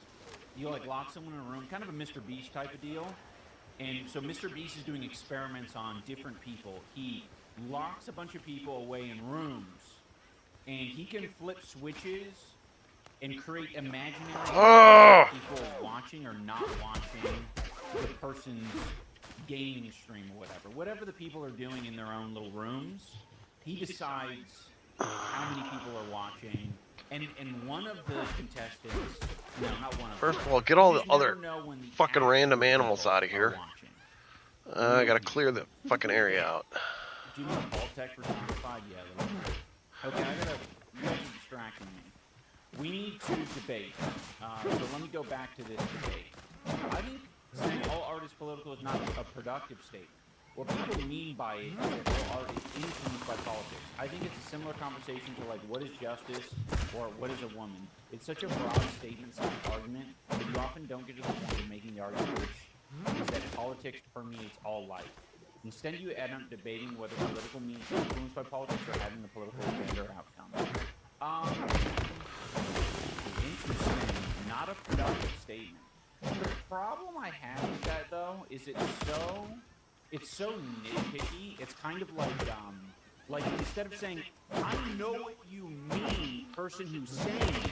You like lock someone in a room, kind of a Mr. Beast type of deal. And so Mr. Beast is doing experiments on different people. He locks a bunch of people away in rooms, and he can flip switches and create imaginary people watching or not watching the person's gaming stream or whatever. Whatever the people are doing in their own little rooms, he decides how many people are watching. And one of the contestants, no, not one of them. First of all, get all the other fucking random animals out of here. I gotta clear the fucking area out. Do you know Vault-Tec personified? Yeah. Okay, you guys are distracting me. We need to debate. So let me go back to this debate. I think saying all art is political is not a productive statement. What people mean by it is that all art is influenced by politics. I think it's a similar conversation to like, what is justice or what is a woman? It's such a broad statement, argument, that you often don't get to the point of making the argument, which is that politics permeates all life. Instead, you end up debating whether political means influenced by politics or having the political agenda or outcome. Interesting. Not a productive statement. The problem I have with that, though, is it's so nitpicky. It's kind of like instead of saying, I know what you mean, person who's saying it,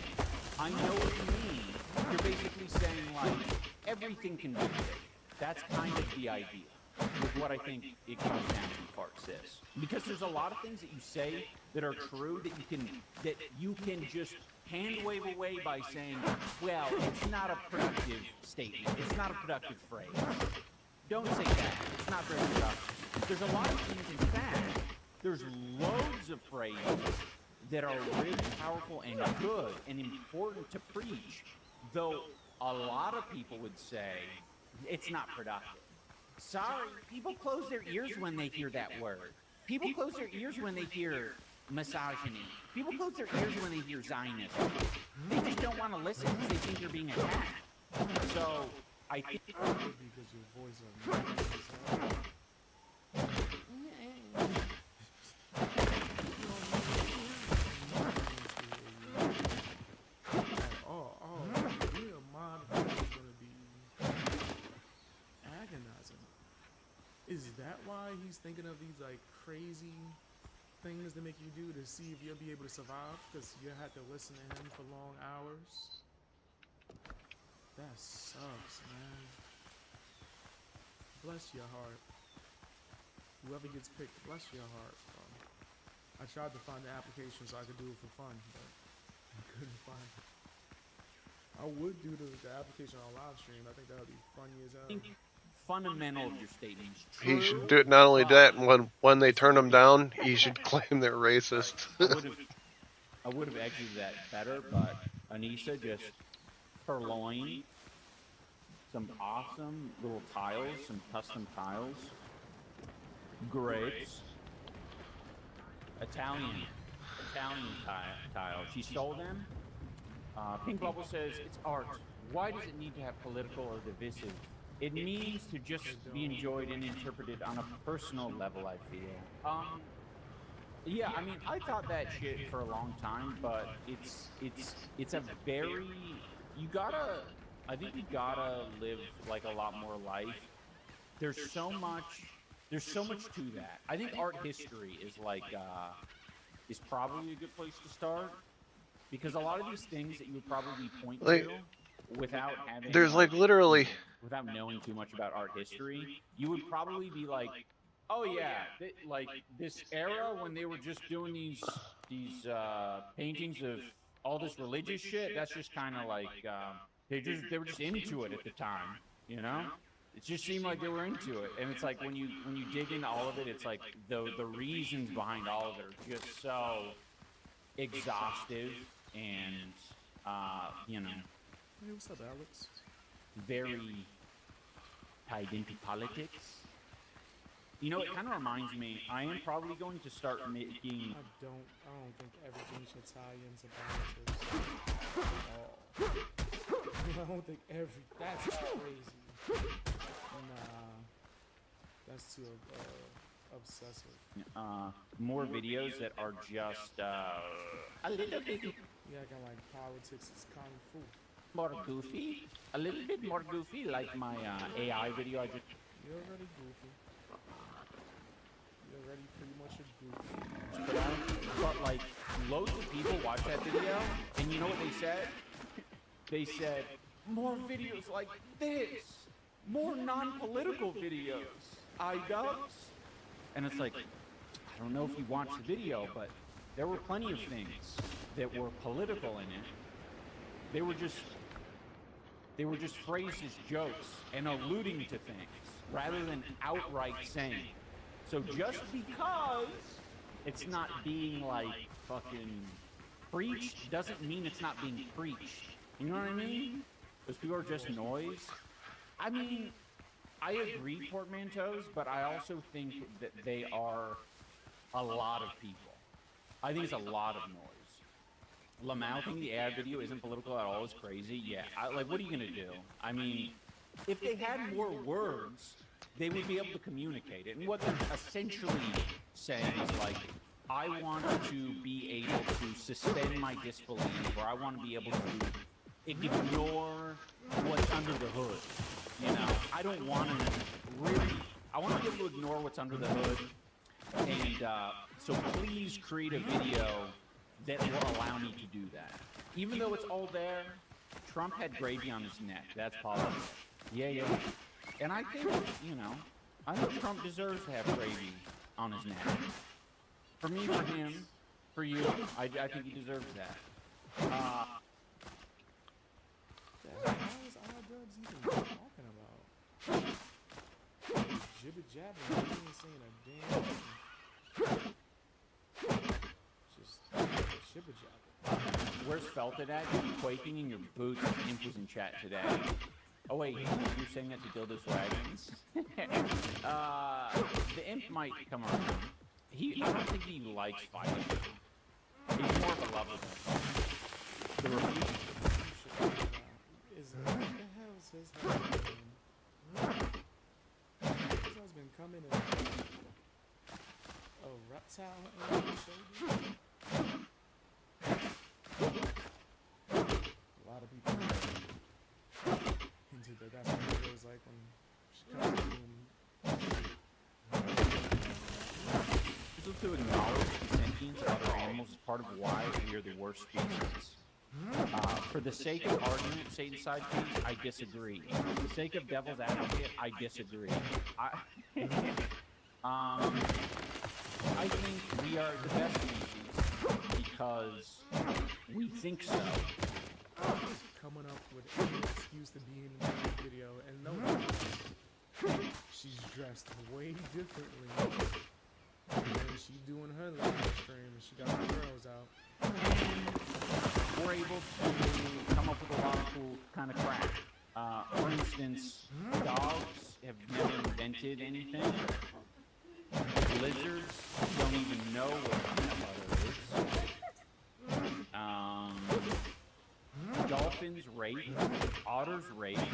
I know what you mean, you're basically saying, like, everything can be debated. That's kind of the idea with what I think it comes down to parts this. Because there's a lot of things that you say that are true that you can just hand wave away by saying, well, it's not a productive statement. It's not a productive phrase. Don't say that. It's not very productive. There's a lot of things, in fact, there's loads of phrases that are really powerful and good and important to preach, though a lot of people would say it's not productive. Sorry, people close their ears when they hear that word. People close their ears when they hear misogyny. People close their ears when they hear Zionism. They just don't want to listen because they think they're being attacked. So, I think... Because your voice Is that why he's thinking of these like crazy things to make you do to see if you'll be able to survive? Because you had to listen to him for long hours. That sucks, man. Bless your heart. Whoever gets picked, bless your heart. I tried to find the application so I could do it for fun, but I couldn't find it. I would do the application on live stream. I think that would be funny as hell. Fundamental of your statements. He should do it. Not only that, when they turn him down, he should claim they're racist. I would have exited that better, but Anissa just purloined some awesome little tiles, some custom tiles, grapes, Italian tile. She stole them. Pink Bubble says it's art. Why does it need to have political or divisive? It means to just be enjoyed and interpreted on a personal level, I feel. Yeah, I mean, I thought that shit for a long time, but it's a very, I think you gotta live like a lot more life. There's so much to that. I think art history is like, is probably a good place to start, because a lot of these things that you would probably point to without having, there's like literally, without knowing too much about art history, you would probably be like, oh yeah, like this era when they were just doing these paintings of all this religious shit, that's just kind of like, they were just into it at the time, you know? It just seemed like they were into it. And it's like when you dig into all of it, it's like the reasons behind all of it are just so exhaustive and, you know, hey, what's up, Alex? Very tied into politics. You know, it kind of reminds me, I am probably going to start making... I don't think everything should tie into politics at all. I don't think that's crazy. Nah, that's too obsessive. More videos that are just, a little bit... Yeah, kind of like politics is kung fu. More goofy? A little bit more goofy, like my AI video I just... You're already goofy. You're already pretty much a goofy. But like, loads of people watched that video, and you know what they said? They said, more videos like this! More non-political videos! iDubbbz? And it's like, I don't know if you watched the video, but there were plenty of things that were political in it. They were just phrased as jokes and alluding to things rather than outright saying. So just because it's not being like fucking preached doesn't mean it's not being preached. You know what I mean? Those people are just noise. I mean, I agree, portmanteaus, but I also think that they are a lot of people. I think it's a lot of noise. Lamau thinking the ad video isn't political at all is crazy. Yeah, like, what are you gonna do? I mean, if they had more words, they would be able to communicate it. And what they're essentially saying is like, I want to be able to suspend my disbelief, or I want to be able to ignore what's under the hood. You know, I don't want to really, I want to be able to ignore what's under the hood. And so please create a video that will allow me to do that. Even though it's all there, Trump had gravy on his neck. That's possible. Yeah. And I think, you know, I think Trump deserves to have gravy on his neck. For me, for him, for you, I think he deserves that. How is odd drugs even talking about? Jibber jabber, you ain't saying a damn thing. Just jibber jabber. Where's Felted at? You're quaking in your boots. Imp was in chat today. Oh wait, you're saying that to Dildos Wagons? The Imp might come around. I don't think he likes fighting. He's more of a lover than the refute. What the hell's his husband? His husband coming in a reptile alien shoulder? A lot of people hinted that that's what it feels like when she comes to him. To acknowledge the sentience of other animals is part of why we are the worst species. For the sake of argument, Satan side piece, I disagree. For the sake of devil's advocate, I disagree. I think we are the best species because we think so. Coming up with any excuse to be in the video, and no, she's dressed way differently. And she doing her live stream, and she got her girls out. We're able to come up with a lot of cool kind of crap. For instance, dogs have never invented anything. Lizards don't even know what peanut butter is. Dolphins rape. Otters rape.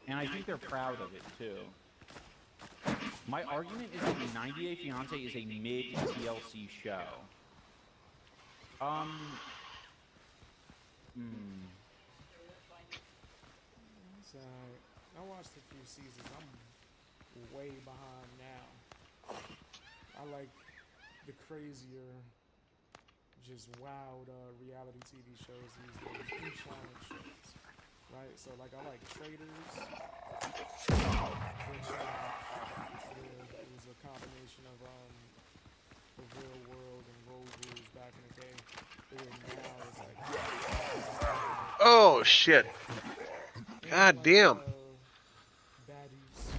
And I think they're proud of it, too. My argument is that 90 Day Fiancé is a mid-TLC show. So, I watched a few seasons. I'm way behind now. I like the crazier, just wild reality TV shows these days, and challenge shows, right? So, like, I like Traders, which it was a combination of the real world and road rules back in the day. But now it's like, Oh shit! God damn! baddies.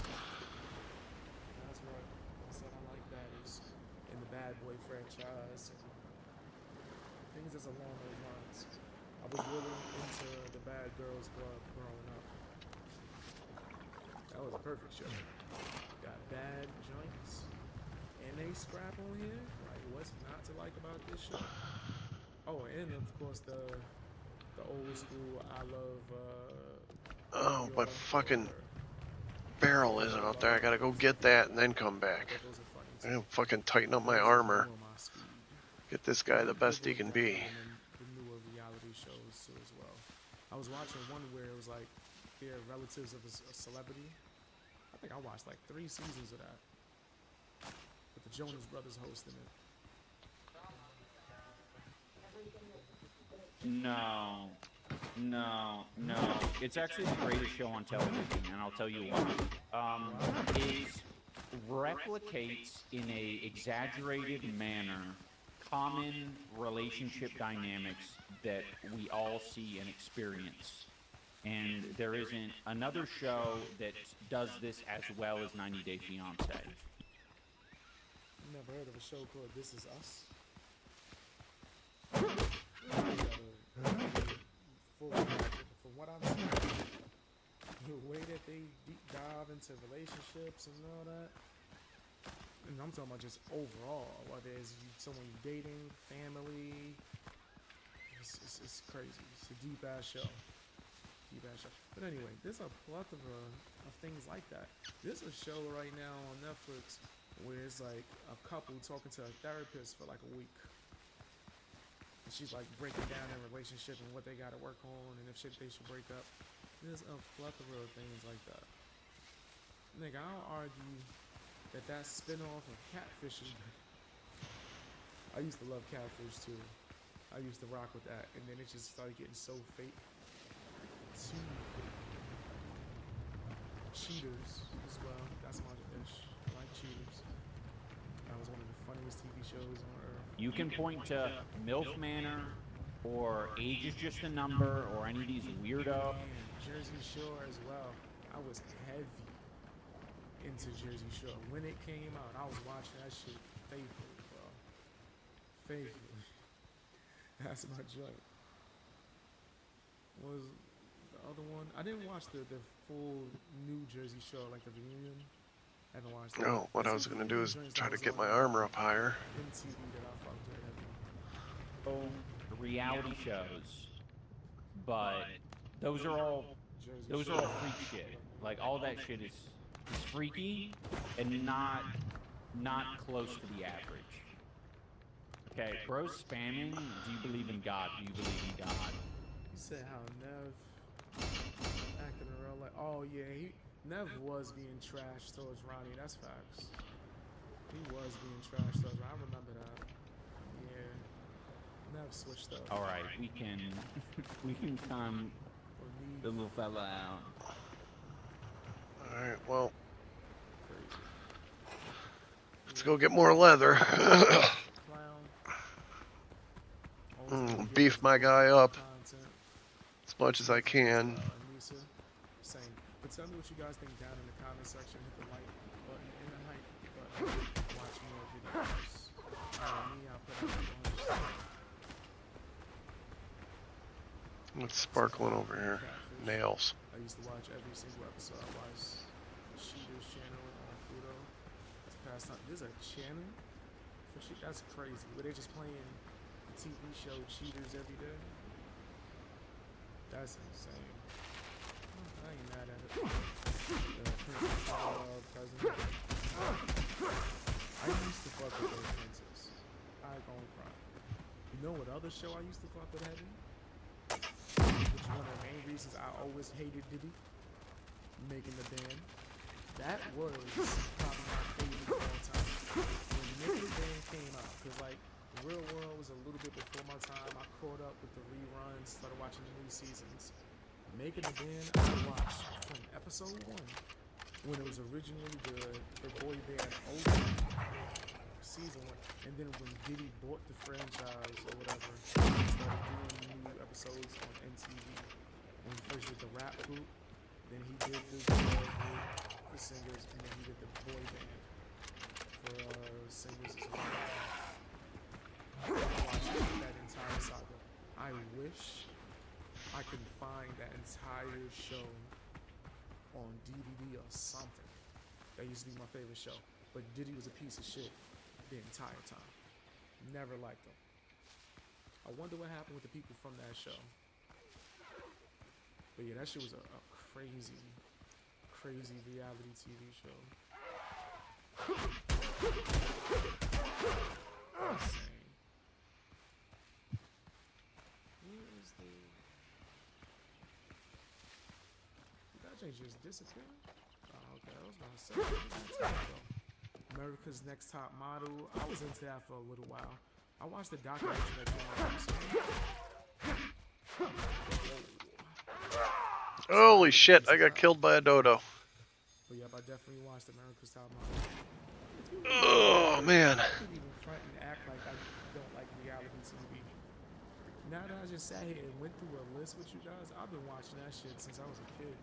That's right. I said I like baddies in the Bad Boy franchise and things that's along those lines. I was really into the Bad Girls Club growing up. That was a perfect show. Got bad joints and they scrap on here. Like, what's not to like about this show? Oh, and of course the old school I love. Oh, but fucking barrel isn't out there. I gotta go get that and then come back. I gotta fucking tighten up my armor. Get this guy the best he can be. The newer reality shows too as well. I was watching one where it was like they're relatives of a celebrity. I think I watched like 3 seasons of that. With the Jonas Brothers hosting it. No. It's actually the greatest show on television, and I'll tell you why. It replicates in a exaggerated manner common relationship dynamics that we all see and experience. And there isn't another show that does this as well as 90 Day Fiancé. Never heard of a show called This Is Us? From what I've seen, the way that they deep dive into relationships and all that, and I'm talking about just overall, whether it's someone you're dating, family, it's crazy. It's a deep ass show. But anyway, there's a plethora of things like that. There's a show right now on Netflix where it's like a couple talking to a therapist for like a week. And she's like breaking down their relationship and what they got to work on and if they should break up. There's a plethora of things like that. Nigga, I'll argue that spin-off of Catfish is good. I used to love Catfish too. I used to rock with that, and then it just started getting so fake. Too fake. Cheaters as well. That's my dish. I like Cheaters. That was one of the funniest TV shows on earth. You can point to MILF Manor, or age is just a number, or any of these weirdo. Jersey Shore as well. I was heavy into Jersey Shore. When it came out, I was watching that shit faithfully, bro. Faithfully. That's my joint. What was the other one? I didn't watch the full New Jersey Shore, like the reunion. I haven't watched that. No, what I was gonna do is try to get my armor up higher. MTV that I fucked with heavy. Reality shows, but those are all freak shit. Like all that shit is freaky and not close to the average. Okay, bro, spamming. Do you believe in God? Do you believe in God? You said how Nev acting in real life. Oh yeah, Nev was being trash towards Ronnie. That's facts. He was being trash towards Ronnie. I remember that. Yeah. Nev switched up. All right, we can calm the little fella out. All right, well, let's go get more leather. Beef my guy up as much as I can. Same. But tell me what you guys think down in the comment section. Hit the like button and the hype button. Watch more videos. I'll put up What's sparkling over here? Nails. I used to watch every single episode. I watched Cheaters channel on Pluto. It's past time. There's a channel for shit. That's crazy. Where they just playing the TV show Cheaters every day. That's insane. I ain't mad at it. Cousin. I used to fuck with those princess. I ain't going front. You know what other show I used to fuck with heavy? Which one of the main reasons I always hated Diddy making the band. That was probably my favorite of all time. When Making the Band came out, because like Real World was a little bit before my time. I caught up with the reruns, started watching the new seasons. Making the Band, I watched from episode 1 when it was originally the boy band over season 1, and then when Diddy bought the franchise or whatever, started doing new episodes on MTV. When he first did the rap group, then he did the group for singers, and then he did the boy band for singers as well. I watched that entire saga. I wish I could find that entire show on DVD or something. That used to be my favorite show. But Diddy was a piece of shit the entire time. Never liked him. I wonder what happened with the people from that show. But yeah, that shit was a crazy, crazy reality TV show. Insane. Where is the... Did that change just disappear? Oh, okay, I was gonna say. America's Next Top Model. I was into that for a little while. I watched the documentary that came out. Holy shit, I got killed by a dodo. But yep, I definitely watched America's Top Model. Oh, man. I couldn't even front and act like I don't like reality TV. Now that I just sat here and went through a list with you guys, I've been watching that shit since I was a kid.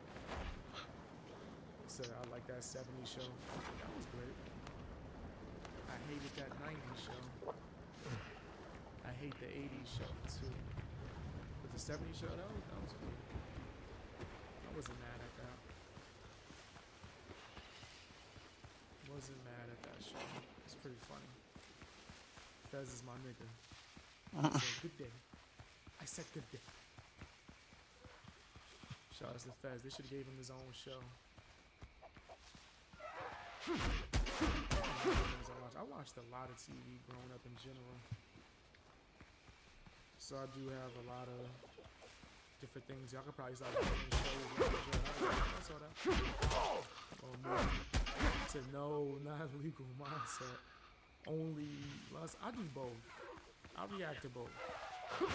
So I like that 70s show. That was great. I hated that 90s show. I hate the 80s show too. But the 70s show, that was good. I wasn't mad at that. Wasn't mad at that show. It's pretty funny. Fez is my nigga. I said good day. I said good day. Shout out to Fez. They should have gave him his own show. I watched a lot of TV growing up in general. So I do have a lot of different things. Y'all could probably start watching shows. I saw that. Oh, man. I said, no, not legal mindset. Only lust. I do both. I react to both. What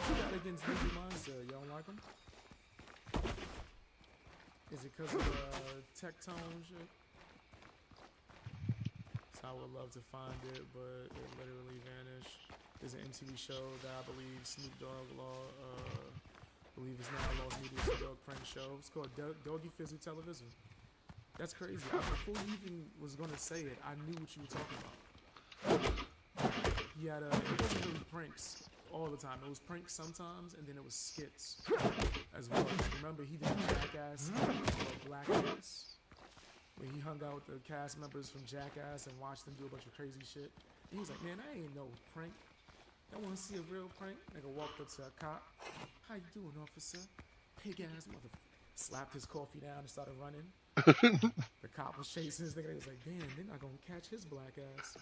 you got against legal mindset? Y'all don't like them? Is it because of the tech tone shit? I would love to find it, but it literally vanished. There's an MTV show that I believe Snoop Dogg believe it's now Lost Media Snoop Dogg prank show. It's called Doggy Fizzle Television. That's crazy. Before you even was gonna say it, I knew what you were talking about. He had it wasn't really pranks all the time. It was pranks sometimes, and then it was skits as well. Remember, he did Jackass called Blackass, where he hung out with the cast members from Jackass and watched them do a bunch of crazy shit. And he was like, man, I ain't no prank. I want to see a real prank. Nigga walked up to a cop. How you doing, officer? Pig ass motherfucker. Slapped his coffee down and started running. The cop was chasing his nigga. He was like, damn, they're not gonna catch his black ass.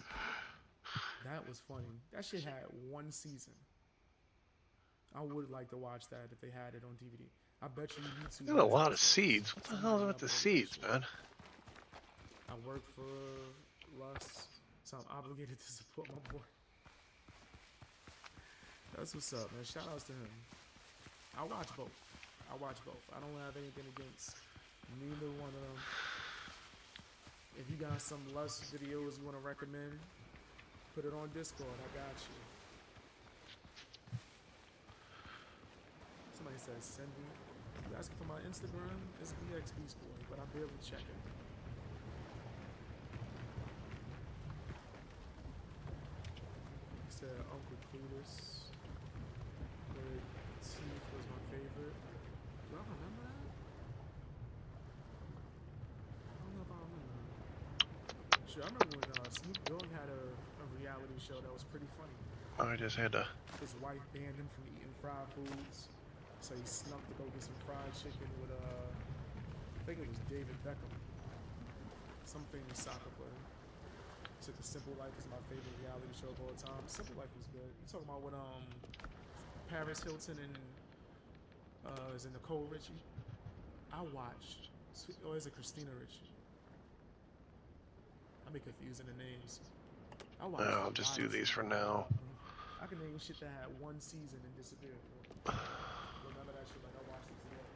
That was funny. That shit had one season. I would like to watch that if they had it on DVD. I bet you YouTube. Got a lot of seeds. What the hell is with the seeds, man? I work for Lux, so I'm obligated to support my boy. That's what's up, man. Shout outs to him. I watch both. I don't have anything against neither one of them. If you got some Lust videos you want to recommend, put it on Discord. I got you. Somebody says send me. You asking for my Instagram? It's BX Beast Boy, but I barely check it. He said Uncle Cletus. Where Teeth was my favorite. Do I remember that? I don't know if I remember that. Sure, I remember when Snoop Dogg had a reality show that was pretty funny. Oh, I just had to. His wife banned him from eating fried foods, so he snuck to go get some fried chicken with I think it was David Beckham, some famous soccer player. He said The Simple Life is my favorite reality show of all time. Simple Life was good. You talking about when Paris Hilton and is it Nicole Richie? I watched, or is it Christina Richie? I be confusing the names. I'll just do these for now. I can name shit that had one season and disappeared. Remember that shit like I watched it today.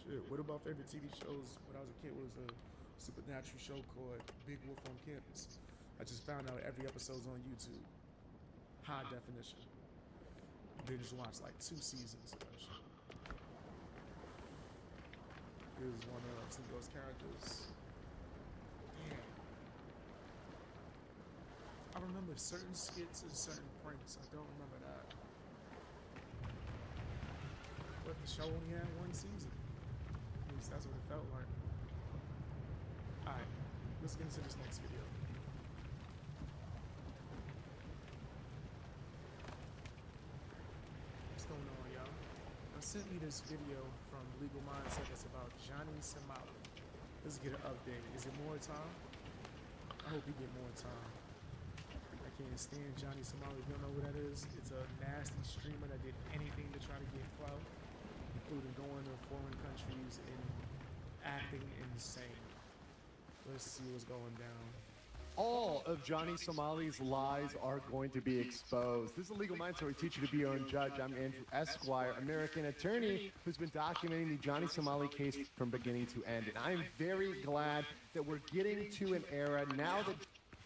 Shit, what about favorite TV shows when I was a kid? Was a supernatural show called Big Wolf on Campus. I just found out every episode's on YouTube. High definition. Binge watched like 2 seasons of that shit. He was one of Snoop Dogg's characters. Damn. I remember certain skits and certain pranks. I don't remember that. But the show only had 1 season. At least that's what it felt like. Alright, let's get into this next video. What's going on, y'all? Sent me this video from Legal Mindset that's about Johnny Somali. Let's get an update. Is it more time? I hope you get more time. I can't stand Johnny Somali. If you don't know who that is, it's a nasty streamer that did anything to try to get clout, including going to foreign countries and acting insane. Let's see what's going down. All of Johnny Somali's lies are going to be exposed. This is a Legal Mindset where we teach you to be your own judge. I'm Andrew Esquire, American attorney who's been documenting the Johnny Somali case from beginning to end. And I'm very glad that we're getting to an era now that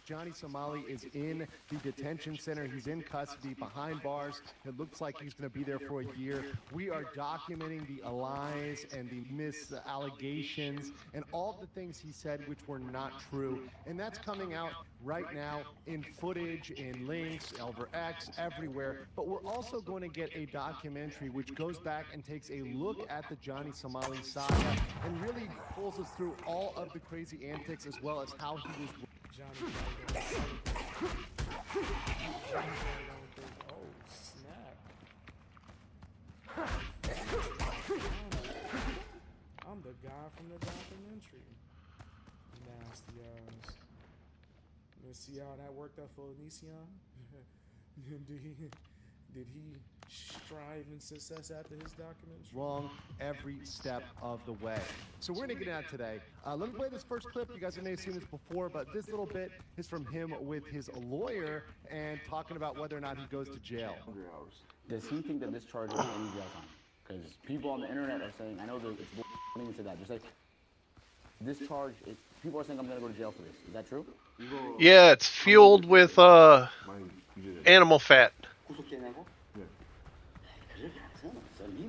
Johnny Somali is in the detention center. He's in custody behind bars. It looks like he's going to be there for a year. We are documenting the lies and the allegations and all the things he said which were not true. And that's coming out right now in footage, in links, over X, everywhere. But we're also going to get a documentary which goes back and takes a look at the Johnny Somali saga and really pulls us through all of the crazy antics as well as how he was. Johnny. Oh, snap. I'm the guy from the documentary. Nasty ass. Let's see how that worked out for Onision. Did he strive in success after his documentary? Wrong every step of the way. So we're going to get out today. Let me play this first clip. You guys may have seen this before, but this little bit is from him with his lawyer and talking about whether or not he goes to jail. Does he think that this charge will get any jail time? Because people on the internet are saying, I know that it's Don't even say that. Just say, this charge, people are saying I'm going to go to jail for this. Is that true? Yeah, it's fueled with animal fat.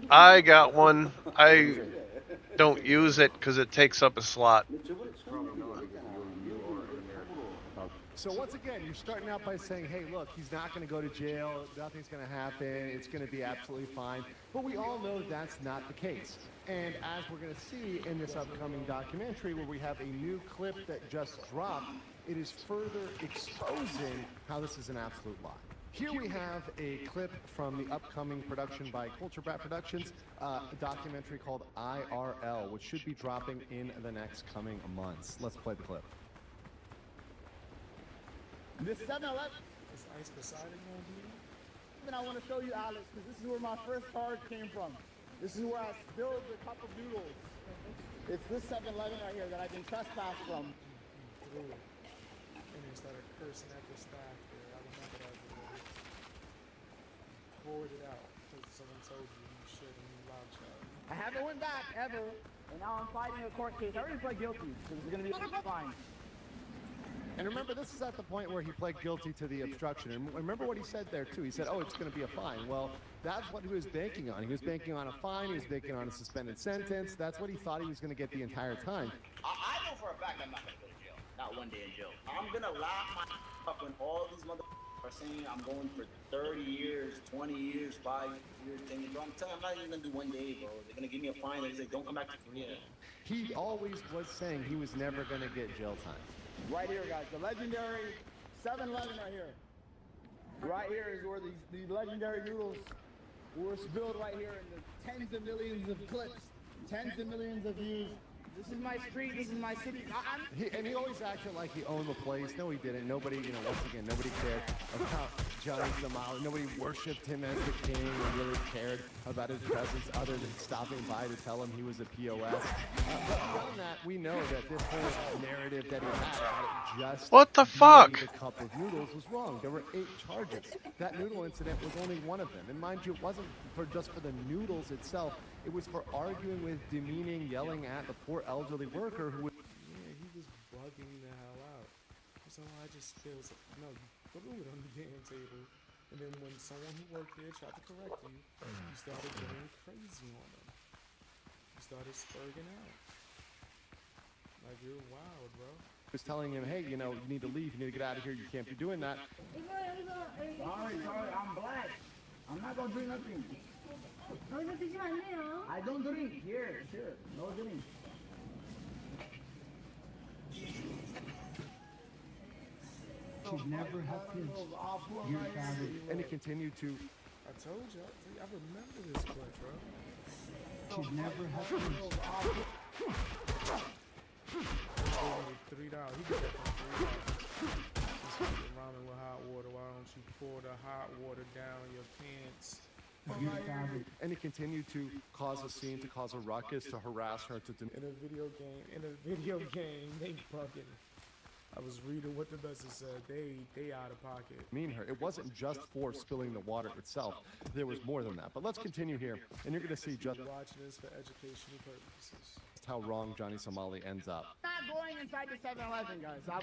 I got one. I don't use it because it takes up a slot. So once again, you're starting out by saying, hey, look, he's not going to go to jail. Nothing's going to happen. It's going to be absolutely fine. But we all know that's not the case. And as we're going to see in this upcoming documentary where we have a new clip that just dropped, it is further exposing how this is an absolute lie. Here we have a clip from the upcoming production by Culture Brat Productions, a documentary called IRL, which should be dropping in the next coming months. Let's play the clip. This 7-Eleven. Is Ice Poseidon gonna be? And I want to show you, Alex, because this is where my first charge came from. This is where I spilled the cup of noodles. It's this 7-Eleven right here that I've been trespassed from. Threw it. And they started cursing at the staff there. I remember that video. Poured it out because someone told you shit and you loud child. I haven't went back ever, and now I'm fighting a court case. I already pled guilty because it's going to be fine. And remember, this is at the point where he pled guilty to the obstruction. And remember what he said there, too. He said, oh, it's going to be a fine. Well, that's what he was banking on. He was banking on a fine. He was banking on a suspended sentence. That's what he thought he was going to get the entire time. I know for a fact I'm not going to go to jail. Not one day in jail. I'm going to laugh my up when all these motherfuckers are saying I'm going for 30 years, 20 years, 5 years, 10 years. Bro, I'm telling you, I'm not even going to do one day, bro. They're going to give me a fine and say, don't come back to Korea. He always was saying he was never going to get jail time. Right here, guys, the legendary 7-Eleven right here. Right here is where these legendary noodles were spilled right here in the tens of millions of clips, tens of millions of views. This is my street, this is my city. And he always acted like he owned the place. No, he didn't. Nobody, once again, nobody cared about Johnny Somali. Nobody worshipped him as the king or really cared about his presence other than stopping by to tell him he was a POS. But beyond that, we know that this whole narrative that he had about it just what the fuck? The cup of noodles was wrong. There were 8 charges. That noodle incident was only one of them. And mind you, it wasn't just for the noodles itself. It was for arguing with, demeaning, yelling at the poor elderly worker who was... Yeah, he was bugging the hell out. So I just feel like, no, you threw it on the damn table. And then when someone who worked there tried to correct you, you started going crazy on them. You started spurging out. Like, you're wild, bro. Was telling him, hey, you need to leave. You need to get out of here. You can't be doing that. Sorry, I'm black. I'm not going to drink nothing. I don't drink. Here, no drink. She's never had kids. And he continued to... I told you. I remember this clip, bro. She's never had kids. $3. He did that for $3. Just eat ramen with hot water. Why don't you pour the hot water down your pants? And he continued to cause a scene, to cause a ruckus, to harass her, In a video game, they bugging. I was reading what the message said. They out of pocket. Mean her. It wasn't just for spilling the water itself. There was more than that. But let's continue here, and you're going to see just watching this for educational purposes. How wrong Johnny Somali ends up. Not going inside the 7-Eleven, guys. I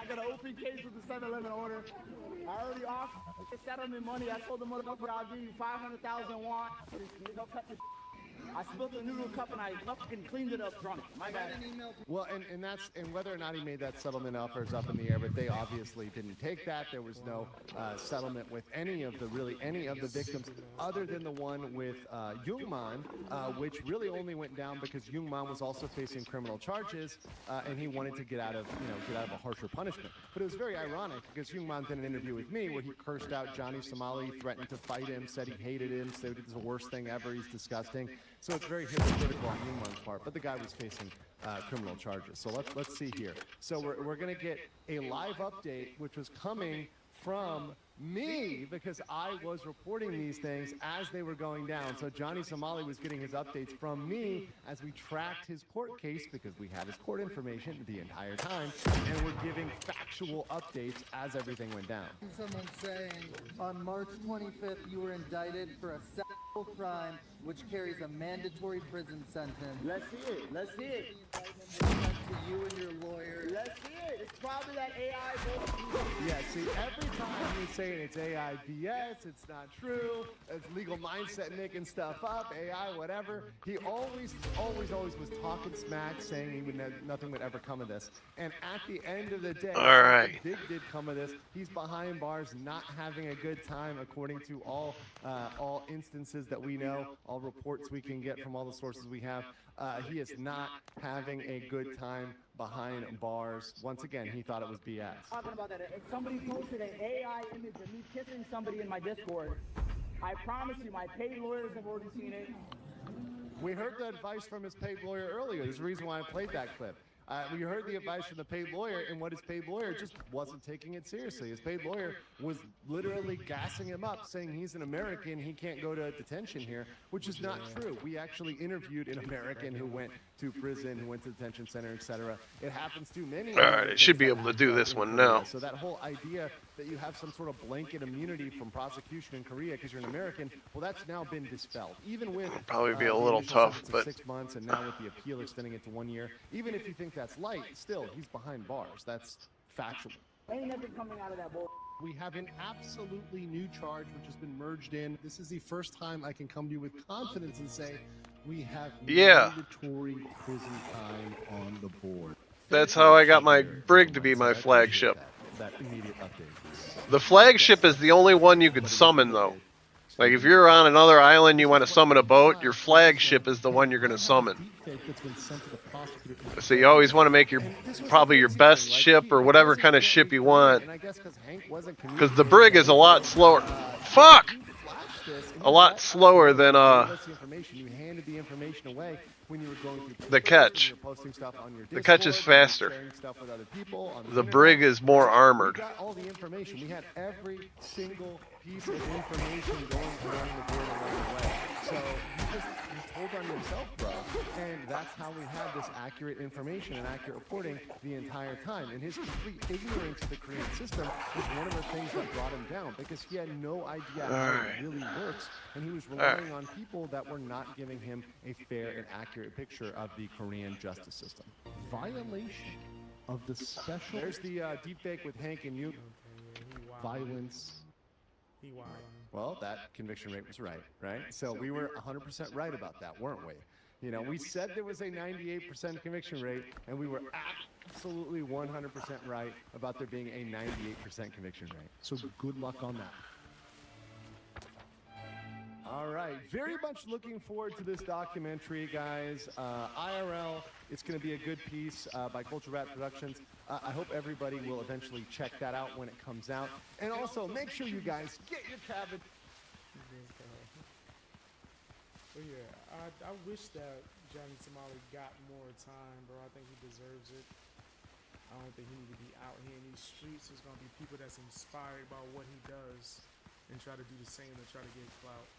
got an open case with the 7-Eleven order. I already offered the settlement money. I told the motherfucker I'll give you 500,000 won. Don't touch this. I spilled the noodle cup and I fucking cleaned it up drunk. My bad. Well, and whether or not he made that settlement offer is up in the air, but they obviously didn't take that. There was no settlement with any of the victims other than the one with Youngman, which really only went down because Youngman was also facing criminal charges and he wanted to get out of a harsher punishment. But it was very ironic because Youngman did an interview with me where he cursed out Johnny Somali, threatened to fight him, said he hated him, said it was the worst thing ever, he's disgusting. So it's very hypocritical on Youngman's part, but the guy was facing criminal charges. So let's see here. So we're going to get a live update, which was coming from me because I was reporting these things as they were going down. So Johnny Somali was getting his updates from me as we tracked his court case because we had his court information the entire time, and we're giving factual updates as everything went down. Someone saying on March 25th you were indicted for a crime which carries a mandatory prison sentence. Let's see it. Let's see it. Sent to you and your lawyer. Let's see it. It's probably that AI bullshit. Yeah, see, every time he's saying it's AI BS, it's not true, it's legal mindset making stuff up, AI, whatever, he always was talking smack, saying he would nothing would ever come of this. And at the end of the day, all right, big did come of this. He's behind bars, not having a good time, according to all instances that we know, all reports we can get from all the sources we have. He is not having a good time behind bars. Once again, he thought it was BS. Talking about that, if somebody posted an AI image of me kissing somebody in my Discord, I promise you, my paid lawyers have already seen it. We heard the advice from his paid lawyer earlier. There's a reason why I played that clip. We heard the advice from the paid lawyer, and what his paid lawyer just wasn't taking it seriously. His paid lawyer was literally gassing him up, saying he's an American, he can't go to detention here, which is not true. We actually interviewed an American who went to prison, who went to detention center, etc. It happens to many. All right, it should be able to do this one now. So that whole idea that you have some sort of blanket immunity from prosecution in Korea because you're an American, well, that's now been dispelled. Even with probably be a little tough, but 6 months, and now with the appeal extending it to 1 year, even if you think that's light, still he's behind bars. That's factual. Ain't nothing coming out of that bull. We have an absolutely new charge which has been merged in. This is the first time I can come to you with confidence and say we have mandatory prison time on the board. That's how I got my brig to be my flagship. That immediate update. The flagship is the only one you could summon, though. Like, if you're on another island, you want to summon a boat, your flagship is the one you're going to summon. So you always want to make your probably your best ship or whatever kind of ship you want. Because the brig is a lot slower. Fuck! A lot slower than the catch. The catch is faster. The brig is more armored. We got all the information. We had every single piece of information going around the board along the way. So you told on yourself, bro. And that's how we had this accurate information and accurate reporting the entire time. And his complete ignorance of the Korean system was one of the things that brought him down, because he had no idea how it really works. And he was relying on people that were not giving him a fair and accurate picture of the Korean justice system. Violation of the special... There's the deepfake with Hank and you. Violence. Well, that conviction rate was right? So we were 100% right about that, weren't we? You know, we said there was a 98% conviction rate, and we were absolutely 100% right about there being a 98% conviction rate. So good luck on that. All right, very much looking forward to this documentary, guys. IRL, it's going to be a good piece by Culture Rat Productions. I hope everybody will eventually check that out when it comes out. And also, make sure you guys get your cabbage. But yeah, I wish that Johnny Somali got more time, bro. I think he deserves it. I don't think he need to be out here in these streets. There's going to be people that's inspired by what he does and try to do the same and try to get clout.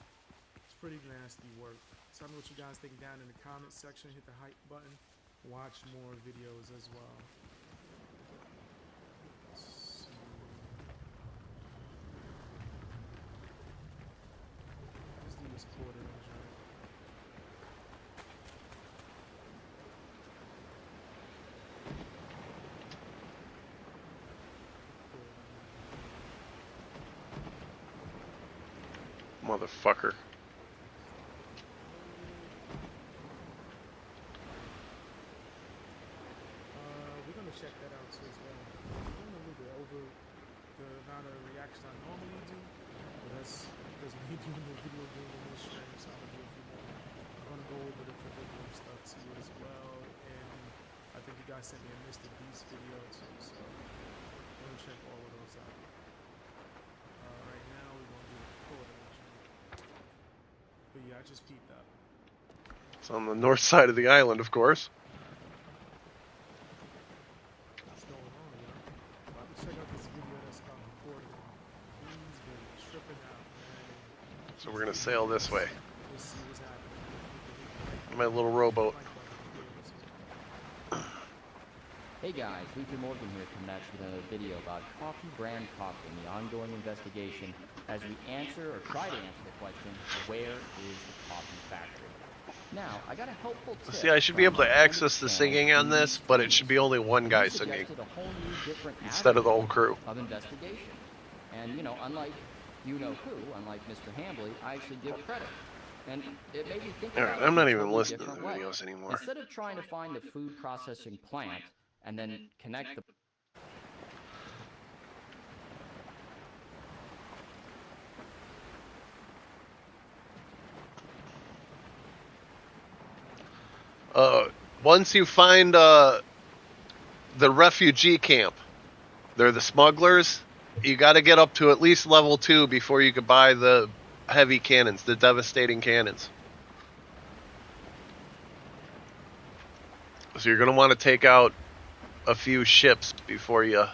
It's pretty nasty work. Tell me what you guys think down in the comments section. Hit the hype button. Watch more videos as well. Let's do this quarter inch, right? Motherfucker. We're gonna check that out too as well. I'm a little bit over the amount of reaction I normally do, but that's because me doing the video game in this stream, so I'm gonna do a few more. I'm gonna go over the curriculum stuff too as well, and I think you guys sent me a Mr. Beast video too, so I'm gonna check all of those out. Right now we're gonna do the quarter. But yeah, I just peeped that. It's on the north side of the island, of course. What's going on, yo? About to check out this video that's called Recording. He's been tripping out, man. So we're gonna sail this way. Let's see what's happening. My little rowboat. Hey guys, Luther Morgan here coming at you with another video about Coffee Brand Coffee and the ongoing investigation as we answer or try to answer the question, where is the coffee factory? Now, I got a helpful tip. See, I should be able to access the singing on this, but it should be only one guy singing instead of the whole crew. Of investigation. And, you know, unlike you-know-who, unlike Mr. Hambley, I actually give credit. And it made me think about it I'm not in a even totally listening to the different way. videos anymore. Instead of trying to find the food processing plant and then connect the once you find the refugee camp, they're the smugglers. You got to get up to at least level 2 before you can buy the heavy cannons, the devastating cannons. So you're going to want to take out a few ships before you...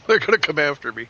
They're going to come after me.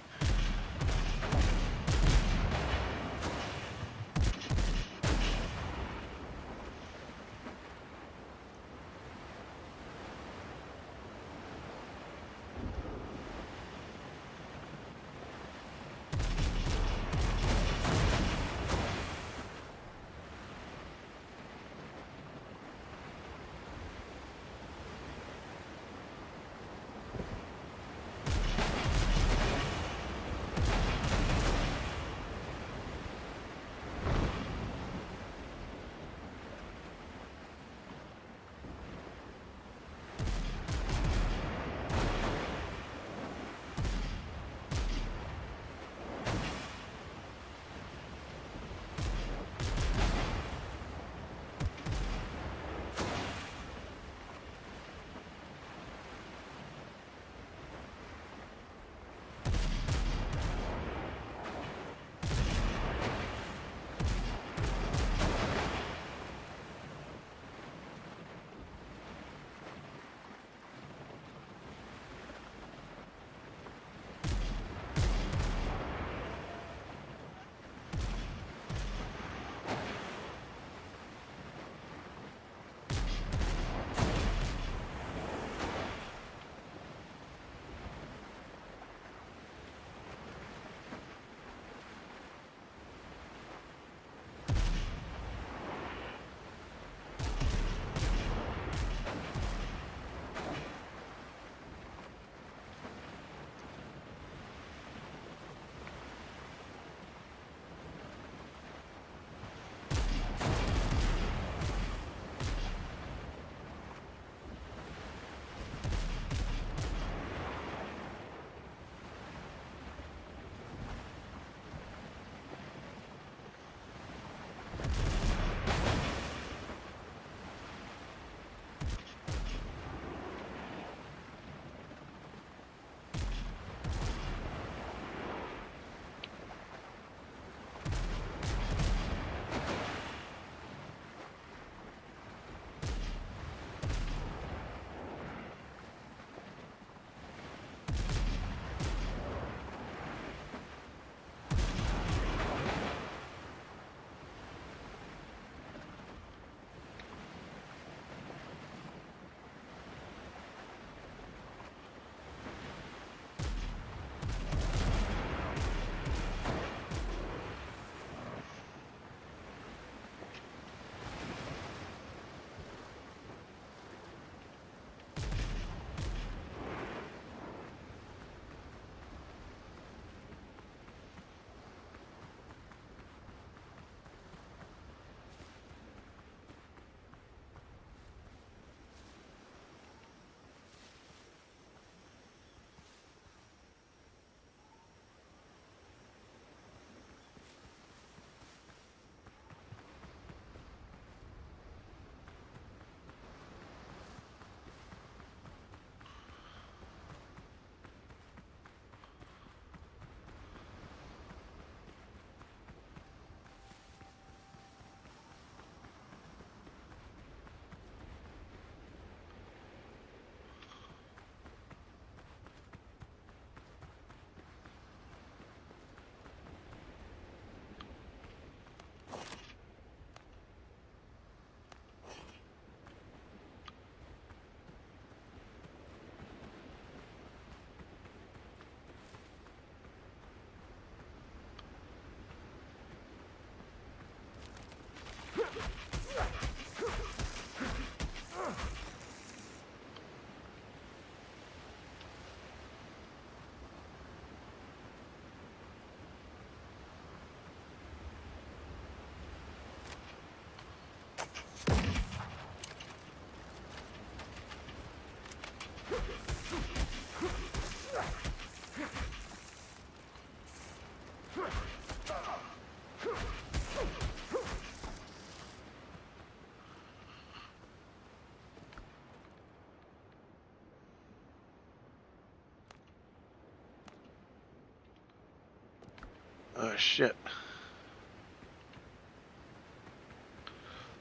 Oh shit.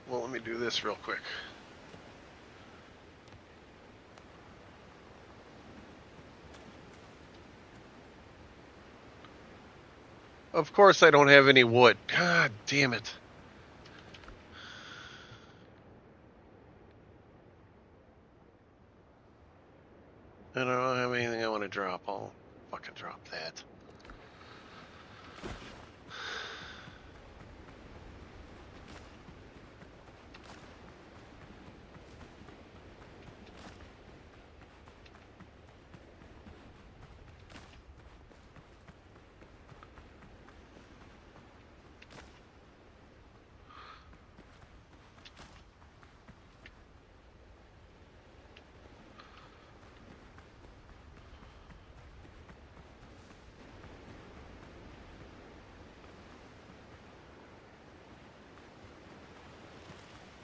Well, let me do this real quick. Of course I don't have any wood. God damn it. I don't have anything I want to drop. I'll fucking drop that.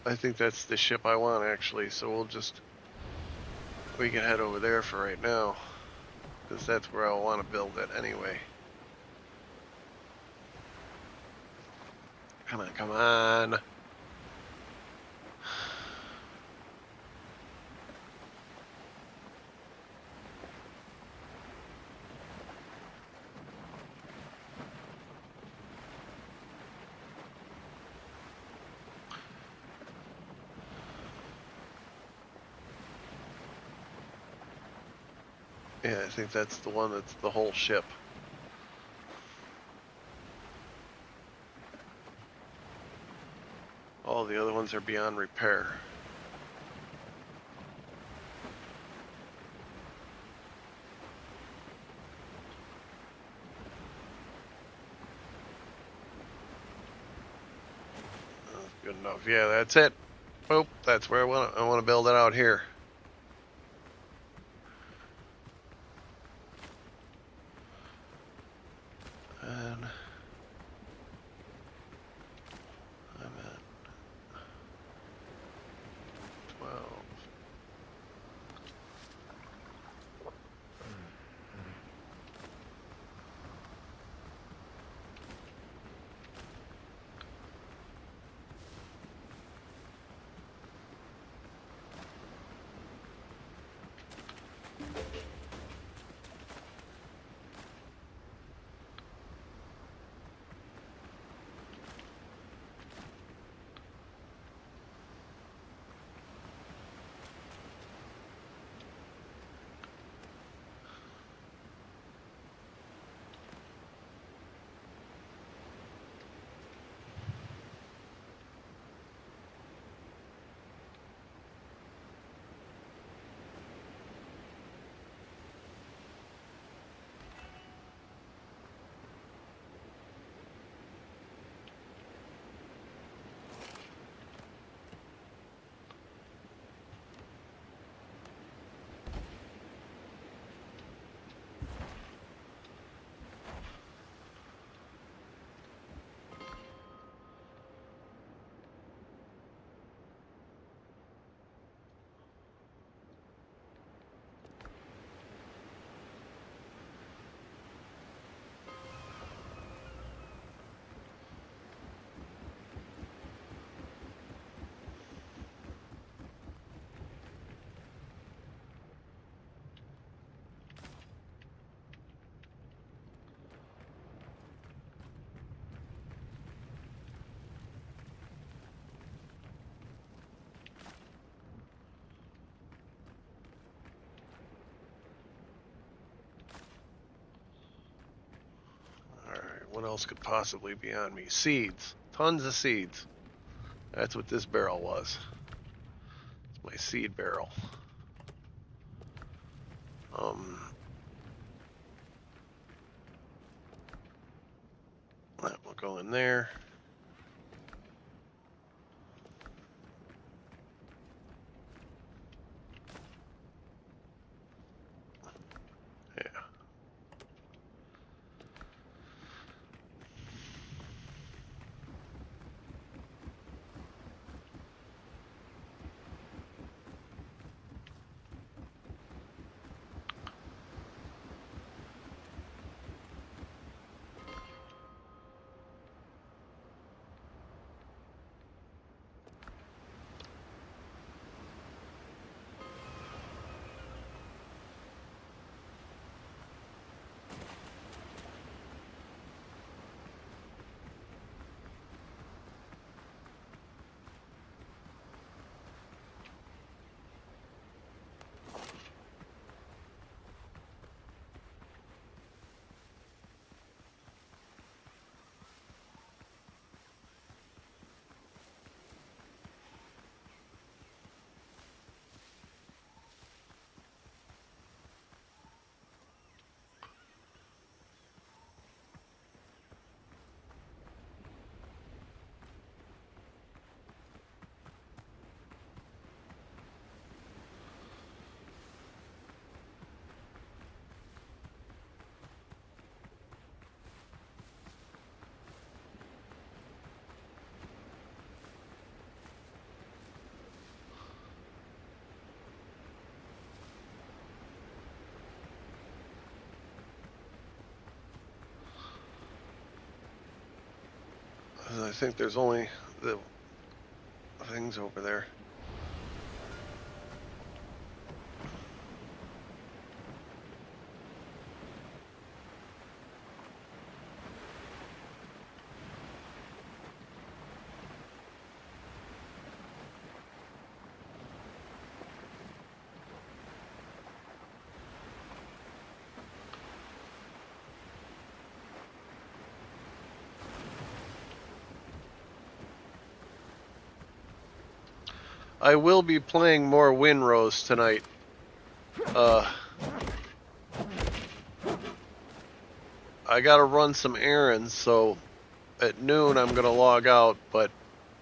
I think that's the ship I want, actually, so we can head over there for right now, because that's where I want to build it anyway. Come on, come on. Yeah, I think that's the one that's the whole ship. All the other ones are beyond repair. Good enough. Yeah, that's it. Oh, that's where I want to build it out here. And I'm at 12. What else could possibly be on me? Seeds. Tons of seeds. That's what this barrel was. It's my seed barrel. That will go in there. I think there's only the things over there. I will be playing more Winrose tonight. I gotta run some errands, so at noon I'm gonna log out, but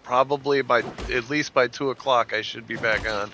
probably at least by 2 o'clock I should be back on.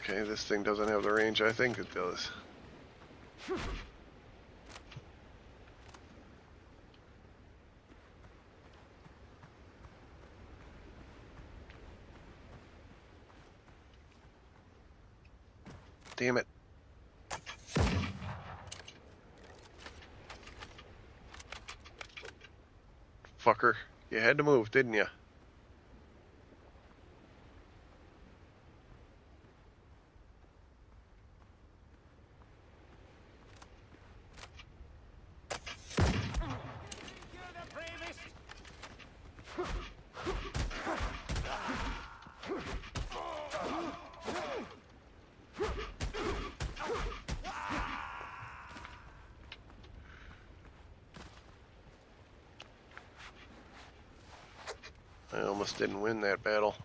Okay, this thing doesn't have the range I think it does. Damn it. Fucker, you had to move, didn't you? I almost didn't win that battle.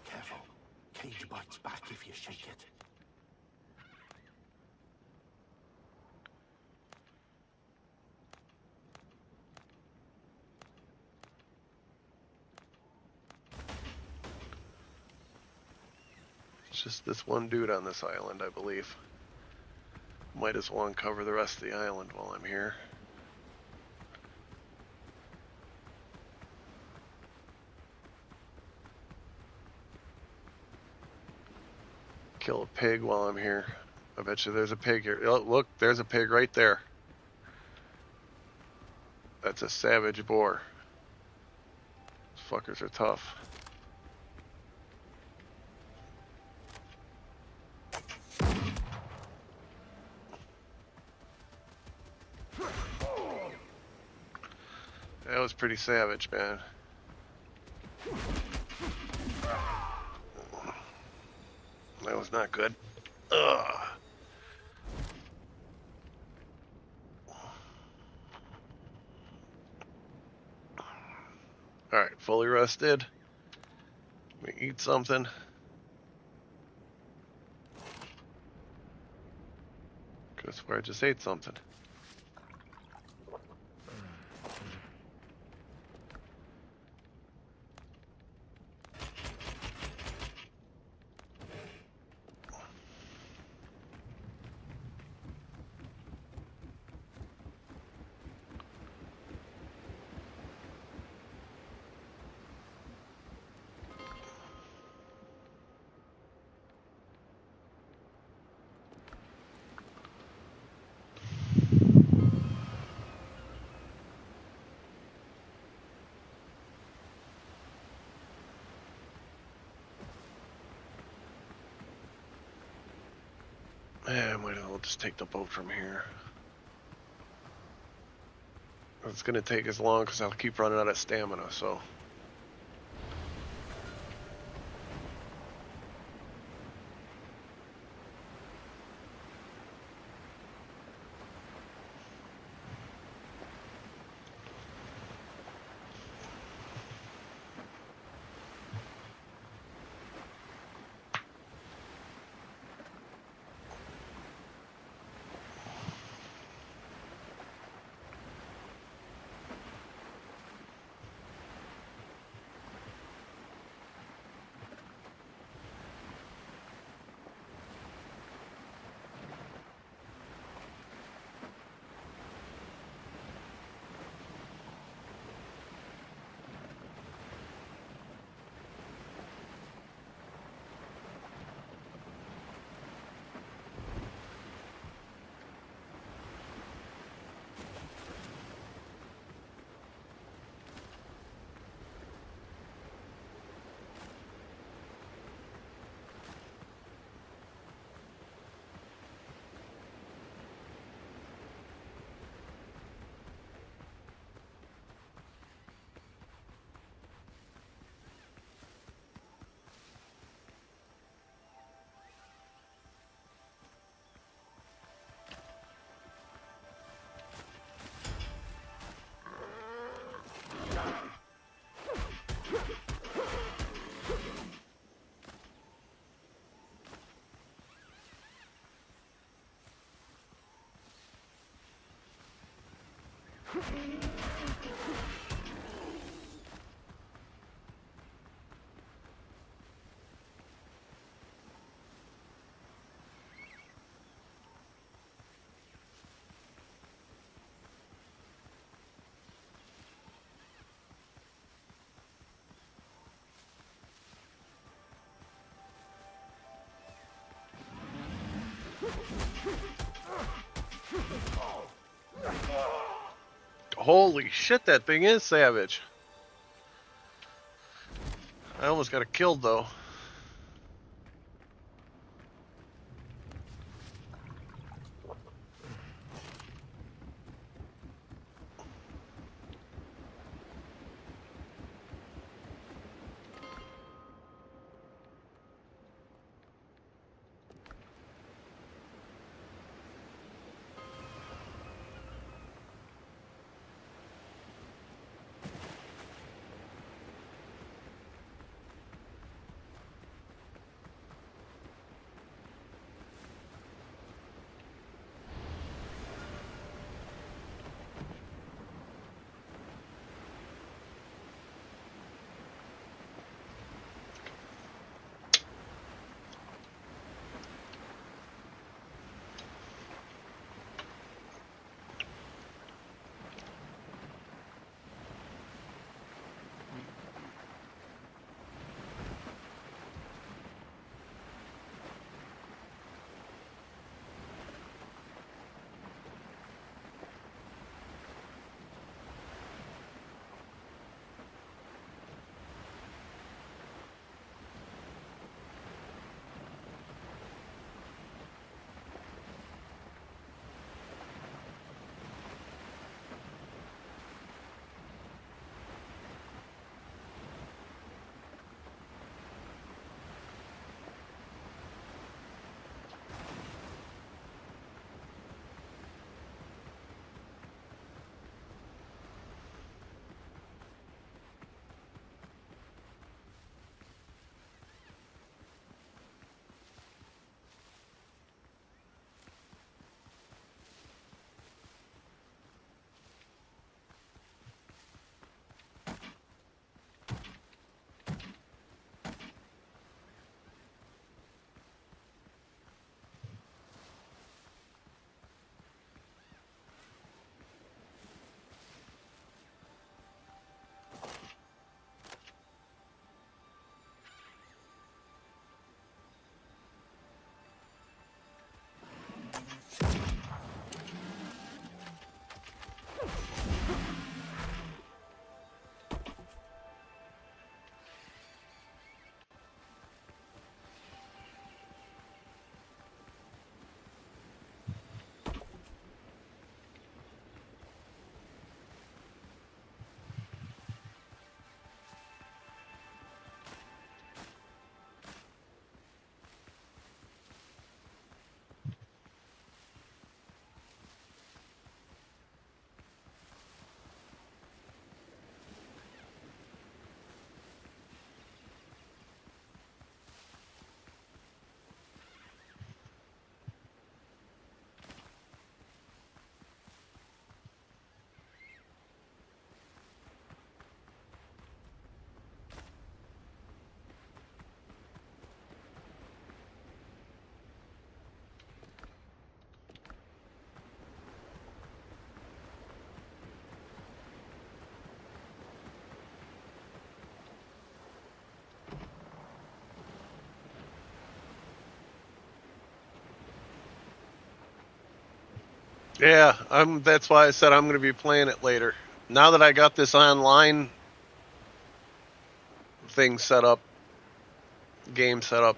Careful. Cage bites back if you shake it. It's just this one dude on this island, I believe. Might as well uncover the rest of the island while I'm here. Kill a pig while I'm here. I bet you there's a pig here. Oh, look, there's a pig right there. That's a savage boar. These fuckers are tough. That was pretty savage, man. That was not good. Ugh. Alright, fully rested. Let me eat something. Could have swear I just ate something. Yeah, I might as well just take the boat from here. It's going to take as long because I'll keep running out of stamina, so. Holy shit, that thing is savage. I almost got it killed though. Yeah, that's why I said I'm going to be playing it later. Now that I got this online thing set up, game set up.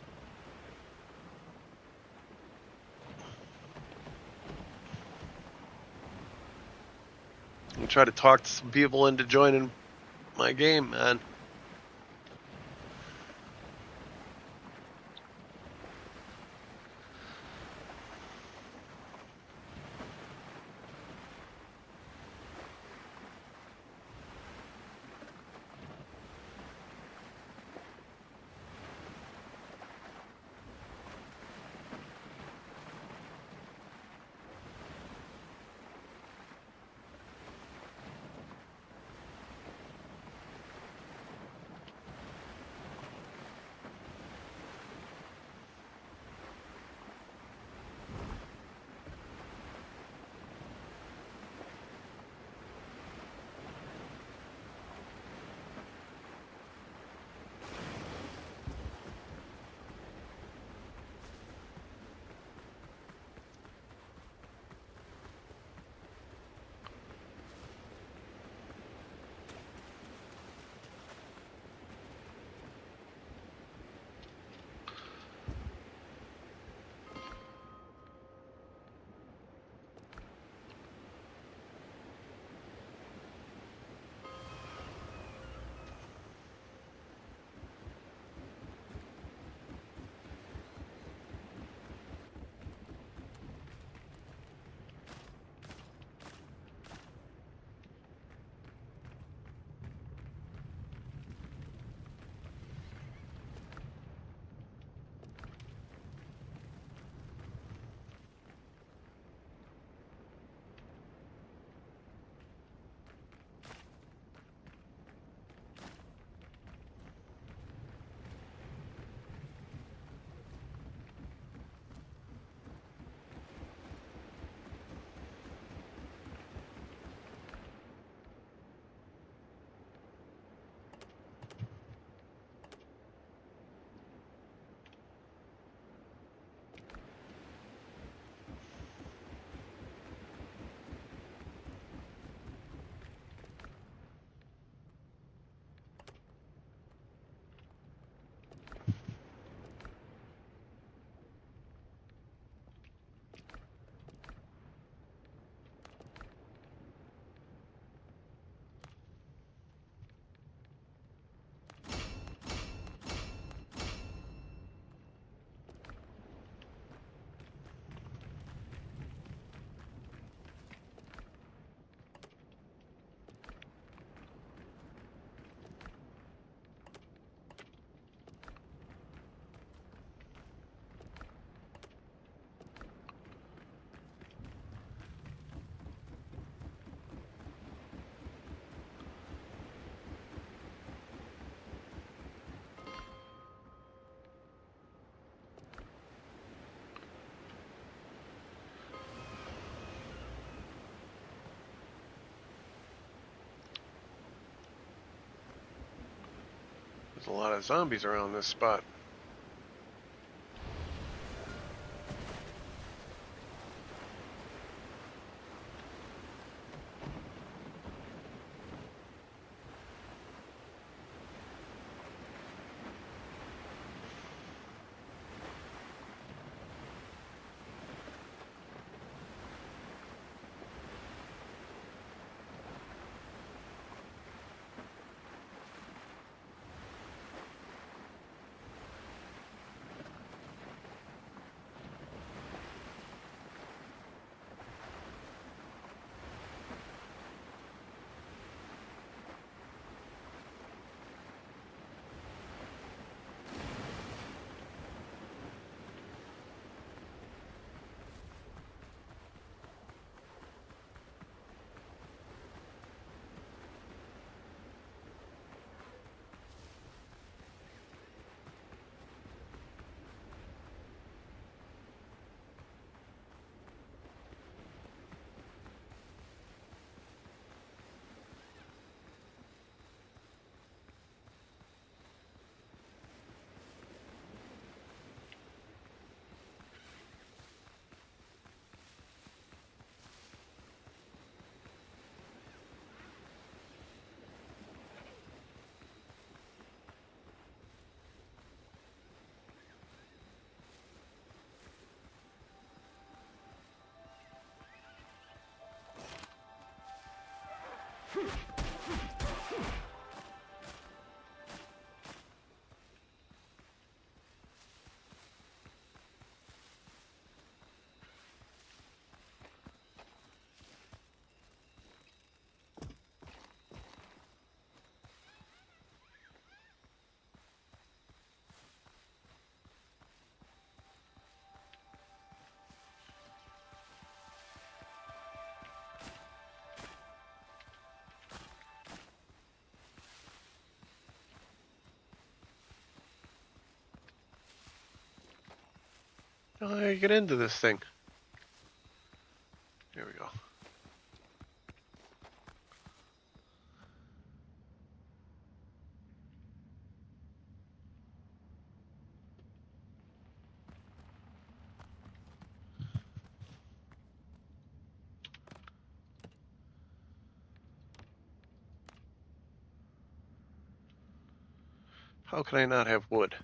And try to talk to some people into joining my game, man. There's a lot of zombies around this spot. How do I get into this thing? Here we go. How can I not have wood?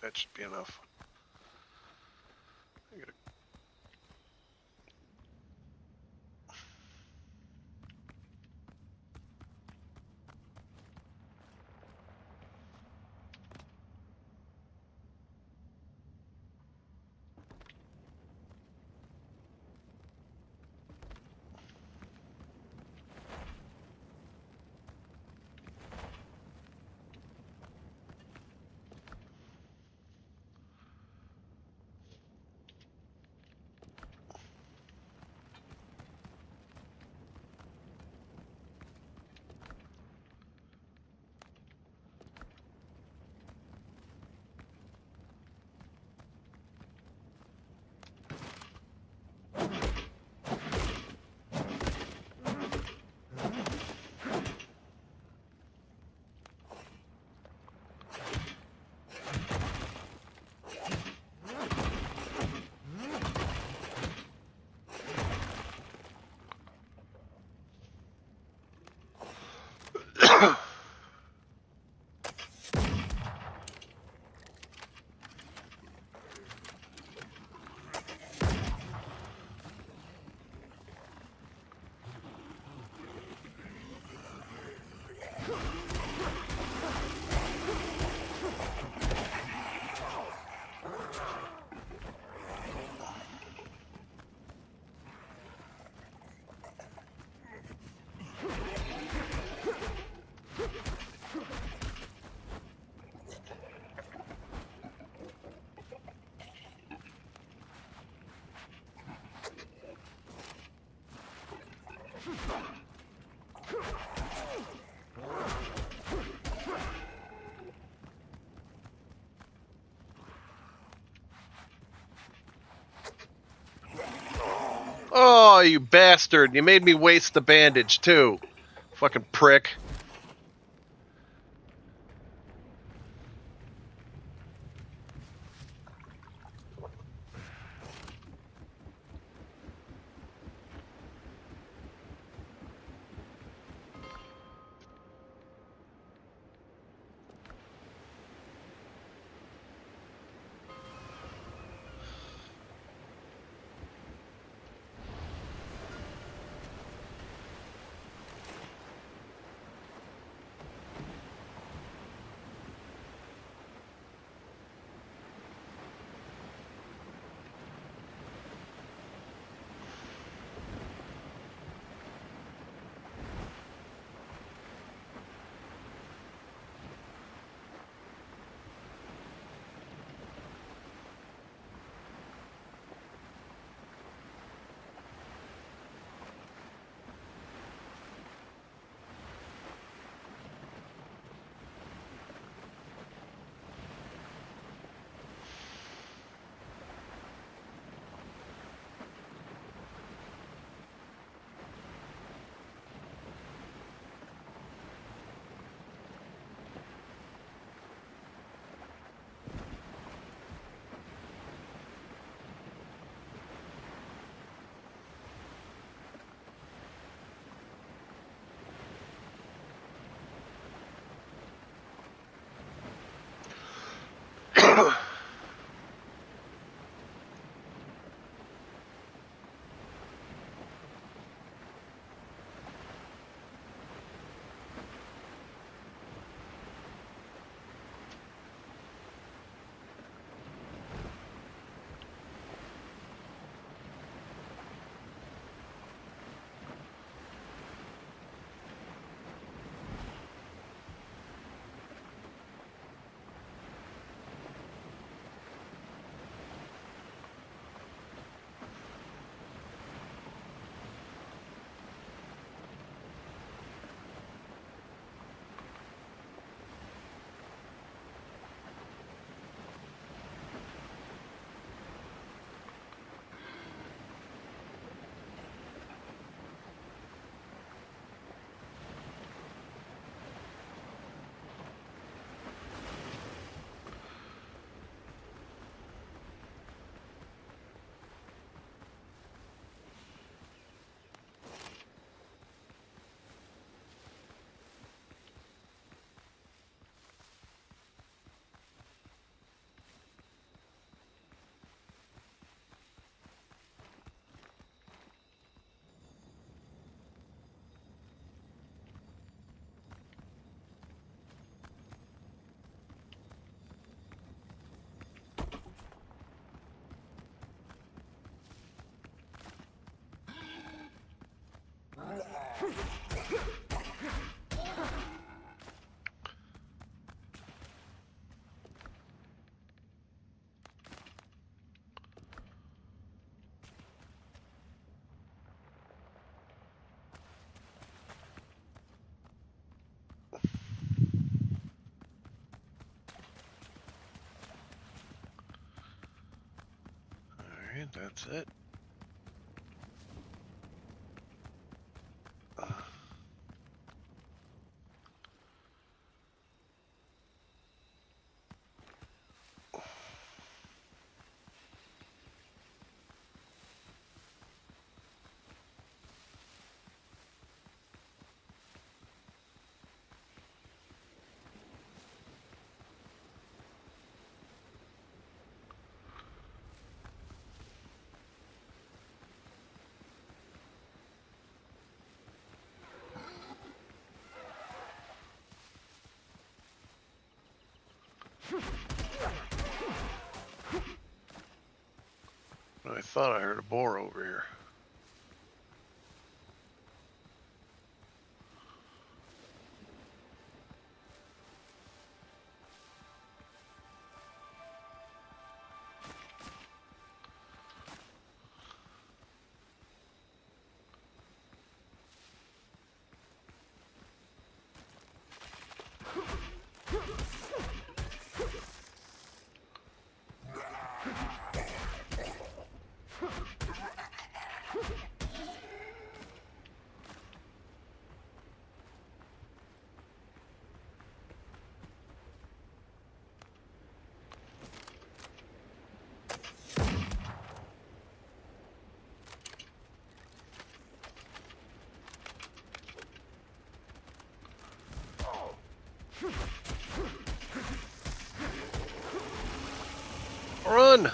That should be enough. I gotta... Oh, you bastard. You made me waste the bandage, too. Fucking prick. Alright, that's it. I thought I heard a boar over here. Run!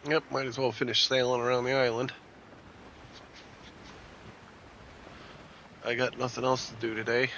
Yep, might as well finish sailing around the island. I got nothing else to do today.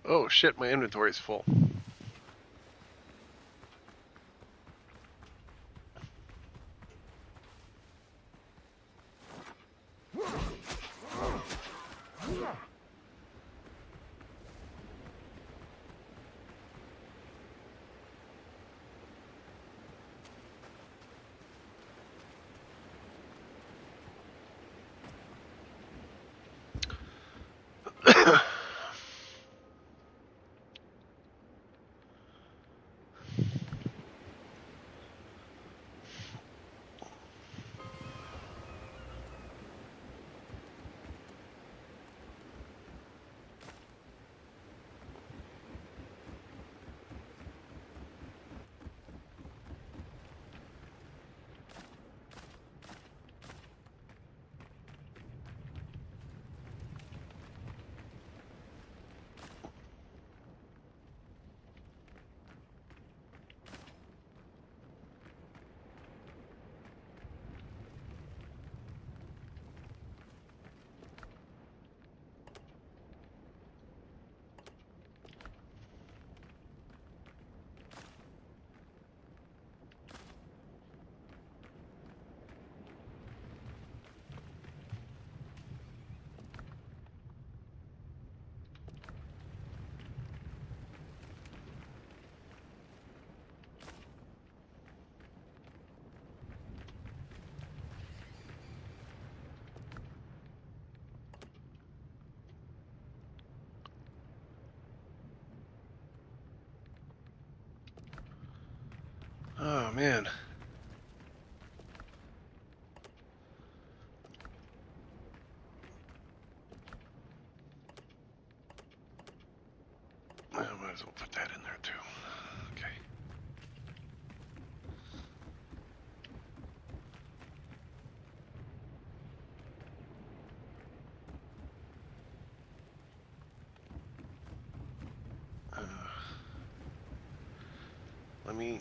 Oh shit, my inventory's full. Oh man. I might as well put that in there too. Okay. Let me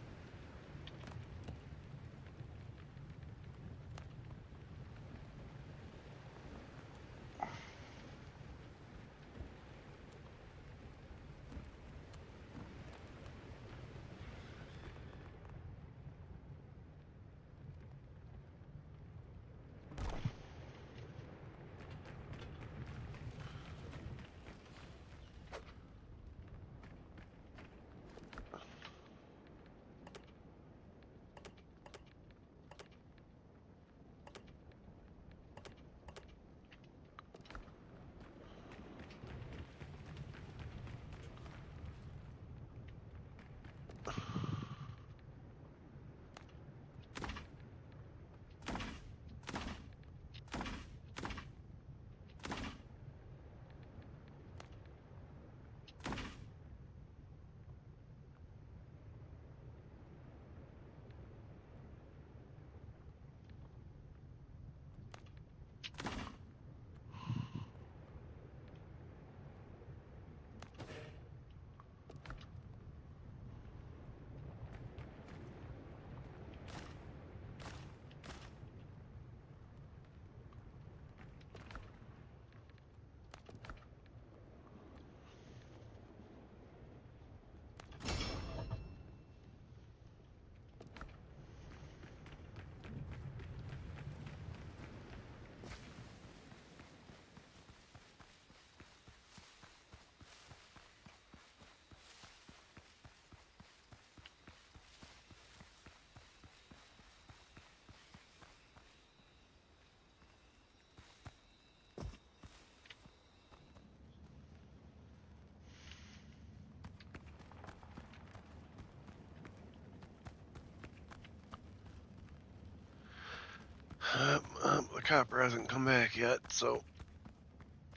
copper hasn't come back yet, so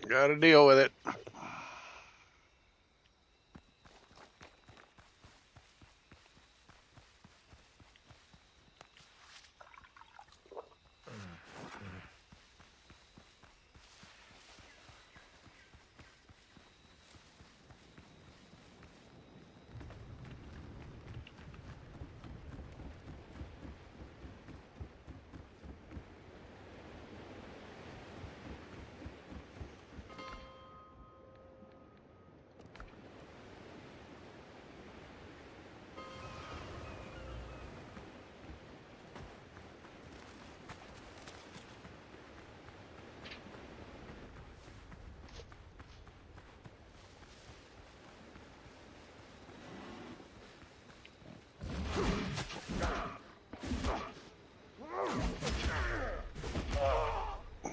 gotta deal with it.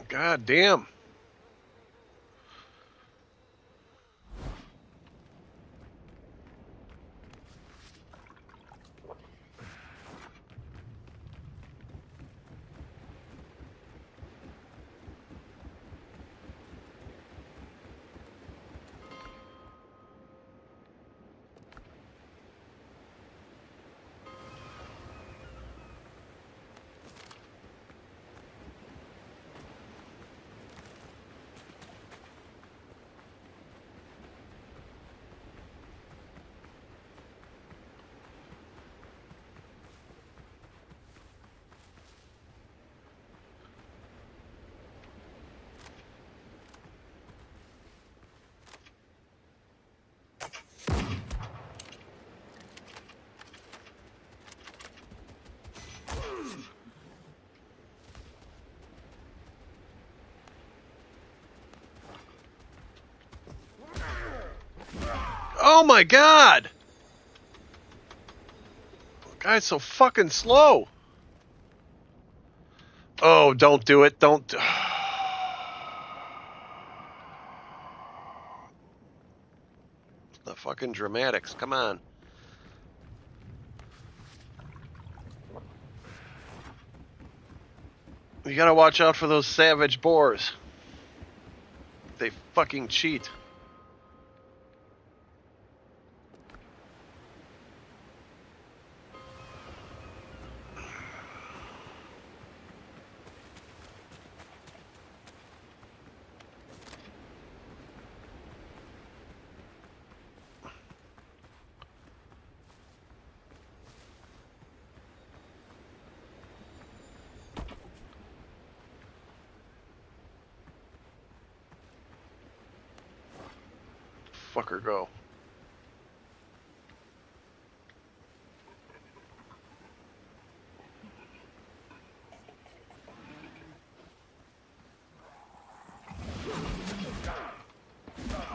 God damn. Oh my god! Guy's so fucking slow. Oh, don't do it. Don't. The fucking dramatics. Come on. You gotta watch out for those savage boars. They fucking cheat. Fucker go.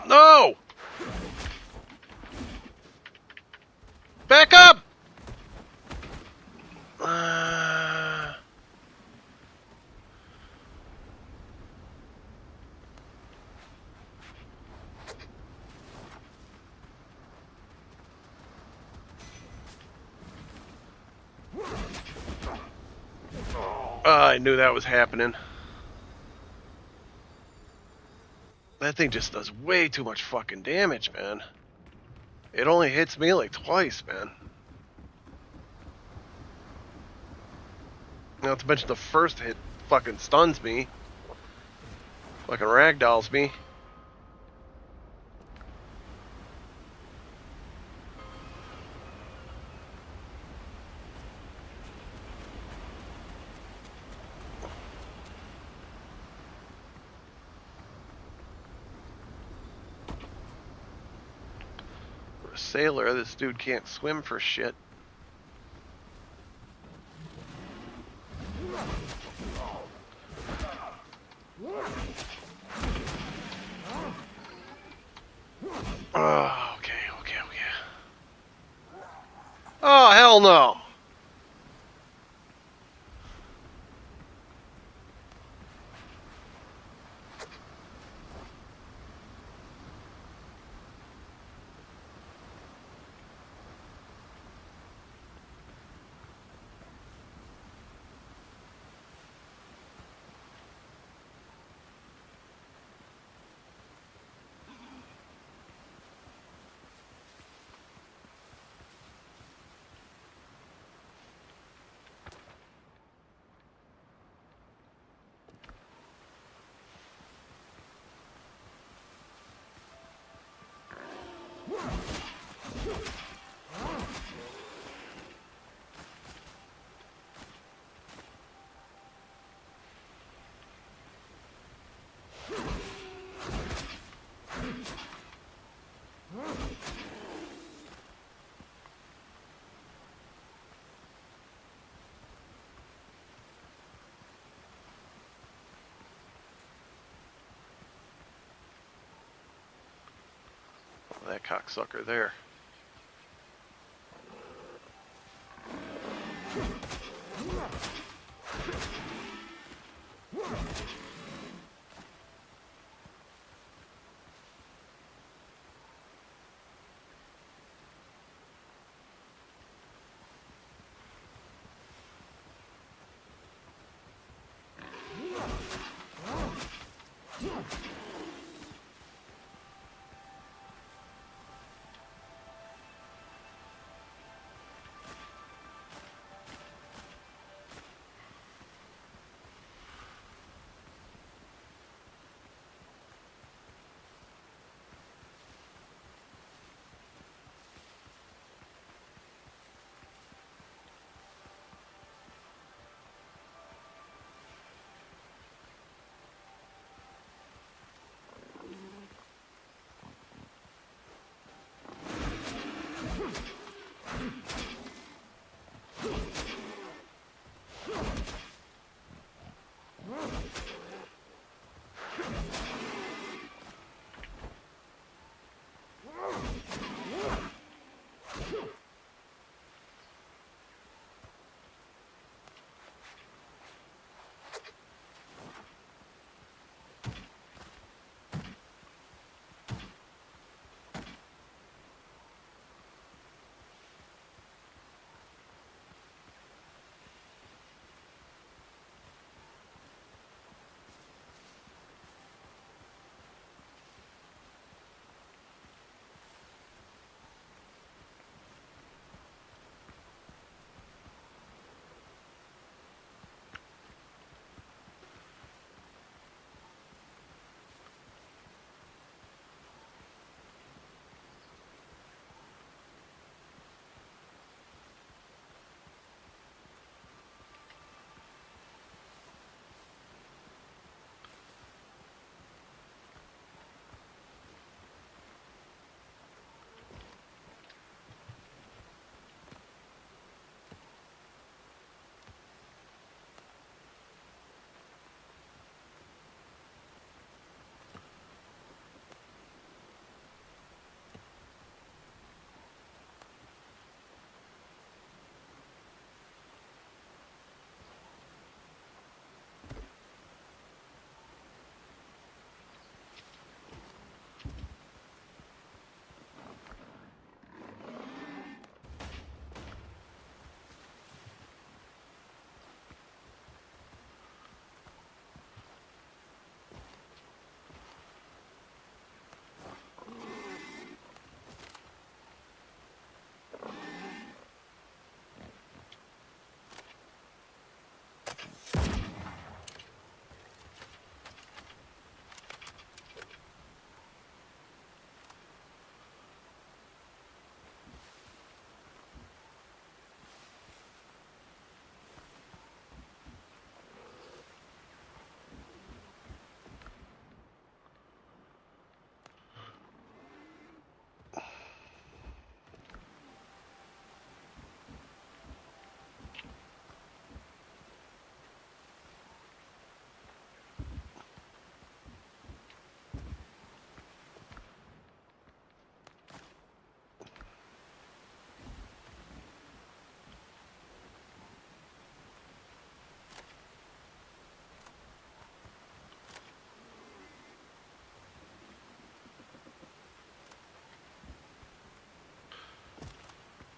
No! Back up! I knew that was happening. That thing just does way too much fucking damage, man. It only hits me like twice, man. Not to mention the first hit fucking stuns me. Fucking ragdolls me. For a sailor, this dude can't swim for shit. Oh, okay. Oh, hell no. cocksucker there.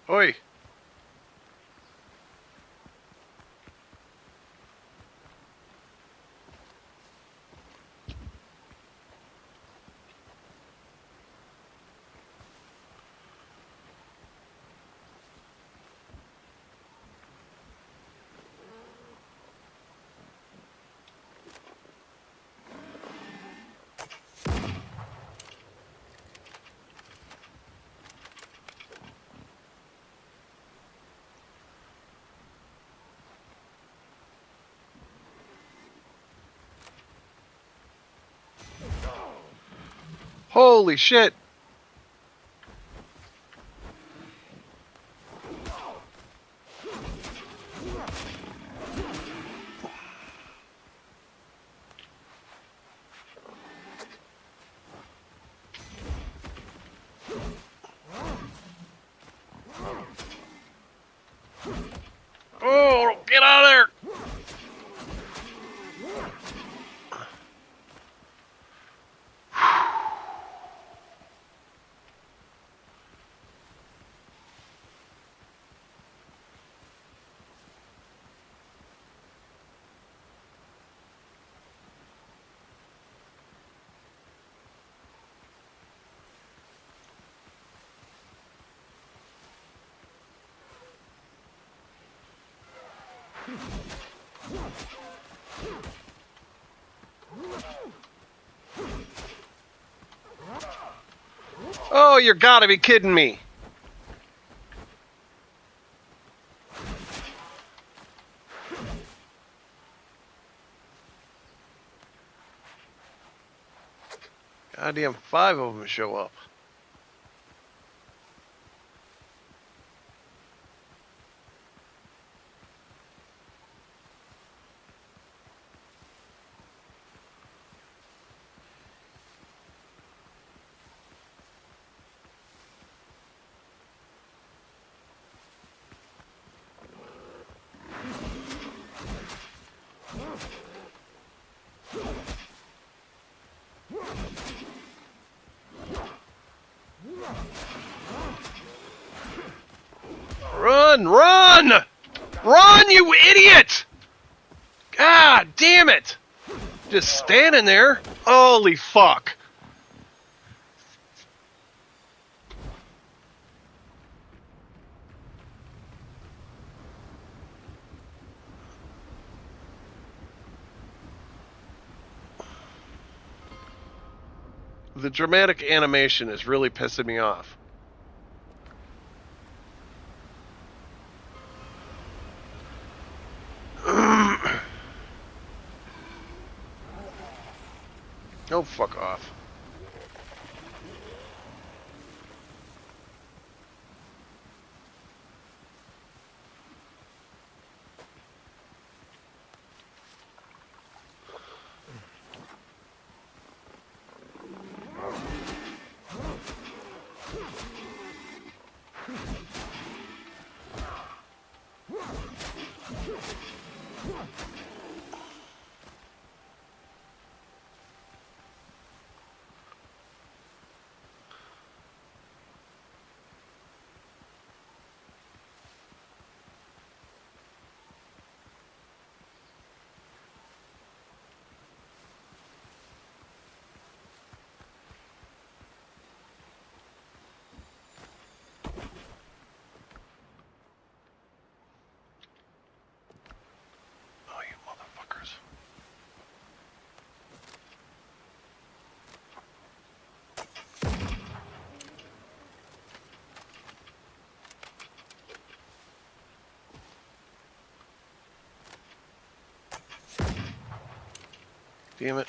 Oi! Holy shit! Oh, you gotta be kidding me. Goddamn, 5 of them show up. Run! Run! Run, you idiot! God damn it! Just standing there. Holy fuck. The dramatic animation is really pissing me off. Oh, fuck off. Oh, you motherfuckers. Damn it.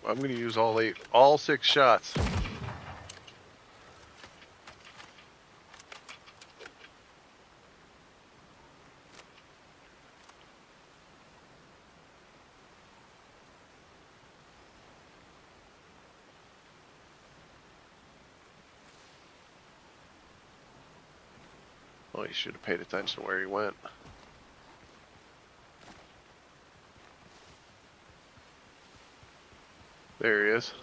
I'm going to use all 6 shots. Well, you should have paid attention to where he went. There he is.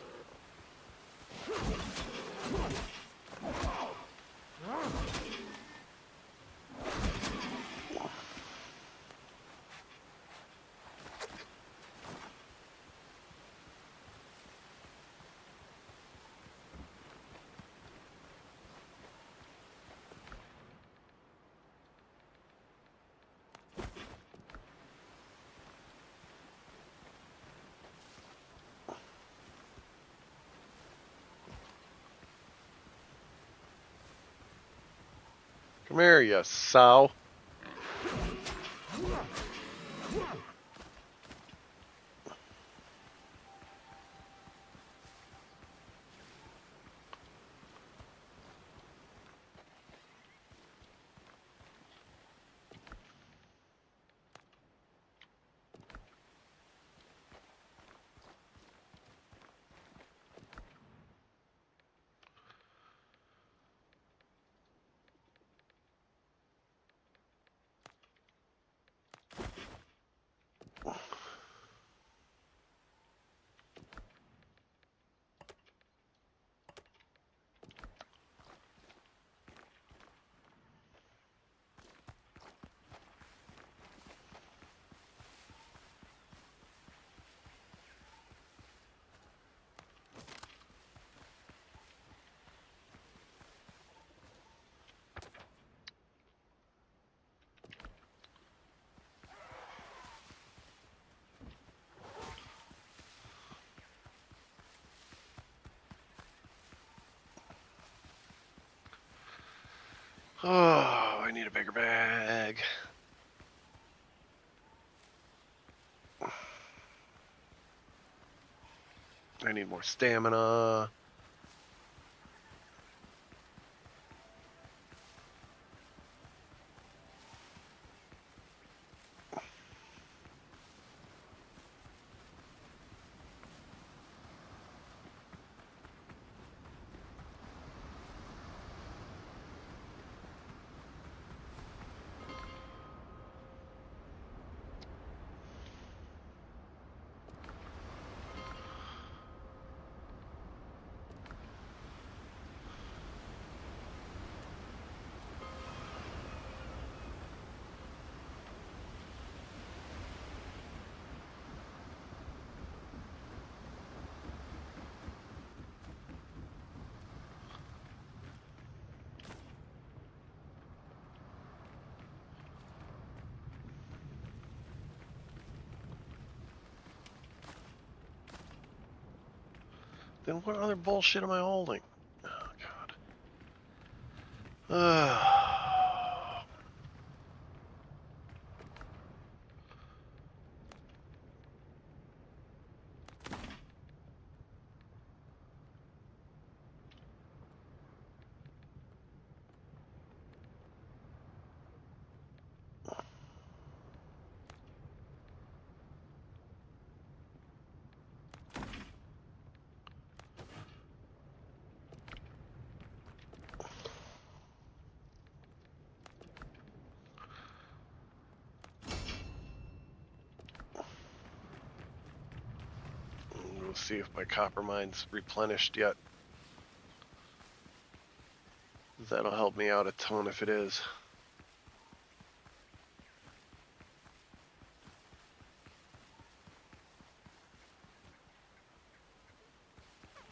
Come here, you sow. Oh, I need a bigger bag. I need more stamina. Then what other bullshit am I holding? Oh, God. We'll see if my copper mine's replenished yet. That'll help me out a ton if it is.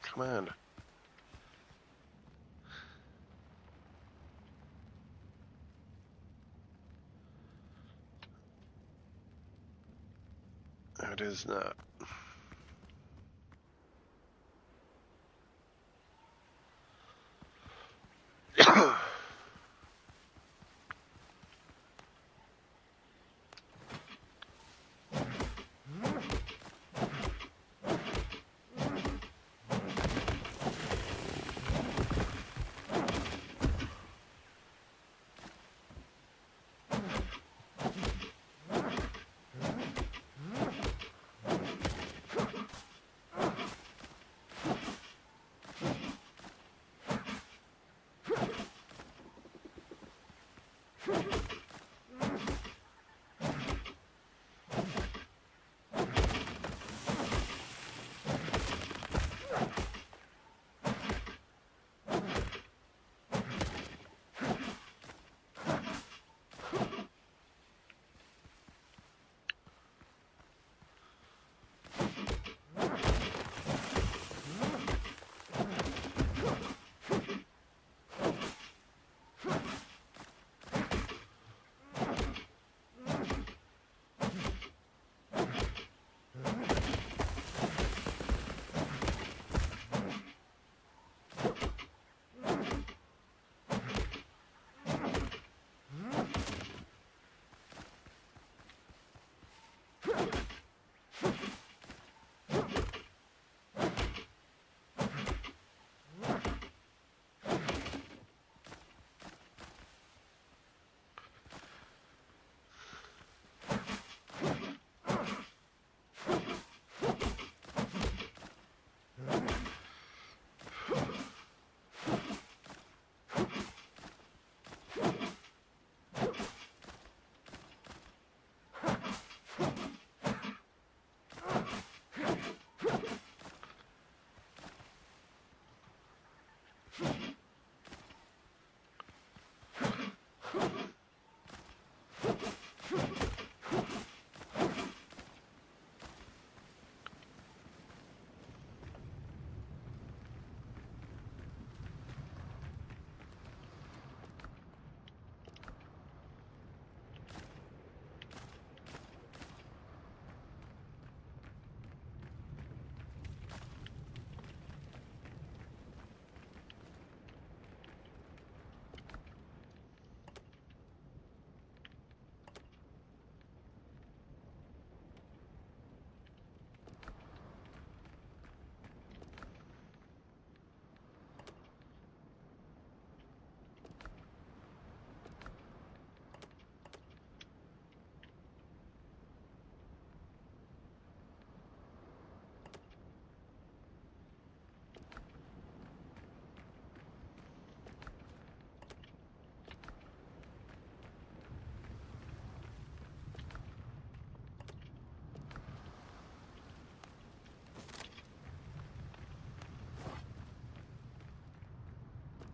Come on. It is not.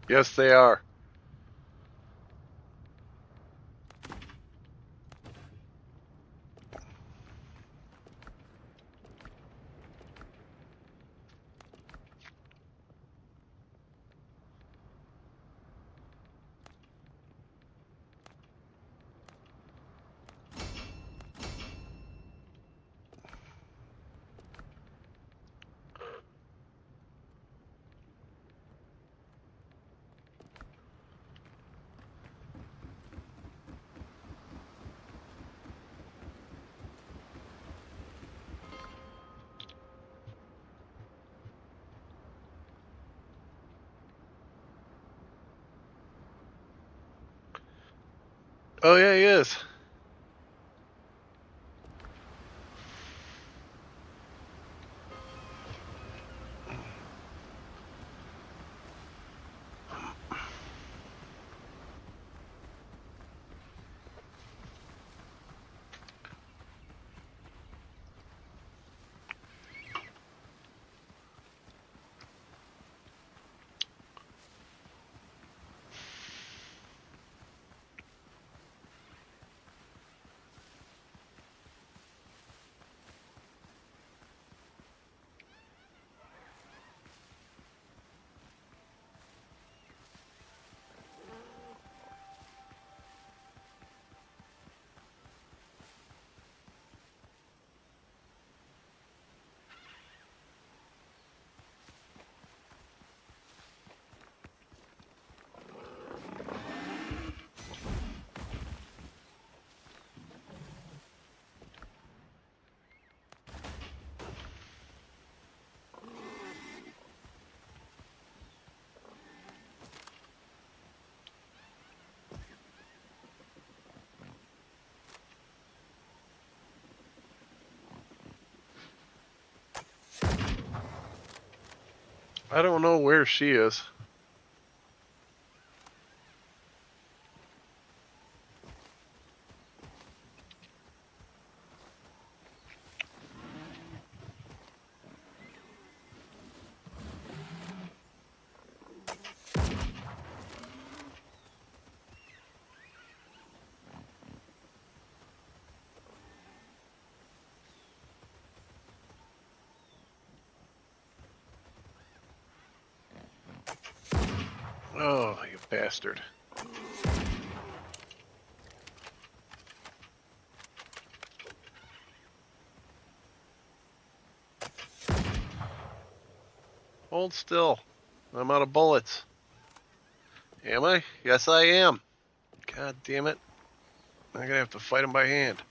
Yes, they are. Oh yeah, he is. I don't know where she is. Oh, you bastard. Hold still. I'm out of bullets. Am I? Yes, I am. God damn it. I'm gonna have to fight him by hand.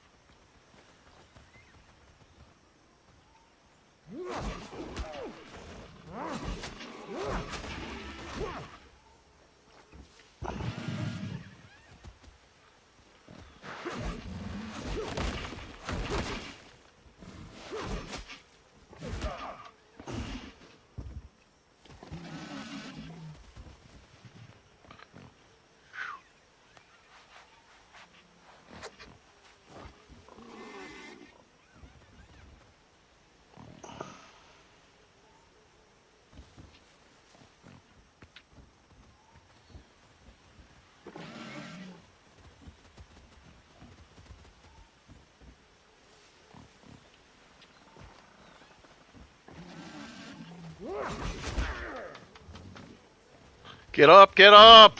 Get up, get up!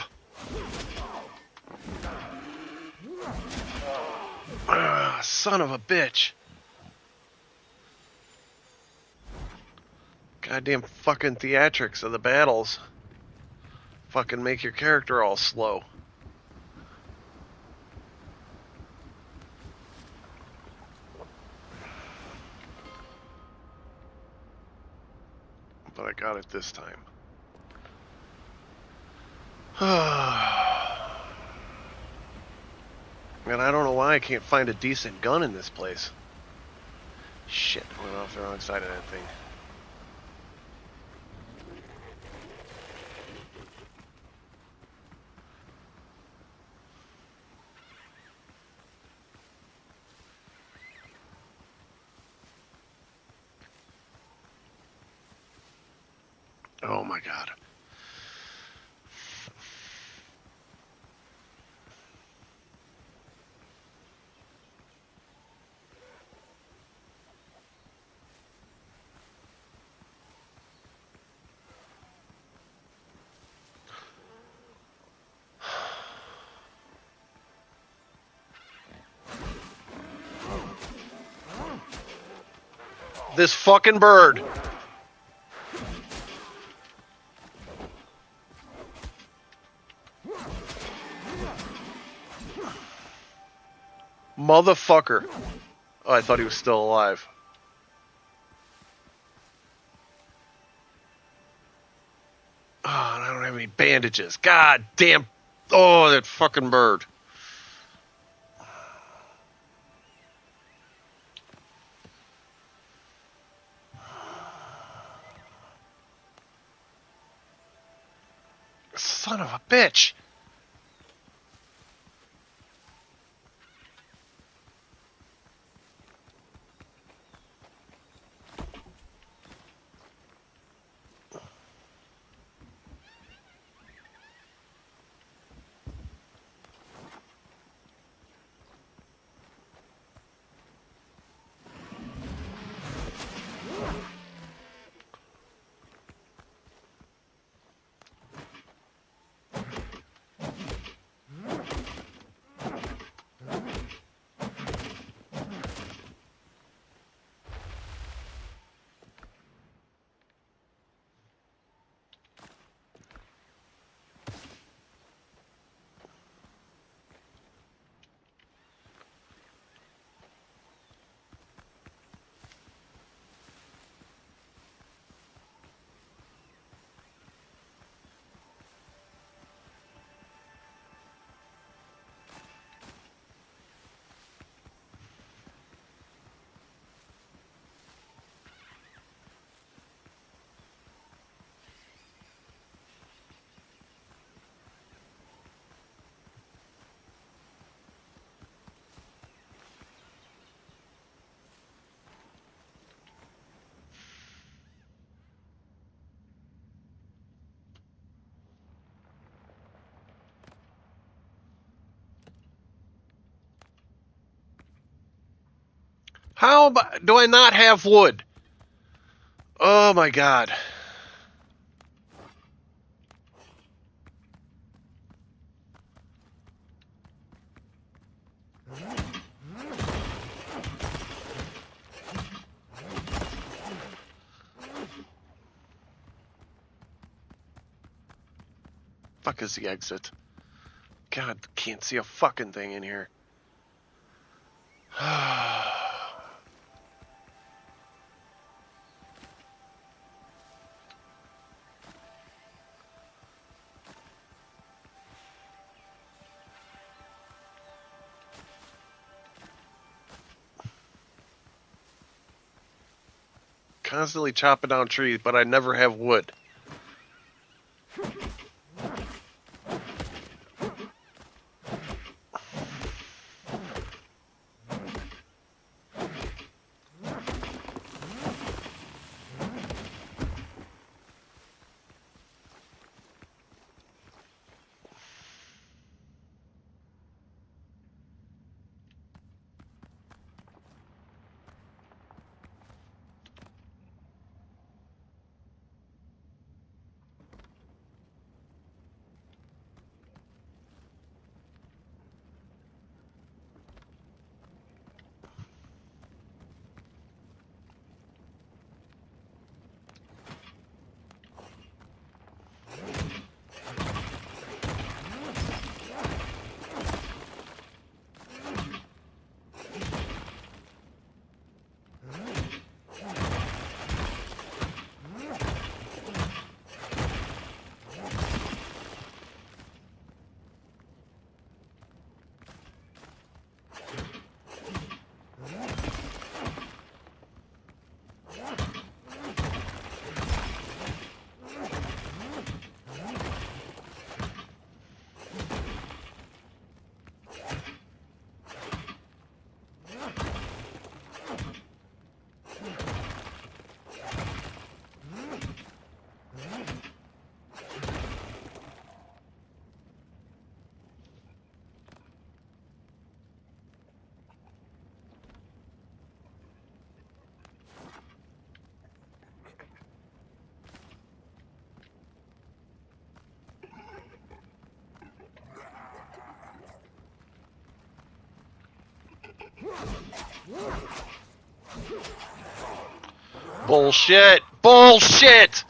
Ah, son of a bitch. Goddamn fucking theatrics of the battles. Fucking make your character all slow. But I got it this time. And I don't know why I can't find a decent gun in this place. Shit, I went off the wrong side of that thing. Oh my god. This fucking bird. Motherfucker. Oh, I thought he was still alive. Oh, and I don't have any bandages. God damn. Oh, that fucking bird. Son of a bitch. How do I not have wood? Oh my god. Fuck is the exit? God, can't see a fucking thing in here. Constantly chopping down trees, but I never have wood. Bullshit! Bullshit!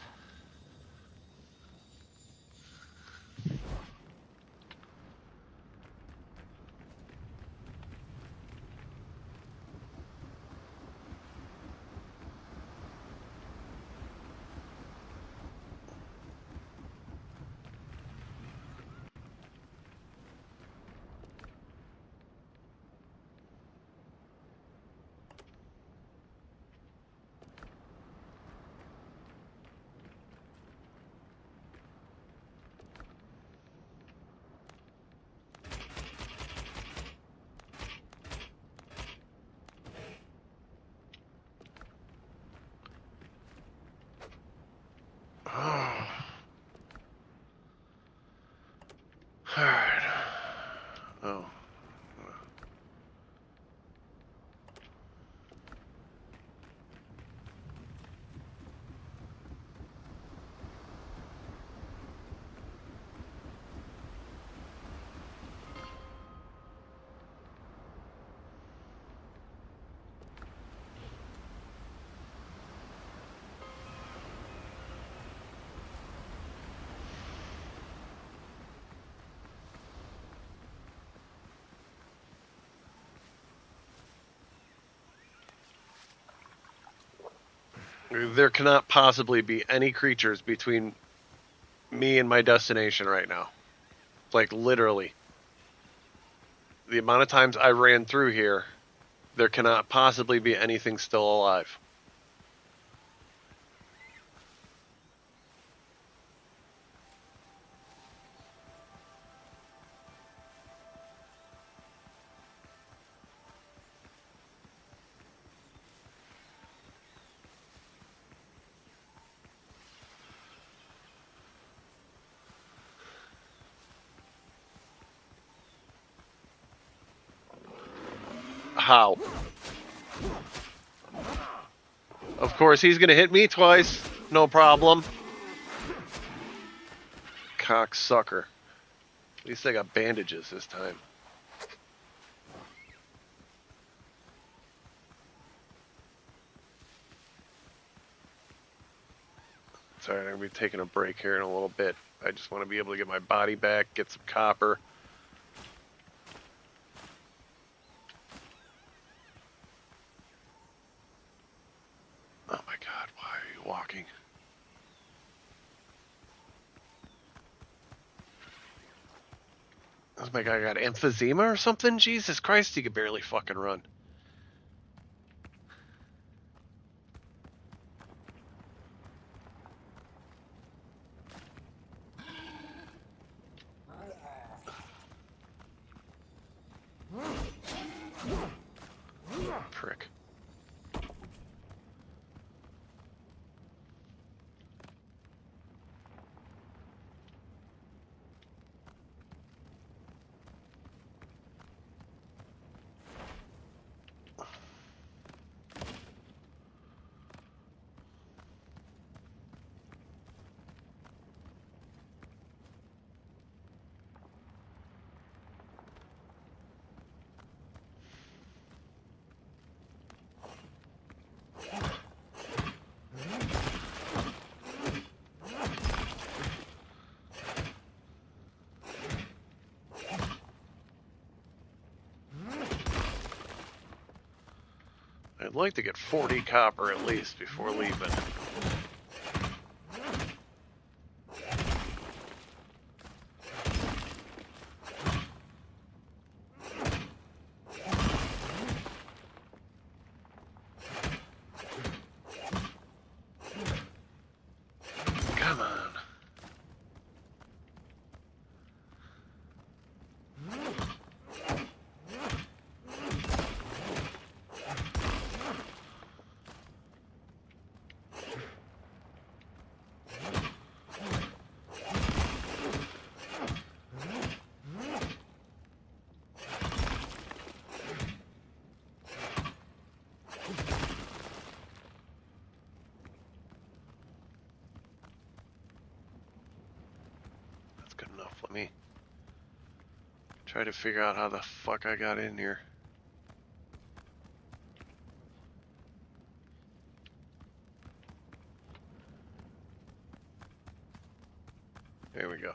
Alright. Oh. There cannot possibly be any creatures between me and my destination right now. Like, literally. The amount of times I ran through here, there cannot possibly be anything still alive. How? Of course, he's gonna hit me twice. No problem. Cocksucker. At least I got bandages this time. Sorry, I'm gonna be taking a break here in a little bit. I just want to be able to get my body back, get some copper. Oh my god, why are you walking? Oh my god, I got emphysema or something? Jesus Christ, he could barely fucking run. Prick. I'd like to get 40 copper at least before leaving. Come on. Good enough. Let me try to figure out how the fuck I got in here. There we go.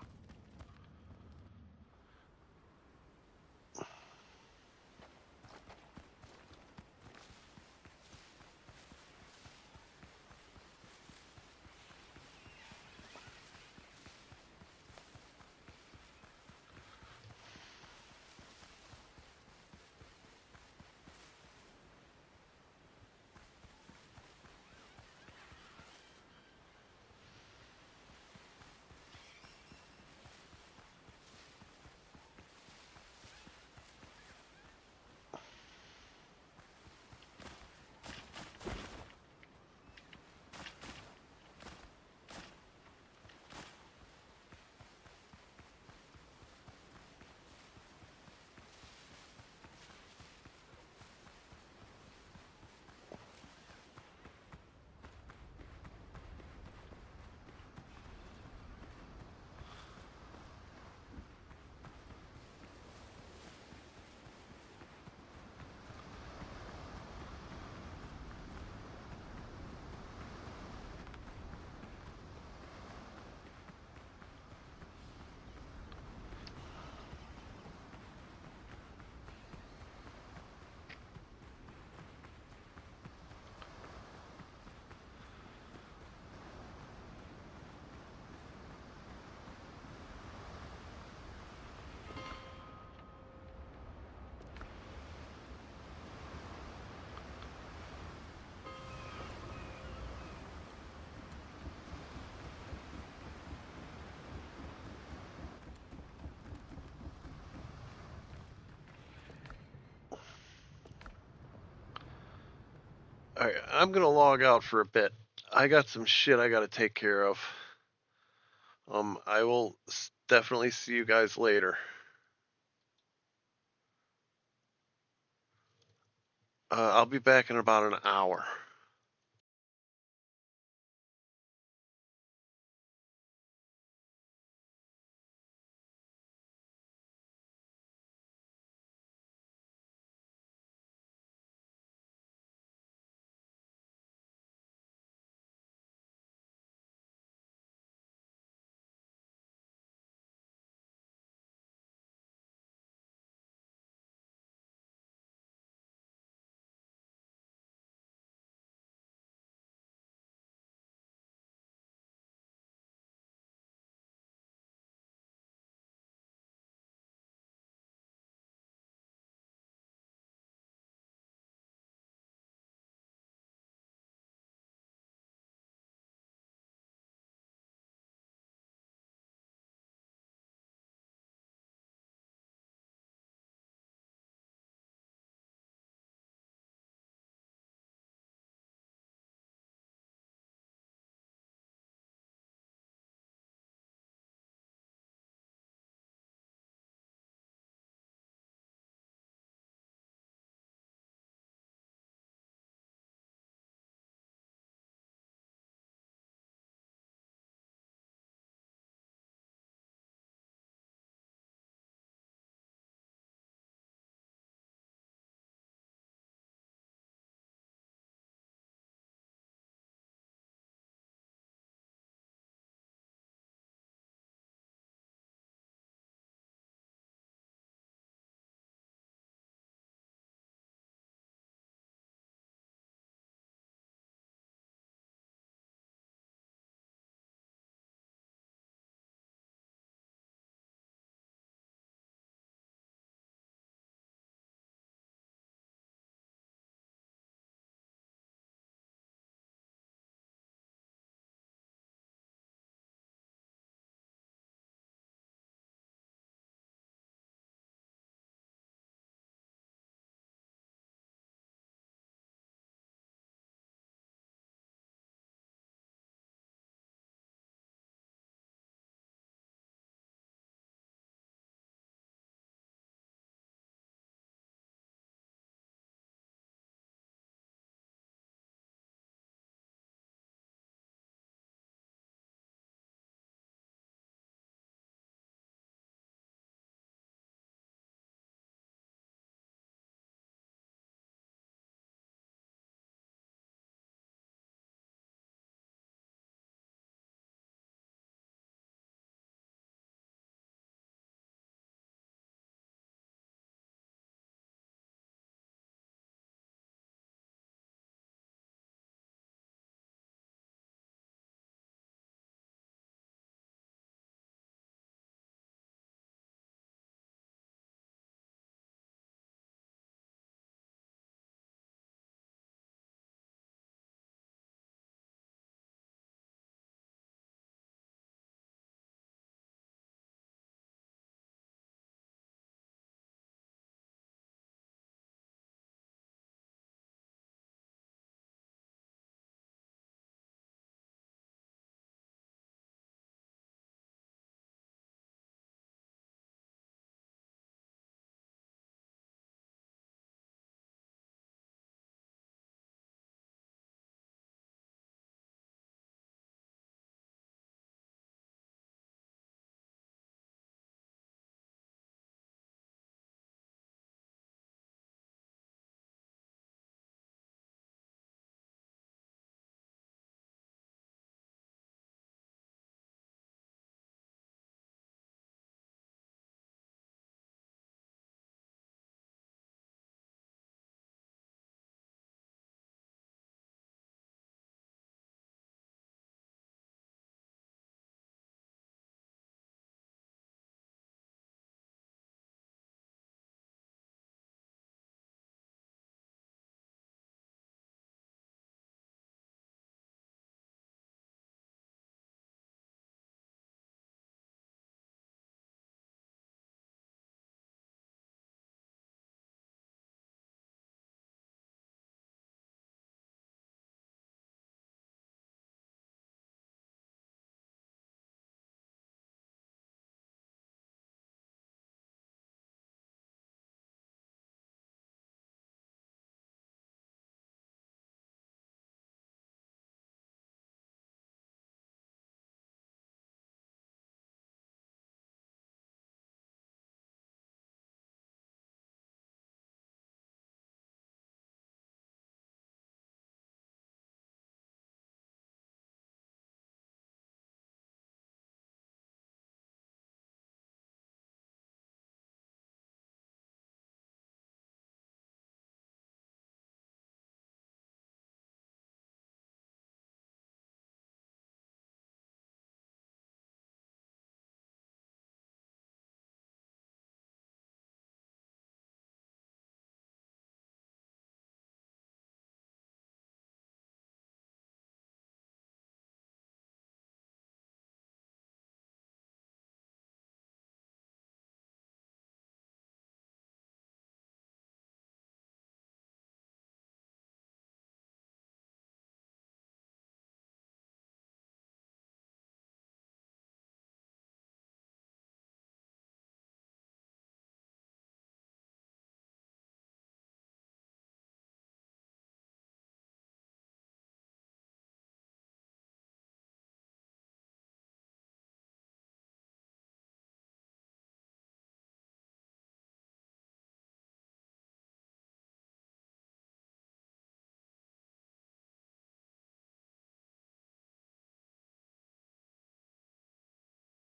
All right, I'm gonna log out for a bit. I got some shit I gotta take care of. I will definitely see you guys later. I'll be back in about an hour.